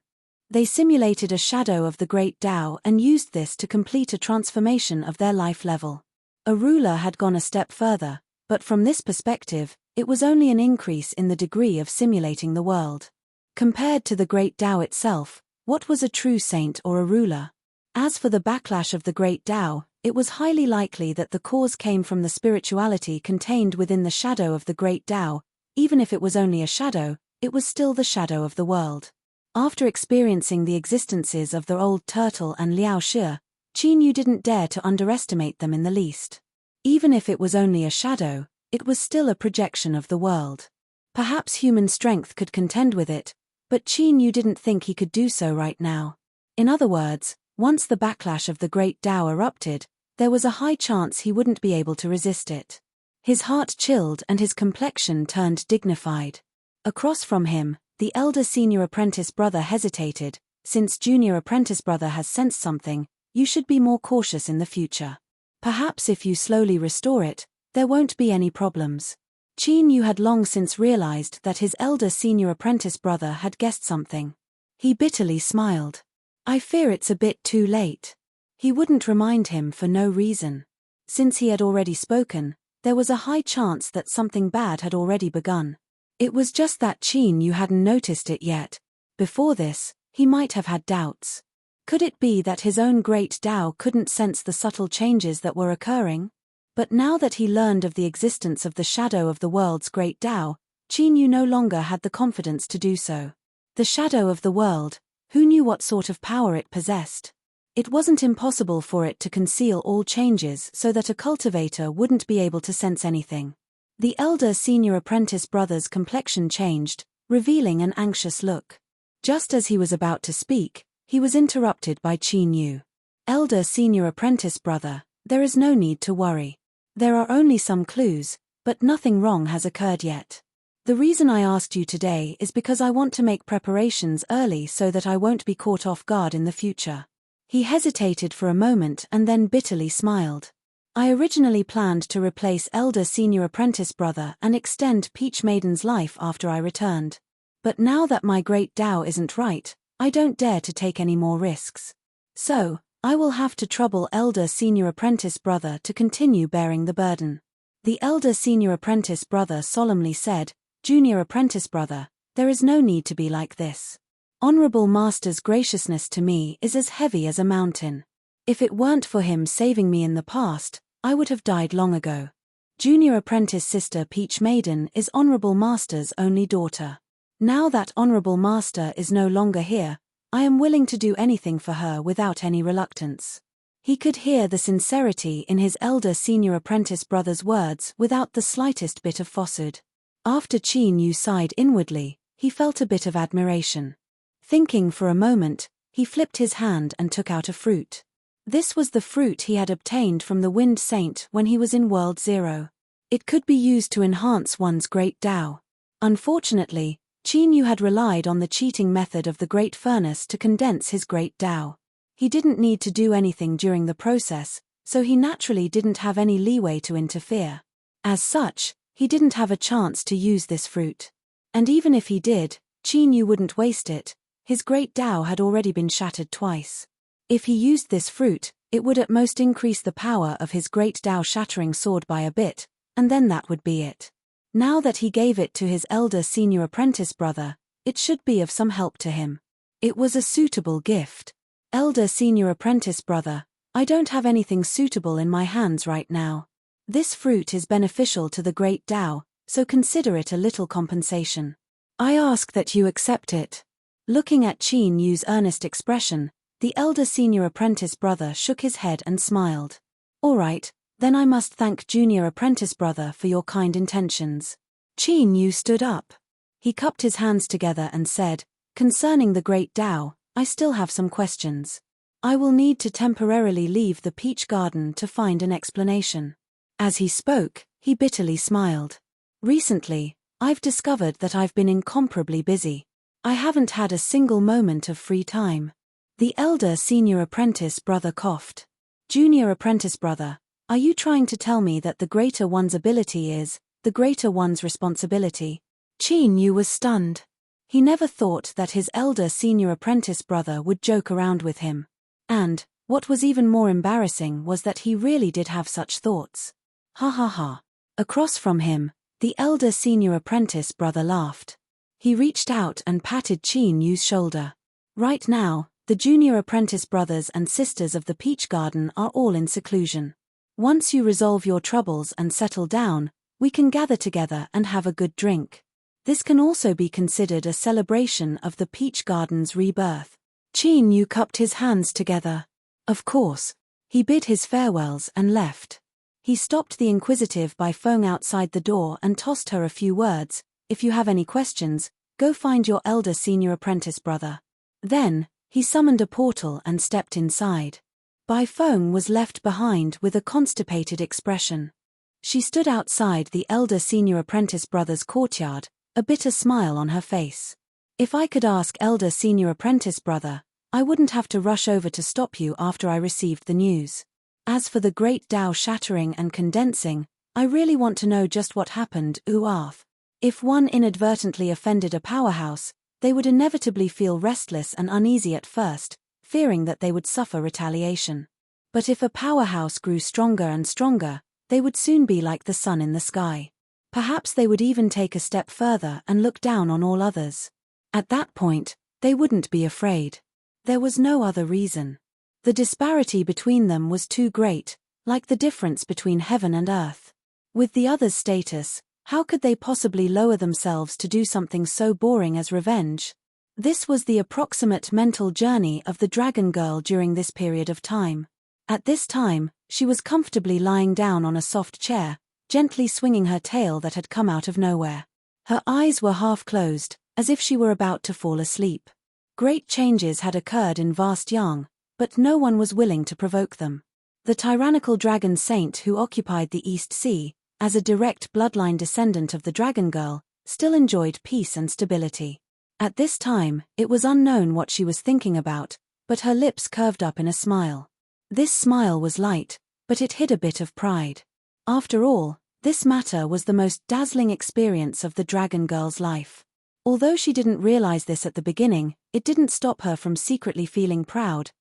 They simulated a shadow of the Great Tao and used this to complete a transformation of their life level. A ruler had gone a step further, but from this perspective, it was only an increase in the degree of simulating the world. Compared to the Great Tao itself, what was a true saint or a ruler? As for the backlash of the Great Tao, it was highly likely that the cause came from the spirituality contained within the shadow of the Great Tao. Even if it was only a shadow, it was still the shadow of the world. After experiencing the existences of the old turtle and Liao Shi, Qin Yu didn't dare to underestimate them in the least. Even if it was only a shadow, it was still a projection of the world. Perhaps human strength could contend with it, but Qin Yu didn't think he could do so right now. In other words, once the backlash of the Great Tao erupted, there was a high chance he wouldn't be able to resist it. His heart chilled and his complexion turned dignified. Across from him, the elder senior apprentice brother hesitated. Since junior apprentice brother has sensed something, you should be more cautious in the future. Perhaps if you slowly restore it, there won't be any problems. Qin Yu had long since realized that his elder senior apprentice brother had guessed something. He bitterly smiled. I fear it's a bit too late. He wouldn't remind him for no reason. Since he had already spoken, there was a high chance that something bad had already begun. It was just that Qin Yu hadn't noticed it yet. Before this, he might have had doubts. Could it be that his own great Tao couldn't sense the subtle changes that were occurring? But now that he learned of the existence of the shadow of the world's great Tao, Qin Yu no longer had the confidence to do so. The shadow of the world, who knew what sort of power it possessed? It wasn't impossible for it to conceal all changes so that a cultivator wouldn't be able to sense anything. The elder senior apprentice brother's complexion changed, revealing an anxious look. Just as he was about to speak, he was interrupted by Qin Yu. Elder senior apprentice brother, there is no need to worry. There are only some clues, but nothing wrong has occurred yet. The reason I asked you today is because I want to make preparations early so that I won't be caught off guard in the future. He hesitated for a moment and then bitterly smiled. I originally planned to replace elder senior apprentice brother and extend Peach Maiden's life after I returned. But now that my great Tao isn't right, I don't dare to take any more risks. So, I will have to trouble elder senior apprentice brother to continue bearing the burden. The elder senior apprentice brother solemnly said, Junior apprentice brother, there is no need to be like this. Honorable Master's graciousness to me is as heavy as a mountain. If it weren't for him saving me in the past, I would have died long ago. Junior apprentice sister Peach Maiden is Honorable Master's only daughter. Now that Honorable Master is no longer here, I am willing to do anything for her without any reluctance. He could hear the sincerity in his elder senior apprentice brother's words without the slightest bit of falsehood. After Qin Yu sighed inwardly, he felt a bit of admiration. Thinking for a moment, he flipped his hand and took out a fruit. This was the fruit he had obtained from the Wind Saint when he was in World Zero. It could be used to enhance one's great Tao. Unfortunately, Qin Yu had relied on the cheating method of the Great Furnace to condense his great Tao. He didn't need to do anything during the process, so he naturally didn't have any leeway to interfere. As such, he didn't have a chance to use this fruit. And even if he did, Qin Yu wouldn't waste it. His great Tao had already been shattered twice. If he used this fruit, it would at most increase the power of his great Tao shattering sword by a bit, and then that would be it. Now that he gave it to his elder senior apprentice brother, it should be of some help to him. It was a suitable gift. Elder senior apprentice brother, I don't have anything suitable in my hands right now. This fruit is beneficial to the great Tao, so consider it a little compensation. I ask that you accept it. Looking at Qin Yu's earnest expression, the elder senior apprentice brother shook his head and smiled. All right, then I must thank junior apprentice brother for your kind intentions. Qin Yu stood up. He cupped his hands together and said, concerning the great Tao, I still have some questions. I will need to temporarily leave the peach garden to find an explanation. As he spoke, he bitterly smiled. Recently, I've discovered that I've been incomparably busy. I haven't had a single moment of free time. The elder senior apprentice brother coughed. Junior apprentice brother, are you trying to tell me that the greater one's ability is, the greater one's responsibility? Qin Yu was stunned. He never thought that his elder senior apprentice brother would joke around with him. And, what was even more embarrassing was that he really did have such thoughts. Ha ha ha. Across from him, the elder senior apprentice brother laughed. He reached out and patted Qin Yu's shoulder. Right now, the junior apprentice brothers and sisters of the Peach Garden are all in seclusion. Once you resolve your troubles and settle down, we can gather together and have a good drink. This can also be considered a celebration of the Peach Garden's rebirth. Qin Yu cupped his hands together. Of course. He bid his farewells and left. He stopped the inquisitive by Feng outside the door and tossed her a few words. If you have any questions, go find your elder senior apprentice brother. Then, he summoned a portal and stepped inside. Bai Feng was left behind with a constipated expression. She stood outside the elder senior apprentice brother's courtyard, a bitter smile on her face. If I could ask elder senior apprentice brother, I wouldn't have to rush over to stop you after I received the news. As for the great Tao shattering and condensing, I really want to know just what happened, Uarth. If one inadvertently offended a powerhouse, they would inevitably feel restless and uneasy at first, fearing that they would suffer retaliation. But if a powerhouse grew stronger and stronger, they would soon be like the sun in the sky. Perhaps they would even take a step further and look down on all others. At that point, they wouldn't be afraid. There was no other reason. The disparity between them was too great, like the difference between heaven and earth. With the other's status, how could they possibly lower themselves to do something so boring as revenge? This was the approximate mental journey of the dragon girl during this period of time. At this time, she was comfortably lying down on a soft chair, gently swinging her tail that had come out of nowhere. Her eyes were half closed, as if she were about to fall asleep. Great changes had occurred in Vast Yang, but no one was willing to provoke them. The tyrannical dragon saint who occupied the East Sea, as a direct bloodline descendant of the dragon girl, still enjoyed peace and stability. At this time, it was unknown what she was thinking about, but her lips curved up in a smile. This smile was light, but it hid a bit of pride. After all, this matter was the most dazzling experience of the dragon girl's life. Although she didn't realize this at the beginning, it didn't stop her from secretly feeling proud.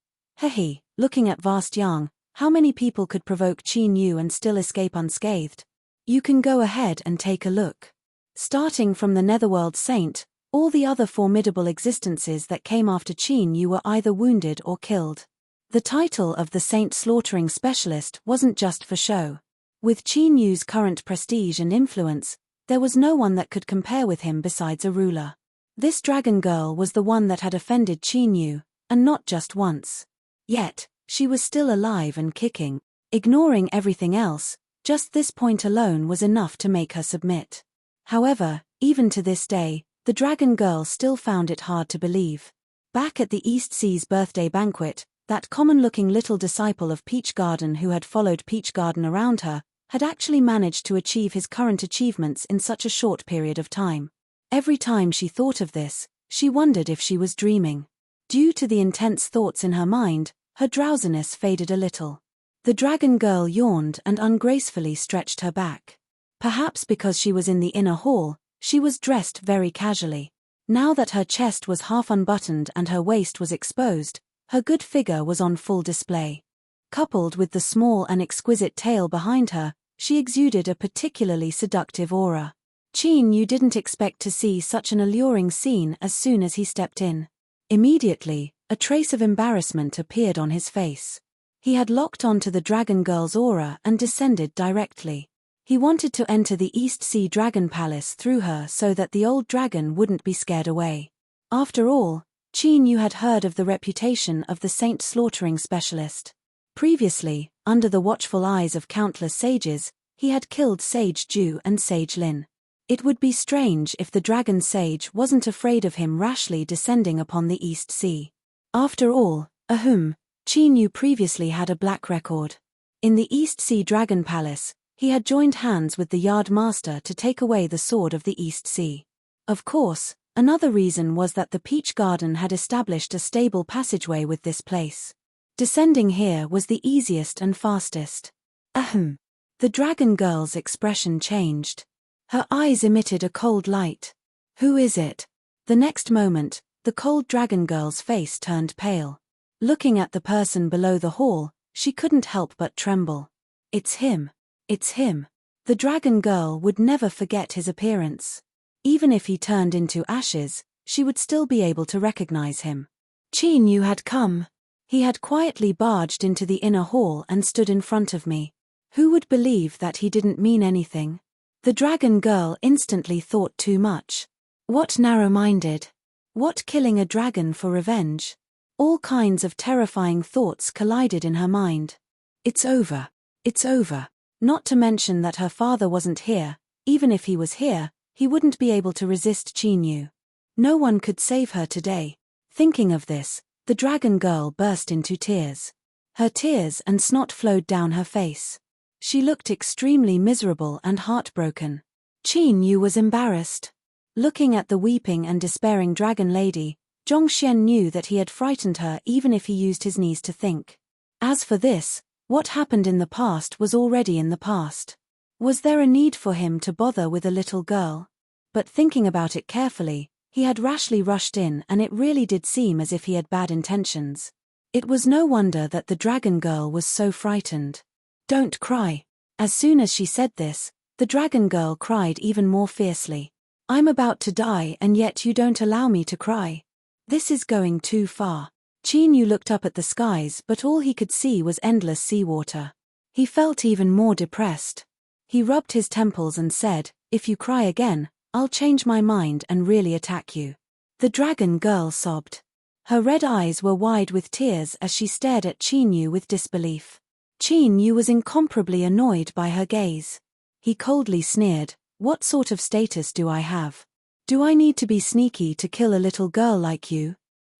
Hehe, looking at Vast Yang, how many people could provoke Qin Yu and still escape unscathed? You can go ahead and take a look. Starting from the Netherworld Saint, all the other formidable existences that came after Qin Yu were either wounded or killed. The title of the Saint Slaughtering Specialist wasn't just for show. With Qin Yu's current prestige and influence, there was no one that could compare with him besides a ruler. This dragon girl was the one that had offended Qin Yu, and not just once. Yet, she was still alive and kicking. Ignoring everything else, just this point alone was enough to make her submit. However, even to this day, the dragon girl still found it hard to believe. Back at the East Sea's birthday banquet, that common-looking little disciple of Peach Garden who had followed Peach Garden around her, had actually managed to achieve his current achievements in such a short period of time. Every time she thought of this, she wondered if she was dreaming. Due to the intense thoughts in her mind, her drowsiness faded a little. The dragon girl yawned and ungracefully stretched her back. Perhaps because she was in the inner hall, she was dressed very casually. Now that her chest was half unbuttoned and her waist was exposed, her good figure was on full display. Coupled with the small and exquisite tail behind her, she exuded a particularly seductive aura. Qin Yu didn't expect to see such an alluring scene as soon as he stepped in. Immediately, a trace of embarrassment appeared on his face. He had locked onto the dragon girl's aura and descended directly. He wanted to enter the East Sea Dragon Palace through her so that the old dragon wouldn't be scared away. After all, Qin Yu had heard of the reputation of the Saint Slaughtering Specialist. Previously, under the watchful eyes of countless sages, he had killed Sage Ju and Sage Lin. It would be strange if the dragon sage wasn't afraid of him rashly descending upon the East Sea. After all, Qin Yu previously had a black record. In the East Sea Dragon Palace, he had joined hands with the Yard Master to take away the Sword of the East Sea. Of course, another reason was that the Peach Garden had established a stable passageway with this place. Descending here was the easiest and fastest. The dragon girl's expression changed. Her eyes emitted a cold light. Who is it? The next moment, the cold dragon girl's face turned pale. Looking at the person below the hall, she couldn't help but tremble. It's him. It's him. The dragon girl would never forget his appearance. Even if he turned into ashes, she would still be able to recognize him. Qin Yu had come. He had quietly barged into the inner hall and stood in front of me. Who would believe that he didn't mean anything? The dragon girl instantly thought too much. What narrow-minded? What killing a dragon for revenge? All kinds of terrifying thoughts collided in her mind. It's over. It's over. Not to mention that her father wasn't here. Even if he was here, he wouldn't be able to resist Qin Yu. No one could save her today. Thinking of this, the dragon girl burst into tears. Her tears and snot flowed down her face. She looked extremely miserable and heartbroken. Qin Yu was embarrassed. Looking at the weeping and despairing dragon lady, Zhongxian knew that he had frightened her even if he used his knees to think. As for this, what happened in the past was already in the past. Was there a need for him to bother with a little girl? But thinking about it carefully, he had rashly rushed in and it really did seem as if he had bad intentions. It was no wonder that the dragon girl was so frightened. Don't cry. As soon as she said this, the dragon girl cried even more fiercely. I'm about to die and yet you don't allow me to cry. This is going too far. Qin Yu looked up at the skies, but all he could see was endless seawater. He felt even more depressed. He rubbed his temples and said, "If you cry again, I'll change my mind and really attack you." The dragon girl sobbed. Her red eyes were wide with tears as she stared at Qin Yu with disbelief. Qin Yu was incomparably annoyed by her gaze. He coldly sneered, "What sort of status do I have? Do I need to be sneaky to kill a little girl like you?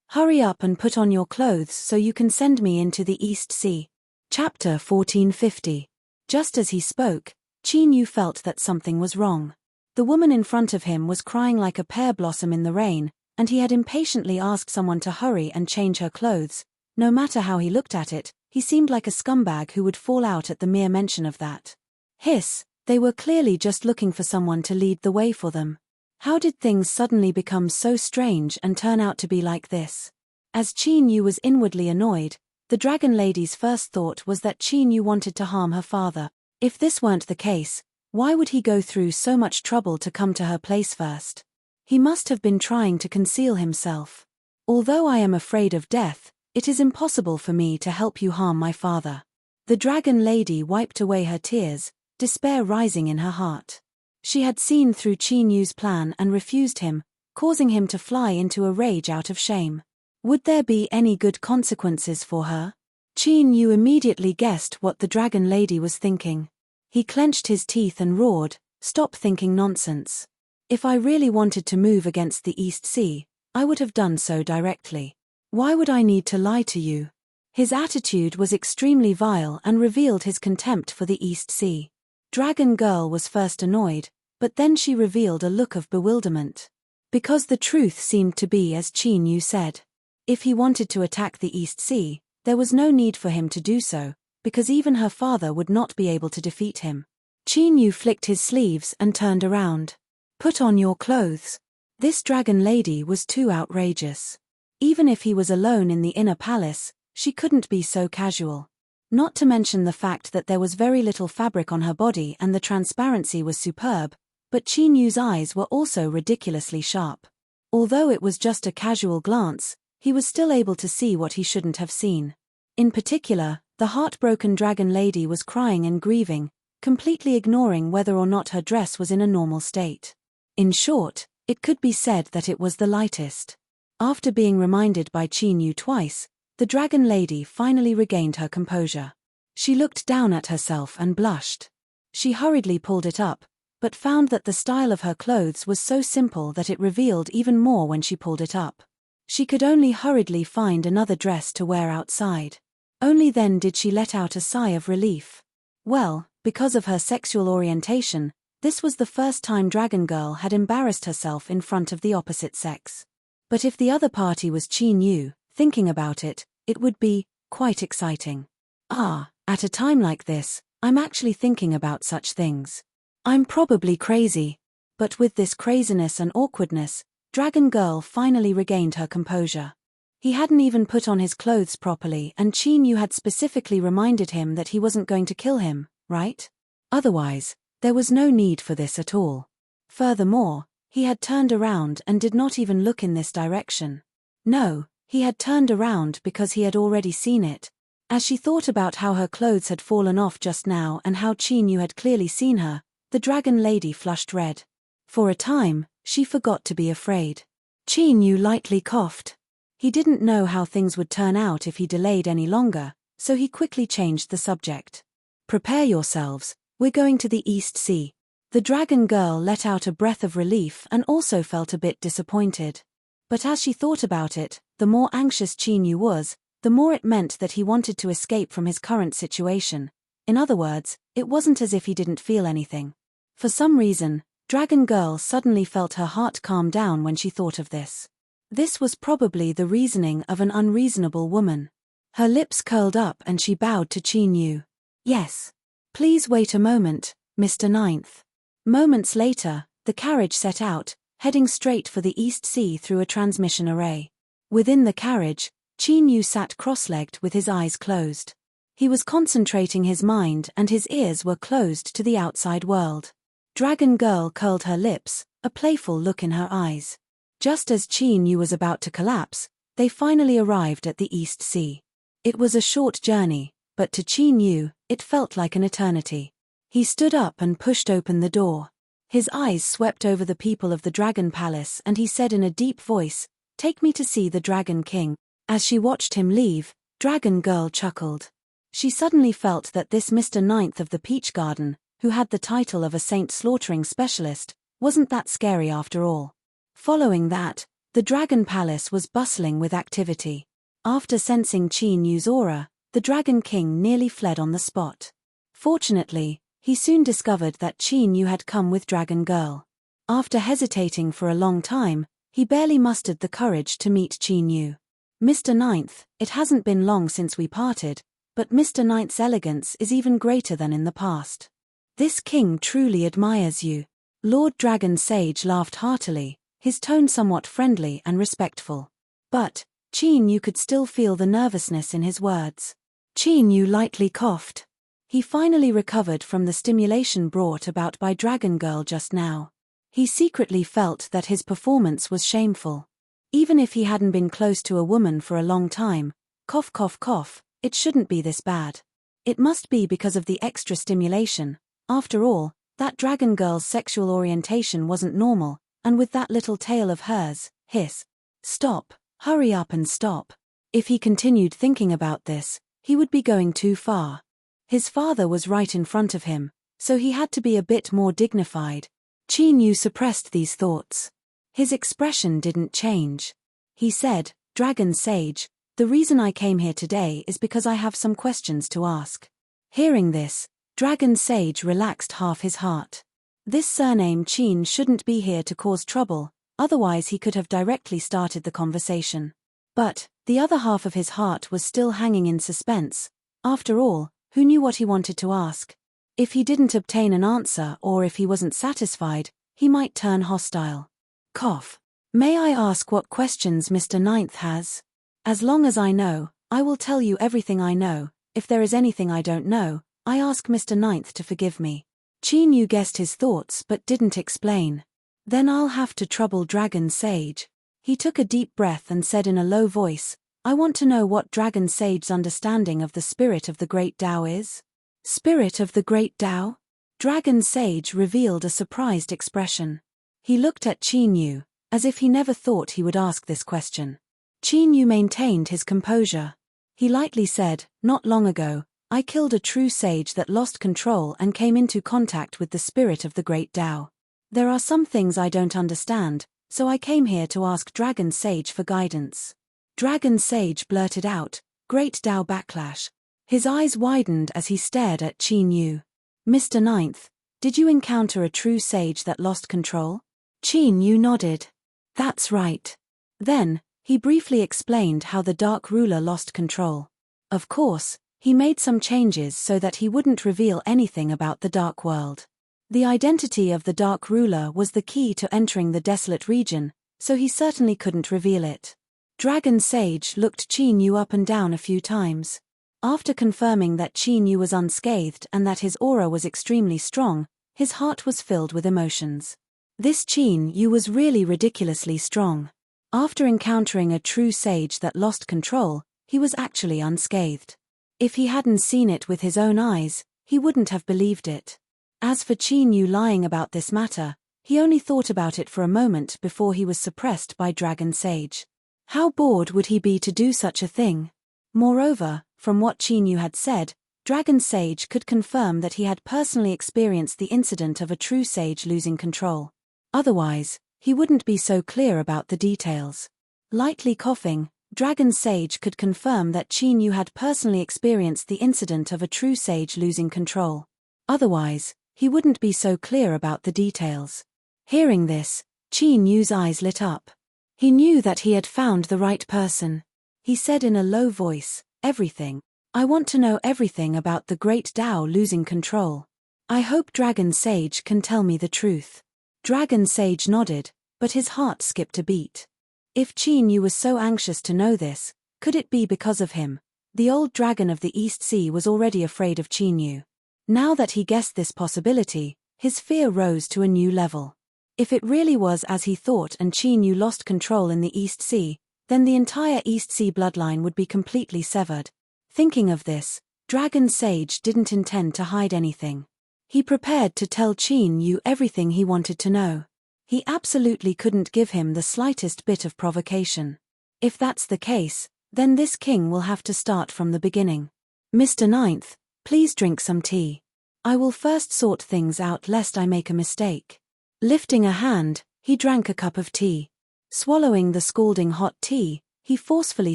Hurry up and put on your clothes so you can send me into the East Sea." Chapter 1450. Just as he spoke, Qin Yu felt that something was wrong. The woman in front of him was crying like a pear blossom in the rain, and he had impatiently asked someone to hurry and change her clothes. No matter how he looked at it, he seemed like a scumbag who would fall out at the mere mention of that. Hiss, they were clearly just looking for someone to lead the way for them. How did things suddenly become so strange and turn out to be like this? As Qin Yu was inwardly annoyed, the dragon lady's first thought was that Qin Yu wanted to harm her father. If this weren't the case, why would he go through so much trouble to come to her place first? He must have been trying to conceal himself. "Although I am afraid of death, it is impossible for me to help you harm my father." The dragon lady wiped away her tears, despair rising in her heart. She had seen through Qin Yu's plan and refused him, causing him to fly into a rage out of shame. Would there be any good consequences for her? Qin Yu immediately guessed what the dragon lady was thinking. He clenched his teeth and roared, "Stop thinking nonsense. If I really wanted to move against the East Sea, I would have done so directly. Why would I need to lie to you?" His attitude was extremely vile and revealed his contempt for the East Sea. Dragon Girl was first annoyed, but then she revealed a look of bewilderment. Because the truth seemed to be as Qin Yu said. If he wanted to attack the East Sea, there was no need for him to do so, because even her father would not be able to defeat him. Qin Yu flicked his sleeves and turned around. "Put on your clothes." This dragon lady was too outrageous. Even if he was alone in the inner palace, she couldn't be so casual. Not to mention the fact that there was very little fabric on her body and the transparency was superb, but Qin Yu's eyes were also ridiculously sharp. Although it was just a casual glance, he was still able to see what he shouldn't have seen. In particular, the heartbroken dragon lady was crying and grieving, completely ignoring whether or not her dress was in a normal state. In short, it could be said that it was the lightest. After being reminded by Qin Yu twice, the dragon lady finally regained her composure. She looked down at herself and blushed. She hurriedly pulled it up, but found that the style of her clothes was so simple that it revealed even more when she pulled it up. She could only hurriedly find another dress to wear outside. Only then did she let out a sigh of relief. Well, because of her sexual orientation, this was the first time Dragon Girl had embarrassed herself in front of the opposite sex. But if the other party was Qin Yu, thinking about it, it would be quite exciting. At a time like this, I'm actually thinking about such things. I'm probably crazy. But with this craziness and awkwardness, Dragon Girl finally regained her composure. He hadn't even put on his clothes properly, and Qin Yu had specifically reminded him that he wasn't going to kill him, right? Otherwise, there was no need for this at all. Furthermore, he had turned around and did not even look in this direction. No, he had turned around because he had already seen it. As she thought about how her clothes had fallen off just now and how Qin Yu had clearly seen her, the dragon lady flushed red. For a time, she forgot to be afraid. Qin Yu lightly coughed. He didn't know how things would turn out if he delayed any longer, so he quickly changed the subject. "Prepare yourselves, we're going to the East Sea." The dragon girl let out a breath of relief and also felt a bit disappointed. But as she thought about it, the more anxious Qin Yu was, the more it meant that he wanted to escape from his current situation. In other words, it wasn't as if he didn't feel anything. For some reason, Dragon Girl suddenly felt her heart calm down when she thought of this. This was probably the reasoning of an unreasonable woman. Her lips curled up and she bowed to Qin Yu. "Yes. Please wait a moment, Mr. Ninth." Moments later, the carriage set out, heading straight for the East Sea through a transmission array. Within the carriage, Qin Yu sat cross-legged with his eyes closed. He was concentrating his mind and his ears were closed to the outside world. Dragon Girl curled her lips, a playful look in her eyes. Just as Qin Yu was about to collapse, they finally arrived at the East Sea. It was a short journey, but to Qin Yu, it felt like an eternity. He stood up and pushed open the door. His eyes swept over the people of the Dragon Palace and he said in a deep voice, "Take me to see the Dragon King." As she watched him leave, Dragon Girl chuckled. She suddenly felt that this Mr. Ninth of the Peach Garden, who had the title of a saint slaughtering specialist, wasn't that scary after all. Following that, the Dragon Palace was bustling with activity. After sensing Qin Yu's aura, the Dragon King nearly fled on the spot. Fortunately, he soon discovered that Qin Yu had come with Dragon Girl. After hesitating for a long time, he barely mustered the courage to meet Qin Yu. "Mr. Ninth, it hasn't been long since we parted, but Mr. Ninth's elegance is even greater than in the past. This king truly admires you." Lord Dragon Sage laughed heartily, his tone somewhat friendly and respectful. But Qin Yu could still feel the nervousness in his words. Qin Yu lightly coughed. He finally recovered from the stimulation brought about by Dragon Girl just now. He secretly felt that his performance was shameful. Even if he hadn't been close to a woman for a long time, cough cough cough, it shouldn't be this bad. It must be because of the extra stimulation. After all, that Dragon Girl's sexual orientation wasn't normal, and with that little tail of hers, hiss. Stop, hurry up and stop. If he continued thinking about this, he would be going too far. His father was right in front of him, so he had to be a bit more dignified. Qin Yu suppressed these thoughts. His expression didn't change. He said, "Dragon Sage, the reason I came here today is because I have some questions to ask." Hearing this, Dragon Sage relaxed half his heart. This surname Qin shouldn't be here to cause trouble, otherwise he could have directly started the conversation. But the other half of his heart was still hanging in suspense. After all, who knew what he wanted to ask? If he didn't obtain an answer or if he wasn't satisfied, he might turn hostile. Cough. "May I ask what questions Mr. Ninth has? As long as I know, I will tell you everything I know. If there is anything I don't know, I ask Mr. Ninth to forgive me." Qin Yu guessed his thoughts but didn't explain. "Then I'll have to trouble Dragon Sage." He took a deep breath and said in a low voice, "I want to know what Dragon Sage's understanding of the spirit of the Great Tao is." "Spirit of the Great Tao?" Dragon Sage revealed a surprised expression. He looked at Qin Yu, as if he never thought he would ask this question. Qin Yu maintained his composure. He lightly said, "Not long ago, I killed a true sage that lost control and came into contact with the spirit of the Great Tao. There are some things I don't understand, so I came here to ask Dragon Sage for guidance." Dragon Sage blurted out, "Great Tao backlash." His eyes widened as he stared at Qin Yu. "Mr. Ninth, did you encounter a true sage that lost control?" Qin Yu nodded. "That's right." Then, he briefly explained how the Dark Ruler lost control. Of course, he made some changes so that he wouldn't reveal anything about the Dark World. The identity of the Dark Ruler was the key to entering the desolate region, so he certainly couldn't reveal it. Dragon Sage looked Qin Yu up and down a few times. After confirming that Qin Yu was unscathed and that his aura was extremely strong, his heart was filled with emotions. This Qin Yu was really ridiculously strong. After encountering a true sage that lost control, he was actually unscathed. If he hadn't seen it with his own eyes, he wouldn't have believed it. As for Qin Yu lying about this matter, he only thought about it for a moment before he was suppressed by Dragon Sage. How bored would he be to do such a thing? Moreover, from what Qin Yu had said, Dragon Sage could confirm that he had personally experienced the incident of a true sage losing control. Otherwise, he wouldn't be so clear about the details. Lightly coughing, Dragon Sage could confirm that Qin Yu had personally experienced the incident of a true sage losing control. Otherwise, he wouldn't be so clear about the details. Hearing this, Qin Yu's eyes lit up. He knew that he had found the right person. He said in a low voice, "Everything. I want to know everything about the Great Tao losing control. I hope Dragon Sage can tell me the truth." Dragon Sage nodded, but his heart skipped a beat. If Qin Yu was so anxious to know this, could it be because of him? The old dragon of the East Sea was already afraid of Qin Yu. Now that he guessed this possibility, his fear rose to a new level. If it really was as he thought and Qin Yu lost control in the East Sea, then the entire East Sea bloodline would be completely severed. Thinking of this, Dragon Sage didn't intend to hide anything. He prepared to tell Qin Yu everything he wanted to know. He absolutely couldn't give him the slightest bit of provocation. If that's the case, then this king will have to start from the beginning. Mr. Ninth, please drink some tea. I will first sort things out lest I make a mistake. Lifting a hand, he drank a cup of tea. Swallowing the scalding hot tea, he forcefully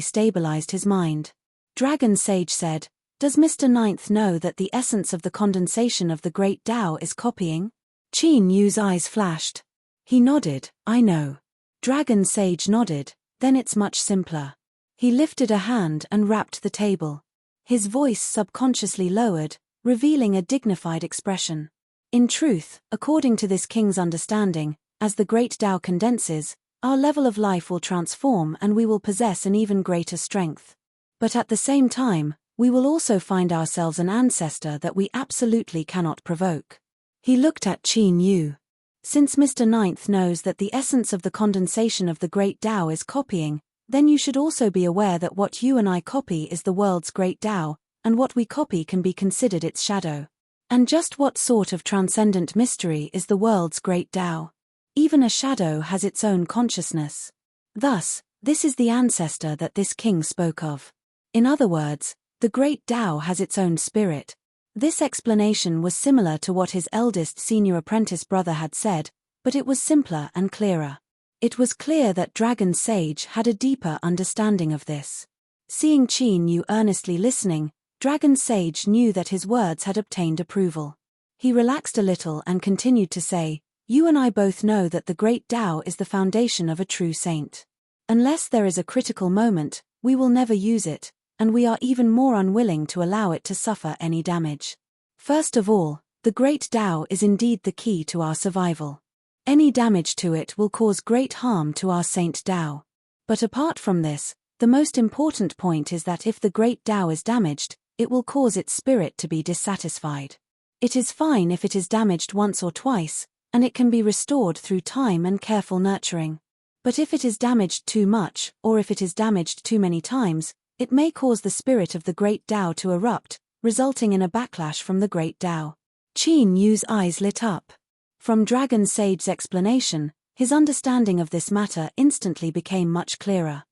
stabilized his mind. Dragon Sage said, "Does Mr. Ninth know that the essence of the condensation of the great Tao is copying?" Qin Yu's eyes flashed. He nodded, "I know." Dragon Sage nodded, "Then it's much simpler." He lifted a hand and rapped the table. His voice subconsciously lowered, revealing a dignified expression. In truth, according to this king's understanding, as the great Tao condenses, our level of life will transform and we will possess an even greater strength. But at the same time, we will also find ourselves an ancestor that we absolutely cannot provoke. He looked at Qin Yu. Since Mr. Ninth knows that the essence of the condensation of the great Tao is copying, then you should also be aware that what you and I copy is the world's great Tao, and what we copy can be considered its shadow. And just what sort of transcendent mystery is the world's great Tao? Even a shadow has its own consciousness. Thus, this is the ancestor that this king spoke of. In other words, the great Tao has its own spirit. This explanation was similar to what his eldest senior apprentice brother had said, but it was simpler and clearer. It was clear that Dragon Sage had a deeper understanding of this. Seeing Qin Yu earnestly listening, Dragon Sage knew that his words had obtained approval. He relaxed a little and continued to say, "You and I both know that the great Tao is the foundation of a true saint. Unless there is a critical moment, we will never use it, and we are even more unwilling to allow it to suffer any damage. First of all, the great Tao is indeed the key to our survival. Any damage to it will cause great harm to our Saint Tao. But apart from this, the most important point is that if the great Tao is damaged, it will cause its spirit to be dissatisfied. It is fine if it is damaged once or twice, and it can be restored through time and careful nurturing. But if it is damaged too much, or if it is damaged too many times, it may cause the spirit of the great Tao to erupt, resulting in a backlash from the great Tao." Qin Yu's eyes lit up. From Dragon Sage's explanation, his understanding of this matter instantly became much clearer.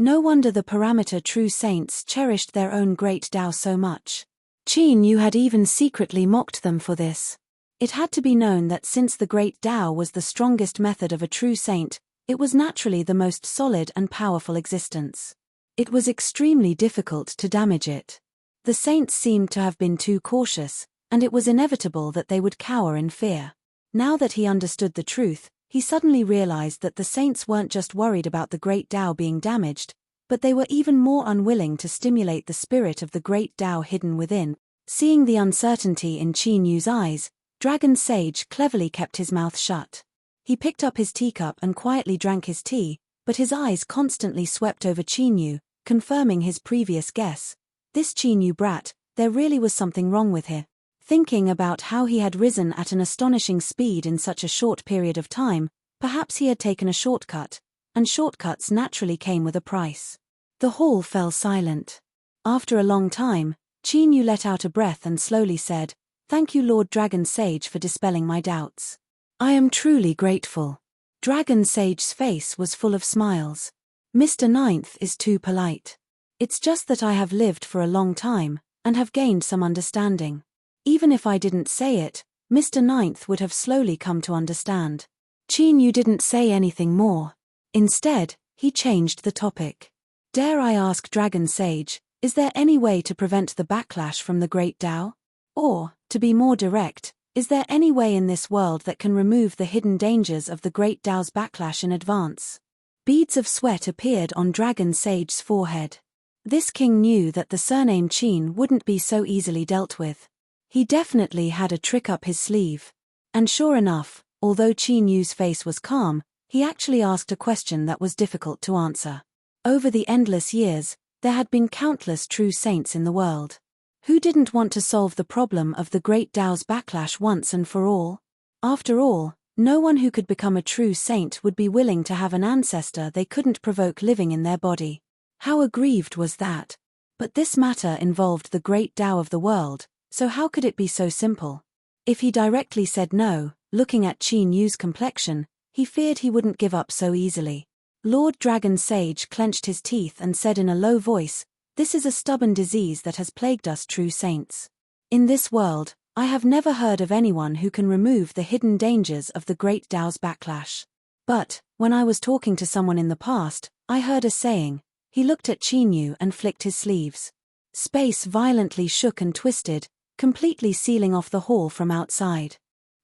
No wonder the parameter true saints cherished their own great Tao so much. Qin Yu had even secretly mocked them for this. It had to be known that since the great Tao was the strongest method of a true saint, it was naturally the most solid and powerful existence. It was extremely difficult to damage it. The saints seemed to have been too cautious, and it was inevitable that they would cower in fear. Now that he understood the truth, he suddenly realized that the saints weren't just worried about the great Tao being damaged, but they were even more unwilling to stimulate the spirit of the great Tao hidden within. Seeing the uncertainty in Qin Yu's eyes, Dragon Sage cleverly kept his mouth shut. He picked up his teacup and quietly drank his tea, but his eyes constantly swept over Qin Yu, confirming his previous guess. This Qin Yu brat, there really was something wrong with him. Thinking about how he had risen at an astonishing speed in such a short period of time, perhaps he had taken a shortcut, and shortcuts naturally came with a price. The hall fell silent. After a long time, Qin Yu let out a breath and slowly said, "Thank you, Lord Dragon Sage, for dispelling my doubts. I am truly grateful." Dragon Sage's face was full of smiles. "Mr. Ninth is too polite. It's just that I have lived for a long time, and have gained some understanding. Even if I didn't say it, Mr. Ninth would have slowly come to understand." Qin Yu didn't say anything more. Instead, he changed the topic. "Dare I ask, Dragon Sage, is there any way to prevent the backlash from the great Tao? Or, to be more direct, is there any way in this world that can remove the hidden dangers of the great Tao's backlash in advance?" Beads of sweat appeared on Dragon Sage's forehead. This king knew that the surname Qin wouldn't be so easily dealt with. He definitely had a trick up his sleeve. And sure enough, although Qin Yu's face was calm, he actually asked a question that was difficult to answer. Over the endless years, there had been countless true saints in the world. Who didn't want to solve the problem of the great Tao's backlash once and for all? After all, No one who could become a true saint would be willing to have an ancestor they couldn't provoke living in their body. How aggrieved was that? But this matter involved the great Tao of the world, so how could it be so simple? If he directly said no, looking at Qin Yu's complexion, he feared he wouldn't give up so easily. Lord Dragon Sage clenched his teeth and said in a low voice, "This is a stubborn disease that has plagued us true saints. In this world, I have never heard of anyone who can remove the hidden dangers of the great Tao's backlash. But, when I was talking to someone in the past, I heard a saying." He looked at Qin Yu and flicked his sleeves. Space violently shook and twisted, completely sealing off the hall from outside.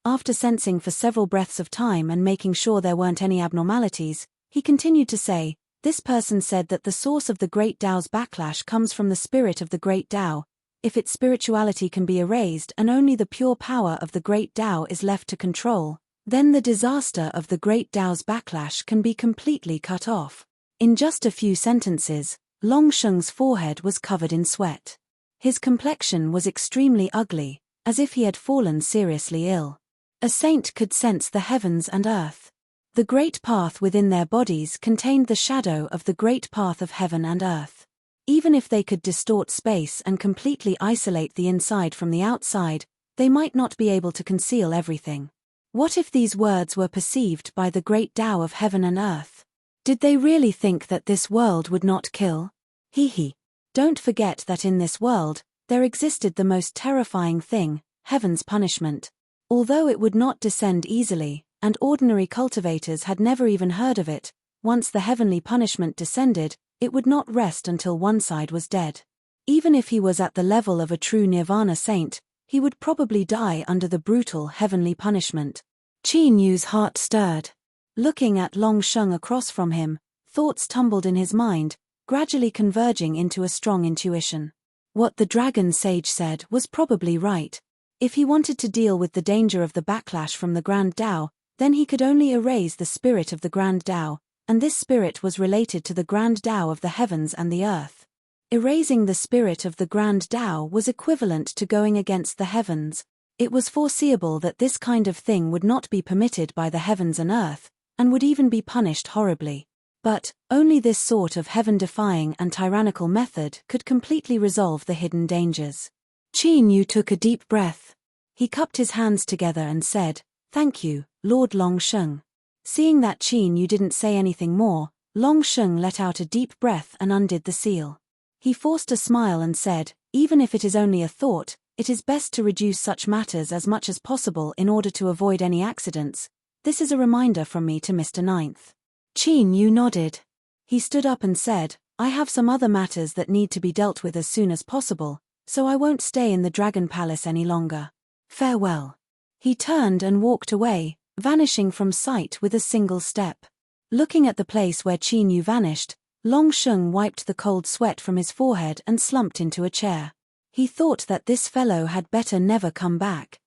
After sensing for several breaths of time and making sure there weren't any abnormalities, he continued to say, "This person said that the source of the great Tao's backlash comes from the spirit of the great Tao. If its spirituality can be erased and only the pure power of the great Tao is left to control, then the disaster of the great Tao's backlash can be completely cut off." In just a few sentences, Long Sheng's forehead was covered in sweat. His complexion was extremely ugly, as if he had fallen seriously ill. A saint could sense the heavens and earth. The great path within their bodies contained the shadow of the great path of heaven and earth. Even if they could distort space and completely isolate the inside from the outside, they might not be able to conceal everything. What if these words were perceived by the great Tao of heaven and earth? Did they really think that this world would not kill? He. Don't forget that in this world, there existed the most terrifying thing, heaven's punishment. Although it would not descend easily, and ordinary cultivators had never even heard of it, once the heavenly punishment descended, it would not rest until one side was dead. Even if he was at the level of a true nirvana saint, he would probably die under the brutal heavenly punishment. Qin Yu's heart stirred. Looking at Long Sheng across from him, thoughts tumbled in his mind, gradually converging into a strong intuition. What the dragon sage said was probably right. If he wanted to deal with the danger of the backlash from the Grand Tao, then he could only erase the spirit of the Grand Tao, and this spirit was related to the Grand Tao of the heavens and the earth. Erasing the spirit of the Grand Tao was equivalent to going against the heavens. It was foreseeable that this kind of thing would not be permitted by the heavens and earth, and would even be punished horribly. But, only this sort of heaven-defying and tyrannical method could completely resolve the hidden dangers. Qin Yu took a deep breath. He cupped his hands together and said, "Thank you, Lord Long Sheng." Seeing that Qin Yu didn't say anything more, Long Sheng let out a deep breath and undid the seal. He forced a smile and said, "Even if it is only a thought, it is best to reduce such matters as much as possible in order to avoid any accidents. This is a reminder from me to Mr. Ninth." Qin Yu nodded. He stood up and said, "I have some other matters that need to be dealt with as soon as possible, so I won't stay in the Dragon Palace any longer. Farewell." He turned and walked away, vanishing from sight with a single step. Looking at the place where Qin Yu vanished, Long Sheng wiped the cold sweat from his forehead and slumped into a chair. He thought that this fellow had better never come back.